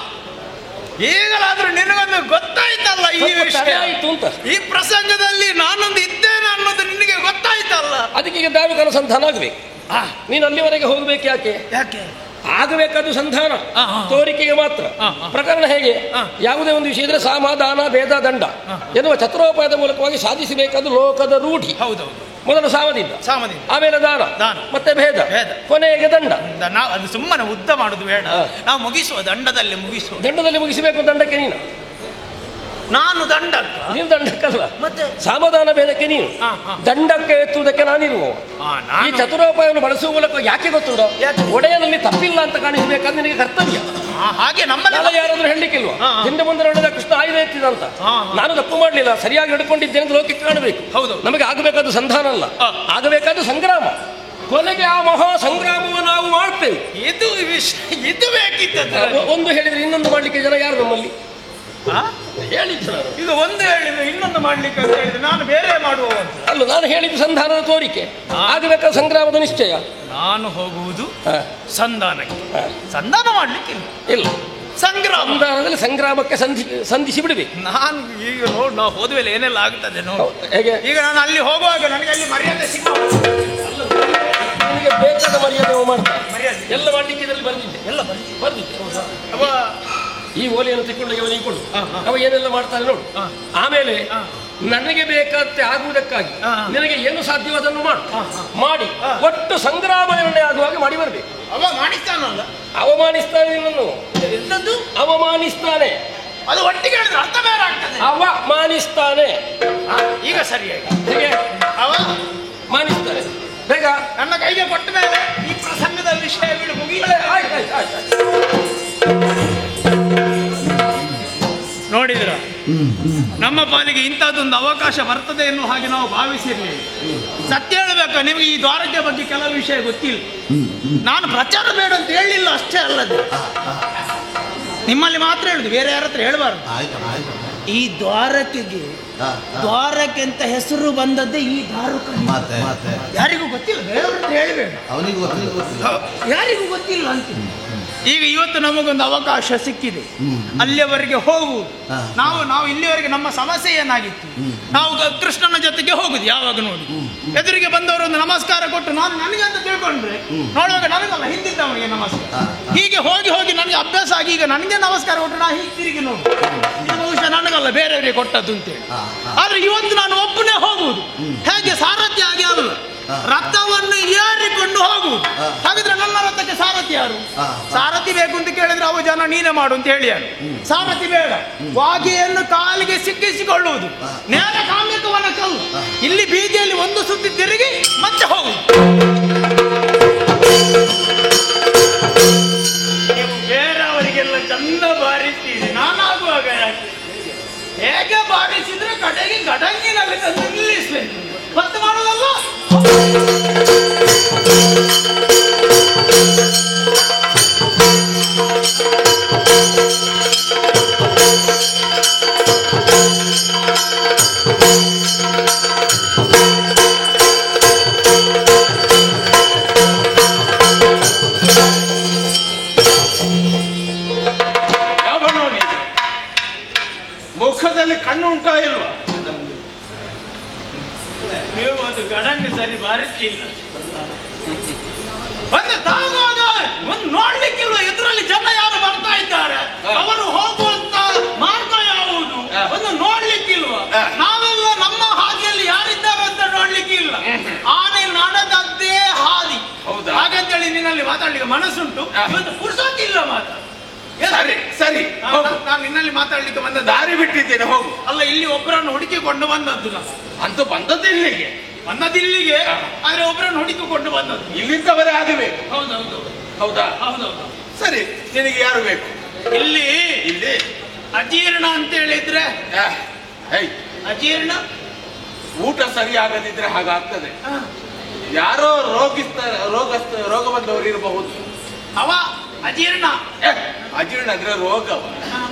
ಈಗಲಾದ್ರೂ ನಿನಗೊಂದು ಗೊತ್ತಾಯ್ತಲ್ಲ ಈ ವಿಷಯ
ಆಯ್ತು ಅಂತ.
ಈ ಪ್ರಸಂಗದಲ್ಲಿ ನಾನೊಂದು ಇದ್ದೇನೆ ಅನ್ನೋದು ನಿನಗೆ ಗೊತ್ತಾಯ್ತಲ್ಲ.
ಅದಕ್ಕೆ ಈಗ ದಾರುಕನ ಸಂಧಾನ ಆಗ್ಬೇಕು. ನೀನು ಅಲ್ಲಿವರೆಗೆ ಹೋಗ್ಬೇಕು. ಯಾಕೆ? ಆಗಬೇಕಾದ್ದು ಸಂಧಾನ ತೋರಿಕೆಗೆ ಮಾತ್ರ. ಪ್ರಕರಣ ಹೇಗೆ? ಯಾವುದೇ ಒಂದು ವಿಷಯ ಇದ್ರೆ ಸಾಮ ದಾನ ಭೇದ ದಂಡ ಎನ್ನುವ ಚತುರೋಪಾಯದ ಮೂಲಕವಾಗಿ ಸಾಧಿಸಬೇಕಾದ್ದು ಲೋಕದ ರೂಢಿ.
ಹೌದೌದು.
ಮೊದಲು ಸಾಮದಿಂದ, ಆಮೇಲೆ ದಾನ, ಮತ್ತೆ ಭೇದ, ಕೊನೆಗೆ ದಂಡ.
ಅದು ಸುಮ್ಮನೆ ಉದ್ದ ಮಾಡುದು ಬೇಡ, ನಾವು ಮುಗಿಸುವ ದಂಡದಲ್ಲಿ ಮುಗಿಸುವ.
ದಂಡದಲ್ಲಿ ಮುಗಿಸಬೇಕು. ದಂಡಕ್ಕೆ ನೀನು,
ನಾನು ದಂಡಕ್ಕ,
ನೀನು ದಂಡಕ್ಕಲ್ಲ.
ಮತ್ತೆ
ಸಾಮದಾನ ಭೇದಕ್ಕೆ ನೀನು, ದಂಡಕ್ಕೆ ಎತ್ತುವುದಕ್ಕೆ ನಾನಿರುವ. ಈ ಚತುರೋಪಾಯವನ್ನು ಬಳಸುವ ಮೂಲಕ ಯಾಕೆ ಗೊತ್ತುಂಟೋ, ಒಡೆಯನಲ್ಲಿ ತಪ್ಪಿಲ್ಲ ಅಂತ ಕಾಣಿಸಬೇಕಾದ್ರೆ ನಿನಗೆ ಕರ್ತವ್ಯ.
ಹಾಗೆ ನಮ್ಮಲ್ಲ
ಯಾರಾದ್ರೂ ಹೇಳಲಿಕ್ಕಿಲ್ವಾ? ಹಿಂದೆ ಮುಂದೆ ನೋಡಿದ ಕೃಷ್ಣ ಆಯುಧ ಎತ್ತಿದಂತ, ನಾನು ತಪ್ಪು ಮಾಡಲಿಲ್ಲ, ಸರಿಯಾಗಿ ಹಿಡ್ಕೊಂಡಿದ್ದೇನೆ ಅಂತ ಲೋಕಕ್ಕೆ ಕಾಣಬೇಕು.
ಹೌದು,
ನಮಗೆ ಆಗಬೇಕಾದ ಸಂಧಾನ ಅಲ್ಲ, ಆಗಬೇಕಾದ ಸಂಗ್ರಾಮ. ಕೊನೆಗೆ ಆ ಮಹಾ ಸಂಗ್ರಾಮವನ್ನು ನಾವು ಮಾಡ್ತೇವೆ.
ಇದು ಬೇಕಿದ್ದ.
ಒಂದು ಹೇಳಿದ್ರೆ ಇನ್ನೊಂದು ಮಾಡ್ಲಿಕ್ಕೆ ಜನ ಯಾರು ನಮ್ಮಲ್ಲಿ ಹೇಳಿದ್ರು.
ಈಗ ಒಂದು ಹೇಳಿದ್ರೆ ಇನ್ನೊಂದು ಮಾಡ್ಲಿಕ್ಕೆ ಅಂತ ಹೇಳಿದ್ರೆ ನಾನು ಬೇರೆ ಮಾಡುವ
ಅಲ್ಲ, ನಾನು ಹೇಳಿದ್ದು ಸಂಧಾನದ ತೋರಿಕೆ, ಆಗಬೇಕಾದ ಸಂಗ್ರಾಮದ ನಿಶ್ಚಯ.
ನಾನು ಹೋಗುವುದು ಸಂಧಾನಕ್ಕೆ, ಸಂಧಾನ ಮಾಡ್ಲಿಕ್ಕೆ
ಇಲ್ಲ,
ಸಂಧಾನದಲ್ಲಿ
ಸಂಗ್ರಾಮಕ್ಕೆ ಸಂಧಿಸಿ ಬಿಡಬೇಕು.
ನಾನು ಈಗ ನೋಡು, ನಾವು ಹೋದ ಮೇಲೆ ಏನೆಲ್ಲ ಆಗ್ತದೆ ನೋಡು.
ಹೇಗೆ
ಈಗ ನಾನು ಅಲ್ಲಿ ಹೋಗುವಾಗ ನನಗೆ ಅಲ್ಲಿ ಮರ್ಯಾದೆ ಸಿಕ್ಕ,
ನನಗೆ ಬೇಕಾದ ಮರ್ಯಾದೆ ಮಾಡ್ತಾರೆ. ಎಲ್ಲ ಮಾಡ್ಲಿಕ್ಕೆ ಇದರಲ್ಲಿ ಬರ್ದಿದ್ದೆ, ಎಲ್ಲ ಬರ್ದಿದ್ದೆ. ಈ ಓಲೆಯನ್ನು ತಗೊಂಡೋಗಿ ಅವನಿಗೆ ಕೊಡು, ಅವ ಏನೆಲ್ಲ ಮಾಡ್ತಾನೆ ನೋಡು. ಆಮೇಲೆ ನನಗೆ ಬೇಕಾದಂತೆ ಆಗುವುದಕ್ಕಾಗಿ ನಿನಗೆ ಏನು ಸಾಧ್ಯವೋ ಅದನ್ನು ಮಾಡಿ ಒಟ್ಟು ಸಂಗ್ರಾಮ ನಿರ್ಣಯ ಆಗುವಾಗ ಮಾಡಿ ಬರಬೇಕು.
ಮಾಡಿಸ್ತಾನಲ್ಲ,
ಅವಮಾನಿಸ್ತಾನೆ ನಿನ್ನನ್ನು, ಅವಮಾನಿಸ್ತಾನೆ.
ಅದು ಒಟ್ಟಿಗೆ ಹೇಳಿದ್ರೆ ಅರ್ಥ ಬೇರೆ ಆಗ್ತದೆ.
ಅವಮಾನಿಸ್ತಾನೆ.
ಈಗ ಸರಿಯಾಗಿ
ಹೇಗೆ ಮಾನಿಸ್ತಾನೆ? ಬೇಗ
ನನ್ನ ಕೈಗೆ ಕೊಟ್ಟ ಮೇಲೆ ಈ ಪ್ರಸಂಗದ ವಿಷಯಗಳು ಮುಗಿದ. ನೋಡಿದ್ರ, ನಮ್ಮ ಪಾಲಿಗೆ ಇಂಥದ್ದೊಂದು ಅವಕಾಶ ಬರ್ತದೆ ಎನ್ನುವ ಹಾಗೆ ನಾವು ಭಾವಿಸಿರ್ಲಿಲ್ಲ. ಸತ್ಯ ಹೇಳಬೇಕು, ನಿಮಗೆ ಈ ದ್ವಾರಕ್ಕೆ ಬಗ್ಗೆ ಕೆಲವು ವಿಷಯ ಗೊತ್ತಿಲ್ಲ. ನಾನು ಪ್ರಚಾರ ಬೇಡ ಅಂತ ಹೇಳಲಿಲ್ಲ ಅಷ್ಟೇ ಅಲ್ಲದೆ, ನಿಮ್ಮಲ್ಲಿ ಮಾತ್ರ ಹೇಳುದು, ಬೇರೆ ಯಾರ ಹತ್ರ ಹೇಳಬಾರ್ದು. ಈ ದ್ವಾರಕ್ಕೆ ಅಂತ ಹೆಸರು ಬಂದದ್ದೇ ಈ ದಾರುಕ. ಯಾರಿಗೂ ಗೊತ್ತಿಲ್ಲ, ಬೇರೆಯವ್ರ ಹತ್ರ ಹೇಳಬೇಡ, ಯಾರಿಗೂ ಗೊತ್ತಿಲ್ಲ ಅಂತ. ಈಗ ಇವತ್ತು ನಮಗೊಂದು ಅವಕಾಶ ಸಿಕ್ಕಿದೆ, ಅಲ್ಲಿಯವರೆಗೆ ಹೋಗುವುದು. ನಾವು ಇಲ್ಲಿವರೆಗೆ ನಮ್ಮ ಸಮಸ್ಯೆ ಏನಾಗಿತ್ತು, ನಾವು ಕೃಷ್ಣನ ಜೊತೆಗೆ ಹೋಗುದು. ಯಾವಾಗ ನೋಡಿ ಎದುರಿಗೆ ಬಂದವರು ಒಂದು ನಮಸ್ಕಾರ ಕೊಟ್ಟು ನಾನು ನನಗೆ ಅಂತ ತಿಳ್ಕೊಂಡ್ರೆ, ನೋಡುವಾಗ ನನಗಲ್ಲ ಹಿಂದಿದ್ದವನಿಗೆ ನಮಸ್ಕಾರ. ಹೀಗೆ ಹೋಗಿ ಹೋಗಿ ನನಗೆ ಅಭ್ಯಾಸ ಆಗಿ ಈಗ ನನಗೆ ನಮಸ್ಕಾರ ಕೊಟ್ಟು ನಾ ಹೀಗೆ ತಿರುಗಿ ನೋಡು, ಇದು ಬಹುಶಃ ನನಗಲ್ಲ ಬೇರೆಯವರಿಗೆ ಕೊಟ್ಟದ್ದು ಅಂತೇಳಿ. ಆದ್ರೆ ಇವತ್ತು ನಾನು ಒಬ್ಬನೇ ಹೋಗುವುದು. ಹೇಗೆ ಸಾರಥಿ ಆಗಿ ಅಲ್ಲ, ರಥವನ್ನು ಏರಿಕೊಂಡು ಹೋಗುವುದು. ಹಾಗಿದ್ರೆ ನನ್ನ ರಥಕ್ಕೆ ಸಾರಥಿ ಯಾರು? ಸಾರಥಿ ಬೇಕು ಅಂತ ಕೇಳಿದ್ರೆ ಅವು ಜನ ನೀನೇ ಮಾಡು ಅಂತ ಹೇಳಿ, ಸಾರಥಿ ಬೇಡ. ವಾಗೆಯನ್ನು ಕಾಲಿಗೆ ಸಿಕ್ಕಿಸಿಕೊಳ್ಳುವುದು, ನೇರ ಕಾಮ್ಯಕವನ ಕಲ್ಲು. ಇಲ್ಲಿ ಬೀದಿಯಲ್ಲಿ ಒಂದು ಸುತ್ತಿ ತಿರುಗಿ ಮತ್ತೆ ಹೋಗುದು. ನೀವು ಬೇರೆಯವರಿಗೆಲ್ಲ ಚಂದ ಬಾರಿಸ್ತೀರಿ, ನಾನಾಗುವಾಗ ಹೇಗೆ ಬಾರಿಸಿದ್ರೆ ಕಡೆಗೆ ಗಡಂಗಿನಲ್ಲಿ ತಂದು ನಿಲ್ಲಿಸ್ಬೇಕು. ಮತ್ತೆ ಮಾಡೋದಲ್ಲ.
ಮುಖದಲ್ಲಿ ಕಣ್ಣು ಉಂಟಾ ಇಲ್ವಾ?
ನೀವು ಒಂದು ಗಡಂಗಿ ಸರಿ ಬಾರಿಸ್ಲಿಲ್ಲ. ಒಂದು ತಾವಾಗ ಒಂದು ನೋಡ್ಲಿಕ್ಕಿಲ್ವ ಎದುರಲ್ಲಿ ಜನ ಯಾರು ಬರ್ತಾ ಇದ್ದಾರೆ, ಅವರು ಹೋಗುವಂತ ಮಾರ್ಗ ಯಾವುದು ಒಂದು ನೋಡ್ಲಿಕ್ಕಿಲ್ವ? ನಾವೆಲ್ಲ ನಮ್ಮ ಹಾದಿಯಲ್ಲಿ ಯಾರಿದ್ದಾರೆ ಅಂತ ನೋಡ್ಲಿಕ್ಕಿಲ್ಲ. ಆನೆ ನಡೆದದ್ದೇ ಹಾದಿ. ಹಾಗಂತೇಳಿ ನಿನ್ನಲ್ಲಿ ಮಾತಾಡ್ಲಿಕ್ಕೆ ಮನಸ್ಸುಂಟು, ಇವತ್ತು ಪುರ್ಸೊತ್ತಿಲ್ಲ ಮಾತ್ರ.
ಸರಿ ಸರಿ,
ನಾನು ನಿನ್ನಲ್ಲಿ ಮಾತಾಡ್ಲಿಕ್ಕೆ ಬಂದ
ದಾರಿ ಬಿಟ್ಟಿದ್ದೇನೆ, ಹೋಗು.
ಅಲ್ಲ, ಇಲ್ಲಿ ಒಬ್ಬರನ್ನು ಹುಡುಕಿಕೊಂಡು ಬಂದದ್ದು ನಾನು.
ಅಂತೂ ಬಂದದ್ದು ಇಲ್ಲಿಗೆ,
ಇಲ್ಲಿಗೆ, ಆದ್ರೆ ಒಬ್ಬರನ್ನು ಹುಡುಕಿಕೊಂಡು ಬಂದದ್ದು
ಇಲ್ಲಿಂದವರೇ ಆಗಬೇಕು.
ಹೌದೌದು.
ಹೌದಾ?
ಹೌದೌದು.
ಸರಿ, ನಿನಗೆ ಯಾರು ಬೇಕು?
ಇಲ್ಲಿ
ಇಲ್ಲಿ
ಅಜೀರ್ಣ ಅಂತ ಹೇಳಿದ್ರೆ, ಅಜೀರ್ಣ
ಊಟ ಸರಿಯಾಗದಿದ್ರೆ ಹಾಗಾಗ್ತದೆ. ಯಾರೋ ರೋಗ ಬಂದವರು ಇರಬಹುದು.
ಅವ ಅಜೀರ್ಣ.
ಅಜೀರ್ಣ ಅಂದ್ರೆ ರೋಗವ.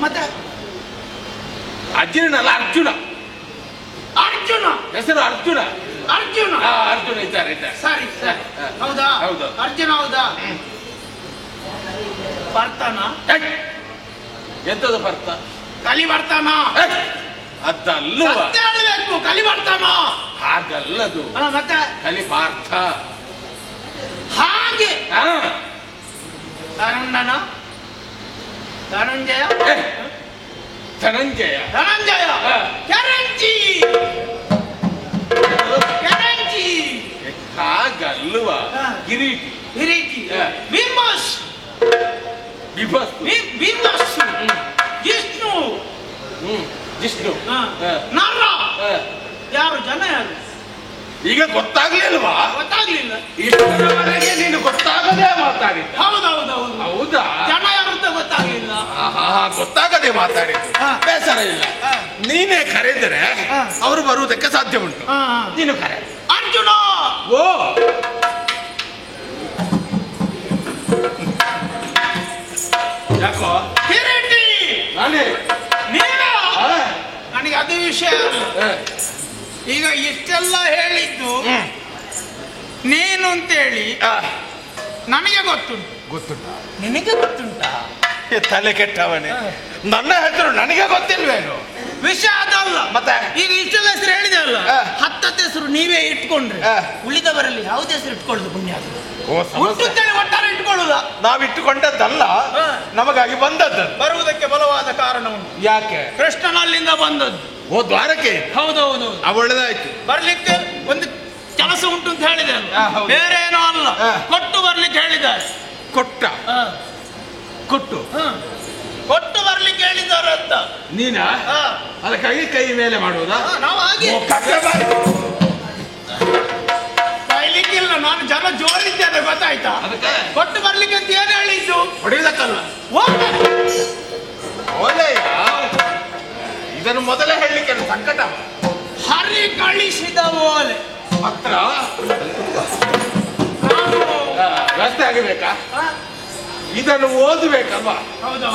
ಮತ್ತೆ
ಅಜೀರ್ಣ ಅಲ್ಲ, ಅರ್ಜುನ.
ಅರ್ಜುನ
ಹೆಸರು ಅರ್ಜುನ.
ಅರ್ಜುನ
ಅರ್ಜುನ ಇದ್ದಾರೆ.
ಸರಿ ಸರಿ, ಹೌದಾ?
ಹೌದು.
ಅರ್ಜುನ ಹೌದಾ? ಬರ್ತಾನ?
ಎಂತದ ಬರ್ತ?
ಕಲಿ ಬರ್ತಾನ?
ಅದಲ್ಲೂ
ಹೇಳಬೇಕು. ಕಲಿ ಬರ್ತಾನ?
ಹಾಗಲ್ಲದು.
ಮತ್ತೆ
ಕಲಿ ಪಾರ್ಥ.
ಹಾಗೆ ಧನಂಜಯ ಧನಂಜಯ
ಧನಂಜಯ
ಧನಂಜಯ ಕೆರಂಜಿ ಕೆರಂಜಿ ಕಿರೀಟಿ ಬಿಂಬಸ್ ಬಿಂಬಸ್ ಜಿಷ್ಣು
ಜಿಷ್ಣು
ನರ ಯಾರು ಜನ ಯಾರು
ಈಗ ಗೊತ್ತಾಗ್ಲಿಲ್ವಾ?
ಗೊತ್ತಾಗ್ಲಿಲ್ಲ.
ಇಷ್ಟರವರೆಗೆ ನೀನು ಗೊತ್ತಾಗದೆ ಮಾತಾಡಿದ್ದ.
ಹೌದೌದೌದು.
ಹೌದಾ?
ಜನ ಯಾರು ಅಂತ ಗೊತ್ತಾಗ್ಲಿಲ್ಲ.
ಗೊತ್ತಾಗದೆ ಮಾತಾಡಿದ್ದು ಬೇಸರ ಇಲ್ಲ. ನೀನೇ ಕರೆದರೆ ಅವರು ಬರುವುದಕ್ಕೆ ಸಾಧ್ಯ ಉಂಟು. ನೀನು ಕರೆ.
ಅರ್ಜುನ.
ಓ ಯಾಕೋ
ಕಿರೀಟಿ
ನಾನೇ
ನೀನ ನನಗೆ ಅದು ವಿಷಯ ಈಗ ಇಷ್ಟೆಲ್ಲ ಹೇಳಿದ್ದು ನೀನು ಅಂತೇಳಿ ನನಗೆ ಗೊತ್ತುಂಟು. ನಿನಗೆ ಗೊತ್ತುಂಟಾ?
ತಲೆ ಕೆಟ್ಟವನೇ, ನನ್ನ ಹೆಸರು ನನಗೆ ಗೊತ್ತಿಲ್ವೇನು?
ವಿಷಯ ಅದಲ್ಲ.
ಮತ್ತೆ
ಈಗ ಇಷ್ಟೆಲ್ಲ ಹೆಸರು ಹೇಳಿದೆ ಅಲ್ಲ, 10 ಹೆಸರು ನೀವೇ ಇಟ್ಕೊಂಡ್ರೆ ಉಳಿದವರಲ್ಲಿ ಯಾವುದೇ ಹೆಸರು ಇಟ್ಕೊಳ್ಳೋದು ಪುಣ್ಯ ಅದು. ಹುಟ್ಟುತ್ತೇನೆ ಒಟ್ಟಾರೆ ಇಟ್ಕೊಳ್ಳುದ
ನಾವಿಟ್ಟುಕೊಂಡದ್ದಲ್ಲ, ನಮಗಾಗಿ ಬಂದದ್ದು.
ಬರುವುದಕ್ಕೆ ಬಲವಾದ ಕಾರಣ ಉಂಟು.
ಯಾಕೆ?
ಕೃಷ್ಣನಲ್ಲಿಂದ ಬಂದದ್ದು.
ಓ ದ್ವಾರಕೆ.
ಹೌದೌದು.
ಒಳ್ಳೆದಾಯ್ತು.
ಬರ್ಲಿಕ್ಕೆ ಒಂದು ಕೆಲಸ ಉಂಟು ಅಂತ ಹೇಳಿದೆ ಅಲ್ಲ, ಬೇರೆ ಏನೋ ಅಲ್ಲ, ಕೊಟ್ಟು ಬರ್ಲಿಕ್ಕೆ ಹೇಳಿದ್ದಾರೆ.
ಕೊಟ್ಟ ಕೊಟ್ಟು
ಕೊಟ್ಟು ಬರ್ಲಿಕ್ಕೆ ಹೇಳಿದ್ದಾರೆ ಅಂತ.
ನೀನ ಅದ ಕೈ ಮೇಲೆ ಮಾಡುವುದಾ?
ನಾವು ಹಾಗೆ ಕಾಯ್ಲಿಕ್ಕಿಲ್ಲ, ನಾನು ಜನ ಜೋರಿದ್ದೇನೆ ಗೊತ್ತಾಯ್ತಾ? ಕೊಟ್ಟು ಬರ್ಲಿಕ್ಕೆ ಅಂತ ಏನು ಹೇಳಿದ್ದು?
ಹೊಡೆಯುವುದಕ್ಕಲ್ಲ. ಇದನ್ನು ಮೊದಲೇ ಹೇಳಲಿಕ್ಕೆ ಸಂಕಟ.
ಹರಿ ಕಳಿಸಿದ ಓಲೆ
ಪತ್ರ ವ್ಯವಸ್ಥೆ ಆಗಬೇಕಾ? ಇದನ್ನು ಓದಬೇಕಲ್ವಾ?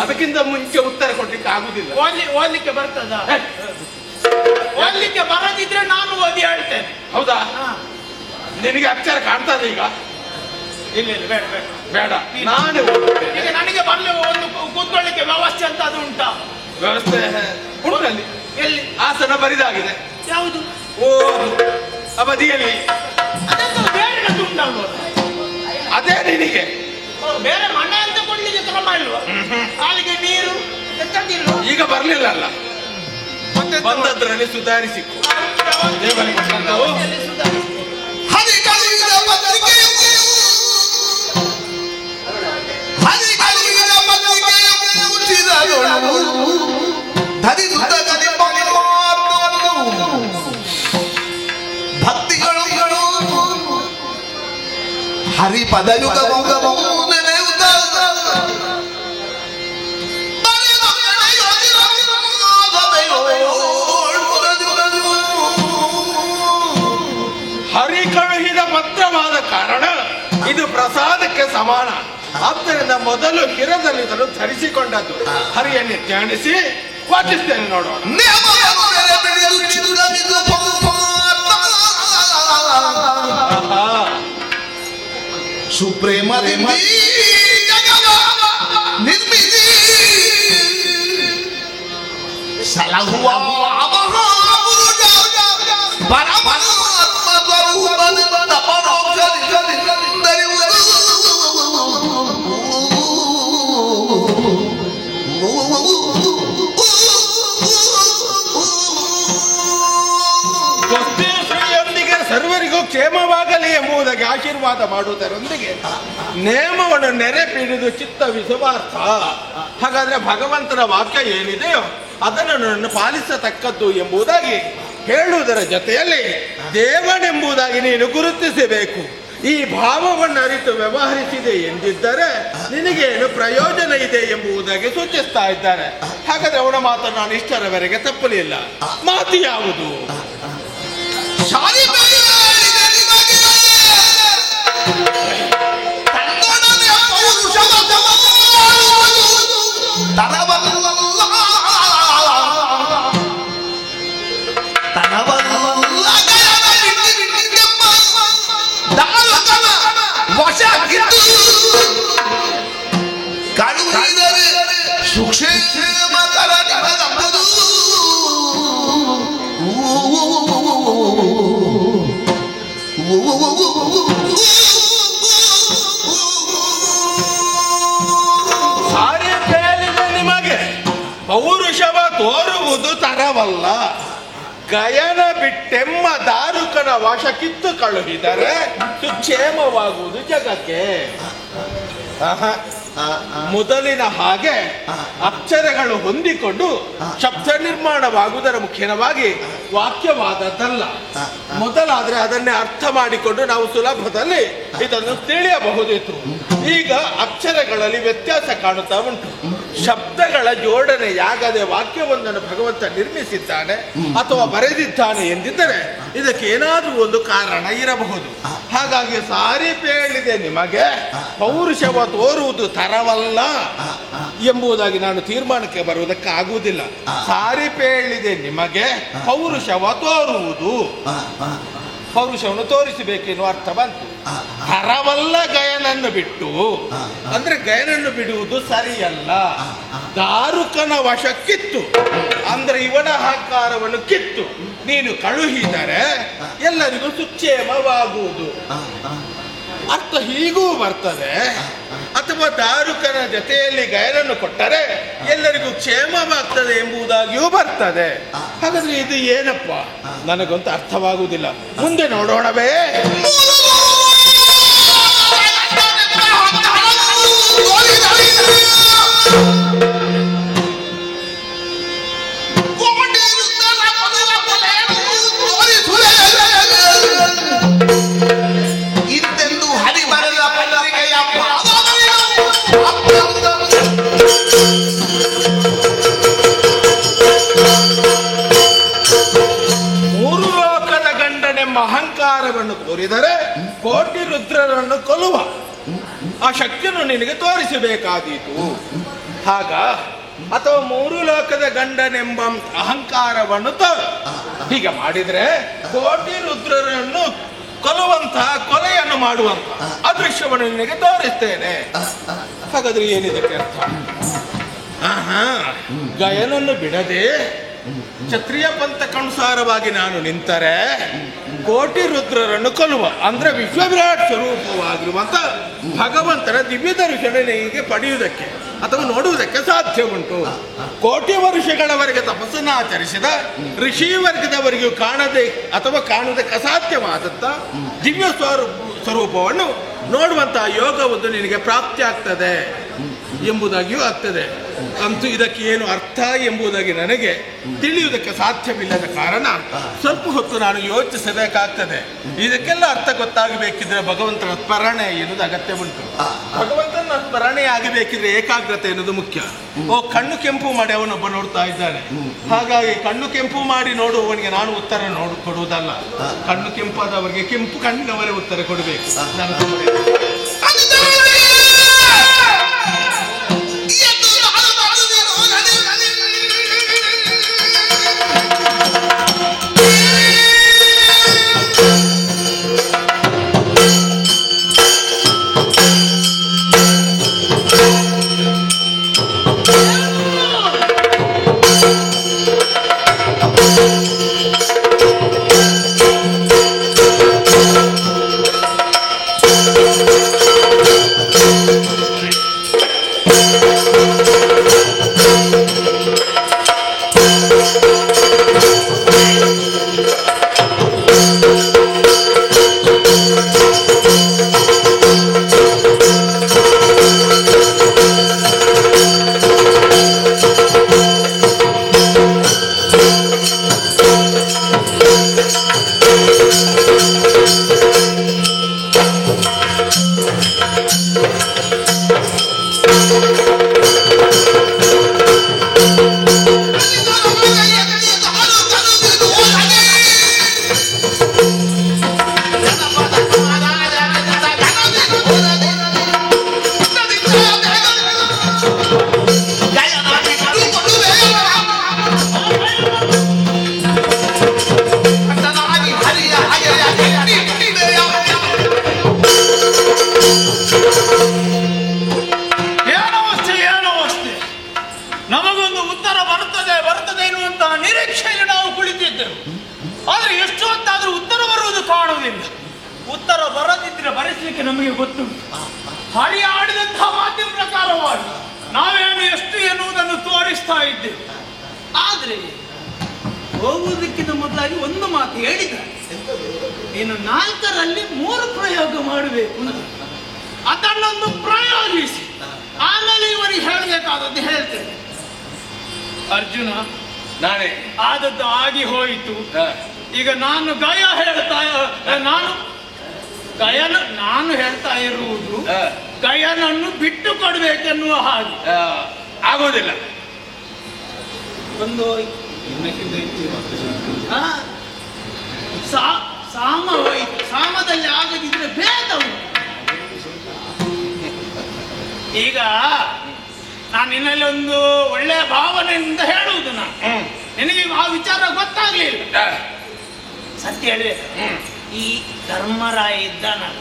ಅದಕ್ಕಿಂತ ಮುಂಚೆ ಉತ್ತರ ಕೊಡ್ಲಿಕ್ಕೆ ಆಗುದಿಲ್ಲ.
ಓದ್ಲಿಕ್ಕೆ ಬರ್ತದ? ಓದ್ಲಿಕ್ಕೆ ಬರದಿದ್ರೆ ನಾನು ಓದಿ ಹೇಳ್ತೇನೆ.
ಹೌದಾ? ನಿನಗೆ ಅಕ್ಷರ ಕಾಣ್ತದೆ ಈಗ?
ಇಲ್ಲ ಬೇಡ ಬೇಡ
ಬೇಡ, ನಾನೇ
ಈಗ ನನಗೆ ಬರ್ಲಿ ಒಂದು ಕೂತ್ಕೊಳ್ಳಿಕ್ಕೆ ವ್ಯವಸ್ಥೆ ಅಂತ ಅದು ಉಂಟಾ?
ವ್ಯವಸ್ಥೆ ಉಂಟಲ್ಲಿ.
ಎಲ್ಲಿ?
ಆಸನ ಬರಿದಾಗಿದೆ.
ಯಾವುದು?
ಓ ಬದಿಯಲ್ಲಿ.
ಅದಕ್ಕೆ ಬೇರೆ ಉಂಟಲ್ವ?
ಅದೇ ನಿನಗೆ
ಬೇರೆ ಮನೆ ಅಂತ ಕೊಡ್ಲಿಕ್ಕೆ ಕ್ರಮ ಇಲ್ವಾ? ಹಾಲಿಗೆ ನೀರು ಎತ್ತದಿಲ್ವ?
ಈಗ ಬರ್ಲಿಲ್ಲ ಅಲ್ಲ, ಬಂದದ್ರಲ್ಲಿ ಸುಧಾರಿಸಿಕೊ.
ಭಕ್ತಿಗಳು ಹರಿಪದಯುಗ
ಹರಿ ಕಳುಹಿದ ಪತ್ರವಾದ ಕಾರಣ ಇದು ಪ್ರಸಾದಕ್ಕೆ ಸಮಾನ. ಆದ್ದರಿಂದ ಮೊದಲು ಹಿರದಲ್ಲಿ ಇದನ್ನು ಧರಿಸಿಕೊಂಡದ್ದು. ಹರಿಯನ್ನು ಧ್ಯಾನಿಸಿ ವಾಚಿಸ್ತೇನೆ, ನೋಡೋಣ.
ಸುಪ್ರೇಮ ನಿರ್ಮಿತಿ ಸಲಹುವ
ಶ್ರೀಯೊಂದಿಗೆ ಸರ್ವರಿಗೂ ಕ್ಷೇಮವಾಗಲಿ ಎಂಬುದಾಗಿ ಆಶೀರ್ವಾದ ಮಾಡುವುದರೊಂದಿಗೆ ನೇಮವನ್ನು ನೆರೆಪಿಡಿದು ಚಿತ್ತ ವಿಸುವಾರ್ಥ. ಹಾಗಾದ್ರೆ ಭಗವಂತನ ವಾಕ್ಯ ಏನಿದೆಯೋ ಅದನ್ನು ನನ್ನ ಪಾಲಿಸತಕ್ಕದ್ದು ಎಂಬುದಾಗಿ ಹೇಳುವುದರ ಜೊತೆಯಲ್ಲಿ ದೇವನೆಂಬುದಾಗಿ ನೀನು ಗುರುತಿಸಬೇಕು. ಈ ಭಾವವನ್ನು ಅರಿತು ವ್ಯವಹರಿಸಿದೆ ಎಂದಿದ್ದರೆ ನಿನಗೇನು ಪ್ರಯೋಜನ ಇದೆ ಎಂಬುದಾಗಿ ಸೂಚಿಸ್ತಾ ಇದ್ದಾರೆ. ಹಾಗಾದ್ರೆ ಅವನ ಮಾತನ್ನು ನಾನು ಇಷ್ಟರವರೆಗೆ ತಪ್ಪಲಿಲ್ಲ. ಮಾತು ಯಾವುದು? ಸಾರಿ ಹೇಳಿದೆ ನಿಮಗೆ, ಪೌರುಷವ ತೋರುವುದು ತರವಲ್ಲ, ಗಯನ ಬಿಟ್ಟೆಮ್ಮ ದಾರುಕನ ವಶಕ್ಕಿತ್ತು ಕಳುಹಿದರೆ ಸುಕ್ಷೇಮವಾಗುವುದು ಜಗಕ್ಕೆ. ಮೊದಲಿನ ಹಾಗೆ ಅಕ್ಷರಗಳು ಹೊಂದಿಕೊಂಡು ಶಬ್ದ ನಿರ್ಮಾಣವಾಗುವುದರ ಮುಖ್ಯವಾಗಿ ವಾಕ್ಯವಾದದ್ದಲ್ಲ. ಮೊದಲಾದ್ರೆ ಅದನ್ನೇ ಅರ್ಥ ಮಾಡಿಕೊಂಡು ನಾವು ಸುಲಭದಲ್ಲಿ ಇದನ್ನು ತಿಳಿಯಬಹುದಿತ್ತು. ಈಗ ಅಕ್ಷರಗಳಲ್ಲಿ ವ್ಯತ್ಯಾಸ ಕಾಣುತ್ತಾ ಉಂಟು. ಶಬ್ದಗಳ ಜೋಡಣೆಯಾಗದೆ ವಾಕ್ಯವೊಂದನ್ನು ಭಗವಂತ ನಿರ್ಮಿಸಿದ್ದಾನೆ ಅಥವಾ ಬರೆದಿದ್ದಾನೆ ಎಂದಿದ್ದರೆ ಇದಕ್ಕೆ ಏನಾದ್ರೂ ಒಂದು ಕಾರಣ ಇರಬಹುದು. ಹಾಗಾಗಿ ಸಾರಿ ಹೇಳಿದೆ ನಿಮಗೆ ಪೌರುಷವ ತೋರುವುದು ತರವಲ್ಲ ಎಂಬುದಾಗಿ ನಾನು ತೀರ್ಮಾನಕ್ಕೆ ಬರುವುದಕ್ಕಾಗುವುದಿಲ್ಲ. ಸಾರಿ ಹೇಳಿದೆ ನಿಮಗೆ ಪೌರುಷವ ತೋರುವುದು, ಪೌರುಷವನ್ನು ತೋರಿಸಬೇಕೆನ್ನುವ ಅರ್ಥ ಬಂತು. ಹರವಲ್ಲ ಗಯನನ್ನು ಬಿಟ್ಟು ಅಂದ್ರೆ ಗಯನನ್ನು ಬಿಡುವುದು ಸರಿಯಲ್ಲ. ದಾರುಕನ ವಶಕ್ಕಿತ್ತು ಅಂದ್ರೆ ಇವನ ಅಹಂಕಾರವನ್ನು ಕಿತ್ತು ನೀನು ಕಳುಹಿದರೆ ಎಲ್ಲರಿಗೂ ಸುಕ್ಷೇಮವಾಗುವುದು. ಅರ್ಥ ಹೀಗೂ ಬರ್ತದೆ. ಅಥವಾ ದಾರುಕನ ಜೊತೆಯಲ್ಲಿ ಗಯನನ್ನು ಕೊಟ್ಟರೆ ಎಲ್ಲರಿಗೂ ಕ್ಷೇಮವಾಗ್ತದೆ ಎಂಬುದಾಗಿಯೂ ಬರ್ತದೆ. ಹಾಗಾದ್ರೆ ಇದು ಏನಪ್ಪ ನನಗಂತೂ ಅರ್ಥವಾಗುವುದಿಲ್ಲ. ಮುಂದೆ ನೋಡೋಣವೇ. ಮೂರು ಲೋಕದ ಗಂಡನೆಂಬ ಅಹಂಕಾರವನ್ನು ತೋರಿದರೆ ಕೋಟಿ ರುದ್ರರನ್ನು ಕೊಲ್ಲುವ ಆ ಶಕ್ತಿಯನ್ನು ನಿನಗೆ ತೋರಿಸಬೇಕಾದೀತು. ಹಾಗ ಅಥವಾ ಮೂರು ಲೋಕದ ಗಂಡನೆಂಬ ಅಹಂಕಾರವನ್ನು ಹೀಗೆ ಮಾಡಿದ್ರೆ ಕೋಟಿ ರುದ್ರರನ್ನು ಕೊಲ್ಲುವಂತಹ ಕೊಲೆಯನ್ನು ಮಾಡುವಂತಹ ಅದೃಶ್ಯವನ್ನು ನಿನಗೆ ತೋರಿಸ್ತೇನೆ. ಹಾಗಾದ್ರೆ ಏನಿದಕ್ಕೆ ಅರ್ಥ? ಗಯನನ್ನು ಬಿಡದೆ ಕ್ಷತ್ರಿಯ ಪಂಥಕ್ಕನುಸಾರವಾಗಿ ನಾನು ನಿಂತರೆ ಕೋಟಿ ರುದ್ರರನ್ನು ಕೊಲ್ಲುವ ಅಂದ್ರೆ ವಿಶ್ವವಿರಾಟ್ ಸ್ವರೂಪವಾಗಿರುವಂತ ಭಗವಂತನ ದಿವ್ಯ ದರ್ಶನ ನಿನಗೆ ಪಡೆಯುವುದಕ್ಕೆ ಅಥವಾ ನೋಡುವುದಕ್ಕೆ ಸಾಧ್ಯ ಉಂಟು. ಕೋಟಿ ವರ್ಷಗಳವರೆಗೆ ತಪಸ್ಸನ್ನು ಆಚರಿಸಿದ ಋಷಿ ವರ್ಗದವರಿಗೂ ಕಾಣದೆ ಅಥವಾ ಕಾಣುವುದಕ್ಕೆ ಅಸಾಧ್ಯವಾದಂತ ದಿವ್ಯ ಸ್ವರೂಪವನ್ನು ನೋಡುವಂತಹ ಯೋಗವನ್ನು ನಿನಗೆ ಪ್ರಾಪ್ತಿ ಆಗ್ತದೆ ಎಂಬುದಾಗಿಯೂ ಆಗ್ತದೆ. ಅಂತೂ ಇದಕ್ಕೆ ಏನು ಅರ್ಥ ಎಂಬುದಾಗಿ ನನಗೆ ತಿಳಿಯುವುದಕ್ಕೆ ಸಾಧ್ಯವಿಲ್ಲದ ಕಾರಣ ಸ್ವಲ್ಪ ಹೊತ್ತು ನಾನು ಯೋಚಿಸಬೇಕಾಗ್ತದೆ. ಇದಕ್ಕೆಲ್ಲ ಅರ್ಥ ಗೊತ್ತಾಗಬೇಕಿದ್ರೆ ಭಗವಂತನ ಸ್ಮರಣೆ ಎನ್ನುವುದು ಅಗತ್ಯ ಉಂಟು. ಭಗವಂತನ ಸ್ಮರಣೆ ಆಗಬೇಕಿದ್ರೆ ಏಕಾಗ್ರತೆ ಎನ್ನುವುದು ಮುಖ್ಯ. ಕಣ್ಣು ಕೆಂಪು ಮಾಡಿ ಅವನೊಬ್ಬ ನೋಡ್ತಾ ಇದ್ದಾನೆ. ಹಾಗಾಗಿ ಕಣ್ಣು ಕೆಂಪು ಮಾಡಿ ನೋಡುವವನಿಗೆ ನಾನು ಉತ್ತರ ಕೊಡುವುದಲ್ಲ. ಕಣ್ಣು ಕೆಂಪಾದವರಿಗೆ ಕೆಂಪು ಕಣ್ಣಿನವರೇ ಉತ್ತರ ಕೊಡಬೇಕು. ನಾನು
ಉತ್ತರ ಬರದಿದ್ರೆ ಬರೆಸಲಿಕ್ಕೆ ನಮಗೆ ಗೊತ್ತು. ಹರಿಯಾಡಿದಂತಹ ಮಾತಿನ ಪ್ರಕಾರವಾಗಿ ನಾವೇನು ಎಷ್ಟು ಎನ್ನುವುದನ್ನು ತೋರಿಸ್ತಾ ಇದ್ದೇವೆ. ಆದರೆ ಹೋಗುವುದಕ್ಕಿಂತ ಮೊದಲಾಗಿ ಒಂದು ಮಾತು ಹೇಳಿದ, ನೀನು 4ರಲ್ಲಿ 3 ಪ್ರಯೋಗ ಮಾಡಬೇಕು ಅಂತ. ಅದನ್ನೊಂದು ಪ್ರಯೋಗಿಸಿ ಆಮೇಲೆ ಇವರಿಗೆ ಹೇಳಬೇಕಾದದ್ದು ಹೇಳ್ತೇನೆ. ಅರ್ಜುನ,
ನಾನೇ
ಆದದ್ದು ಆಗಿ ಹೋಯಿತು. ಈಗ ನಾನು ನಾನು ಹೇಳ್ತಾ ಇರುವುದು ಗಯನನ್ನು ಬಿಟ್ಟು ಕೊಡ್ಬೇಕೆನ್ನುವ ಹಾಗೆ.
ಆಗೋದಿಲ್ಲ.
ಒಂದು ಸಾಮ ಹೋಯಿತು. ಸಾಮದಲ್ಲಿ ಆಗದಿದ್ರೆ ಭೇದವು. ಈಗ ನಾನು ನಿನ್ನಲ್ಲಿ ಒಂದು ಒಳ್ಳೆಯ ಭಾವನೆಯಿಂದ ಹೇಳುವುದು. ನಿನಗೆ ಆ ವಿಚಾರ ಗೊತ್ತಾಗ್ಲಿಲ್ಲ. ಸತ್ಯ ಹೇಳ್ಬೇಕು, ಈ ಧರ್ಮರಾಯ ಇದ್ದಾನಲ್ಲ,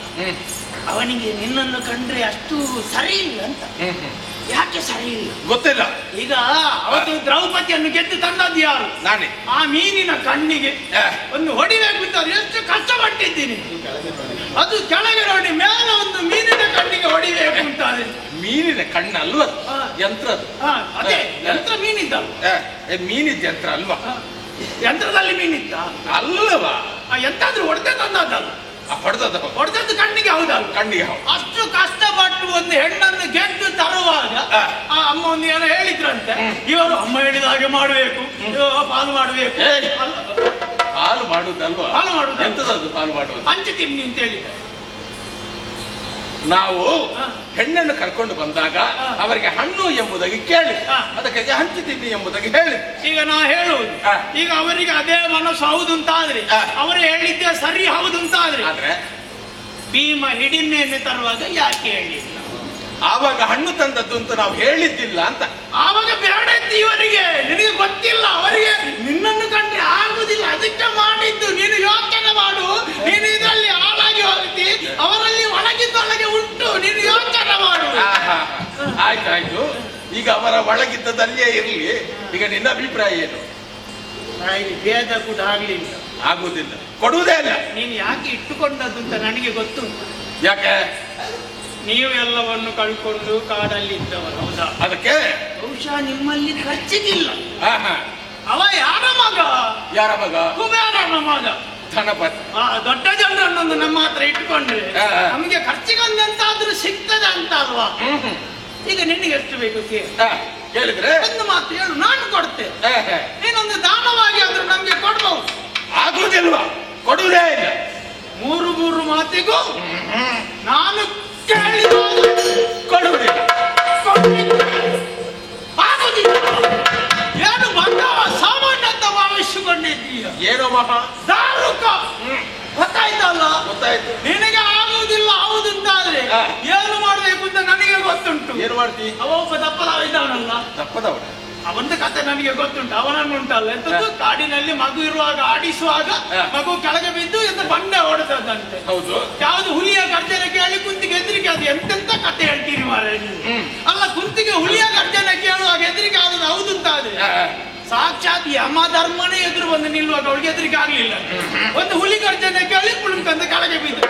ಅವನಿಗೆ ನಿನ್ನನ್ನು ಕಂಡ್ರೆ ಅಷ್ಟು ಸರಿ ಇಲ್ಲ ಅಂತ. ಯಾಕೆ ಸರಿ ಇಲ್ಲ
ಗೊತ್ತಿಲ್ಲ.
ಈಗ ಅವತ್ತು ದ್ರೌಪದಿಯನ್ನು ಗೆದ್ದು ತಂದದ್ದು ಯಾರು?
ನಾನೇ.
ಆ ಮೀನಿನ ಕಣ್ಣಿಗೆ ಒಂದು ಹೊಡಿಬೇಕು ಅಂತ ಎಷ್ಟು ಕಷ್ಟಪಟ್ಟಿದ್ದೀನಿ. ಅದು ಕೆಳಗೆ ನೋಡಿ, ಮೇಲೆ ಒಂದು ಮೀನಿನ ಕಣ್ಣಿಗೆ ಹೊಡಿಬೇಕು ಅಂತ.
ಮೀನಿನ ಕಣ್ಣಲ್ವ, ಯಂತ್ರದ್ದು.
ಅದೇ ಯಂತ್ರ ಮೀನಿದ್ದಲ್ಲ,
ಮೀನಿದ್ದ ಯಂತ್ರ ಅಲ್ವಾ?
ಯಂತ್ರದಲ್ಲಿ ಮೀನಿದ್ದ
ಅಲ್ಲವಾ?
ಎಂತಾದ್ರೂ ಹೊಡೆದ ತಂದದ್ದಲ್ಲ. ಹೊಡೆದದ್ದು ಕಣ್ಣಿಗೆ ಹೌದಲ್ಲ?
ಕಣ್ಣಿಗೆ.
ಅಷ್ಟು ಕಷ್ಟಪಟ್ಟು ಒಂದು ಹೆಣ್ಣನ್ನು ಗೆದ್ದು ತರುವಾಗ ಆ ಅಮ್ಮ ಒಂದು ಏನೋ ಹೇಳಿದ್ರಂತೆ, ಇವರು ಅಮ್ಮ ಹೇಳಿದ ಹಾಗೆ ಮಾಡಬೇಕು, ಪಾಲು ಮಾಡಬೇಕು.
ಹಾಲು ಮಾಡುದಲ್ವಾ?
ಹಾಲು ಮಾಡುದು
ಎಂತದದ್ದು? ಹಾಲು ಮಾಡುವುದು
ಹಂಚುತ್ತೀನಿ ಅಂತ ಹೇಳಿದ್ದೆ.
ನಾವು ಹೆಣ್ಣನ್ನು ಕರ್ಕೊಂಡು ಬಂದಾಗ ಅವರಿಗೆ ಹಣ್ಣು ಎಂಬುದಾಗಿ ಕೇಳಿ, ಅದಕ್ಕೆ ಹಂಚುತ್ತೀನಿ ಎಂಬುದಾಗಿ ಹೇಳಿ.
ಈಗ ನಾ ಹೇಳುವುದು, ಈಗ ಅವರಿಗೆ ಅದೇ ಮನಸ್ಸು ಹೌದು ಅಂತಾದ್ರೆ, ಅವರು ಹೇಳಿದ್ದೆ ಸರಿ ಹೌದು ಅಂತಾದ್ರೆ,
ಆದ್ರೆ
ಭೀಮ ಹಿಡಿಮೆಯನ್ನು ತರುವಾಗ ಯಾಕೆ ಹೇಳಿಲ್ಲ?
ಆವಾಗ ಹಣ್ಣು ತಂದದ್ದು ಅಂತ ನಾವು ಹೇಳಿದ್ದಿಲ್ಲ ಅಂತ.
ಆವಾಗ ಬೇಡ ಇವರಿಗೆ, ನಿನಗೆ ಗೊತ್ತಿಲ್ಲ, ಅವರಿಗೆ ನಿನ್ನನ್ನು ಕಂಡ್ರೆ ಆಗುದಿಲ್ಲ, ಅದಕ್ಕೆ ಮಾಡಿದ್ದು. ನೀನು ಯೋಚನೆ ಮಾಡು, ನೀನು ಇದರಲ್ಲಿ ಹಾಳಾಗಿ ಹೋಗ್ತಿ, ಅವರಲ್ಲಿ ಒಳಗಿದ್ದೊಳಗೆ ಉಂಟು, ನೀನು ಯೋಚನೆ ಮಾಡು.
ಆಯ್ತಾಯ್ತು, ಈಗ ಅವರ ಒಳಗಿದ್ದದಲ್ಲೇ ಇರಲಿ. ಈಗ ನಿನ್ನ ಅಭಿಪ್ರಾಯ ಏನು?
ಭೇದ ಕೂಡ ಆಗ್ಲಿಲ್ಲ,
ಆಗುವುದಿಲ್ಲ, ಕೊಡುವುದೇ ಇಲ್ಲ.
ನೀನು ಯಾಕೆ ಇಟ್ಟುಕೊಂಡದ್ದು ಅಂತ ನನಗೆ ಗೊತ್ತುಂಟು.
ಯಾಕೆ?
ನೀವು ಎಲ್ಲವನ್ನು ಕಳ್ಕೊಂಡು ಕಾಡಲ್ಲಿ ಇದ್ದವರು, ಹೌದಾ?
ಅದಕ್ಕೆ
ಬಹುಶಃ ನಿಮ್ಮಲ್ಲಿ ಖರ್ಚಿಗಿಲ್ಲ. ಅವ ಯಾರ ಮಗ?
ಯಾರ ಮಗ?
ಕುಬೇರನ ಮಗ,
ಧನಪತಿ.
ದೊಡ್ಡ ಜನರನ್ನೊಂದು ನಮ್ಮ ಹತ್ರ ಇಟ್ಕೊಂಡ್ರೆ ನಮಗೆ ಖರ್ಚಿಗೊಂದೆಂತಾದ್ರೂ ಸಿಗ್ತದೆ ಅಂತ ಅಲ್ವಾ? ಈಗ ನಿನಗೆ ಎಷ್ಟು ಬೇಕು
ಕೇಳಿದ್ರೆ
ಒಂದು ಮಾತು ಹೇಳು, ನಾನು ಕೊಡ್ತೇನೆ. ನೀನೊಂದು ದಾನವಾಗಿ ಆದ್ರೂ ನಮ್ಗೆ ಕೊಡ್ಬಹುದು.
ಆಗುವುದಿಲ್ವಾ? ಕೊಡುವುದೇ ಇಲ್ಲ.
3 ಮಾತಿಗೂ ನಾನು
ಕೊಡುವುದಿಲ್ಲ.
ಆಗುದಿಲ್ಲ. ಏನು ಬಂದವ ಸಾಮಾನ್ಯ ಅಂತ ಭಾವಿಸಿಕೊಂಡಿದ್ದೀಯ?
ಏನೋ ಮಹಾ
ದಾರುಕ ಗೊತ್ತಾಯ್ತಲ್ಲ?
ಗೊತ್ತಾಯ್ತು.
ನಿನಗೆ ಆಗುವುದಿಲ್ಲ ಹೌದು ಅಂತಾದ್ರೆ ಏನು ಮಾಡ್ಬೇಕು ಅಂತ ನನಗೆ ಗೊತ್ತುಂಟು.
ಏನು ಮಾಡ್ತಿ?
ಅವ ಒಬ್ಬ ದಪ್ಪದವ ಇದ್ದಾವನಲ್ಲ,
ದಪ್ಪದವನ
ಅವನ ಕತೆ ನನಗೆ ಗೊತ್ತುಂಟು. ಅವನನ್ನು ಉಂಟಲ್ಲ ಎಂತದ್ದು, ಕಾಡಿನಲ್ಲಿ ಮಗು ಇರುವಾಗ ಆಡಿಸುವಾಗ ಮಗು ಕೆಳಗೆ ಬಿದ್ದು ಎಂದು ಬಂಡೆ ಹೊಡೆದದಂತೆ.
ಹೌದು.
ಯಾವ್ದು ಹುಲಿಯ ಗರ್ಜನೆ ಕೇಳಿ ಕುಂತಿಗೆ ಹೆದರಿಕೆ, ಅದು ಎಂತೆಂತ ಕತೆ ಹೇಳ್ತೀರಿ ಮಾರ್ರೆ ನೀವು. ಅಲ್ಲ, ಕುಂತಿಗೆ ಹುಲಿಯ ಗರ್ಜನೆ ಕೇಳುವಾಗ ಹೆದರಿಕೆ ಆದದ್ದು ಹೌದು ಅಂತಾದ್ರೆ ಸಾಕ್ಷಾತ್ ಯಮ ಧರ್ಮನೇ ಎದುರು ಬಂದು ನಿಲ್ಲುವಾಗ ಅವಳಿಗೆ ಹೆದರಿಕೆ ಆಗ್ಲಿಲ್ಲ. ಒಂದು ಹುಲಿ ಗರ್ಜನೆ ಕೇಳಿ ಕುಳುಕಂತ ಕೆಳಗೆ ಬಿದ್ದು,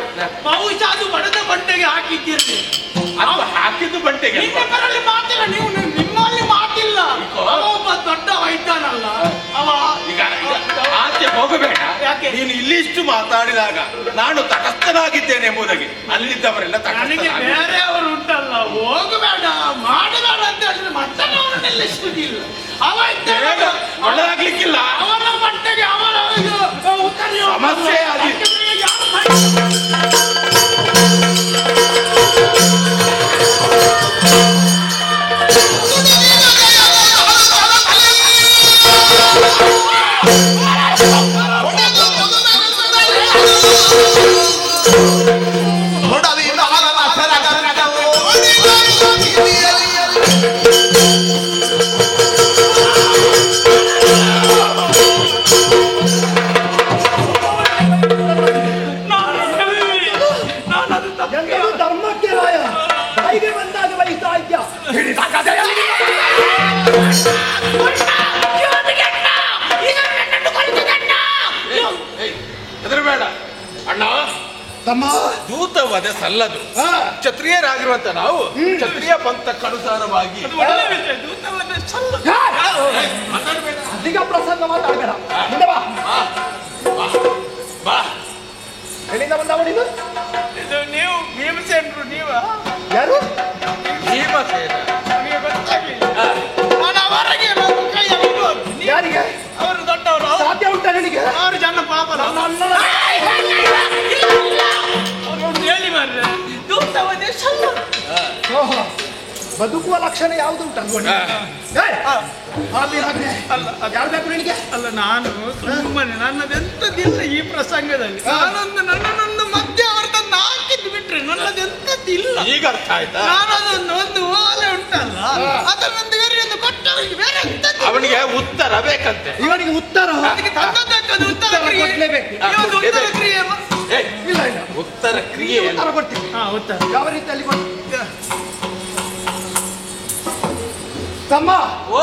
ಬಹುಶಃ ಅದು ಬಡದ ಬಂಡೆಗೆ ಹಾಕಿದ್ದೀರಿ.
ಹಾಕಿದ್ದು ಬಂಡೆಗೆ
ನಿಮ್ಮಲ್ಲಿ ಮಾತಿಲ್ಲ, ನೀವು ನಿಮ್ಮಲ್ಲಿ ಮಾತಿಲ್ಲ. ಅವ ಒಬ್ಬ ದೊಡ್ಡ ವೈದ್ಯನಲ್ಲ ಅವ. ಈಗ
ಆಚೆ ಹೋಗಬೇಡ.
ಯಾಕೆ?
ನೀನು ಇಲ್ಲಿಷ್ಟು ಮಾತಾಡಿದಾಗ ನಾನು ತಟಸ್ಥನಾಗಿದ್ದೇನೆ ಎಂಬುದಾಗಿ ಅಲ್ಲಿದ್ದವರೆಲ್ಲ
ನನಗೆ ಬೇರೆಯವರು ಉಂಟಲ್ಲ, ಹೋಗಬೇಡ ಮಾಡಬೇಡ ಅಂತ ಹೇಳಿದ್ರೆ ಮತ್ತೆ ನಾನು ನಿಲ್ಲಿಸುವುದಿಲ್ಲ. ಅವ
ಒಳ್ಳೆದಾಗ್ಲಿಕ್ಕಿಲ್ಲ.
ಅವನ ಮಟ್ಟಿಗೆ ಅವನ
ಸಮಸ್ಯೆ ಆಗಿದೆ.
ಧರ್ಮಕ್ಕೆ ರಾಯ ಕೈಗೆ ಬಂದಾಗ ಬೈತಾ ಇದ್ದ.
ಹೆದರಬೇಡ ಅಣ್ಣ.
ತಮ್ಮ
ದೂತ ವಧೆ ಸಲ್ಲದು. ಕ್ಷತ್ರಿಯರಾಗಿರುವಂತ ನಾವು ಕ್ಷತ್ರಿಯ ಪಂಥಕ್ಕನುಸಾರವಾಗಿ
ಅಧಿಕ ಪ್ರಸಂಗ
ಪ್ರಸಂಗ ಮಾತಾಡಬೇಡ. ಮುಂದೆ ಬಾ.
ಬಾ.
ಎಲ್ಲಿಂದ ಬಂದವ ನೀನು?
ಇದು ನೀವು ಭೀಮಸೇನರು ನೀವ?
ಯಾರು?
ಭೀಮಸೇನ.
ನನಗೆ ಗೊತ್ತಾಗ್ಲಿಲ್ಲ. ನಾನು ಅವರಿಗೆ ಕೈ ಎಳಿಬೋದು.
ಯಾರಿಗೆ?
ಅವರು ದೊಡ್ಡವರು.
ಸಾಧ್ಯ ಉಂಟಾ ನಿನಗೆ?
6 ಜನ ಪಾಪನ. ಅವ್ರು ಹೇಳಿ ಮಾರ್ರೆ. ದೂತವದೇ ಸಲ್ಮಾನ್.
ಓಹೋ, ಬದುಕುವ ಲಕ್ಷಣ ಯಾವುದು ಉಂಟಲ್ವ? ಯಾರು ಬೇಕು ನಿನಗೆ?
ಅಲ್ಲ, ನಾನು ಸುಮ್ಮನೆ ನನ್ನದೆಂತದಿಲ್ಲ ಈ ಪ್ರಸಂಗದಲ್ಲಿ. ನನ್ನನ್ನೊಂದು ಮಧ್ಯೆ ಅವ್ರ ತಂದು ಹಾಕಿದ್ದು ಬಿಟ್ರೆ ನನ್ನದೆಂತದಿಲ್ಲ.
ಈಗ ಅರ್ಥ ಆಯ್ತಾ?
ನಾನು ಒಂದು ಓಲೆ ಉಂಟಲ್ಲ, ಅದನ್ನೊಂದು ಬೇರೆಯೊಂದು ಕೊಟ್ಟವರಿಗೆ ಬೇರೆ
ಅವನಿಗೆ ಉತ್ತರ ಬೇಕಂತೆ.
ಇವನಿಗೆ ಉತ್ತರ
ಅದಕ್ಕೆ ತಂದದ್ದಕ್ಕದು ಉತ್ತರ ಕ್ರಿಯೆ.
ಕೊಡ್ಲೇಬೇಕು.
ಇವತ್ತು ಉತ್ತರ ಕ್ರಿಯೆ
ಇಲ್ಲ ಇಲ್ಲ,
ಉತ್ತರ ಕ್ರಿಯೆ
ಉತ್ತರ ಕೊಡ್ತೀವಿ.
ಉತ್ತರ
ಯಾವ ರೀತಿಯಲ್ಲಿ ಕೊಡ್ತೀವಿ? ತಮ್ಮ,
ಓ,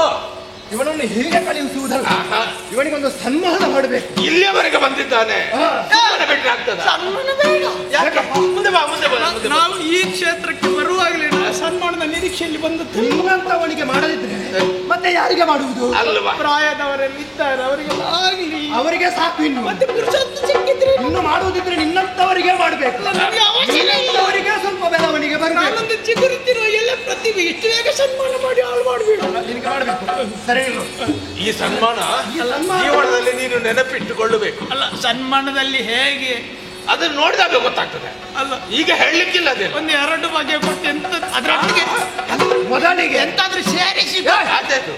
ಇವನನ್ನು ಹೀಗೆ ಕಳುಹಿಸುವುದಲ್ಲ, ಇವನಿಗೊಂದು ಸನ್ಮಾನ ಮಾಡಬೇಕು.
ಇಲ್ಲಿಯವರೆಗೆ ಬಂದಿದ್ದಾನೆ, ಬಿಟ್ರೆ ಆಗ್ತದ?
ಸನ್ಮಾನ ಬೇಡ.
ಯಾಕೆ? ಮುಂದೆ ಬಾ, ಮುಂದೆ ಬಾ, ಮುಂದೆ ಬಾ.
ನಾವು ಈ ಕ್ಷೇತ್ರಕ್ಕೆ ಬರುವಾಗಲೇ ಸನ್ಮಾನದ ನಿರೀಕ್ಷೆಯಲ್ಲಿ ಬಂದದ್ದು.
ನಿಮ್ಮಂತವನಿಗೆ ಮಾಡದಿದ್ರೆ ಮತ್ತೆ ಯಾರಿಗೆ ಮಾಡುವುದು?
ಅಲ್ವಾ?
ಪ್ರಾಯದವರೆಲ್ಲ ಇದ್ದಾರೆ, ಅವರಿಗೆಲ್ಲ ಆಗಲಿ.
ಅವರಿಗೆ ಸಾಕು. ಇನ್ನು
ಮತ್ತೆ ಪುರುಷತ್ವ ಸಿಕ್ಕಿದ್ರೆ
ಇನ್ನು ಮಾಡುವುದಿದ್ರೆ ನಿನ್ನಂತವರಿಗೆ ಮಾಡಬೇಕು.
ನನಗೆ ಅವಶ್ಯ ಇಲ್ಲ.
ಅವರಿಗೆ ಸ್ವಲ್ಪ ಬೆಳವಣಿಗೆ ಬರಬೇಕು.
ನಾನೊಂದು ಚಿಗುರುತ್ತಿರುವ ಎಲ್ಲ ಪ್ರತಿಭೆ ಇಷ್ಟು ಬೇಗ ಸನ್ಮಾನ ಮಾಡಿ ಹಾಳು ಮಾಡಬೇಡ.
ನಿನಗೆ ಮಾಡಬೇಕು. ಸರಿ ಇಲ್ವೋ?
ಈ ಸನ್ಮಾನ ಜೀವನದಲ್ಲಿ ನೀನು ನೆನಪಿಟ್ಟುಕೊಳ್ಳಬೇಕು.
ಅಲ್ಲ, ಸನ್ಮಾನದಲ್ಲಿ ಹೇಗೆ
ಅದನ್ನು ನೋಡಿದಾಗ ಗೊತ್ತಾಗ್ತದೆ.
ಅಲ್ಲ,
ಈಗ ಹೇಳಲಿಕ್ಕಿಲ್ಲ ಅದೇನು.
ಒಂದು 2 ಬಗೆ ಕೊಟ್ಟು ಎಂತ ಅದರೊಟ್ಟಿಗೆ
ಮೊದಲಿಗೆ
ಎಂತಾದ್ರೂ ಸೇರಿಸಿ
ಆಯ್ತಾಯ್ತು,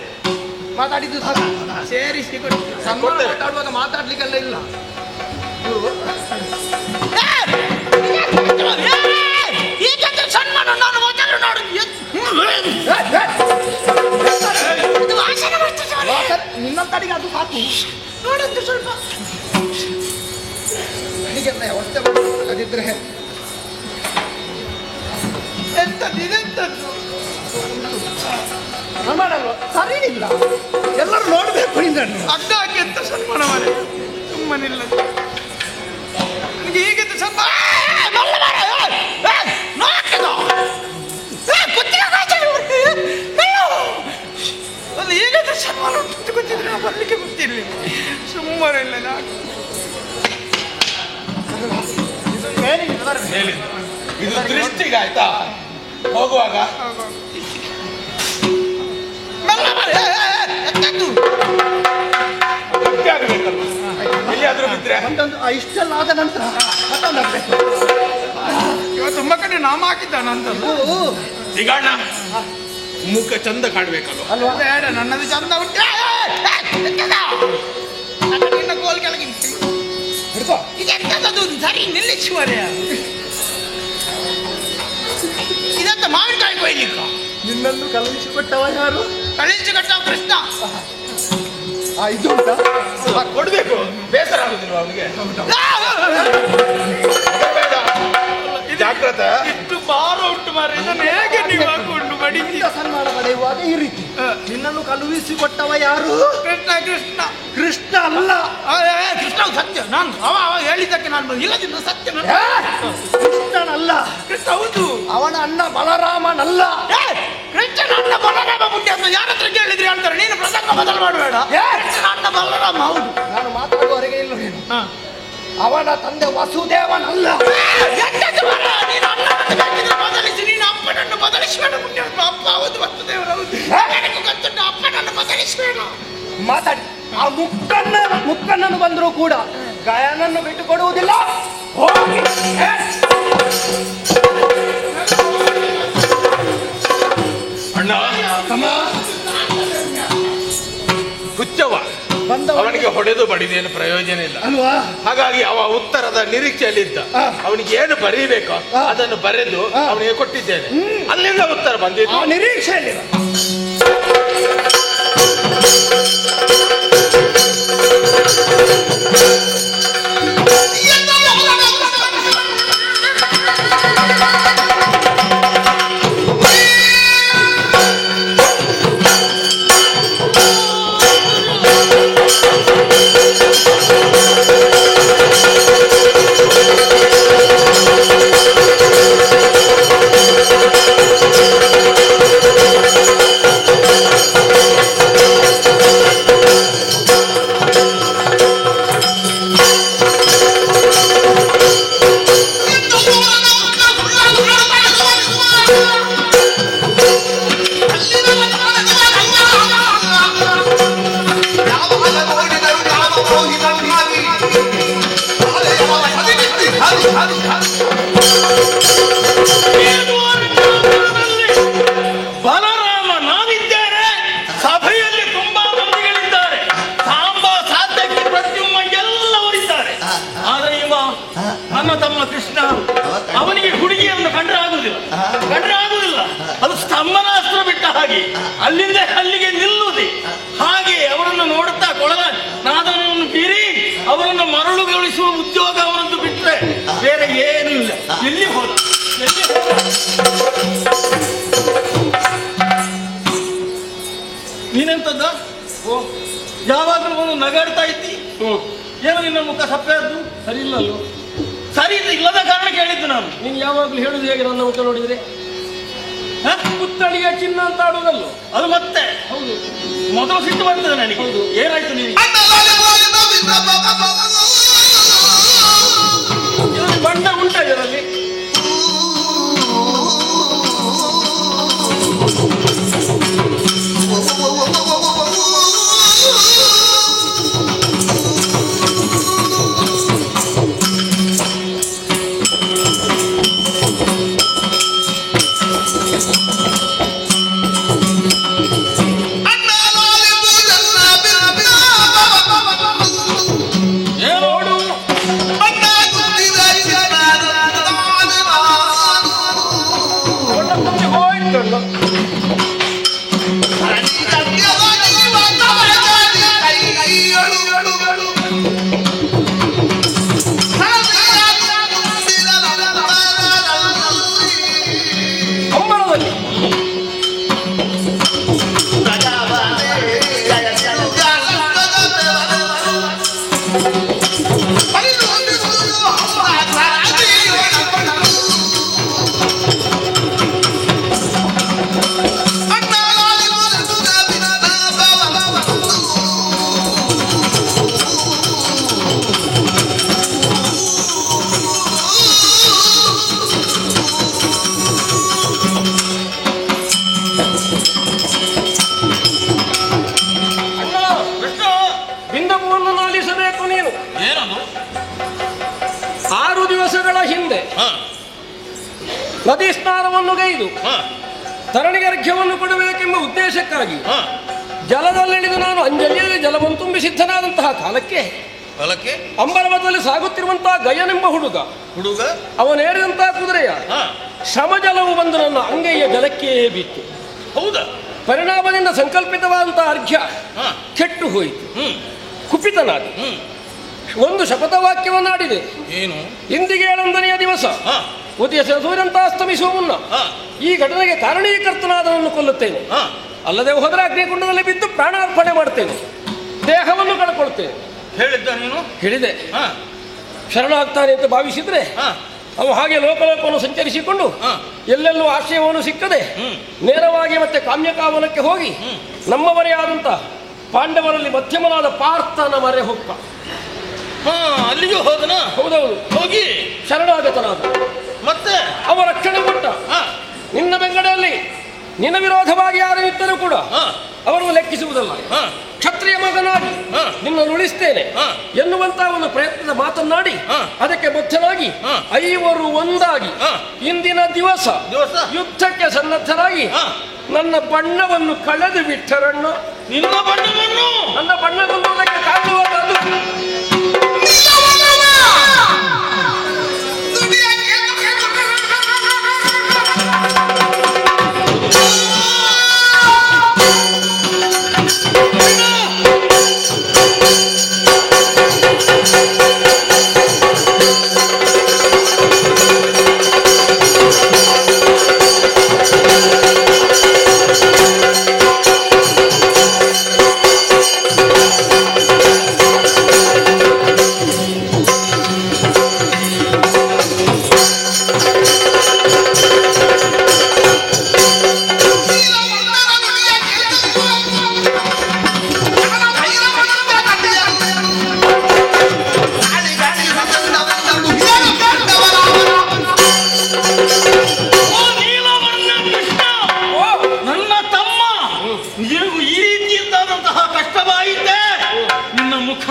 ಮಾತಾಡಿದ್ದು ಸಾಕು.
ಸೇರಿಸಿ ಕೊಟ್ಟು
ಸನ್ಮಾನ ಮಾತಾಡುವಾಗ ಮಾತಾಡ್ಲಿಕ್ಕೆಲ್ಲ ಇಲ್ಲ.
ಸನ್ಮಾನ ನಾನು ಮೊದಲು ನೋಡುದು
ನಿನ್ನಂತಡಿಗೆ ಅದು ಸಾಕು.
ನೋಡದ್ದು ಸ್ವಲ್ಪ
ನನಗೆಲ್ಲ ವ್ಯವಸ್ಥೆ ಮಾಡದಿದ್ರೆ
ಎಂತದ್ದು
ಸನ್ಮಾನ ಅಲ್ವಾ? ಸರಿ ಇಲ್ಲ, ಎಲ್ಲರೂ ನೋಡ್ಬೇಕು. ನಿನ್ನನ್ನು
ಅಡ್ಡ ಹಾಕಿ ಎಂತ ಸನ್ಮಾನ ಮಾಡಿ ಸುಮ್ಮನಿಲ್ಲ. ನನಗೆ ಹೀಗೆ ಸನ್ಮಾನ ಈಗಾದ್ರೆ ಸನ್ಮಾನ ಉಂಟು ಗೊತ್ತಿದ್ರೆ ನಾವು ಬರ್ಲಿಕ್ಕೆ ಗೊತ್ತಿರಲಿಲ್ಲ. ಸುಮ್ಮನೆ ಇಲ್ಲ ನಾನು
ಇದು ದೃಷ್ಟಿಗೆ ಆಯ್ತಾ? ಹೋಗುವಾಗ ಆಗಬೇಕಲ್ವ? ಎಲ್ಲಿಯಾದ್ರೂ ಬಿದ್ರೆ
ಒಂದೊಂದು ಇಷ್ಟೆಲ್ಲ ಆದ ನಂತರ ಮತ್ತೊಂದಾಗಬೇಕು.
ಇವ ತುಂಬಾ ಕಡೆ ನಾಮ ಹಾಕಿದ್ದಾನಂತ.
ಈಗ ಅಣ್ಣ ಮುಖ ಚಂದ ಕಾಣ್ಬೇಕಲ್ವ?
ಅಲ್ವಾ?
ಬೇಡ, ನನ್ನದು ಚಂದ ಉಂಟು. ನಿನ್ನ ಕೋಲ್ ಕೆಳಗೆ
ಹಿಡ್ಕೋ.
ಇದೆಂತದ್ದು? ಸರಿ ನಿಲ್ಲಿಸುವರೆ. ಇದಂತ ಮಾವಿನಕಾಯಿ ಕೊಯ್ಲಿಕ್ಕ
ನಿನ್ನನ್ನು ಕಳುಹಿಸಿಕೊಟ್ಟವ ಯಾರು?
ಕಳಿಸಿ ಕಟ್ಟವ ಕೃಷ್ಣ.
ಇದು ಉಂಟಾ?
ಕೊಡ್ಬೇಕು, ಬೇಸರ ಆಗುದಿಲ್ವ ಅವನಿಗೆ? ಬೇಡ, ಜಾಗ್ರತೆ.
ಇಷ್ಟು ಭಾರ ಉಂಟು ಮಾರ, ಇದನ್ನು ಹೇಗೆ ನೀವು ಹಾಕೊಂಡು ಬಡಿಸಿ
ಸನ್ಮಾನ ಪಡೆಯುವಾಗ ಈ ರೀತಿ. ನಿನ್ನನ್ನು ಕಳುಹಿಸಿಕೊಟ್ಟವ ಯಾರು?
ಕೃಷ್ಣ. ಕೃಷ್ಣ
ಕೃಷ್ಣ ಅಲ್ಲ.
ಕೃಷ್ಣ ಸತ್ಯ. ನಾನು ಅವ ಹೇಳಿದ್ದಕ್ಕೆ ನಾನು ಇಲ್ಲದಿಲ್ಲ ಸತ್ಯ.
ಕೃಷ್ಣನಲ್ಲ.
ಕೃಷ್ಣ ಹೌದು.
ಅವನ ಅಣ್ಣ ಬಲರಾಮನಲ್ಲ.
ಕೃಷ್ಣನ ಅಣ್ಣ ಬಲರಾಮ ಮುಂದೆ ಅಂತ ಯಾರ ಹತ್ರ ಕೇಳಿದ್ರೆ ಹೇಳ್ತಾರೆ. ನೀನು ಪ್ರಸಂಗ ಬದಲು ಮಾಡಬೇಡ. ಕೃಷ್ಣನ ಅಣ್ಣ ಬಲರಾಮ ಹೌದು.
ನಾನು ಮಾತಾಡುವವರೆಗೆ ಇಲ್ಲ. ನೀನು ಅವನ ತಂದೆ ವಸುದೇವನಲ್ಲ.
ನೀನು ಅಣ್ಣನನ್ನು ಬೇಕಿದ್ರೆ ಬದಲಿಸಿ. ನೀನು ಅಪ್ಪನನ್ನು ಬದಲಿಸಬೇಡ. ಮುಂದೆ ಅಪ್ಪ ಹೌದು, ವಸುದೇವರು ಹೌದು. ನನಗೂ ಗೊತ್ತುಂಟು, ಅಪ್ಪನನ್ನು ಬದಲಿಸಬೇಡ.
ಮಾತಾಡಿ. ಆ ಮುಕ್ಕಣ್ಣನು ಬಂದರೂ ಕೂಡ ಗಾಯನನ್ನು ಬಿಟ್ಟು ಕೊಡುವುದಿಲ್ಲ. ಹೋಗಿ.
ಅಣ್ಣ ಹುಚ್ಚವ ಅವನಿಗೆ ಹೊಡೆದು ಬಡಿದೇನು ಪ್ರಯೋಜನ ಇಲ್ಲ
ಅಲ್ವಾ?
ಹಾಗಾಗಿ ಅವ ಉತ್ತರದ ನಿರೀಕ್ಷೆಯಲ್ಲಿದ್ದ. ಅವನಿಗೆ ಏನು ಬರೀಬೇಕೋ ಅದನ್ನು ಬರೆದು ಅವನಿಗೆ ಕೊಟ್ಟಿದ್ದೇನೆ. ಅಲ್ಲಿಂದ ಉತ್ತರ ಬಂದಿದ್ದು.
ನಿರೀಕ್ಷೆಯಲ್ಲಿ
ಎಲ್ಲಿ ಹೋದ ಎಲ್ಲಿ ಹೋದ? ನೀನೆಂತದ್ದ ಯಾವಾಗಲೂ ಒಂದು ನಗಾಡ್ತಾ ಇದ್ದಿ, ಏನೋ ನಿನ್ನ ಮುಖ ಸಪ್ಪೆಯದ್ದು
ಸರಿ ಇಲ್ಲಲ್ಲೋ?
ಸರಿ ಇಲ್ಲದ ಕಾರಣ ಕೇಳಿದ್ದು ನಾನು.
ನೀನು ಯಾವಾಗಲೂ ಹೇಳುದು ಹೇಗೆ ನನ್ನ ಮುಖ ನೋಡಿದ್ರೆ? ಪುತ್ತಳಿಯ ಚಿನ್ನ ಅಂತ ಆಡುವುದಲ್ಲೋ
ಅದು ಮತ್ತೆ
ಹೌದು.
ಮೊದಲು ಸಿಟ್ಟು ಬರ್ತದೆ ನನಗೆ.
ಹೌದು.
ಏನಾಯ್ತು ನಿನಗೆ?
ಬಣ್ಣ ಉಂಟ ಇದರಲ್ಲಿ? ನದಿ ಸ್ನಾನವನ್ನು ಗೈದು ತರಣಿಗೆ ಅರ್ಘ್ಯವನ್ನು ಕೊಡಬೇಕೆಂಬ ಉದ್ದೇಶಕ್ಕಾಗಿ ಜಲದಲ್ಲಿಳಿದು ನಾನು ಅಂಜಲಿಯಲ್ಲಿ ಜಲವನ್ನು ತುಂಬಿ ಸಿದ್ಧನಾದಂತಹ ಕಾಲಕ್ಕೆ ಅಂಬರವದಲ್ಲಿ ಸಾಗುತ್ತಿರುವಂತಹ ಗಯನೆಂಬ ಹುಡುಗ ಅವನೇರಿದಂತಹ ಕುದುರೆಯ ಶ್ರಮಜಲವು ಬಂದು ನನ್ನ ಅಂಗೈಯ ಜಲಕ್ಕೆ ಬಿತ್ತು.
ಹೌದಾ?
ಪರಿಣಾಮದಿಂದ ಸಂಕಲ್ಪಿತವಾದಂತಹ ಅರ್ಘ್ಯ ಕೆಟ್ಟು ಹೋಯಿತು. ಕುಪಿತನಾದ ಒಂದು ಶಪಥವಾಕ್ಯವನ್ನಾಡಿದೆ.
ಏನು?
ಇಂದಿಗೆ 7ನೇ ದಿವಸ ಉದಯ ಸೂರ್ಯಂತಾಸ್ತಮಿಸುವ ಮುನ್ನ ಈ ಘಟನೆಗೆ ಕಾರಣೀಕರ್ತನಾದವನನ್ನು ಕೊಲ್ಲುತ್ತೇನೆ. ಅಲ್ಲದೆ ಹೋದರೆ ಅಗ್ನಿಕುಂಡದಲ್ಲಿ ಬಿದ್ದು ಪ್ರಾಣಾರ್ಪಣೆ ಮಾಡ್ತೇನೆ, ದೇಹವನ್ನು ಕಳ್ಕೊಳ್ತೇನೆ.
ಹೇಳಿದ್ದ ನೀನು?
ಹೇಳಿದೆ. ಶರಣಾಗ್ತಾನೆ ಅಂತ ಭಾವಿಸಿದ್ರೆ ಅವ ಹಾಗೆ ಲೋಕಲೋಕವನ್ನು ಸಂಚರಿಸಿಕೊಂಡು ಎಲ್ಲೆಲ್ಲೂ ಆಶ್ರಯವನ್ನು ಸಿಕ್ಕದೆ ನೇರವಾಗಿ ಮತ್ತೆ ಕಾಮ್ಯಕಾವನಕ್ಕೆ ಹೋಗಿ ನಮ್ಮವರೇ ಆದಂತ ಪಾಂಡವರಲ್ಲಿ ಮಧ್ಯಮನಾದ ಪಾರ್ಥನ ಮರೆ ಹೊಕ್ಕ.
ಅಲ್ಲಿಗೂ ಹೋದನ?
ಹೌದೌದು.
ಹೋಗಿ
ಶರಣಾಗತನಾದ
ಮತ್ತೆ
ಅವ ರಕ್ಷಣೆ ಕೊಟ್ಟ. ನಿನ್ನ ಬೆಂಗಡೆಯಲ್ಲಿ ನಿನ್ನ ವಿರೋಧವಾಗಿ ಯಾರು ಇದ್ದರೂ ಕೂಡ ಅವರನ್ನು ಲೆಕ್ಕಿಸುವುದಲ್ಲ. ಕ್ಷತ್ರಿಯ ಮಗನಾಗಿ ನಿನ್ನನ್ನು ಉಳಿಸ್ತೇನೆ ಎನ್ನುವಂತಹ ಒಂದು ಪ್ರಯತ್ನದ ಮಾತನ್ನಾಡಿ ಅದಕ್ಕೆ ಬದ್ಧನಾಗಿ ಐವರು ಒಂದಾಗಿ ಇಂದಿನ ದಿವಸ ಯುದ್ಧಕ್ಕೆ ಸನ್ನದ್ಧರಾಗಿ ನನ್ನ ಬಣ್ಣವನ್ನು ಕಳೆದು ಬಿಟ್ಟರಣ್ಣ.
ನಿನ್ನ ಬಣ್ಣವನ್ನು?
ನನ್ನ ಬಣ್ಣಗೊಳ್ಳುವುದಕ್ಕೆ ಕಾರಣವಾದದ್ದು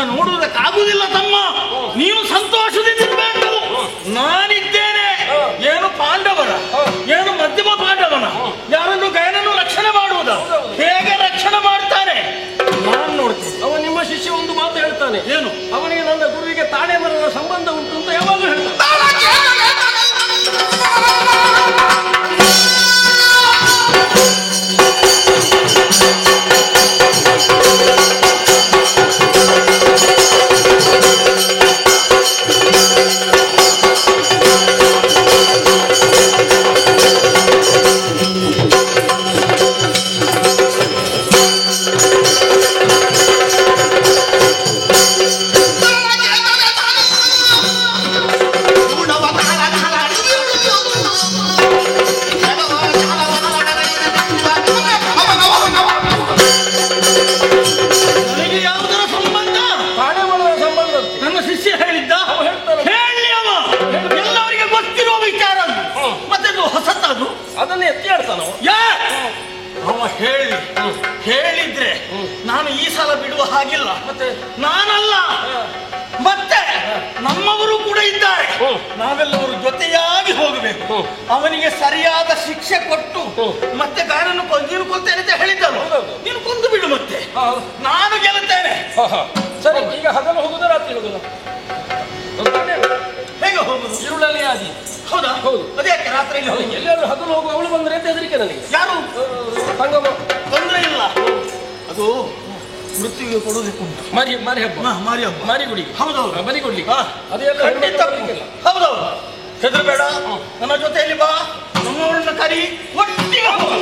ನೋಡುವುದಕ್ಕಾಗುವುದಿಲ್ಲ ತಮ್ಮ. ನೀನು ಸಂತೋಷದಿಂದಿರಬೇಕು. ನಾನಿದ್ದೇನೆ. ಏನು ಪಾಂಡವರ, ಏನು ಮಧ್ಯಮ ಪಾಂಡವನ, ಯಾರನ್ನು ಗಯನನ್ನು ರಕ್ಷಣೆ ಮಾಡುವುದ, ಹೇಗೆ ರಕ್ಷಣೆ ಮಾಡ್ತಾನೆ
ನಾನು ನೋಡ್ತೇನೆ. ಅವ ನಿಮ್ಮ ಶಿಷ್ಯ ಒಂದು ಮಾತು ಹೇಳ್ತಾನೆ. ಏನು? ಅವನಿಗೆ ನನ್ನ ಗುರುವಿಗೆ ತಾಳೆ ಮರದ ಸಂಬಂಧ ಉಂಟು ಅಂತ ಯಾವಾಗಲೂ ಹೇಳ್ತಾನೆ.
ಹೇಳಿದ್ರೆ ನಾನು ಈ ಸಲ ಬಿಡುವ ಹಾಗಿಲ್ಲ.
ಮತ್ತೆ
ನಾನಲ್ಲ, ಮತ್ತೆ ನಮ್ಮವರು ಕೂಡ ಇದ್ದಾರೆ. ನಾವೆಲ್ಲವರು ಜೊತೆಯಾಗಿ ಹೋಗಬೇಕು. ಅವನಿಗೆ ಸರಿಯಾದ ಶಿಕ್ಷೆ ಕೊಟ್ಟು ಮತ್ತೆ ಗಾಯನನ್ನು ನೀನು ಕೊಲ್ತೇನೆ ಅಂತ ಹೇಳಿದ್ದನು. ನೀನು ಕೊಂದು ಬಿಡು, ಮತ್ತೆ ನಾನು ಗೆಲ್ಲುತ್ತೇನೆ.
ಸರಿ, ಈಗ ಹಗಲು ಹೋಗುದು ರಾತ್ರಿ ಹೋಗುದು?
ಹೇಗೆ ಹೋಗುದು?
ഇരുಳಲ್ಲಿ ಆದಿ.
ಹೌದಾ?
ಹೌದು.
ಅದ್ಯಾಕೆ ರಾತ್ರಿಯಲ್ಲಿ ಹೋಗಿ?
ಎಲ್ಲಾದ್ರೂ ಹಗಲು ಹೋಗುವ ಅವಳು ಬಂದ್ರೆ ಅಂತ ಹೆದರಿಕೆ ನನಗೆ.
ಯಾರು?
ತಂಗಮ್ಮ.
ತೊಂದರೆ ಇಲ್ಲ, ಅದು ಮೃತ್ಯುವಿಗೆ ಕೊಡುವುದಕ್ಕೆ ಉಂಟು.
ಮಾರಿ ಹಬ್ಬ, ಮಾರಿ ಗುಡಿಗೆ.
ಹೌದೌದು,
ಬಲಿ ಕೊಡ್ಲಿಕ್ಕೆ ಅದೆಲ್ಲ
ಹೌದೌದು. ಹೆದರಬೇಡ, ನನ್ನ ಜೊತೆಯಲ್ಲಿ ಬಾ, ನಮ್ಮವರನ್ನ ಕರಿ, ಒಟ್ಟಿಗೆ ಹೋಗ.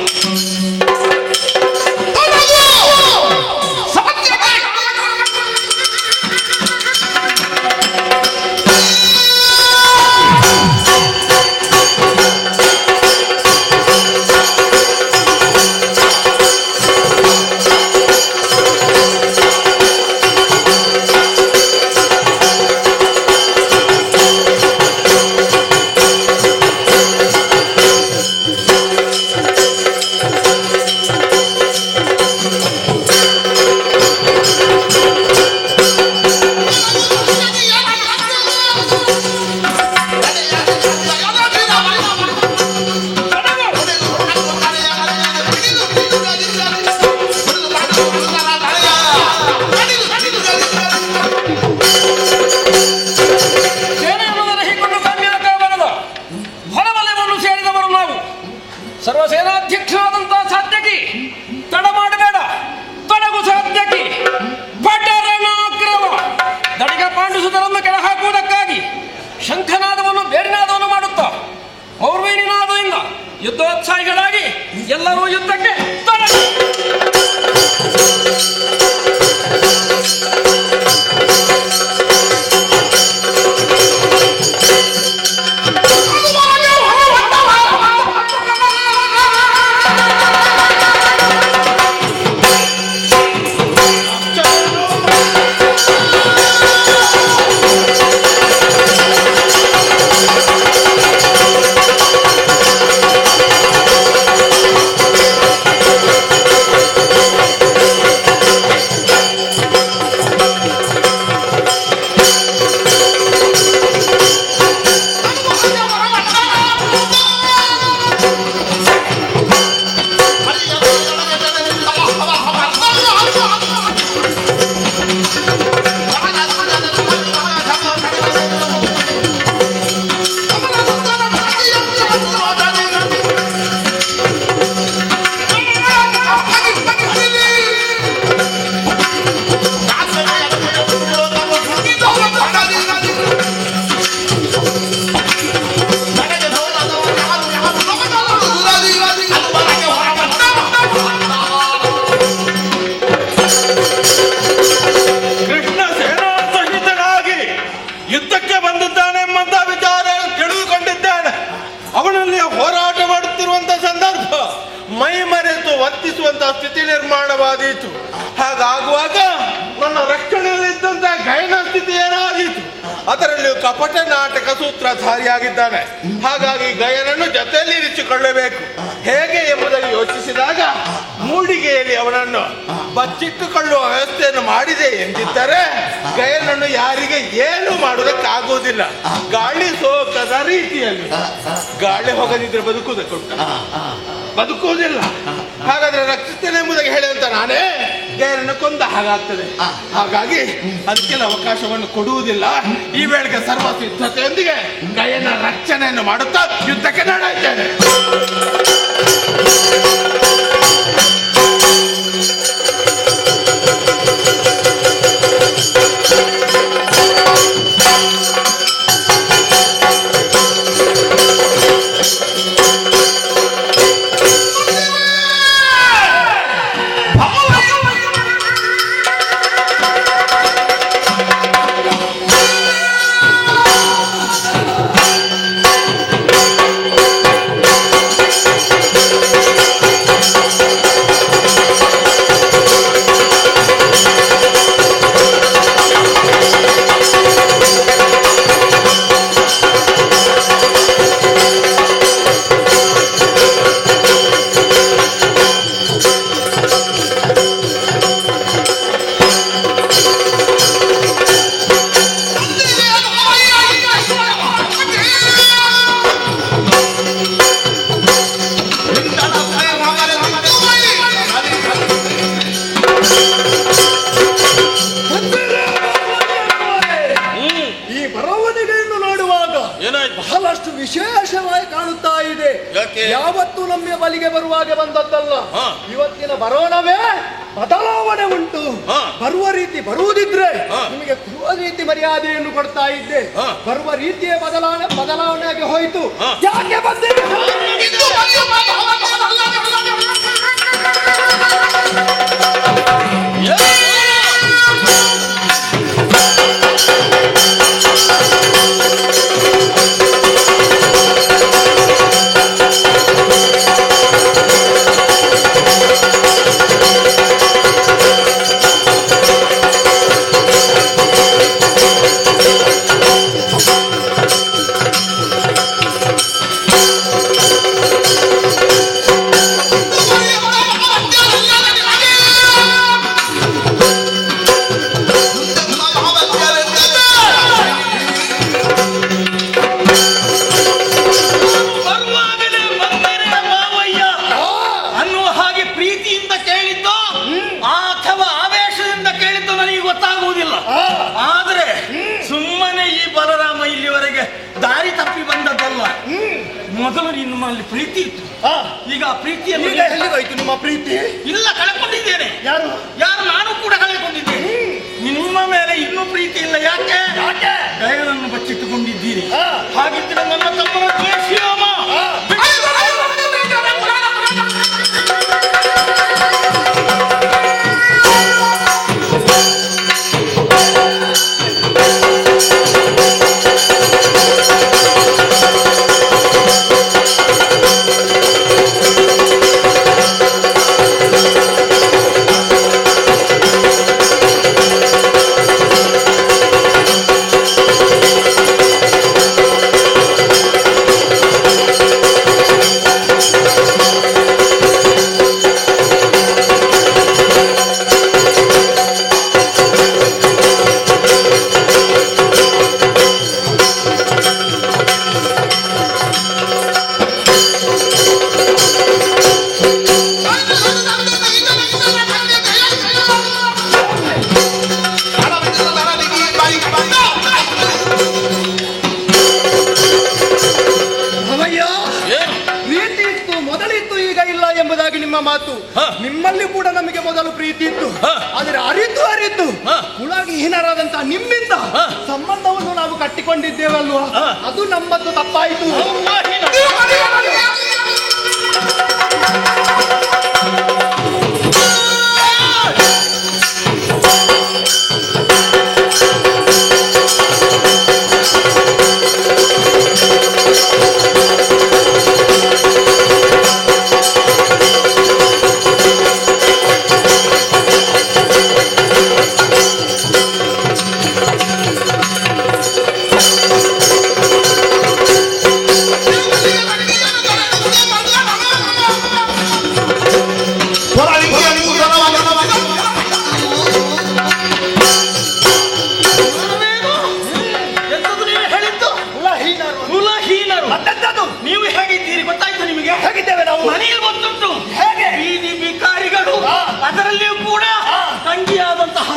ಸರ್ವಸೇನಾಧ್ಯಕ್ಷರಾದಂತಹ ಸಾತ್ಯಕಿ, ತಡ ಮಾಡಬೇಡ, ತೊಡಗು ಸಾತ್ಯಕಿ. ಪಟರನಾಕ್ರಮ ದಡಿಗ ಪಾಂಡುಸುತರನ್ನು ಕೆಳ ಹಾಕುವುದಕ್ಕಾಗಿ ಶಂಖನಾದವನ್ನು ಬೇರಿನಾದವನ್ನು ಮಾಡುತ್ತಾ ಮೌರ್ವೇನಿನಾದದಿಂದ ಯುದ್ಧೋತ್ಸಾಹಿಗಳಾಗಿ ಎಲ್ಲರೂ ಯುದ್ಧಕ್ಕೆ ತೊಡಗು.
ವರ್ತಿಸುವಂತಹ ಸ್ಥಿತಿ ನಿರ್ಮಾಣವಾದೀತು. ಹಾಗಾಗುವಾಗ ನನ್ನ ರಕ್ಷಣೆಯಲ್ಲಿದ್ದಂತಹ ಗಯನ ಸ್ಥಿತಿ ಏನಾದೀತು. ಅದರಲ್ಲಿ ಕಪಟ ನಾಟಕ ಸೂತ್ರಧಾರಿಯಾಗಿದ್ದಾನೆ. ಹಾಗಾಗಿ ಗಯನನ್ನು ಜೊತೆಯಲ್ಲಿ ಇರಿಸಿಕೊಳ್ಳಬೇಕು. ಹೇಗೆ ಎಂಬುದಾಗಿ ಯೋಚಿಸಿದಾಗ ಮೂಡಿಗೆಯಲ್ಲಿ ಅವನನ್ನು ಬಚ್ಚಿಟ್ಟುಕೊಳ್ಳುವ ವ್ಯವಸ್ಥೆಯನ್ನು ಮಾಡಿದೆ ಎಂದಿದ್ದರೆ ಗಯನನ್ನು ಯಾರಿಗೆ ಏನು ಮಾಡುವುದಕ್ಕಾಗುವುದಿಲ್ಲ. ಗಾಳಿ ಸೋಕದ ರೀತಿಯಲ್ಲಿ. ಗಾಳಿ ಹೋಗದಿದ್ರೆ ಬದುಕುವುದಿಲ್ಲ. ಹಾಗಾದ್ರೆ ರಕ್ಷಿಸ್ತೇನೆ ಎಂಬುದಾಗಿ ಹೇಳುವಂತ ನಾನೇ ಗಯನನ್ನು ಕೊಂದ ಹಾಗಾಗ್ತದೆ. ಹಾಗಾಗಿ ಅದಕ್ಕೆಲ್ಲ ಅವಕಾಶವನ್ನು ಕೊಡುವುದಿಲ್ಲ. ಈ ವೇಳೆಗೆ ಸರ್ವ ಸಿದ್ಧತೆಯೊಂದಿಗೆ ಗಯನ ರಕ್ಷಣೆಯನ್ನು ಮಾಡುತ್ತಾ ಯುದ್ಧಕ್ಕೆ ನಡೆಯುತ್ತೇನೆ.
ಮೊದಲಿಗೆ ಬರುವಾಗ ಬಂದದ್ದಲ್ಲ. ಇವತ್ತಿನ ಬರೋಣವೇ ಬದಲಾವಣೆ ಉಂಟು. ಬರುವ ರೀತಿ ಬರುವುದಿದ್ರೆ ನಿಮಗೆ ಕೊಡುವ ರೀತಿ ಮರ್ಯಾದೆಯನ್ನು ಕೊಡ್ತಾ ಇದ್ದೆ. ಬರುವ ರೀತಿಯ ಬದಲಾವಣೆಯಾಗಿ ಹೋಯಿತು. ಯಾಕೆ ಬಂದಿದೆ?
ಮೊದಲು ನಿಮ್ಮಲ್ಲಿ ಪ್ರೀತಿ ಇತ್ತು. ಈಗ ಆ ಪ್ರೀತಿಯನ್ನು
ಎಲ್ಲಿಗೋಯ್ತು ನಿಮ್ಮ ಪ್ರೀತಿ?
ಇಲ್ಲ, ಕಳೆದುಕೊಂಡಿದ್ದೇನೆ.
ಯಾರು?
ನಾನು ಕೂಡ ಕಳೆದುಕೊಂಡಿದ್ದೇನೆ. ನಿಮ್ಮ ಮೇಲೆ ಇನ್ನೂ ಪ್ರೀತಿ ಇಲ್ಲ. ಯಾಕೆ? ದಯವನ್ನು ಬಚ್ಚಿಟ್ಟುಕೊಂಡಿದ್ದೀರಿ. ಹಾಗಿದ್ರೆ ನನ್ನ ತಮ್ಮನ ದ್ವೇಷಿಯಾಮ
ಮಾತು. ನಿಮ್ಮಲ್ಲಿ ಕೂಡ ನಮಗೆ ಮೊದಲು ಪ್ರೀತಿ ಇತ್ತು. ಆದರೆ ಅರಿತು ಹುಳಾಗಿ ಹೀನರಾದಂತಹ ನಿಮ್ಮಿಂದ ಸಂಬಂಧವನ್ನು ನಾವು ಕಟ್ಟಿಕೊಂಡಿದ್ದೇವಲ್ವಾ, ಅದು ನಮ್ಮದು ತಪ್ಪಾಯಿತು.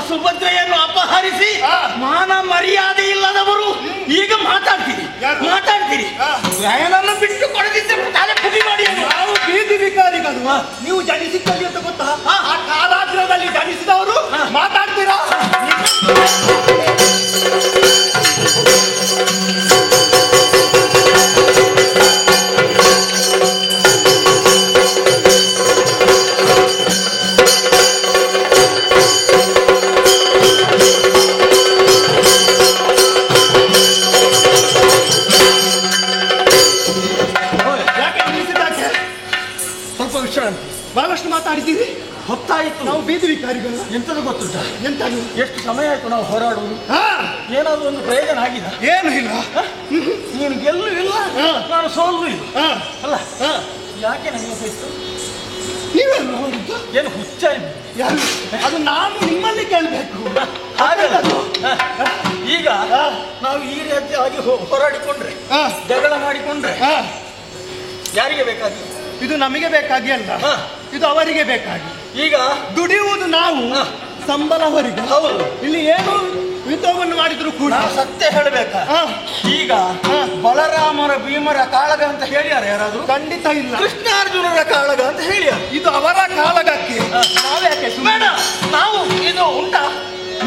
ಸುಭದ್ರೆಯನ್ನು ಅಪಹರಿಸಿ ಮಾನ ಮರ್ಯಾದೆ ಇಲ್ಲದವರು ಈಗ ಮಾತಾಡ್ತೀರಿ. ನನ್ನನ್ನು ಬಿಟ್ಟು ಕೊಡದಿದ್ದರೆ ತಲೆ ಪುಡಿ ಮಾಡಿ.
ನಾವು ಬೀದಿ ವಿಕಾರಿಗಳು. ನೀವು ಜನಿಸಿದ್ದಲ್ಲಿ ಅಂತ ಗೊತ್ತಾ? ಆ ಕಾರಾಗೃಹದಲ್ಲಿ ಜನಿಸಿದವರು ಮಾತಾಡ್ತೀರಾ? ಬಹಳಷ್ಟು ಮಾತಾಡಿದ್ದೀರಿ.
ಹೊತ್ತಾಯಿತು.
ನಾವು ಬೀದಿ ವಿಕಾರಿಗಳು.
ಎಂತದು ಗೊತ್ತುಂಟ?
ಎಂತದು?
ಎಷ್ಟು ಸಮಯ ಆಯ್ತು ನಾವು ಹೋರಾಡುವುದು. ಏನಾದ್ರು ಒಂದು ಪ್ರಯೋಜನ ಆಗಿದೆ?
ಏನು ಇಲ್ಲ.
ನೀನು ಗೆಲ್ಲು ಇಲ್ಲ, ನಾನು ಸೋಲು ಇಲ್ಲ. ಅಲ್ಲ, ಯಾಕೆ ನನಗೆ ಹೋಯ್ತು?
ನೀವೇನು ಹೋಗಿದ್ದು?
ಏನು ಹುಚ್ಚ ಇದು?
ಯಾರು? ಅದು ನಾನು ನಿಮ್ಮಲ್ಲಿ ಕೇಳಬೇಕು.
ಈಗ ನಾವು ಈ ರೀತಿಯಾಗಿ ಹೋರಾಡಿಕೊಂಡ್ರೆ, ಜಗಳ ಮಾಡಿಕೊಂಡ್ರೆ ಯಾರಿಗೆ ಬೇಕಾಗಿ?
ಇದು ನಮಗೆ ಬೇಕಾಗಿ ಅಲ್ಲ, ಇದು ಅವರಿಗೆ ಬೇಕಾಗಿ.
ಈಗ
ದುಡಿಯುವುದು ನಾವು, ಸಂಬಳ ಅವರಿಗೆ.
ಹೌದು.
ಇಲ್ಲಿ ಏನು ಯುದ್ಧವನ್ನು ಮಾಡಿದ್ರು ಕೂಡ
ನಾವು ಸತ್ಯ ಹೇಳಬೇಕಾ? ಈಗ ಬಲರಾಮರ ಭೀಮರ ಕಾಳಗ ಅಂತ ಹೇಳ್ಯಾರ ಯಾರಾದ್ರೂ?
ಖಂಡಿತ ಇಲ್ಲ.
ಕೃಷ್ಣಾರ್ಜುನರ ಕಾಳಗ ಅಂತ ಹೇಳ್ಯಾರ.
ಇದು ಅವರ ಕಾಳಗಕ್ಕೆ.
ನಾವ್ಯಾಕೆ ಸುಮ್ಮನೆ? ನಾವು ಇದು ಉಂಟಾ?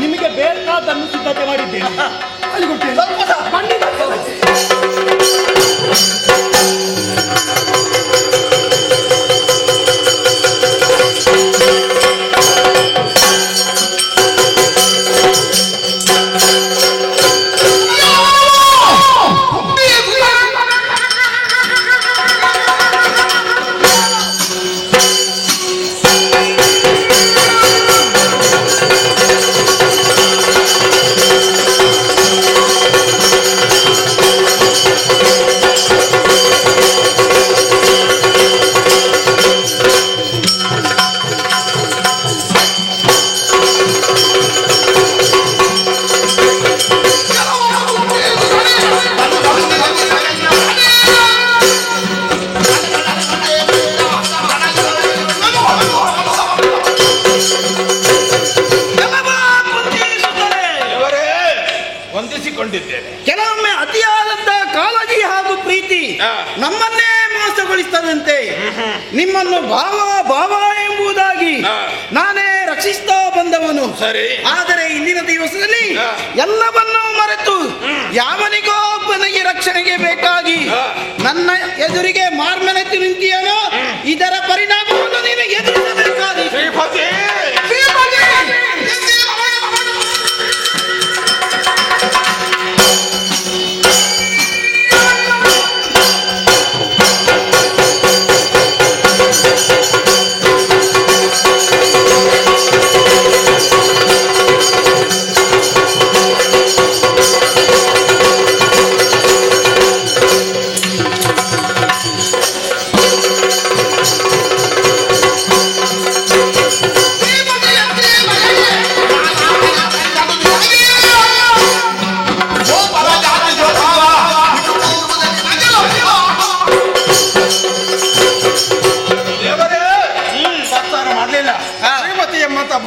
ನಿಮಗೆ ಬೇಕಾದನ್ನು ಸಿದ್ಧತೆ ಮಾಡಿದ್ದೇನೆ. ಅಲ್ಲಿ ಕೊಡ್ತೇನೆ.
ಸ್ವಲ್ಪ ಖಂಡಿತ.
ಕೆಲವೊಮ್ಮೆ ಅತಿಯಾದಂತಹ ಕಾಳಜಿ ಹಾಗೂ ಪ್ರೀತಿ ನಮ್ಮನ್ನೇ ಮೋಸಗೊಳಿಸ್ತದಂತೆ. ನಿಮ್ಮನ್ನು ಭಾವ ಎಂಬುದಾಗಿ ನಾನೇ ರಕ್ಷಿಸ್ತಾ ಬಂದವನು. ಆದರೆ ಇಂದಿನ ದಿವಸದಲ್ಲಿ ಎಲ್ಲವನ್ನೂ ಮರೆತು ಯಾವನಿಗೋ ಒಬ್ಬನಿಗೆ ರಕ್ಷಣೆಗೆ ಬೇಕಾಗಿ ನನ್ನ ಎದುರಿಗೆ ಮಾರ್ಮೆನೆತ್ತಿ ನಿಂತಿಯನೋ ಇದರ ಪರಿಣಾಮವನ್ನು ನೀನು ಎದುರಿಸಬೇಕಾಗಿ.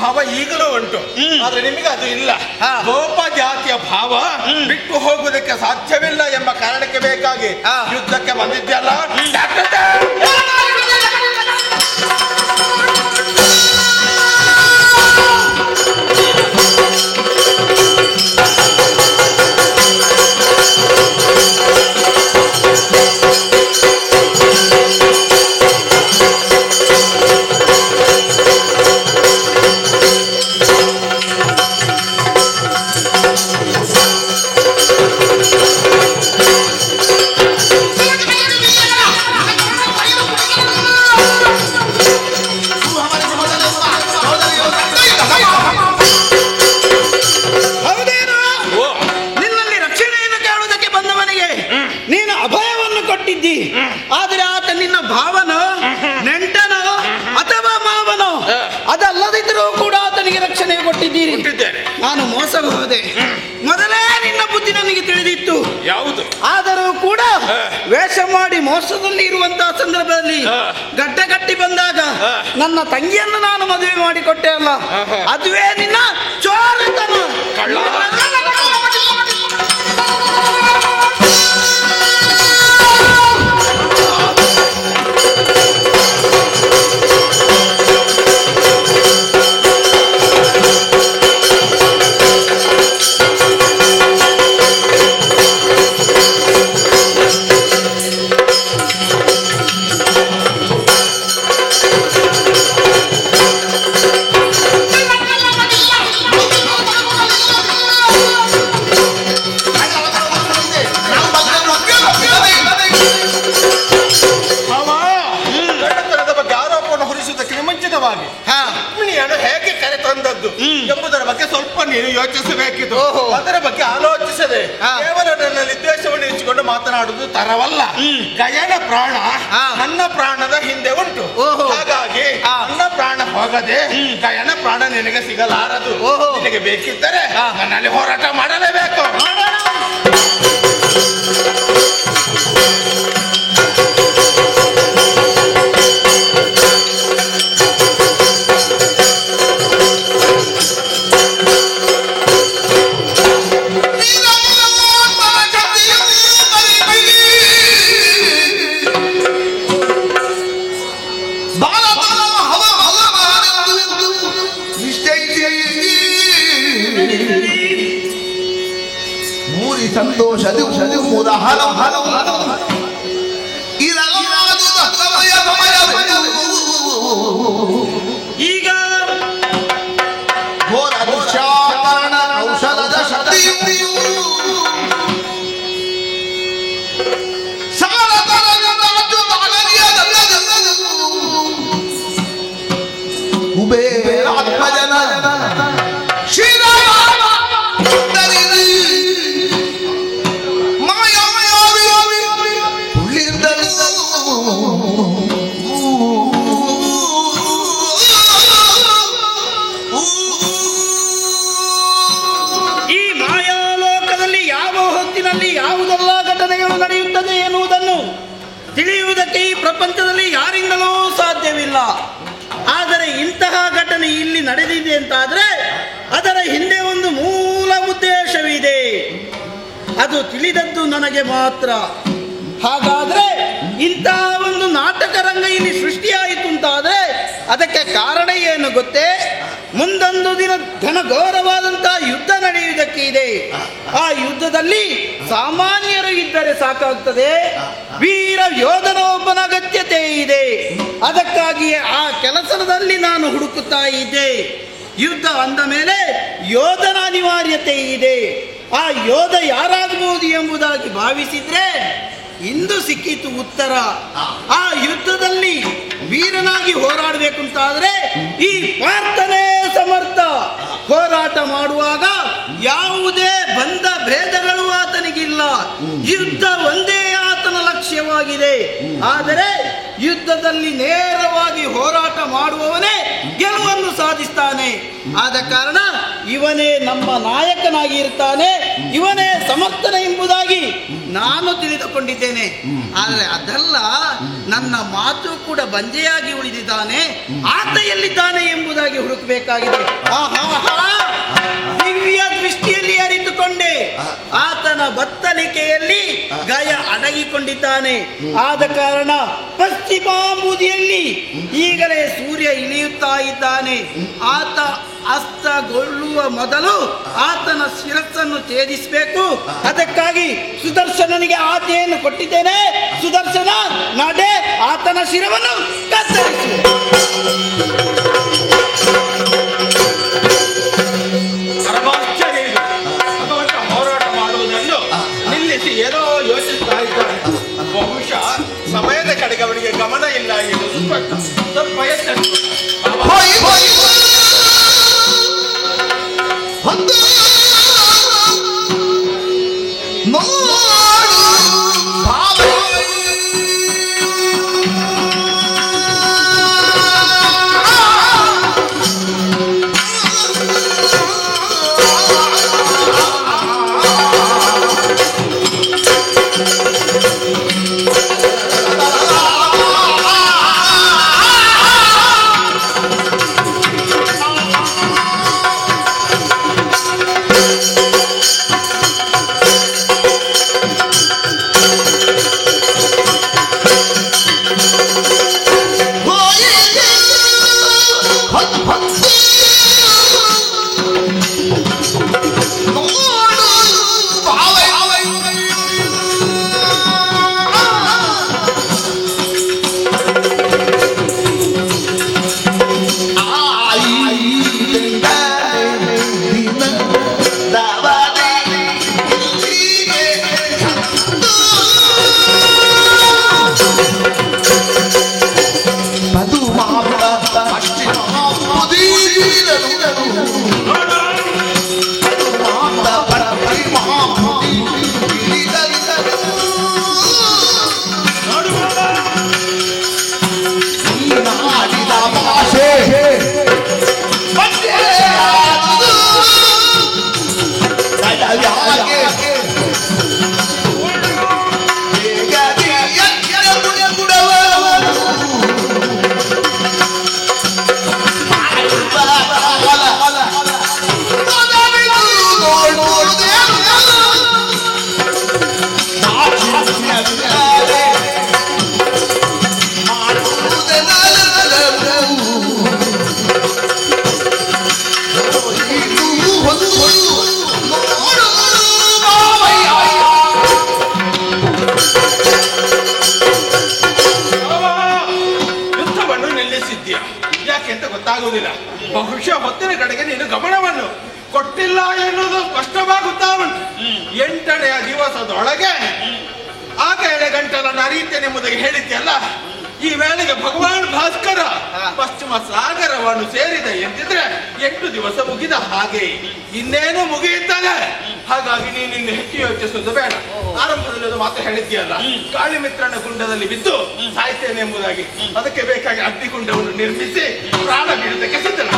ಭಾವ ಈಗಲೂ ಉಂಟು, ಆದ್ರೆ ನಿಮಗೆ ಅದು ಇಲ್ಲ. ಗೋಪ ಜಾತಿಯ ಭಾವ ಬಿಟ್ಟು ಹೋಗುವುದಕ್ಕೆ ಸಾಧ್ಯವಿಲ್ಲ ಎಂಬ ಕಾರಣಕ್ಕೆ ಬೇಕಾಗಿ ಯುದ್ಧಕ್ಕೆ ಬಂದಿದ್ದಲ್ಲ.
ಆದರೆ ಆತ ನಿನ್ನ ಭಾವನೋ ನೆಂಟನೋ ಅಥವಾ ಮಾವನೋ ಅದಲ್ಲದಿದ್ದರೂ ಕೂಡ ಆತನಿಗೆ ರಕ್ಷಣೆ ಕೊಟ್ಟಿದ್ದೀರಿ. ನಾನು ಮೋಸ ಹೋದೆ. ಮೊದಲೇ ನಿನ್ನ ಬುದ್ಧಿ ನನಗೆ ತಿಳಿದಿತ್ತು.
ಯಾವುದು?
ಆದರೂ ಕೂಡ ವೇಷ ಮಾಡಿ ಮೋಸದಲ್ಲಿ ಇರುವಂತಹ ಸಂದರ್ಭದಲ್ಲಿ ಗಡ್ಡ ಕಟ್ಟಿ ಬಂದಾಗ ನನ್ನ ತಂಗಿಯನ್ನು ನಾನು ಮದುವೆ ಮಾಡಿಕೊಟ್ಟೆ ಅಲ್ಲ, ಅದುವೇ ನಿನ್ನ ಚೋರತನ.
ಹೇಗೆ ಕರೆ ತಂದದ್ದು ಎಂಬುದರ ಬಗ್ಗೆ ಸ್ವಲ್ಪ ನೀನು ಯೋಚಿಸಬೇಕಿತ್ತು. ಅದರ ಬಗ್ಗೆ ಆಲೋಚಿಸದೆ ಕೇವಲ ನನ್ನ ನಿರ್ದೇಶವನ್ನು ಇರಿಸಿಕೊಂಡು ಮಾತನಾಡುವುದು ತರವಲ್ಲ. ಗಯನ ಪ್ರಾಣ ನನ್ನ ಪ್ರಾಣದ ಹಿಂದೆ ಉಂಟು. ಹಾಗಾಗಿ ನನ್ನ ಪ್ರಾಣ ಹೋಗದೆ ಗಯನ ಪ್ರಾಣ ನಿನಗೆ ಸಿಗಲಾರದು. ನಿನಗೆ ಬೇಕಿದ್ದರೆ ನನ್ನಲ್ಲಿ ಹೋರಾಟ ಮಾಡಲೇಬೇಕು.
ಸಂತೋಷದಿ ಮುದ ಹಲವು
ಈಗ
ಘೋರ ದುಶ್ಯಾಕರಣ ಔಷಧದ ಶಕ್ತಿಯು ಕುಬೇರಾತ್ಮಜನ
ಈ ಮಾಯಾಲೋಕದಲ್ಲಿ ಯಾವ ಹೊತ್ತಿನಲ್ಲಿ ಯಾವುದೆಲ್ಲ ಘಟನೆಗಳು ನಡೆಯುತ್ತದೆ ಎನ್ನುವುದನ್ನು ತಿಳಿಯುವುದಕ್ಕೆ ಈ ಪ್ರಪಂಚದಲ್ಲಿ ಯಾರಿಂದಲೂ ಸಾಧ್ಯವಿಲ್ಲ. ಆದರೆ ಇಂತಹ ಘಟನೆ ಇಲ್ಲಿ ನಡೆದಿದೆ ಅಂತಾದರೆ ಅದರ ಹಿಂದೆ ಒಂದು ಮೂಲ ಉದ್ದೇಶವಿದೆ. ಅದು ತಿಳಿದದ್ದು ನನಗೆ ಮಾತ್ರ. ಹಾಗಾದ್ರೆ ಇಂತಹ ಒಂದು ನಾಟಕ ರಂಗ ಇಲ್ಲಿ ಸೃಷ್ಟಿಯಾಯಿತು ಅಂತಾದ್ರೆ ಅದಕ್ಕೆ ಕಾರಣ ಏನು ಗೊತ್ತೇ? ಮುಂದೊಂದು ದಿನ ಘನಘೋರವಾದಂತಹ ಯುದ್ಧ ನಡೆಯುವುದಕ್ಕೆ ಇದೆ. ಆ ಯುದ್ಧದಲ್ಲಿ ಸಾಮಾನ್ಯರು ಇದ್ದರೆ ಸಾಕಾಗ್ತದೆ, ವೀರ ಯೋಧನ ಒಬ್ಬನ ಅಗತ್ಯತೆ ಇದೆ. ಅದಕ್ಕಾಗಿಯೇ ಆ ಕೆಲಸದಲ್ಲಿ ನಾನು ಹುಡುಕುತ್ತಾ ಇದ್ದೆ. ಯುದ್ಧ ಅಂದ ಮೇಲೆ ಯೋಧನ ಅನಿವಾರ್ಯತೆ ಇದೆ. ಆ ಯೋಧ ಯಾರಾಗಬಹುದು ಎಂಬುದಾಗಿ ಭಾವಿಸಿದ್ರೆ ಇಂದು ಸಿಕ್ಕಿತು ಉತ್ತರ. ಆ ಯುದ್ಧದಲ್ಲಿ ವೀರನಾಗಿ ಹೋರಾಡಬೇಕು ಅಂತಾದ್ರೆ ಈ ಪಾರ್ಥನೇ ಸಮರ್ಥ. ಹೋರಾಟ ಮಾಡುವಾಗ ಯಾವುದೇ ಬಂಧ ಭೇದಗಳು ಆತನಿಗಿಲ್ಲ. ಯುದ್ಧ ಒಂದೇ ಆತನ ಲಕ್ಷ್ಯವಾಗಿದೆ. ಆದರೆ ಯುದ್ಧದಲ್ಲಿ ನೇರವಾಗಿ ಹೋರಾಟ ಮಾಡುವವನೇ ಗೆಲುವನ್ನು ಸಾಧಿಸ್ತಾನೆ. ಆದ ಕಾರಣ ಇವನೇ ನಮ್ಮ ನಾಯಕನಾಗಿ ಇರ್ತಾನೆ, ಇವನೇ ಸಮರ್ಥನ ಎಂಬುದಾಗಿ ನಾನು ತಿಳಿದುಕೊಂಡಿದ್ದೇನೆ. ಆದರೆ ಅದಲ್ಲ, ನನ್ನ ಮಾತು ಕೂಡ ಬಂಜೆಯಾಗಿ ಉಳಿದಿದ್ದಾನೆ. ಆತ ಎಲ್ಲಿದ್ದಾನೆ ಎಂಬುದಾಗಿ ಹುಡುಕಬೇಕಾಗಿದೆ. ದಿವ್ಯ ದೃಷ್ಟಿಯಲ್ಲಿ ಅರಿತುಕೊಂಡೆ ಆತನ ಬತ್ತಲಿಕೆಯಲ್ಲಿ ಗಯ ಅಡಗಿಕೊಂಡಿದ್ದಾನೆ. ಆದ ಕಾರಣ ಪಶ್ಚಿಮಾಂಬುದಿಯಲ್ಲಿ ಈಗಲೇ ಸೂರ್ಯ ಇಳಿಯುತ್ತಾ ಇದ್ದಾನೆ. ಆತ ಅಸ್ತಗೊಳ್ಳುವ ಮೊದಲು ಆತನ ಶಿರಸ್ಸನ್ನು ಛೇದಿಸಬೇಕು. ಅದಕ್ಕಾಗಿ ಸುದರ್ಶನನಿಗೆ ಆಜ್ಞೆಯನ್ನು ಕೊಟ್ಟಿದ್ದೇನೆ. ಸುದರ್ಶನ, ನಡೆ, ಆತನ ಶಿರವನ್ನು ಕತ್ತರಿಸು.
ಹೋರಾಟ ಮಾಡುವುದನ್ನು ನಿಲ್ಲಿಸಿ ಏನೋ ಯೋಚಿಸ್ತಾ ಇದ್ದಾನೆ. ಬಹುಶಃ ಸಮಯದ ಕಡೆಗೆ ಅವನಿಗೆ ಗಮನ ಇಲ್ಲ ಎನ್ನುವುದು ಸ್ಪಷ್ಟ. ಸ್ವಲ್ಪ ಎಚ್ಚರಿಕೆ. ಬಹುಶಃ ಹೊತ್ತಿನ ಕಡೆಗೆ ನೀನು ಗಮನವನ್ನು ಕೊಟ್ಟಿಲ್ಲ ಎನ್ನುವುದು ಸ್ಪಷ್ಟವಾಗುತ್ತಾ ಉಂಟು. 8ನೆಯ ದಿವಸದೊಳಗೆ ಆಕೆಯ ಗಂಟಲನ್ನು ಅರಿಯುತ್ತೇನೆಂಬುದಾಗಿ ಹೇಳಿದ್ಯಲ್ಲ, ಈ ವೇಳೆಗೆ ಭಗವಾನ್ ಭಾಸ್ಕರ ಪಶ್ಚಿಮ ಸಾಗರವನ್ನು ಸೇರಿದ ಎಂದಿದ್ರೆ 8 ದಿವಸ ಮುಗಿದ ಹಾಗೆ, ಇನ್ನೇನು ಮುಗಿಯುತ್ತದೆ. ಹಾಗಾಗಿ ನೀನು ಹೆಚ್ಚು ಯೋಚಿಸುವುದು ಬೇಡ. ಆರಂಭದಲ್ಲಿ ಅದು ಮಾತು ಹೇಳಿದ್ಯಲ್ಲ, ಕಾಳಿಮಿತ್ರನ ಗುಂಡದಲ್ಲಿ ಬಿದ್ದು ಸಾಯ್ತೇನೆ ಎಂಬುದಾಗಿ. ಅದಕ್ಕೆ ಬೇಕಾಗಿ ಅಗ್ನಿಗುಂಡವನ್ನು ನಿರ್ಮಿಸಿ ಪ್ರಾಣ ಬಿಡುವುದಕ್ಕೆ ಸಿದ್ಧನ.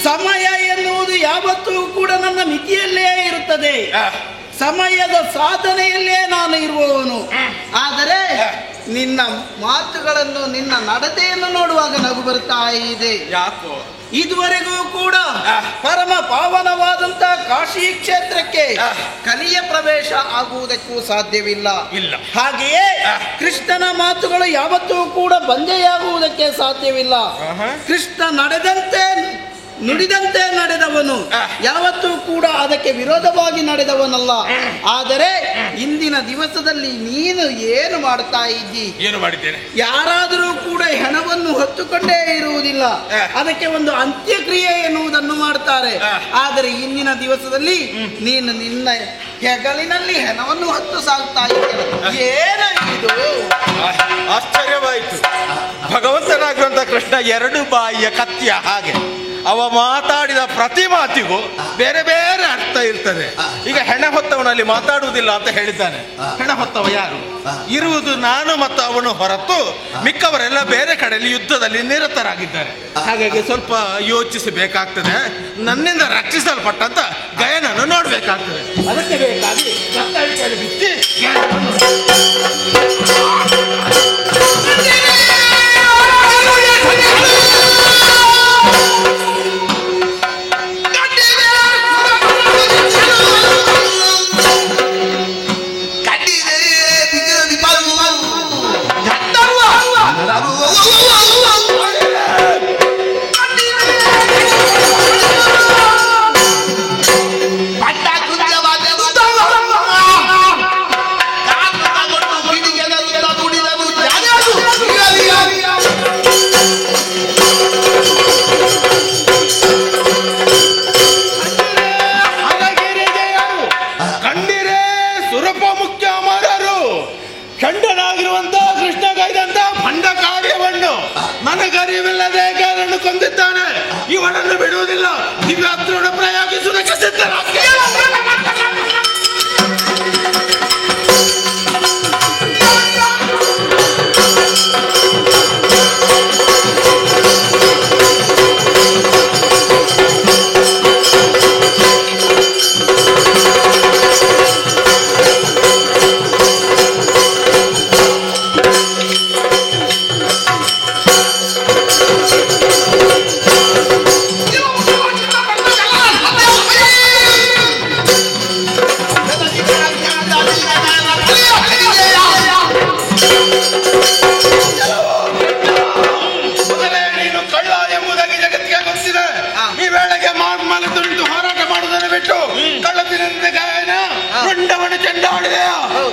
ಸಮಯ ಎನ್ನುವುದು ಯಾವತ್ತೂ ಕೂಡ ನನ್ನ ಮಿತಿಯಲ್ಲೇ ಇರುತ್ತದೆ. ಸಮಯದ ಸಾಧನೆಯಲ್ಲೇ ನಾನು ಇರುವವನು. ಆದರೆ ನಿನ್ನ ಮಾತುಗಳನ್ನು, ನಿನ್ನ ನಡತೆಯನ್ನು ನೋಡುವಾಗ ನಗು ಬರ್ತಾ ಇದೆ.
ಯಾಕೋ?
ಇದುವರೆಗೂ ಕೂಡ ಪರಮ ಪಾವನವಾದಂತ ಕಾಶಿ ಕ್ಷೇತ್ರಕ್ಕೆ ಕಲಿಯ ಪ್ರವೇಶ ಆಗುವುದಕ್ಕೂ ಸಾಧ್ಯವಿಲ್ಲ. ಹಾಗೆಯೇ ಕೃಷ್ಣನ ಮಾತುಗಳು ಯಾವತ್ತೂ ಕೂಡ ಬಂದೆಯಾಗುವುದಕ್ಕೆ ಸಾಧ್ಯವಿಲ್ಲ. ಕೃಷ್ಣ ನಡೆದಂತೆ ನುಡಿದಂತೆ ನಡೆದವನು, ಯಾವತ್ತೂ ಕೂಡ ಅದಕ್ಕೆ ವಿರೋಧವಾಗಿ ನಡೆದವನಲ್ಲ. ಆದರೆ ಇಂದಿನ ದಿವಸದಲ್ಲಿ ನೀನು ಏನು ಮಾಡ್ತಾ ಇದ್ದಿ?
ಏನು ಮಾಡಿದ್ದೇನೆ?
ಯಾರಾದರೂ ಕೂಡ ಹೆಣವನ್ನು ಹೊತ್ತುಕೊಂಡೇ ಇರುವುದಿಲ್ಲ, ಅದಕ್ಕೆ ಒಂದು ಅಂತ್ಯಕ್ರಿಯೆ ಎನ್ನುವುದನ್ನು ಮಾಡ್ತಾರೆ. ಆದರೆ ಇಂದಿನ ದಿವಸದಲ್ಲಿ ನೀನು ನಿನ್ನ ಹೆಗಲಿನಲ್ಲಿ ಹೆಣವನ್ನು ಹೊತ್ತು ಸಾಗ್ತಾ ಇದ್ದೀಯ. ಏನು ಇದು?
ಆಶ್ಚರ್ಯವಾಯಿತು. ಭಗವಂತನಾಗಿರುವಂತ ಕೃಷ್ಣ 2 ಬಾಯಿಯ ಕತ್ತಿಯ ಹಾಗೆ. ಅವ ಮಾತಾಡಿದ ಪ್ರತಿ ಮಾತಿಗೂ ಬೇರೆ ಬೇರೆ ಅರ್ಥ ಇರ್ತದೆ. ಈಗ ಹೆಣ ಹೊತ್ತವನಲ್ಲಿ ಮಾತಾಡುವುದಿಲ್ಲ ಅಂತ ಹೇಳಿದ್ದಾನೆ. ಹೆಣ ಹೊತ್ತವ ಯಾರು? ಇರುವುದು ನಾನು ಮತ್ತು ಅವನು ಹೊರತು ಮಿಕ್ಕವರೆಲ್ಲ ಬೇರೆ ಕಡೆಯಲ್ಲಿ ಯುದ್ಧದಲ್ಲಿ ನಿರತರಾಗಿದ್ದಾರೆ. ಹಾಗಾಗಿ ಸ್ವಲ್ಪ ಯೋಚಿಸಬೇಕಾಗ್ತದೆ. ನನ್ನಿಂದ ರಕ್ಷಿಸಲ್ಪಟ್ಟಂತ ಗಯನನ್ನು ನೋಡ್ಬೇಕಾಗ್ತದೆ. ಅದಕ್ಕೆ ಬೇಕಾಗಿ ಬಿತ್ತಿ ನನಗರಿವಿಲ್ಲದೆ ಕಾರಣ ಕೊಂದಿದ್ದಾನೆ. ಇವನನ್ನು ಬಿಡುವುದಿಲ್ಲ. ದಿವ್ಯಾಸ್ತ್ರವನ್ನು ಪ್ರಯೋಗಿಸುವುದಕ್ಕೆ ಸಿದ್ಧರಾಗಿ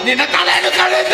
ನಿನ್ನ ತಲೆಯನ್ನು ಕಳೆದ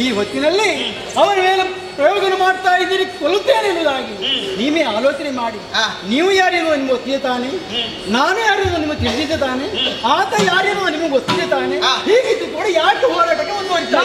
ಈ ಹೊತ್ತಿನಲ್ಲಿ ಅವರ ಮೇಲೆ ಪ್ರಯೋಗ ಮಾಡ್ತಾ ಇದ್ದೀರಿ, ಕೊಲ್ಲುತ್ತೇನೆ ಎನ್ನುವುದಾಗಿ ನೀವೇ ಆಲೋಚನೆ ಮಾಡಿ. ನೀವು ಯಾರೇನೋ ನಿಮಗೆ ಗೊತ್ತಿದೆ ತಾನೆ, ನಾನು ಯಾರೇನೋ ನಿಮಗೆ ತಿಳಿದಿದ್ದೆ ತಾನೆ, ಆತ ಯಾರೇನೋ ನಿಮಗೆ ಗೊತ್ತಿದೆ ತಾನೆ. ಹೀಗಿದ್ದು ಕೂಡ ಯಾಕೆ ಹೋರಾಟಕ್ಕೆ ಮುಂದುವರಿತಾ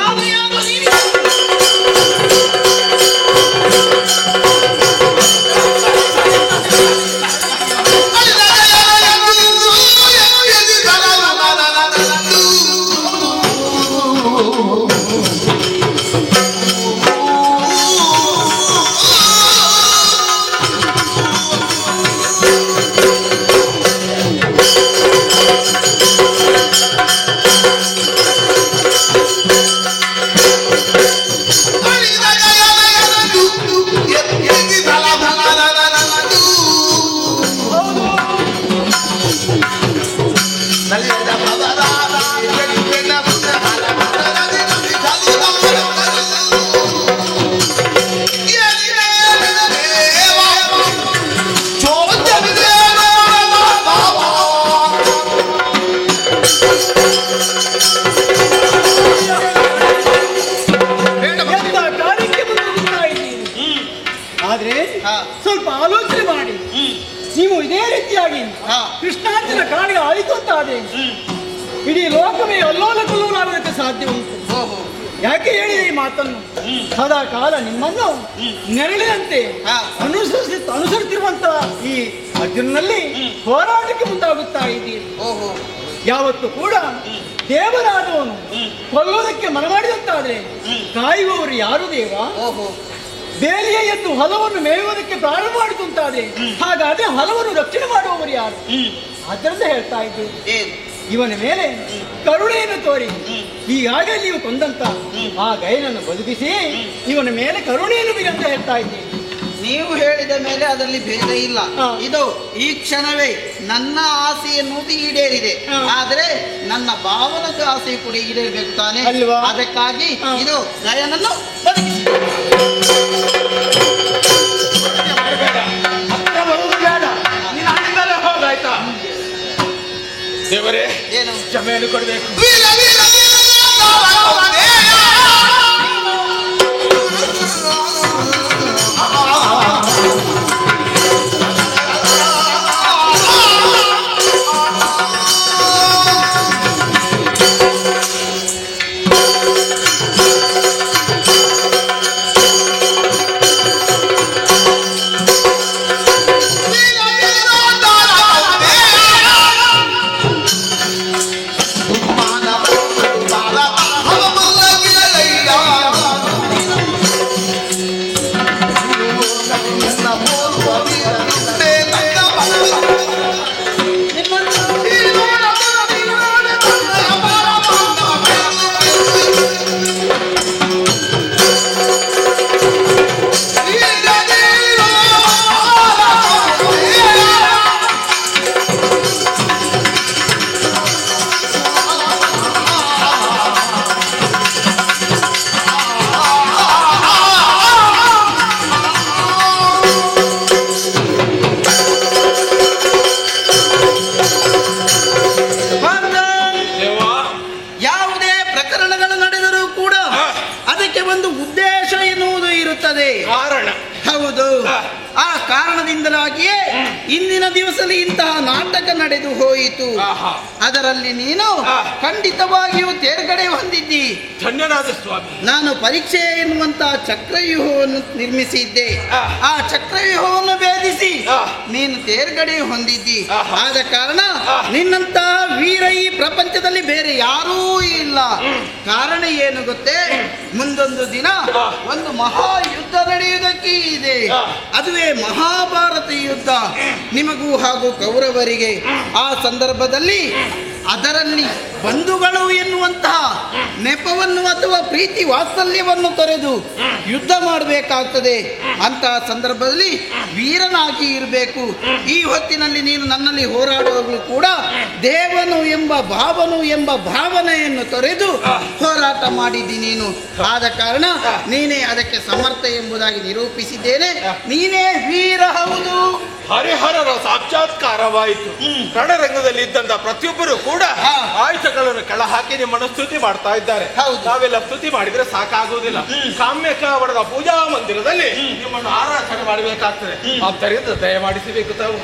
ಸ್ವಲ್ಪ ಆಲೋಚನೆ ಮಾಡಿ. ನೀವು ಇದೇ ರೀತಿಯಾಗಿ ಕೃಷ್ಣಾರ್ಜುನ ಕಾಣಿಗೆ ಆಯಿತು ಅಂತಾದೆ ಇಡೀ ಲೋಕವೇ ಅಲ್ಲೋಲ ಕಲ್ಲೋಲಾಗೋದಕ್ಕೆ ಸಾಧ್ಯ ಉಂಟು. ಯಾಕೆ ಹೇಳಿದೆ ಈ ಮಾತನ್ನು? ಸದಾ ಕಾಲ ನಿಮ್ಮನ್ನು ನೆರಳಿನಂತೆ ಅನುಸರಿಸಿರುವಂತಹ ಈ ಅರ್ಜುನಲ್ಲಿ ಹೋರಾಟಕ್ಕೆ ಮುಂದಾಗುತ್ತಾ ಇದ್ದೀರಿ. ಯಾವತ್ತು ಕೂಡ ದೇವರಾದವನು ಕೊಲ್ಲೋದಕ್ಕೆ ಮನಮಾಡಿದಂತಾದ್ರೆ ಕಾಯುವವರು ಯಾರು ದೇವ? ಬೇಲಿಯ ಎದ್ದು ಹೊಲವನ್ನು ಮೇಯುವುದಕ್ಕೆ ಪ್ರಾರಂಭ ಮಾಡಿದಂತಾದ್ರೆ ಹಾಗಾದ್ರೆ ಹೊಲವನ್ನು ರಕ್ಷಣೆ ಮಾಡುವವರು ಯಾರು? ಅದರಿಂದ ಹೇಳ್ತಾ ಇದ್ದೇವೆ, ಇವನ ಮೇಲೆ ಕರುಣೆಯನ್ನು ತೋರಿ ಈಗಾಗಲೇ ನೀವು ಕೊಂದಂತ ಆ ಗಯನನ್ನು ಬದುಕಿಸಿ ಇವನ ಮೇಲೆ ಕರುಣೆಯನ್ನು ಬಿಡಿ ಅಂತ ಹೇಳ್ತಾ ಇದ್ದೇವೆ.
ನೀವು ಹೇಳಿದ ಮೇಲೆ ಅದರಲ್ಲಿ ಭೇದ ಇಲ್ಲ. ಇದು ಈ ಕ್ಷಣವೇ ನನ್ನ ಆಸೆ ಎನ್ನುವುದು ಈಡೇರಿದೆ, ಆದ್ರೆ ನನ್ನ ಭಾವನದ ಆಸೆ ಕೂಡ ಈಡೇರಬೇಕು ತಾನೆ. ಅದಕ್ಕಾಗಿ ಇದು ಗಯನನ್ನು ಬದುಕಿಸಿ.
ಹೋಗಾಯ್ತಾ ದೇವರೇ, ಏನು ಕ್ಷಮೆಯನ್ನು ಕೊಡಬೇಕು.
ಹೌದು, ಆ ಕಾರಣದಿಂದಲಾಗಿಯೇ ಇಂದಿನ ದಿವಸದಲ್ಲಿ ಇಂತಹ ನಾಟಕ ನಡೆದು ಹೋಯಿತು. ಅದರಲ್ಲಿ ನೀನು ಖಂಡಿತವಾಗಿಯೂ ತೇರ್ಗಡೆ ಹೊಂದಿದ್ದಿ.
ಧನ್ಯನಾದ ಸ್ವಾಮಿ.
ನಾನು ಪರೀಕ್ಷೆ ಎನ್ನುವಂತಹ ಚಕ್ರವ್ಯೂಹವನ್ನು ನಿರ್ಮಿಸಿದ್ದೆ. ಆ ಚಕ್ರವ್ಯೂಹವನ್ನು ಭೇದಿಸಿ ನೀನು ತೇರ್ಗಡೆ ಹೊಂದಿದ್ದಿ. ಆದ ಕಾರಣ ನಿನ್ನಂತಹ ವೀರ ಈ ಪ್ರಪಂಚದಲ್ಲಿ ಬೇರೆ ಯಾರೂ ಇಲ್ಲ. ಕಾರಣ ಏನು ಗೊತ್ತೇ? ಮುಂದೊಂದು ದಿನ ಒಂದು ಮಹಾಯುದ್ಧ ನಡೆಯುವುದಕ್ಕೆ ಇದೆ. ಅದುವೇ ಮಹಾಭಾರತ ಯುದ್ಧ, ನಿಮಗೂ ಹಾಗೂ ಕೌರವರಿಗೆ. ಆ ಸಂದರ್ಭದಲ್ಲಿ
ಅದರಲ್ಲಿ ಬಂಧುಗಳು ಎನ್ನುವಂತಹ ನೆಪವನ್ನು ಅಥವಾ ಪ್ರೀತಿ ವಾತ್ಸಲ್ಯವನ್ನು ತೊರೆದು ಯುದ್ಧ ಮಾಡಬೇಕಾಗ್ತದೆ. ಅಂತಹ ಸಂದರ್ಭದಲ್ಲಿ ವೀರನಾಗಿ ಇರಬೇಕು. ಈ ಹೊತ್ತಿನಲ್ಲಿ ನೀನು ನನ್ನಲ್ಲಿ ಹೋರಾಡುವಾಗಲೂ ಕೂಡ ದೇವನು ಎಂಬ ಭಾವನೆಯನ್ನು ತೊರೆದು ಹೋರಾಟ ಮಾಡಿದ್ದಿ ನೀನು. ಆದ ಕಾರಣ ನೀನೇ ಅದಕ್ಕೆ ಸಮರ್ಥ ಎಂಬುದಾಗಿ ನಿರೂಪಿಸಿದ್ದೇನೆ. ನೀನೇ ವೀರ. ಹೌದು,
ಹರಿಹರರ ಸಾಕ್ಷಾತ್ಕಾರವಾಯಿತು. ರಣರಂಗದಲ್ಲಿ ಇದ್ದಂತ ಪ್ರತಿಯೊಬ್ಬರು ಕೂಡ ಆಯುಧಗಳನ್ನು ಕೆಳ ಹಾಕಿ ನಿಮ್ಮನ್ನು ಸ್ತುತಿ ಮಾಡ್ತಾ ಇದ್ದಾರೆ. ನಾವೆಲ್ಲ ಸ್ತುತಿ ಮಾಡಿದ್ರೆ ಸಾಕಾಗುವುದಿಲ್ಲ. ಕಾಮ್ಯಕವರದ ಪೂಜಾ ಮಂದಿರದಲ್ಲಿ ನಿಮ್ಮನ್ನು ಆರಾಧನೆ ಮಾಡಬೇಕಾಗ್ತದೆ. ಆದ್ದರಿಂದ ದಯಮಾಡಿಸಬೇಕು ತಾವು.